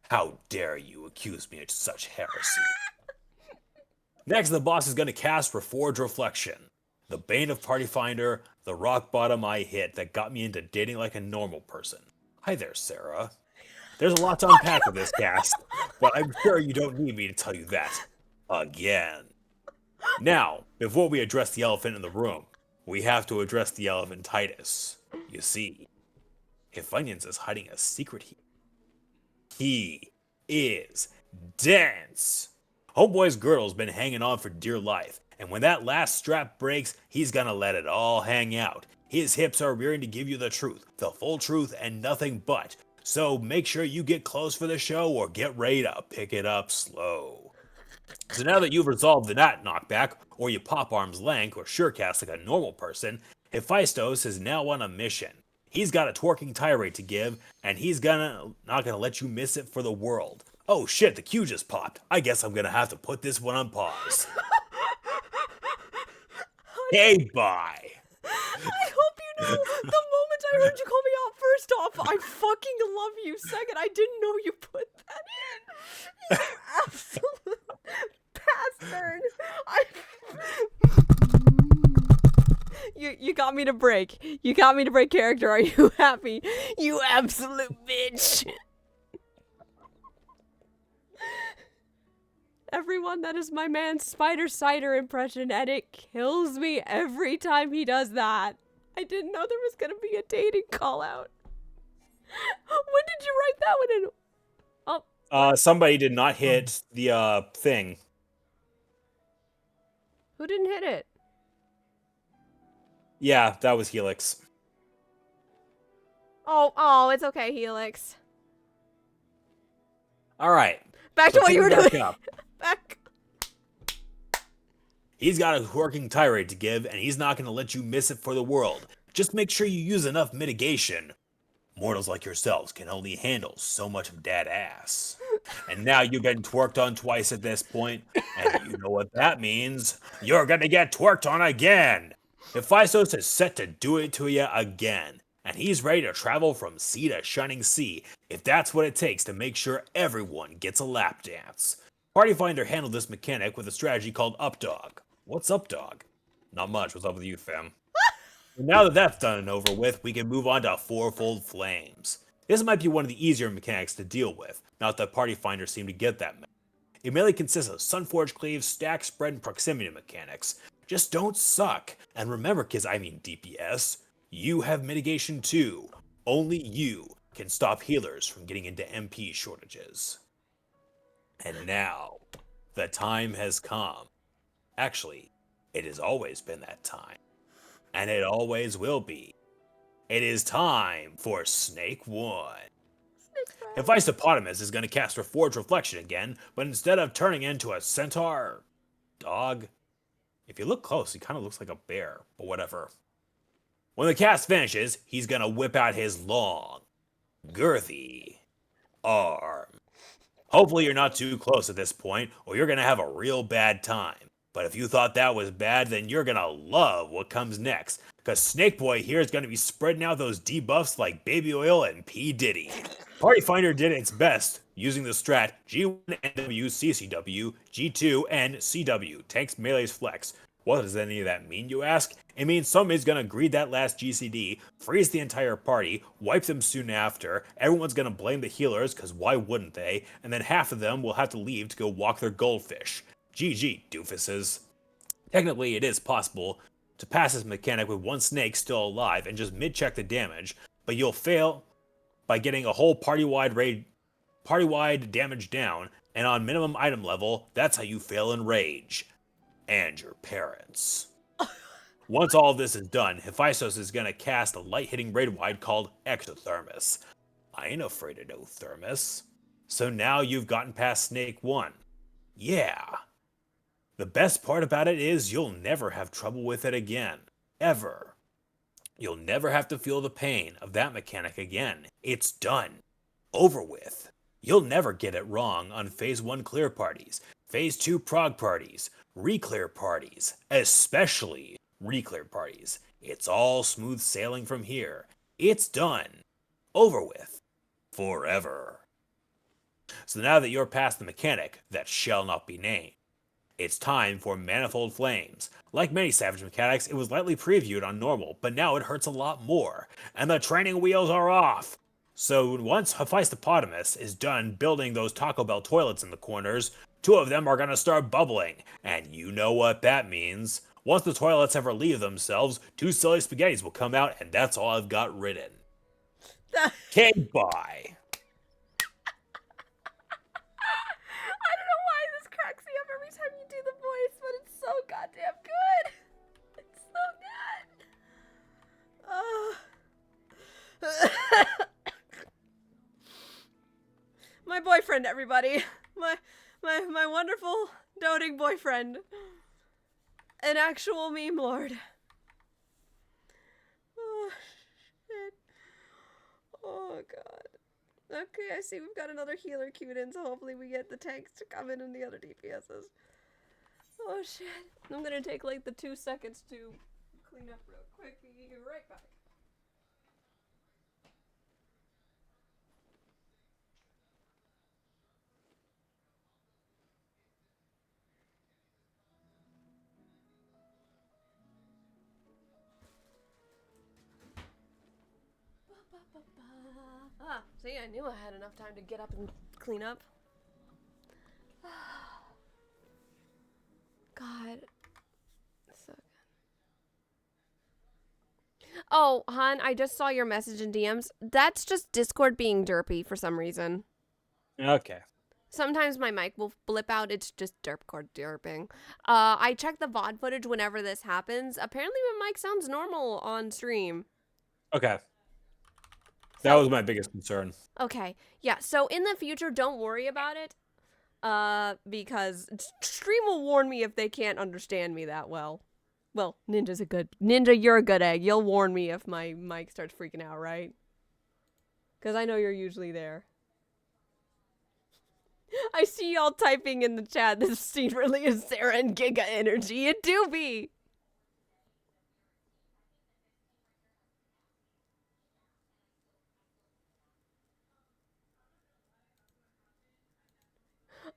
How dare you accuse me of such heresy? Next, the boss is going to cast Reforged Reflection, the bane of Party Finder, the rock bottom I hit that got me into dating like a normal person. Hi there, Sarah. There's a lot to unpack with this cast, but I'm sure you don't need me to tell you that again. Now, before we address the elephant in the room, we have to address the elephantitis. You see, Funyuns is hiding a secret here. He is dense. Homeboy's girdle's been hanging on for dear life, and when that last strap breaks, he's gonna let it all hang out. His hips are rearing to give you the truth, the full truth, and nothing but. So make sure you get close for the show or get ready to pick it up slow. So now that you've resolved the knot knockback, or you pop arms lank or surecast like a normal person, Hephaestus is now on a mission. He's got a twerking tirade to give, and he's not gonna let you miss it for the world. Oh shit, the queue just popped. I guess I'm gonna have to put this one on pause. Hey, bye. I hope you know, the moment I heard you call me out, first off, I fucking love you. Second, I didn't know you put that in. You absolute bastard. You got me to break. You got me to break character. Are you happy? You absolute bitch. Everyone, that is my man's Spider Cider impression, and it kills me every time he does that. I didn't know there was gonna be a dating call out. When did you write that one in? Oh. Somebody did not hit the thing. Who didn't hit it? Yeah, that was Helix. Oh, it's okay, Helix. All right. Back to what you were picking doing. back up. Back. He's got a twerking tirade to give, and he's not going to let you miss it for the world. Just make sure you use enough mitigation. Mortals like yourselves can only handle so much of that ass. And now you're getting twerked on twice at this point, and you know what that means. You're going to get twerked on again. Hephaestus is set to do it to you again, and he's ready to travel from sea to shining sea, if that's what it takes to make sure everyone gets a lap dance. Party Finder handled this mechanic with a strategy called Updog. What's Updog? Not much. What's up with you, fam? And now that that's done and over with, we can move on to Fourfold Flames. This might be one of the easier mechanics to deal with, not that Party Finder seemed to get that many. It mainly consists of Sunforge Cleave, stack, spread, and proximity mechanics. Just don't suck. And remember, kids, I mean DPS, you have mitigation too. Only you can stop healers from getting into MP shortages. And now, the time has come. Actually, it has always been that time. And it always will be. It is time for Snake 1. Hephaestus is going to cast Reforged Reflection again, but instead of turning into a centaur, dog, if you look close, he kind of looks like a bear, but whatever. When the cast finishes, he's going to whip out his long, girthy arm. Hopefully you're not too close at this point, or you're going to have a real bad time. But if you thought that was bad, then you're going to love what comes next, because Snake Boy here is going to be spreading out those debuffs like baby oil and P. Diddy. Party Finder did its best, using the strat G1, NW, CCW, G2, and CW, tanks, melees, flex. What does any of that mean, you ask? It means somebody's gonna greed that last GCD, freeze the entire party, wipe them soon after, everyone's gonna blame the healers, cause why wouldn't they? And then half of them will have to leave to go walk their goldfish. GG, doofuses. Technically, it is possible to pass this mechanic with one snake still alive and just mid-check the damage, but you'll fail by getting a whole party-wide damage down, and on minimum item level, that's how you fail in rage. And your parents. Once all of this is done, Hephaestus is going to cast a light-hitting raid wide called Exothermos. I ain't afraid of no thermos. So now you've gotten past Snake 1. Yeah. The best part about it is you'll never have trouble with it again. Ever. You'll never have to feel the pain of that mechanic again. It's done. Over with. You'll never get it wrong on Phase 1 clear parties, Phase 2 prog parties, re-clear parties, especially re-clear parties. It's all smooth sailing from here. It's done. Over with. Forever. So now that you're past the mechanic that shall not be named, it's time for Manifold Flames. Like many Savage mechanics, it was lightly previewed on normal, but now it hurts a lot more, and the training wheels are off. So once Hephaestus is done building those Taco Bell toilets in the corners, 2 of them are going to start bubbling, and you know what that means. Once the toilets ever relieve themselves, 2 silly spaghettis will come out, and that's all I've got written. Okay, bye. I don't know why this cracks me up every time you do the voice, but it's so goddamn good. It's so good. My boyfriend, everybody. My wonderful, doting boyfriend. An actual meme lord. Oh, shit. Oh, God. Okay, I see we've got another healer queued in, so hopefully we get the tanks to come in and the other DPSs. Oh shit. I'm gonna take like the 2 seconds to clean up real quick. Be right back. Ah, see, I knew I had enough time to get up and clean up. God. So good. Oh, hon, I just saw your message in DMs. That's just Discord being derpy for some reason. Okay. Sometimes my mic will blip out. It's just Discord derping. I check the VOD footage whenever this happens. Apparently my mic sounds normal on stream. Okay. That was my biggest concern. Okay. Yeah, so in the future, don't worry about it. Because stream will warn me if they can't understand me that well. Well, Ninja, you're a good egg. You'll warn me if my mic starts freaking out, right? Because I know you're usually there. I see y'all typing in the chat, this scene really is Sarah and Giga energy. It do be.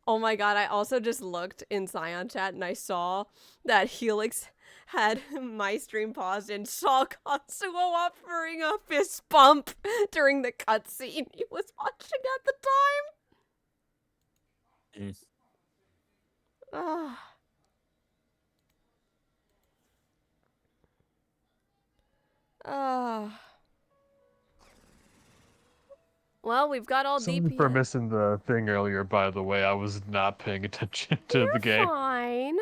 Oh my god, I also just looked in Scion chat and I saw that Helix had my stream paused and saw Katsuo offering a fist bump during the cutscene he was watching at the time. Ah. Ah. Well, we've got all Sorry DPS. for missing the thing earlier, by the way. I was not paying attention to the game. Fine.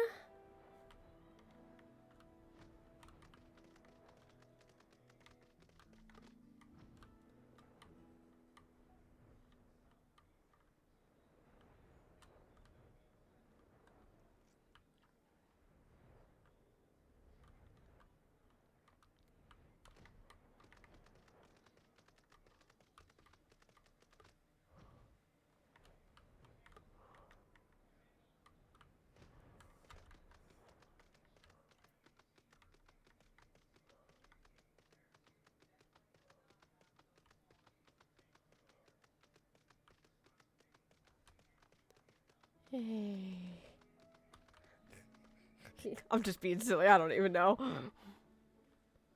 I'm just being silly. I don't even know.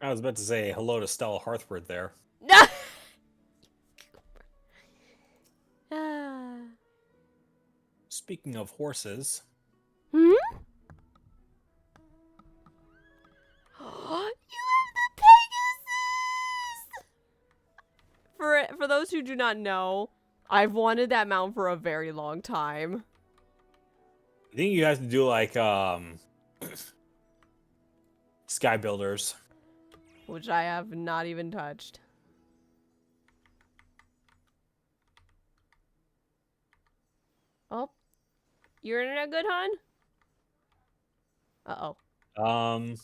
I was about to say hello to Stella Harthford there. Speaking of horses. Hmm? You have the Pegasus! For those who do not know, I've wanted that mount for a very long time. I think you have to do like Sky Builders. Which I have not even touched. Oh, your internet good, hon? Uh-oh. Can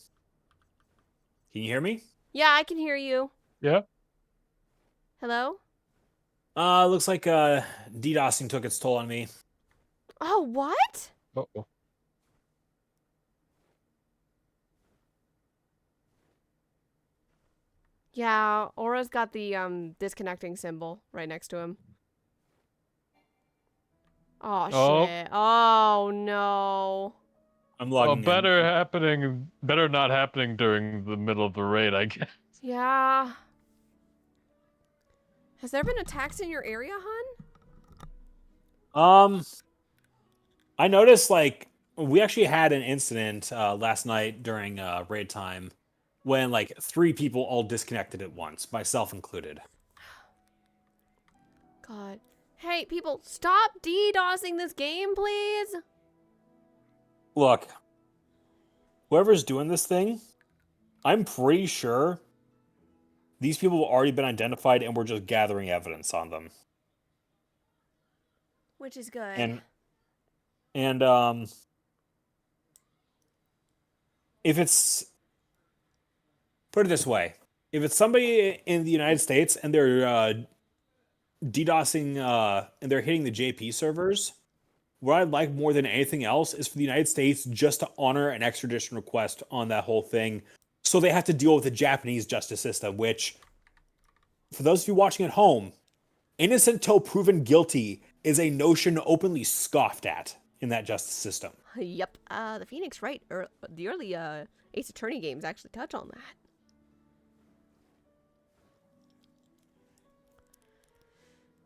you hear me? Yeah, I can hear you. Yeah. Hello? Looks like DDoSing took its toll on me. Oh, what? Uh-oh. Yeah, Aura's got the disconnecting symbol right next to him. Oh, Oh. shit. Oh, no. I'm Well, logging in. better not happening during the middle of the raid, I guess. Yeah. Has there been attacks in your area, hon? I noticed like we actually had an incident last night during raid time when like 3 people all disconnected at once, myself included. God. Hey, people, stop DDoSing this game, please. Look, whoever's doing this thing, I'm pretty sure these people have already been identified and we're just gathering evidence on them. Which is good. And if it's, put it this way, if it's somebody in the United States and they're DDoSing and they're hitting the JP servers, what I'd like more than anything else is for the United States just to honor an extradition request on that whole thing, so they have to deal with the Japanese justice system, which, for those of you watching at home, innocent till proven guilty is a notion openly scoffed at in that justice system. Yep. The Phoenix Wright, the early Ace Attorney games actually touch on that.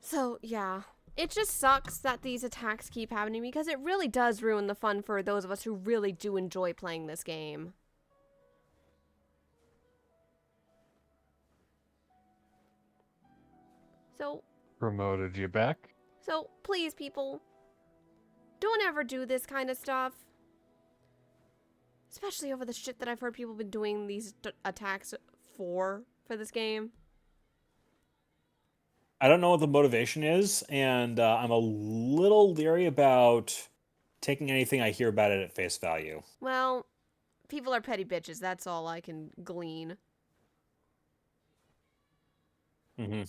So, yeah. It just sucks that these attacks keep happening because it really does ruin the fun for those of us who really do enjoy playing this game. So, Promoted you back. please, people, don't ever do this kind of stuff. Especially over the shit that I've heard people been doing these attacks for this game. I don't know what the motivation is, and I'm a little leery about taking anything I hear about it at face value. Well, people are petty bitches. That's all I can glean. Mm-hmm.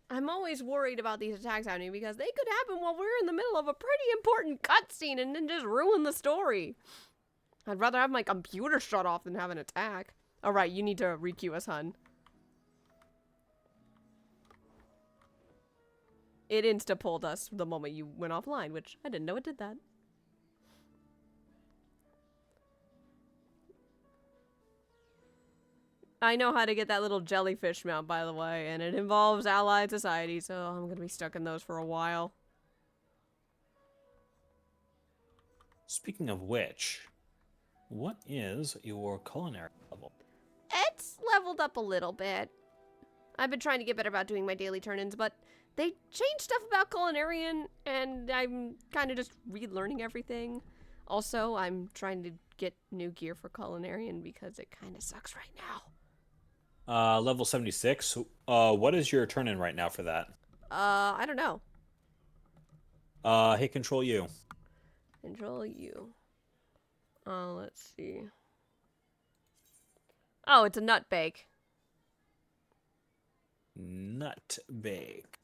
I'm always worried about these attacks happening because they could happen while we're in the middle of a pretty important cutscene and then just ruin the story. I'd rather have my computer shut off than have an attack. Alright, you need to requeue us, hun. It insta-pulled us the moment you went offline, which I didn't know it did that. I know how to get that little jellyfish mount, by the way, and it involves allied society, so I'm gonna be stuck in those for a while. Speaking of which, what is your culinary level? It's leveled up a little bit. I've been trying to get better about doing my daily turn-ins, but they changed stuff about Culinarian, and I'm kind of just relearning everything. Also, I'm trying to get new gear for Culinarian because it kind of sucks right now. Level 76. What is your turn in right now for that? I don't know. Hit Control U. Control U. Let's see. Oh, it's a nut bake. Nut bake.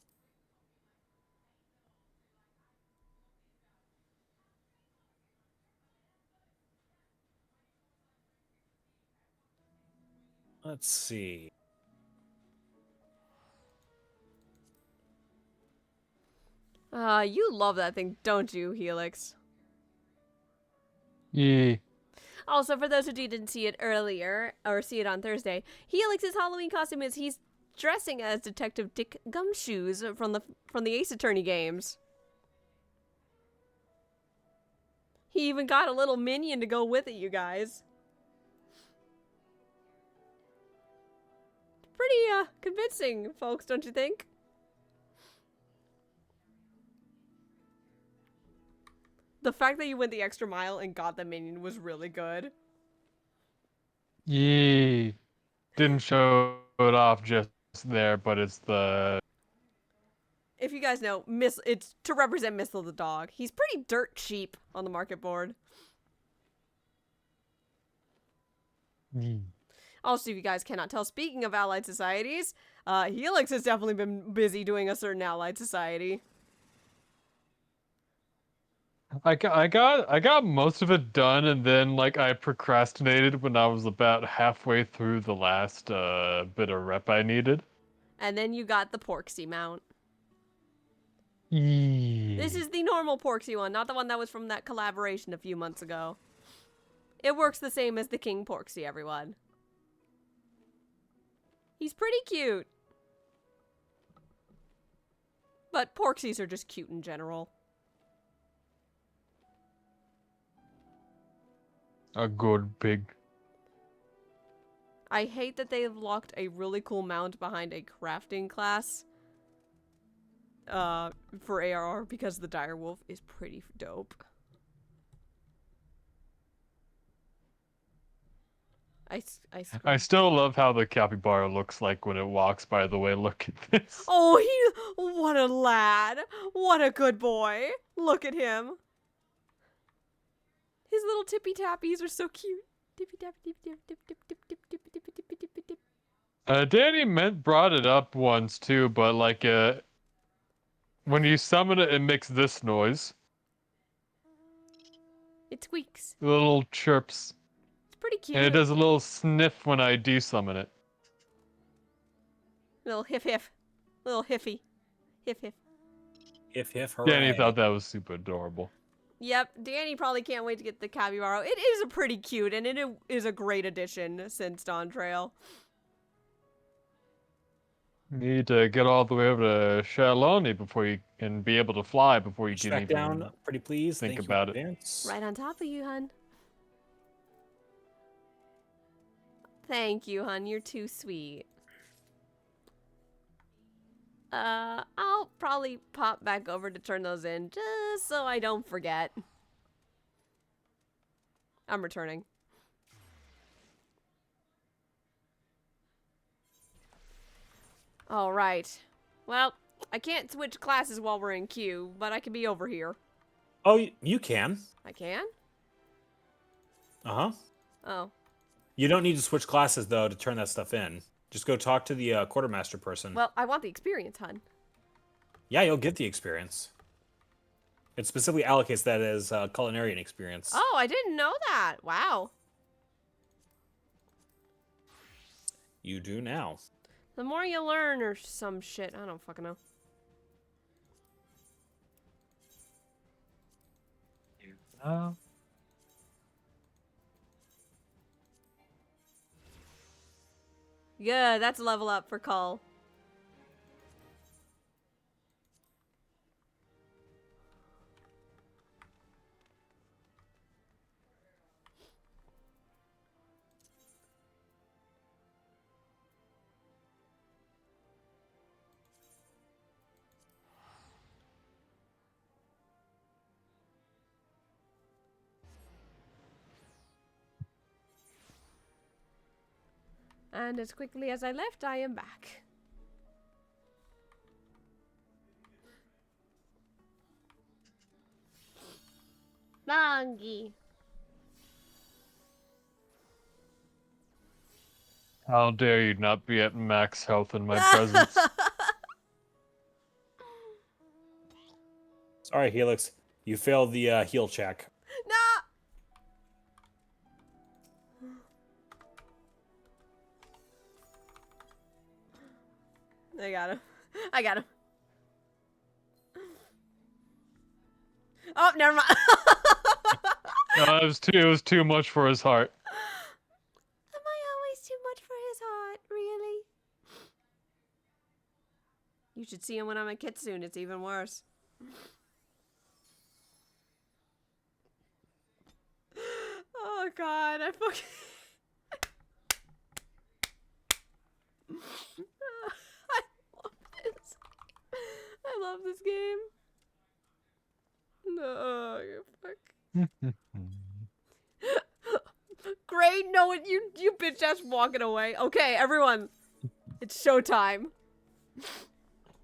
Let's see. You love that thing, don't you, Helix? Yeah. Also, for those who didn't see it earlier, or see it on Thursday, Helix's Halloween costume is he's dressing as Detective Dick Gumshoes from the Ace Attorney games. He even got a little minion to go with it, you guys. Pretty, convincing, folks, don't you think? The fact that you went the extra mile and got the minion was really good. Yeah. Didn't show it off just there, but it's the if you guys know, it's to represent Missile the dog. He's pretty dirt cheap on the market board. Also, if you guys cannot tell, speaking of allied societies, Helix has definitely been busy doing a certain allied society. I got most of it done, and then like I procrastinated when I was about halfway through the last bit of rep I needed. And then you got the Porksy mount. Yeah. This is the normal Porksy one, not the one that was from that collaboration a few months ago. It works the same as the King Porksy, everyone. He's pretty cute. But Porksies are just cute in general. A good pig. I hate that they have locked a really cool mount behind a crafting class. For ARR, because the direwolf is pretty dope. I still love how the capybara looks like when it walks, by the way. Look at this. Oh, what a lad. What a good boy. Look at him. His little tippy tappies are so cute. Tippy tappy, tip, tip, tip, tip, tip, tip, tip, tip, tip, tip, tip, tip. Danny brought it up once too, but like when you summon it, it makes this noise. It squeaks. Little chirps. It's pretty cute. And it does a little sniff when I desummon it. Little hiff hiff. Little hiffy. Hiff hiff. If hooray. Danny thought that was super adorable. Yep, Danny probably can't wait to get the capybara. It is a pretty cute, and it is a great addition since Dawn Trail. Need to get all the way over to Shaloni before you can be able to fly before you Push can back even down, pretty please. think Thank about you in it. advance. Right on top of you, hun. Thank you, hun. You're too sweet. I'll probably pop back over to turn those in just so I don't forget. I'm returning. All right. Well, I can't switch classes while we're in queue, but I can be over here. Oh, you can. I can? Uh-huh. Oh. You don't need to switch classes, though, to turn that stuff in. Just go talk to the quartermaster person. Well, I want the experience, hun. Yeah, you'll get the experience. It specifically allocates that as culinarian experience. Oh, I didn't know that. Wow. You do now. The more you learn or some shit. I don't fucking know. Yeah, that's a level up for Cull. And as quickly as I left, I am back. Longy. How dare you not be at max health in my presence? Sorry, Helix. You failed the heal check. No! I got him. I got him. Oh, never mind. No, it was too much for his heart. Am I always too much for his heart? Really? You should see him when I'm a Kitsune. It's even worse. Oh god, I fucking... I love this game. No, you fuck. Great, no, you bitch ass walking away. Okay, everyone, it's showtime.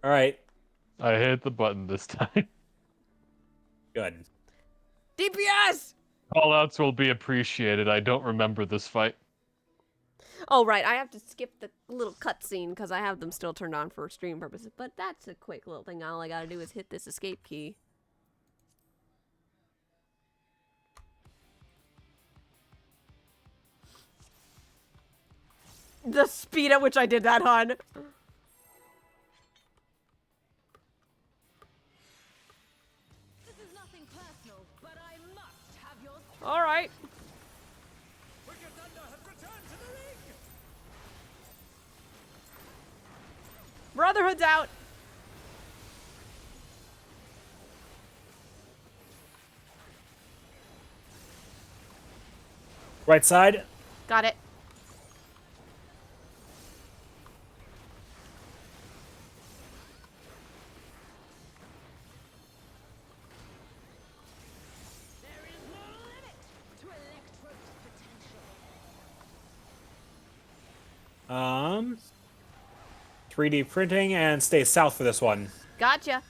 All right. I hit the button this time. Good. DPS! Callouts will be appreciated. I don't remember this fight. Oh, right. I have to skip the little cutscene because I have them still turned on for stream purposes. But that's a quick little thing. All I gotta do is hit this escape key. The speed at which I did that, hon. This is nothing personal, but I must have your All right. Brotherhood's out. Right side. Got it. There is no limit to Electro's potential. 3D printing and stay south for this one. Gotcha.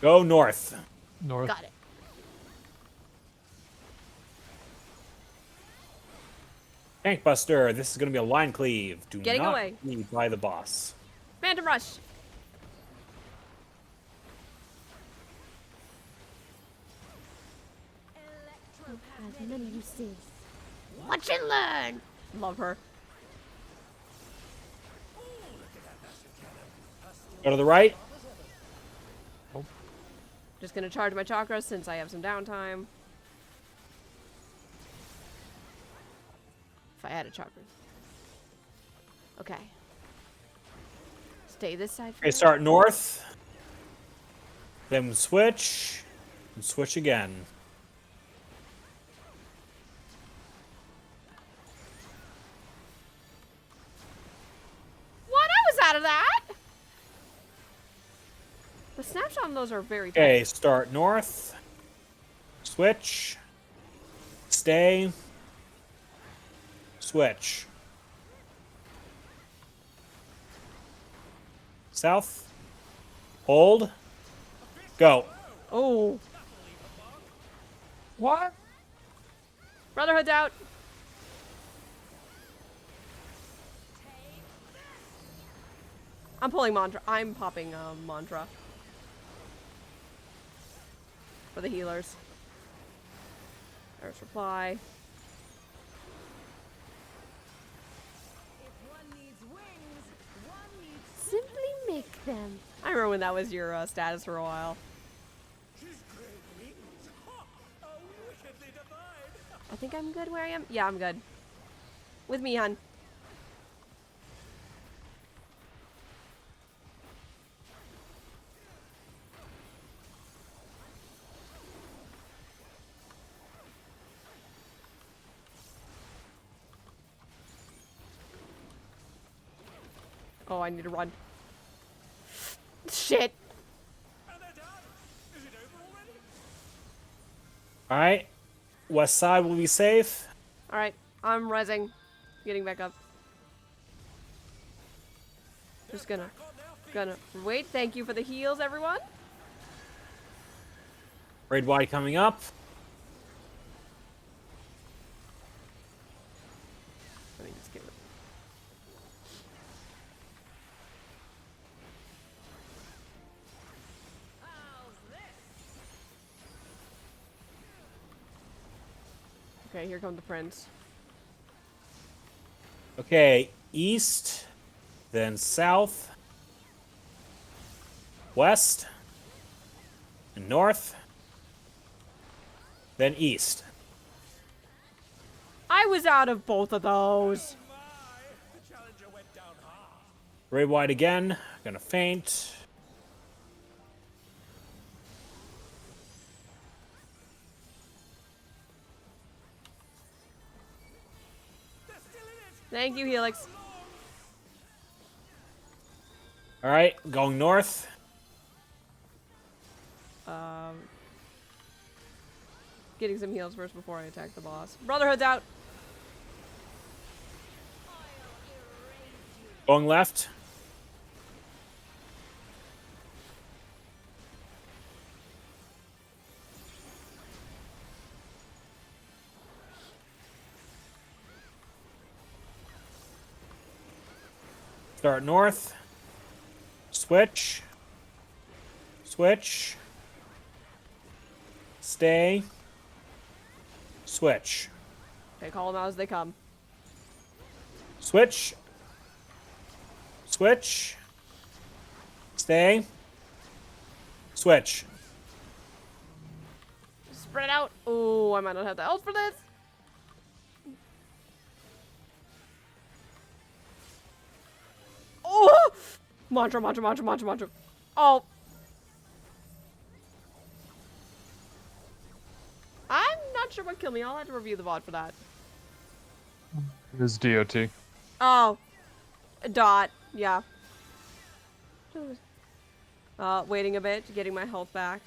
Go north. North. Got it. Tankbuster, this is going to be a line cleave. Do Getting not away. leave by the boss. Phantom Rush. Electro has Has many uses. Watch and learn. Love her. Go to the right. Just gonna charge my chakras since I have some downtime. If I had a chakra. Okay. Stay this side for Okay, start north. Then switch. And switch again. What? I was out of that! The snapshot on those are very Okay, start north. Switch. Stay. Switch. South. Hold. Go. Oh. What? Brotherhood's out. I'm pulling mantra. I'm popping mantra. For the healers. There's reply. If one needs wings, one needs Simply make them. I remember when that was your status for a while. I think I'm good where I am. Yeah, I'm good. With me, hon. Oh, I need to run. Shit. Alright. West side will be safe. Alright, I'm rezzing. Getting back up. Just gonna wait. Thank you for the heals, everyone. Raid wide coming up. Let me just get rid. Okay, here come the prince. Okay, east, then south, west, and north, then east. I was out of both of those. Raid wide again. Gonna faint. Thank you, Helix. Alright, going north. Getting some heals first before I attack the boss. Brotherhood's out. Going left. Start north. Switch. Switch. Stay. Switch. Okay, call them out as they come. Switch. Switch. Stay. Switch. Spread it out. Oh, I might not have the health for this. Oh! Mantra, mantra, mantra, mantra, mantra. Oh. I'm not sure what killed me. I'll have to review the VOD for that. It was DOT. Oh. Dot. Yeah. Waiting a bit, getting my health back.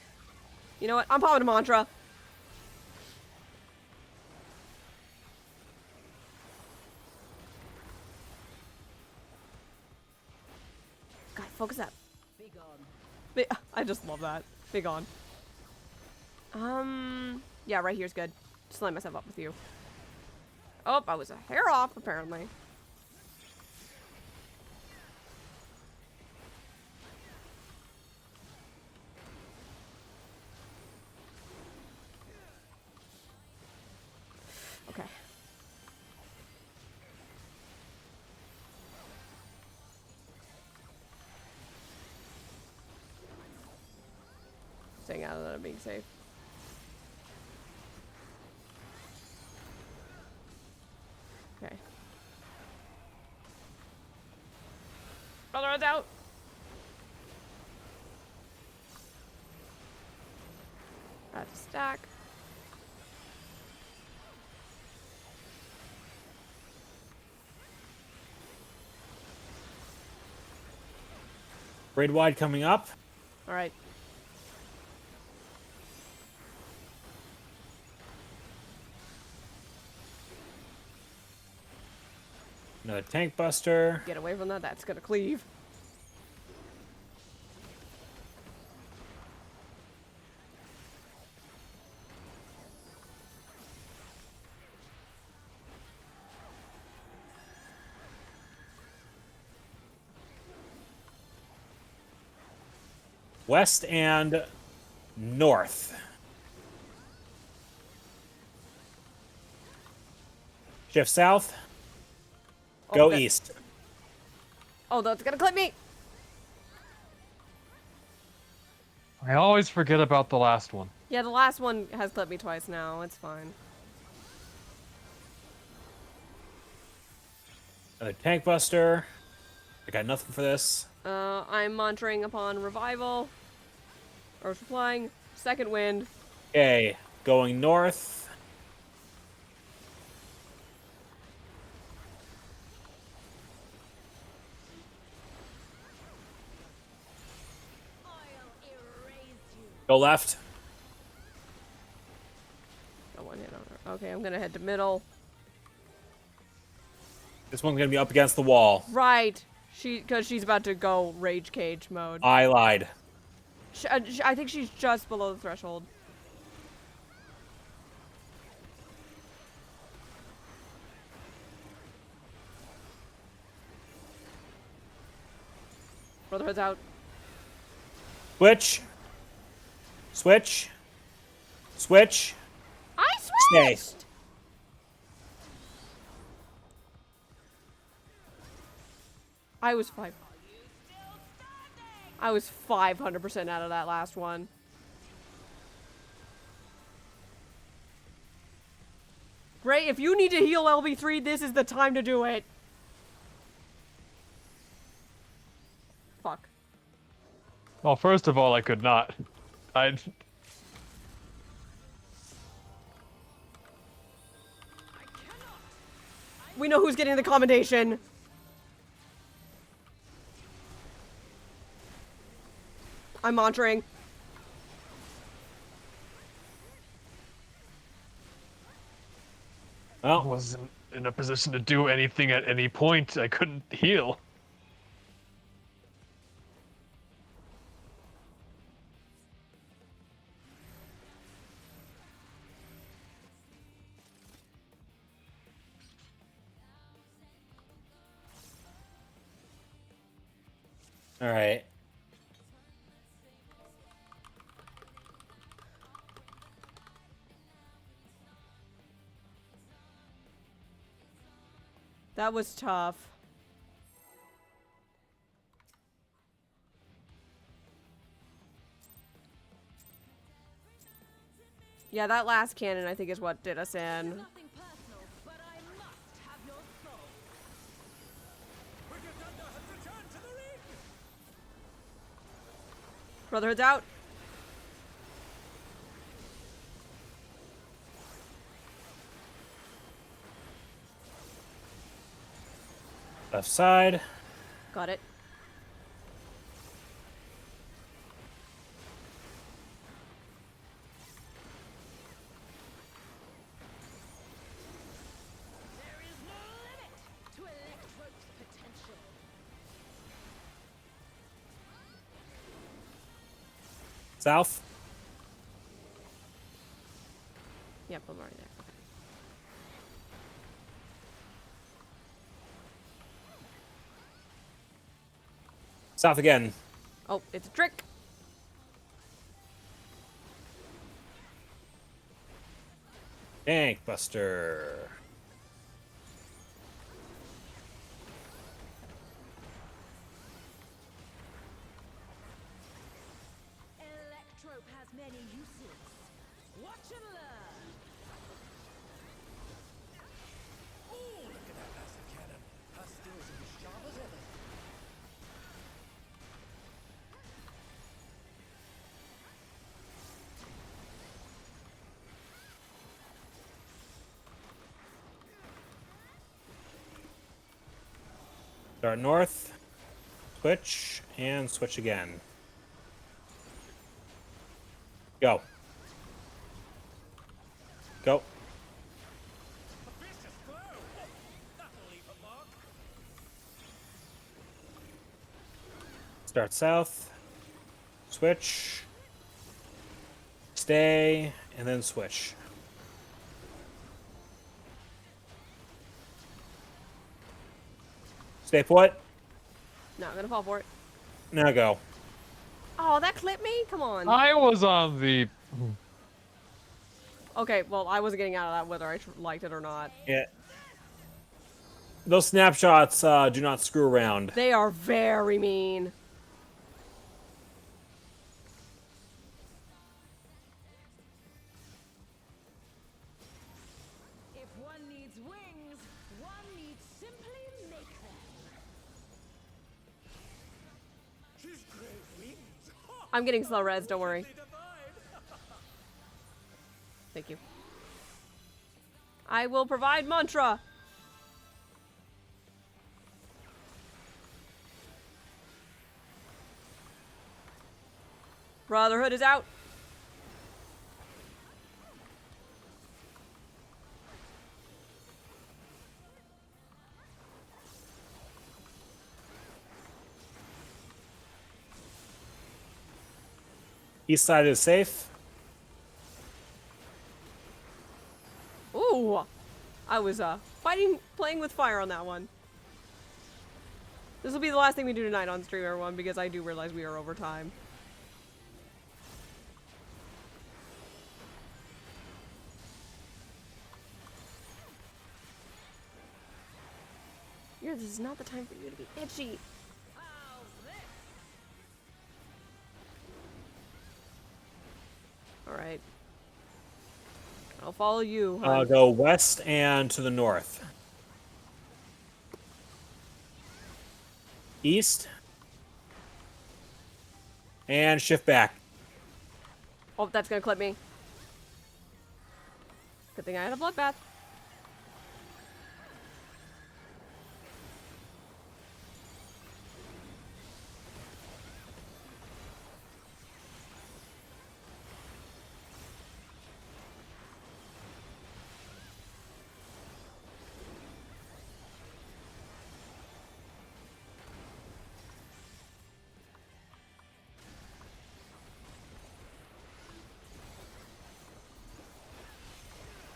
You know what? I'm popping a mantra. God, focus up. I just love that. Big on. Yeah, right here's good. Just line myself up with you. Oh, I was a hair off, apparently. Okay. Staying out of that, being safe. Okay. Brotherhood's out! That's a stack. Raid wide coming up. Alright. Another tank buster. Get away from that, that's gonna cleave. West and north. Shift south. Go that- east. Oh, that's gonna clip me! I always forget about the last one. Yeah, the last one has clipped me twice now. It's fine. Another tank buster. I got nothing for this. I'm monitoring upon revival. Earth flying. Second wind. Okay, going north. Go left. Got one hit on her. Okay, I'm gonna head to middle. This one's gonna be up against the wall. Right. Because she's about to go rage cage mode. I lied. I think she's just below the threshold. Brotherhood's out. Switch. Switch. Switch. I Stay. switched! I was 500% out of that last one. Gray, if you need to heal LB3, this is the time to do it. Fuck. Well, first of all, I could not. I We know who's getting the commendation. I'm monitoring. Well, wasn't in a position to do anything at any point. I couldn't heal. All right. That was tough. Yeah, that last cannon I think is what did us in. Nothing personal, but I must have your soul. Brotherhood's out. Left side. Got it. There is no limit to Electro's potential. South. Yep, I'm already there. South again. Oh, it's a trick. Tank Buster. Electrope has many uses. Watch and learn. Ooh, look at that massive cannon. Her skills are as sharp as ever. Start north. Switch and switch again. Go. Go. Start south. Switch. Stay, and then switch. Stay put. No, I'm gonna fall for it. Now go. Oh, that clipped me? Come on. I was on the. Okay, well, I wasn't getting out of that whether I liked it or not. Yeah. Those snapshots do not screw around. They are very mean. If one needs wings, one needs simply make them. I'm getting slow res, don't worry. Thank you. I will provide mantra. Brotherhood is out. East side is safe. Ooh. I was playing with fire on that one. This will be the last thing we do tonight on stream, everyone, because I do realize we are over time. This is not the time for you to be itchy. Alright. I'll follow you. Hun. Go west and to the north. East. And shift back. Oh, that's gonna clip me. Good thing I had a bloodbath.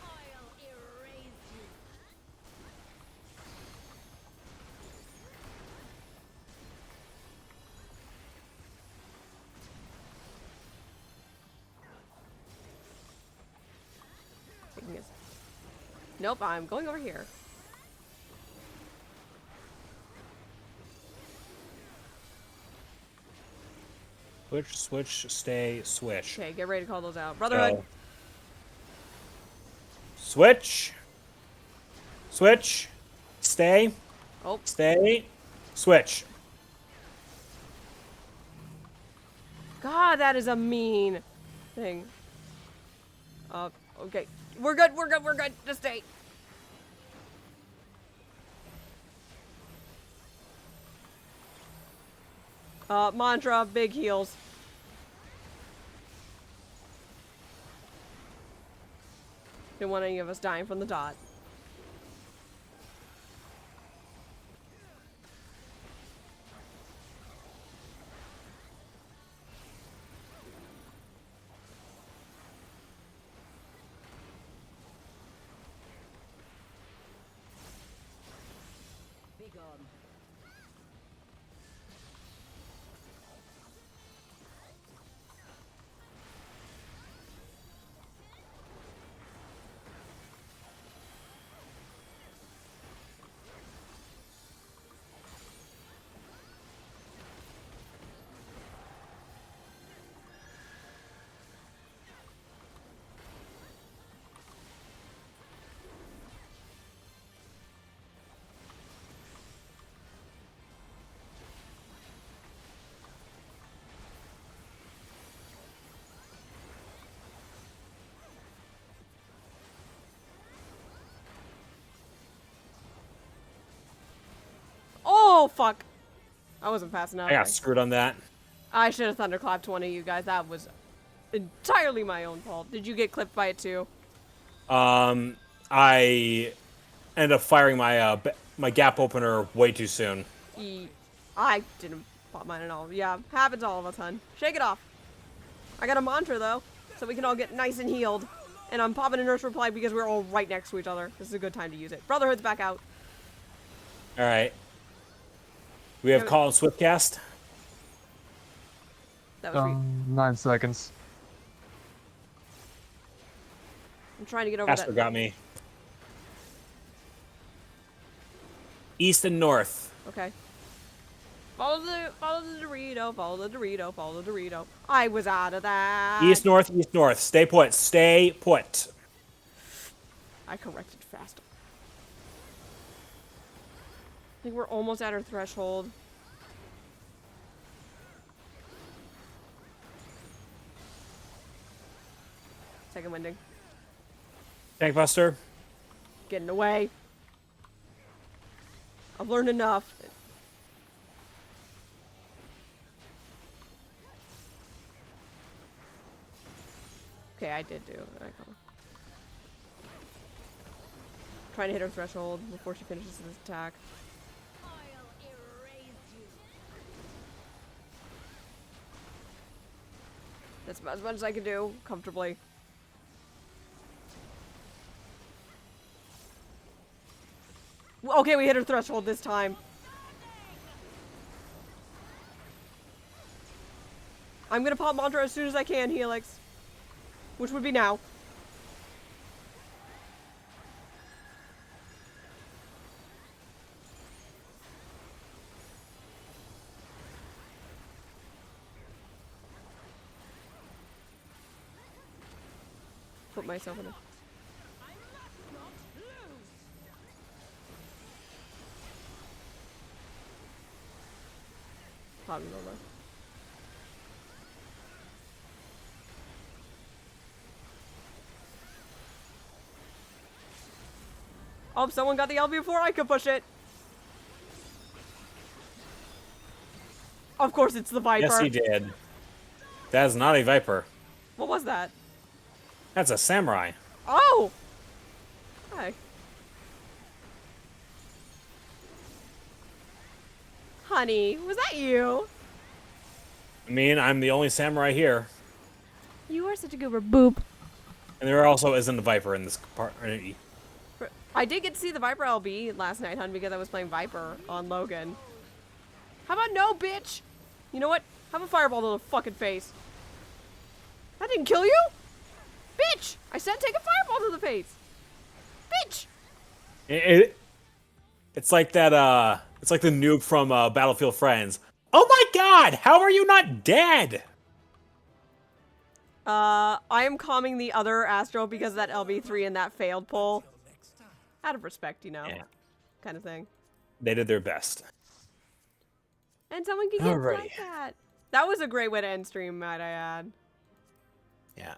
I'll Nope, I'm going over here. Switch, stay, switch. Okay, get ready to call those out. Brotherhood. Go. Switch. Switch. Stay. Oh, Stay. Switch. God, that is a mean thing. Okay. We're good, we're good, we're good. Just stay. Mantra, big heals. Didn't want any of us dying from the dot. Be gone. Oh, fuck. I wasn't fast enough. I got screwed on that. I should have thunderclapped one of you guys. That was entirely my own fault. Did you get clipped by it too? I ended up firing my my gap opener way too soon. I didn't pop mine at all. Yeah, happens to all of us, hun. Shake it off. I got a mantra, though, so we can all get nice and healed. And I'm popping a nurse reply because we're all right next to each other. This is a good time to use it. Brotherhood's back out. All right. We have Yeah. call and swiftcast. That was sweet. 9 seconds. I'm trying to get over Casper that. got me. East and north. Okay. Follow the Dorito, follow the Dorito, follow the Dorito. I was out of that. East, north, east, north. Stay put. Stay put. I corrected fast. I think we're almost at our threshold. Second winding. Tank buster. Getting away. I've learned enough. Okay, I did do it. Trying to hit her threshold before she finishes this attack. I'll erase you. That's about as much as I can do comfortably. Okay, we hit her threshold this time. I'm gonna pop mantra as soon as I can, Helix. Which would be now. Put myself in a... Pop him over. Oh, someone got the LB before I could push it. Of course it's the Viper. Yes, he did. That is not a viper. What was that? That's a samurai. Oh! Hi. Honey, was that you? I mean, I'm the only samurai here. You are such a goober. Boop. And there also isn't a viper in this part. I did get to see the Viper LB last night, hun, because I was playing Viper on Logan. How about no, bitch? You know what? Have a fireball to the fucking face. That didn't kill you? Bitch! I said take a fireball to the face. Bitch! It's like that. It's like the noob from Battlefield Friends. Oh my God! How are you not dead? I am calming the other Astro because of that LB3 and that failed pull. Out of respect, you know. Yeah, Kind of thing. they did their best. And someone could get Alrighty. Black Cat. That was a great way to end stream, might I add. Yeah.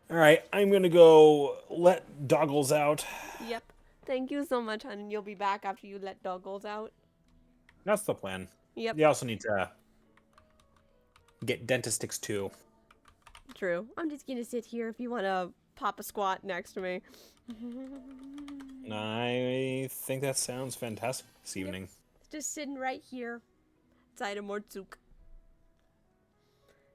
All right, I'm gonna go let Doggles out. Yep. Thank you so much, hon. You'll be back after you let Doggles out. That's the plan. Yep. You also need to get Dentistics too. True. I'm just gonna sit here if you want to pop a squat next to me. I think that sounds fantastic this evening. Just sitting right here. Inside of Mortzuk.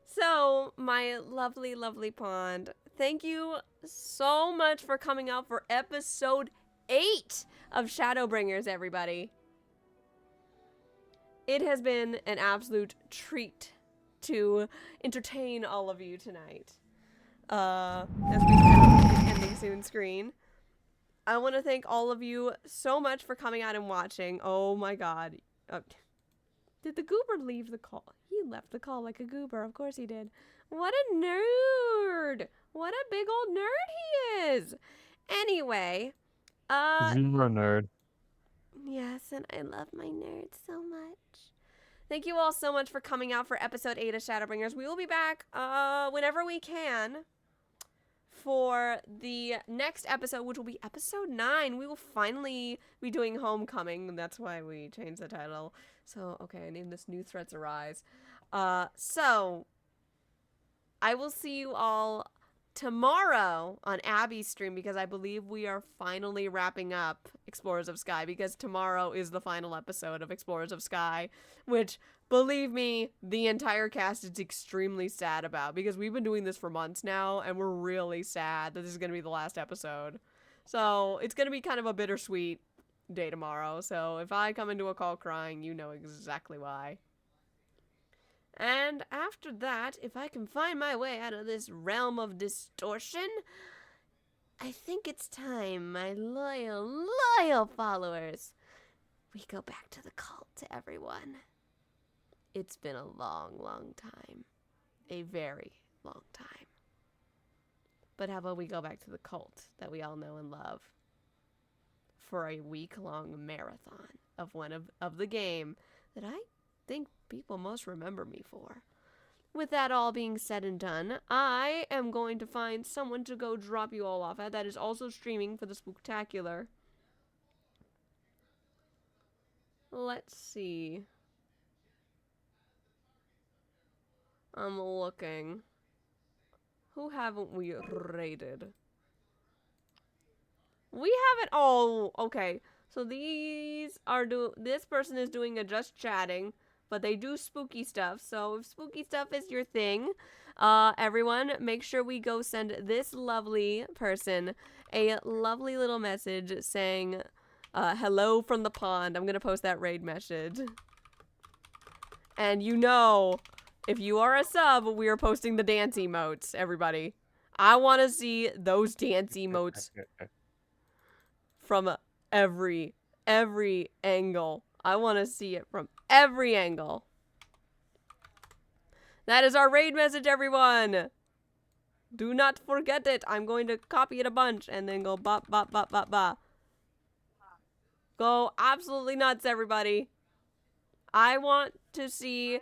So, my lovely, lovely pond, thank you so much for coming out for episode 8 of Shadowbringers, everybody. It has been an absolute treat to entertain all of you tonight. As we have the ending soon screen. I want to thank all of you so much for coming out and watching. Oh my god. Did the goober leave the call? He left the call like a goober. Of course he did. What a nerd! What a big old nerd he is! Anyway, You're a nerd. Yes, and I love my nerds so much. thank you all so much for coming out for episode 8 of Shadowbringers. We will be back whenever we can for the next episode, which will be episode 9. We will finally be doing Homecoming. That's why we changed the title. So, okay, I named this New Threats Arise. So, I will see you all tomorrow on Abby's stream because I believe we are finally wrapping up Explorers of Sky because tomorrow is the final episode of Explorers of Sky, which, believe me, the entire cast is extremely sad about because we've been doing this for months now and we're really sad that this is going to be the last episode. So it's going to be kind of a bittersweet day tomorrow. So if I come into a call crying, you know exactly why. And after that, if I can find my way out of this realm of distortion, I think it's time, my loyal, loyal followers, we go back to the cult to everyone. It's been a long, long time. A very long time. But how about we go back to the cult that we all know and love for a week-long marathon of one of the game that I think people most remember me for. With that all being said and done, I am going to find someone to go drop you all off at that is also streaming for the Spooktacular. Let's see. I'm looking. Who haven't we rated? We haven't. Oh, okay. So these are this person is doing a just chatting, but they do spooky stuff. So if spooky stuff is your thing, everyone, make sure we go send this lovely person a lovely little message saying, hello from the pond. I'm gonna post that raid message. And you know, if you are a sub, we are posting the dance emotes, everybody. I want to see those dance emotes from every angle. I want to see it from every angle. That is our raid message, everyone. Do not forget it. I'm going to copy it a bunch and then go bop, bop, bop, bop, bop. Go absolutely nuts, everybody. I want to see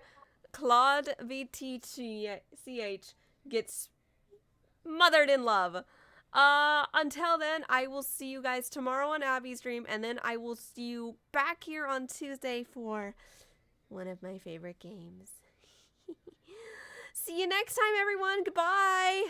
Claude VTCH gets smothered in love. Until then, I will see you guys tomorrow on Abby's stream, and then I will see you back here on Tuesday for one of my favorite games. See you next time, everyone. Goodbye.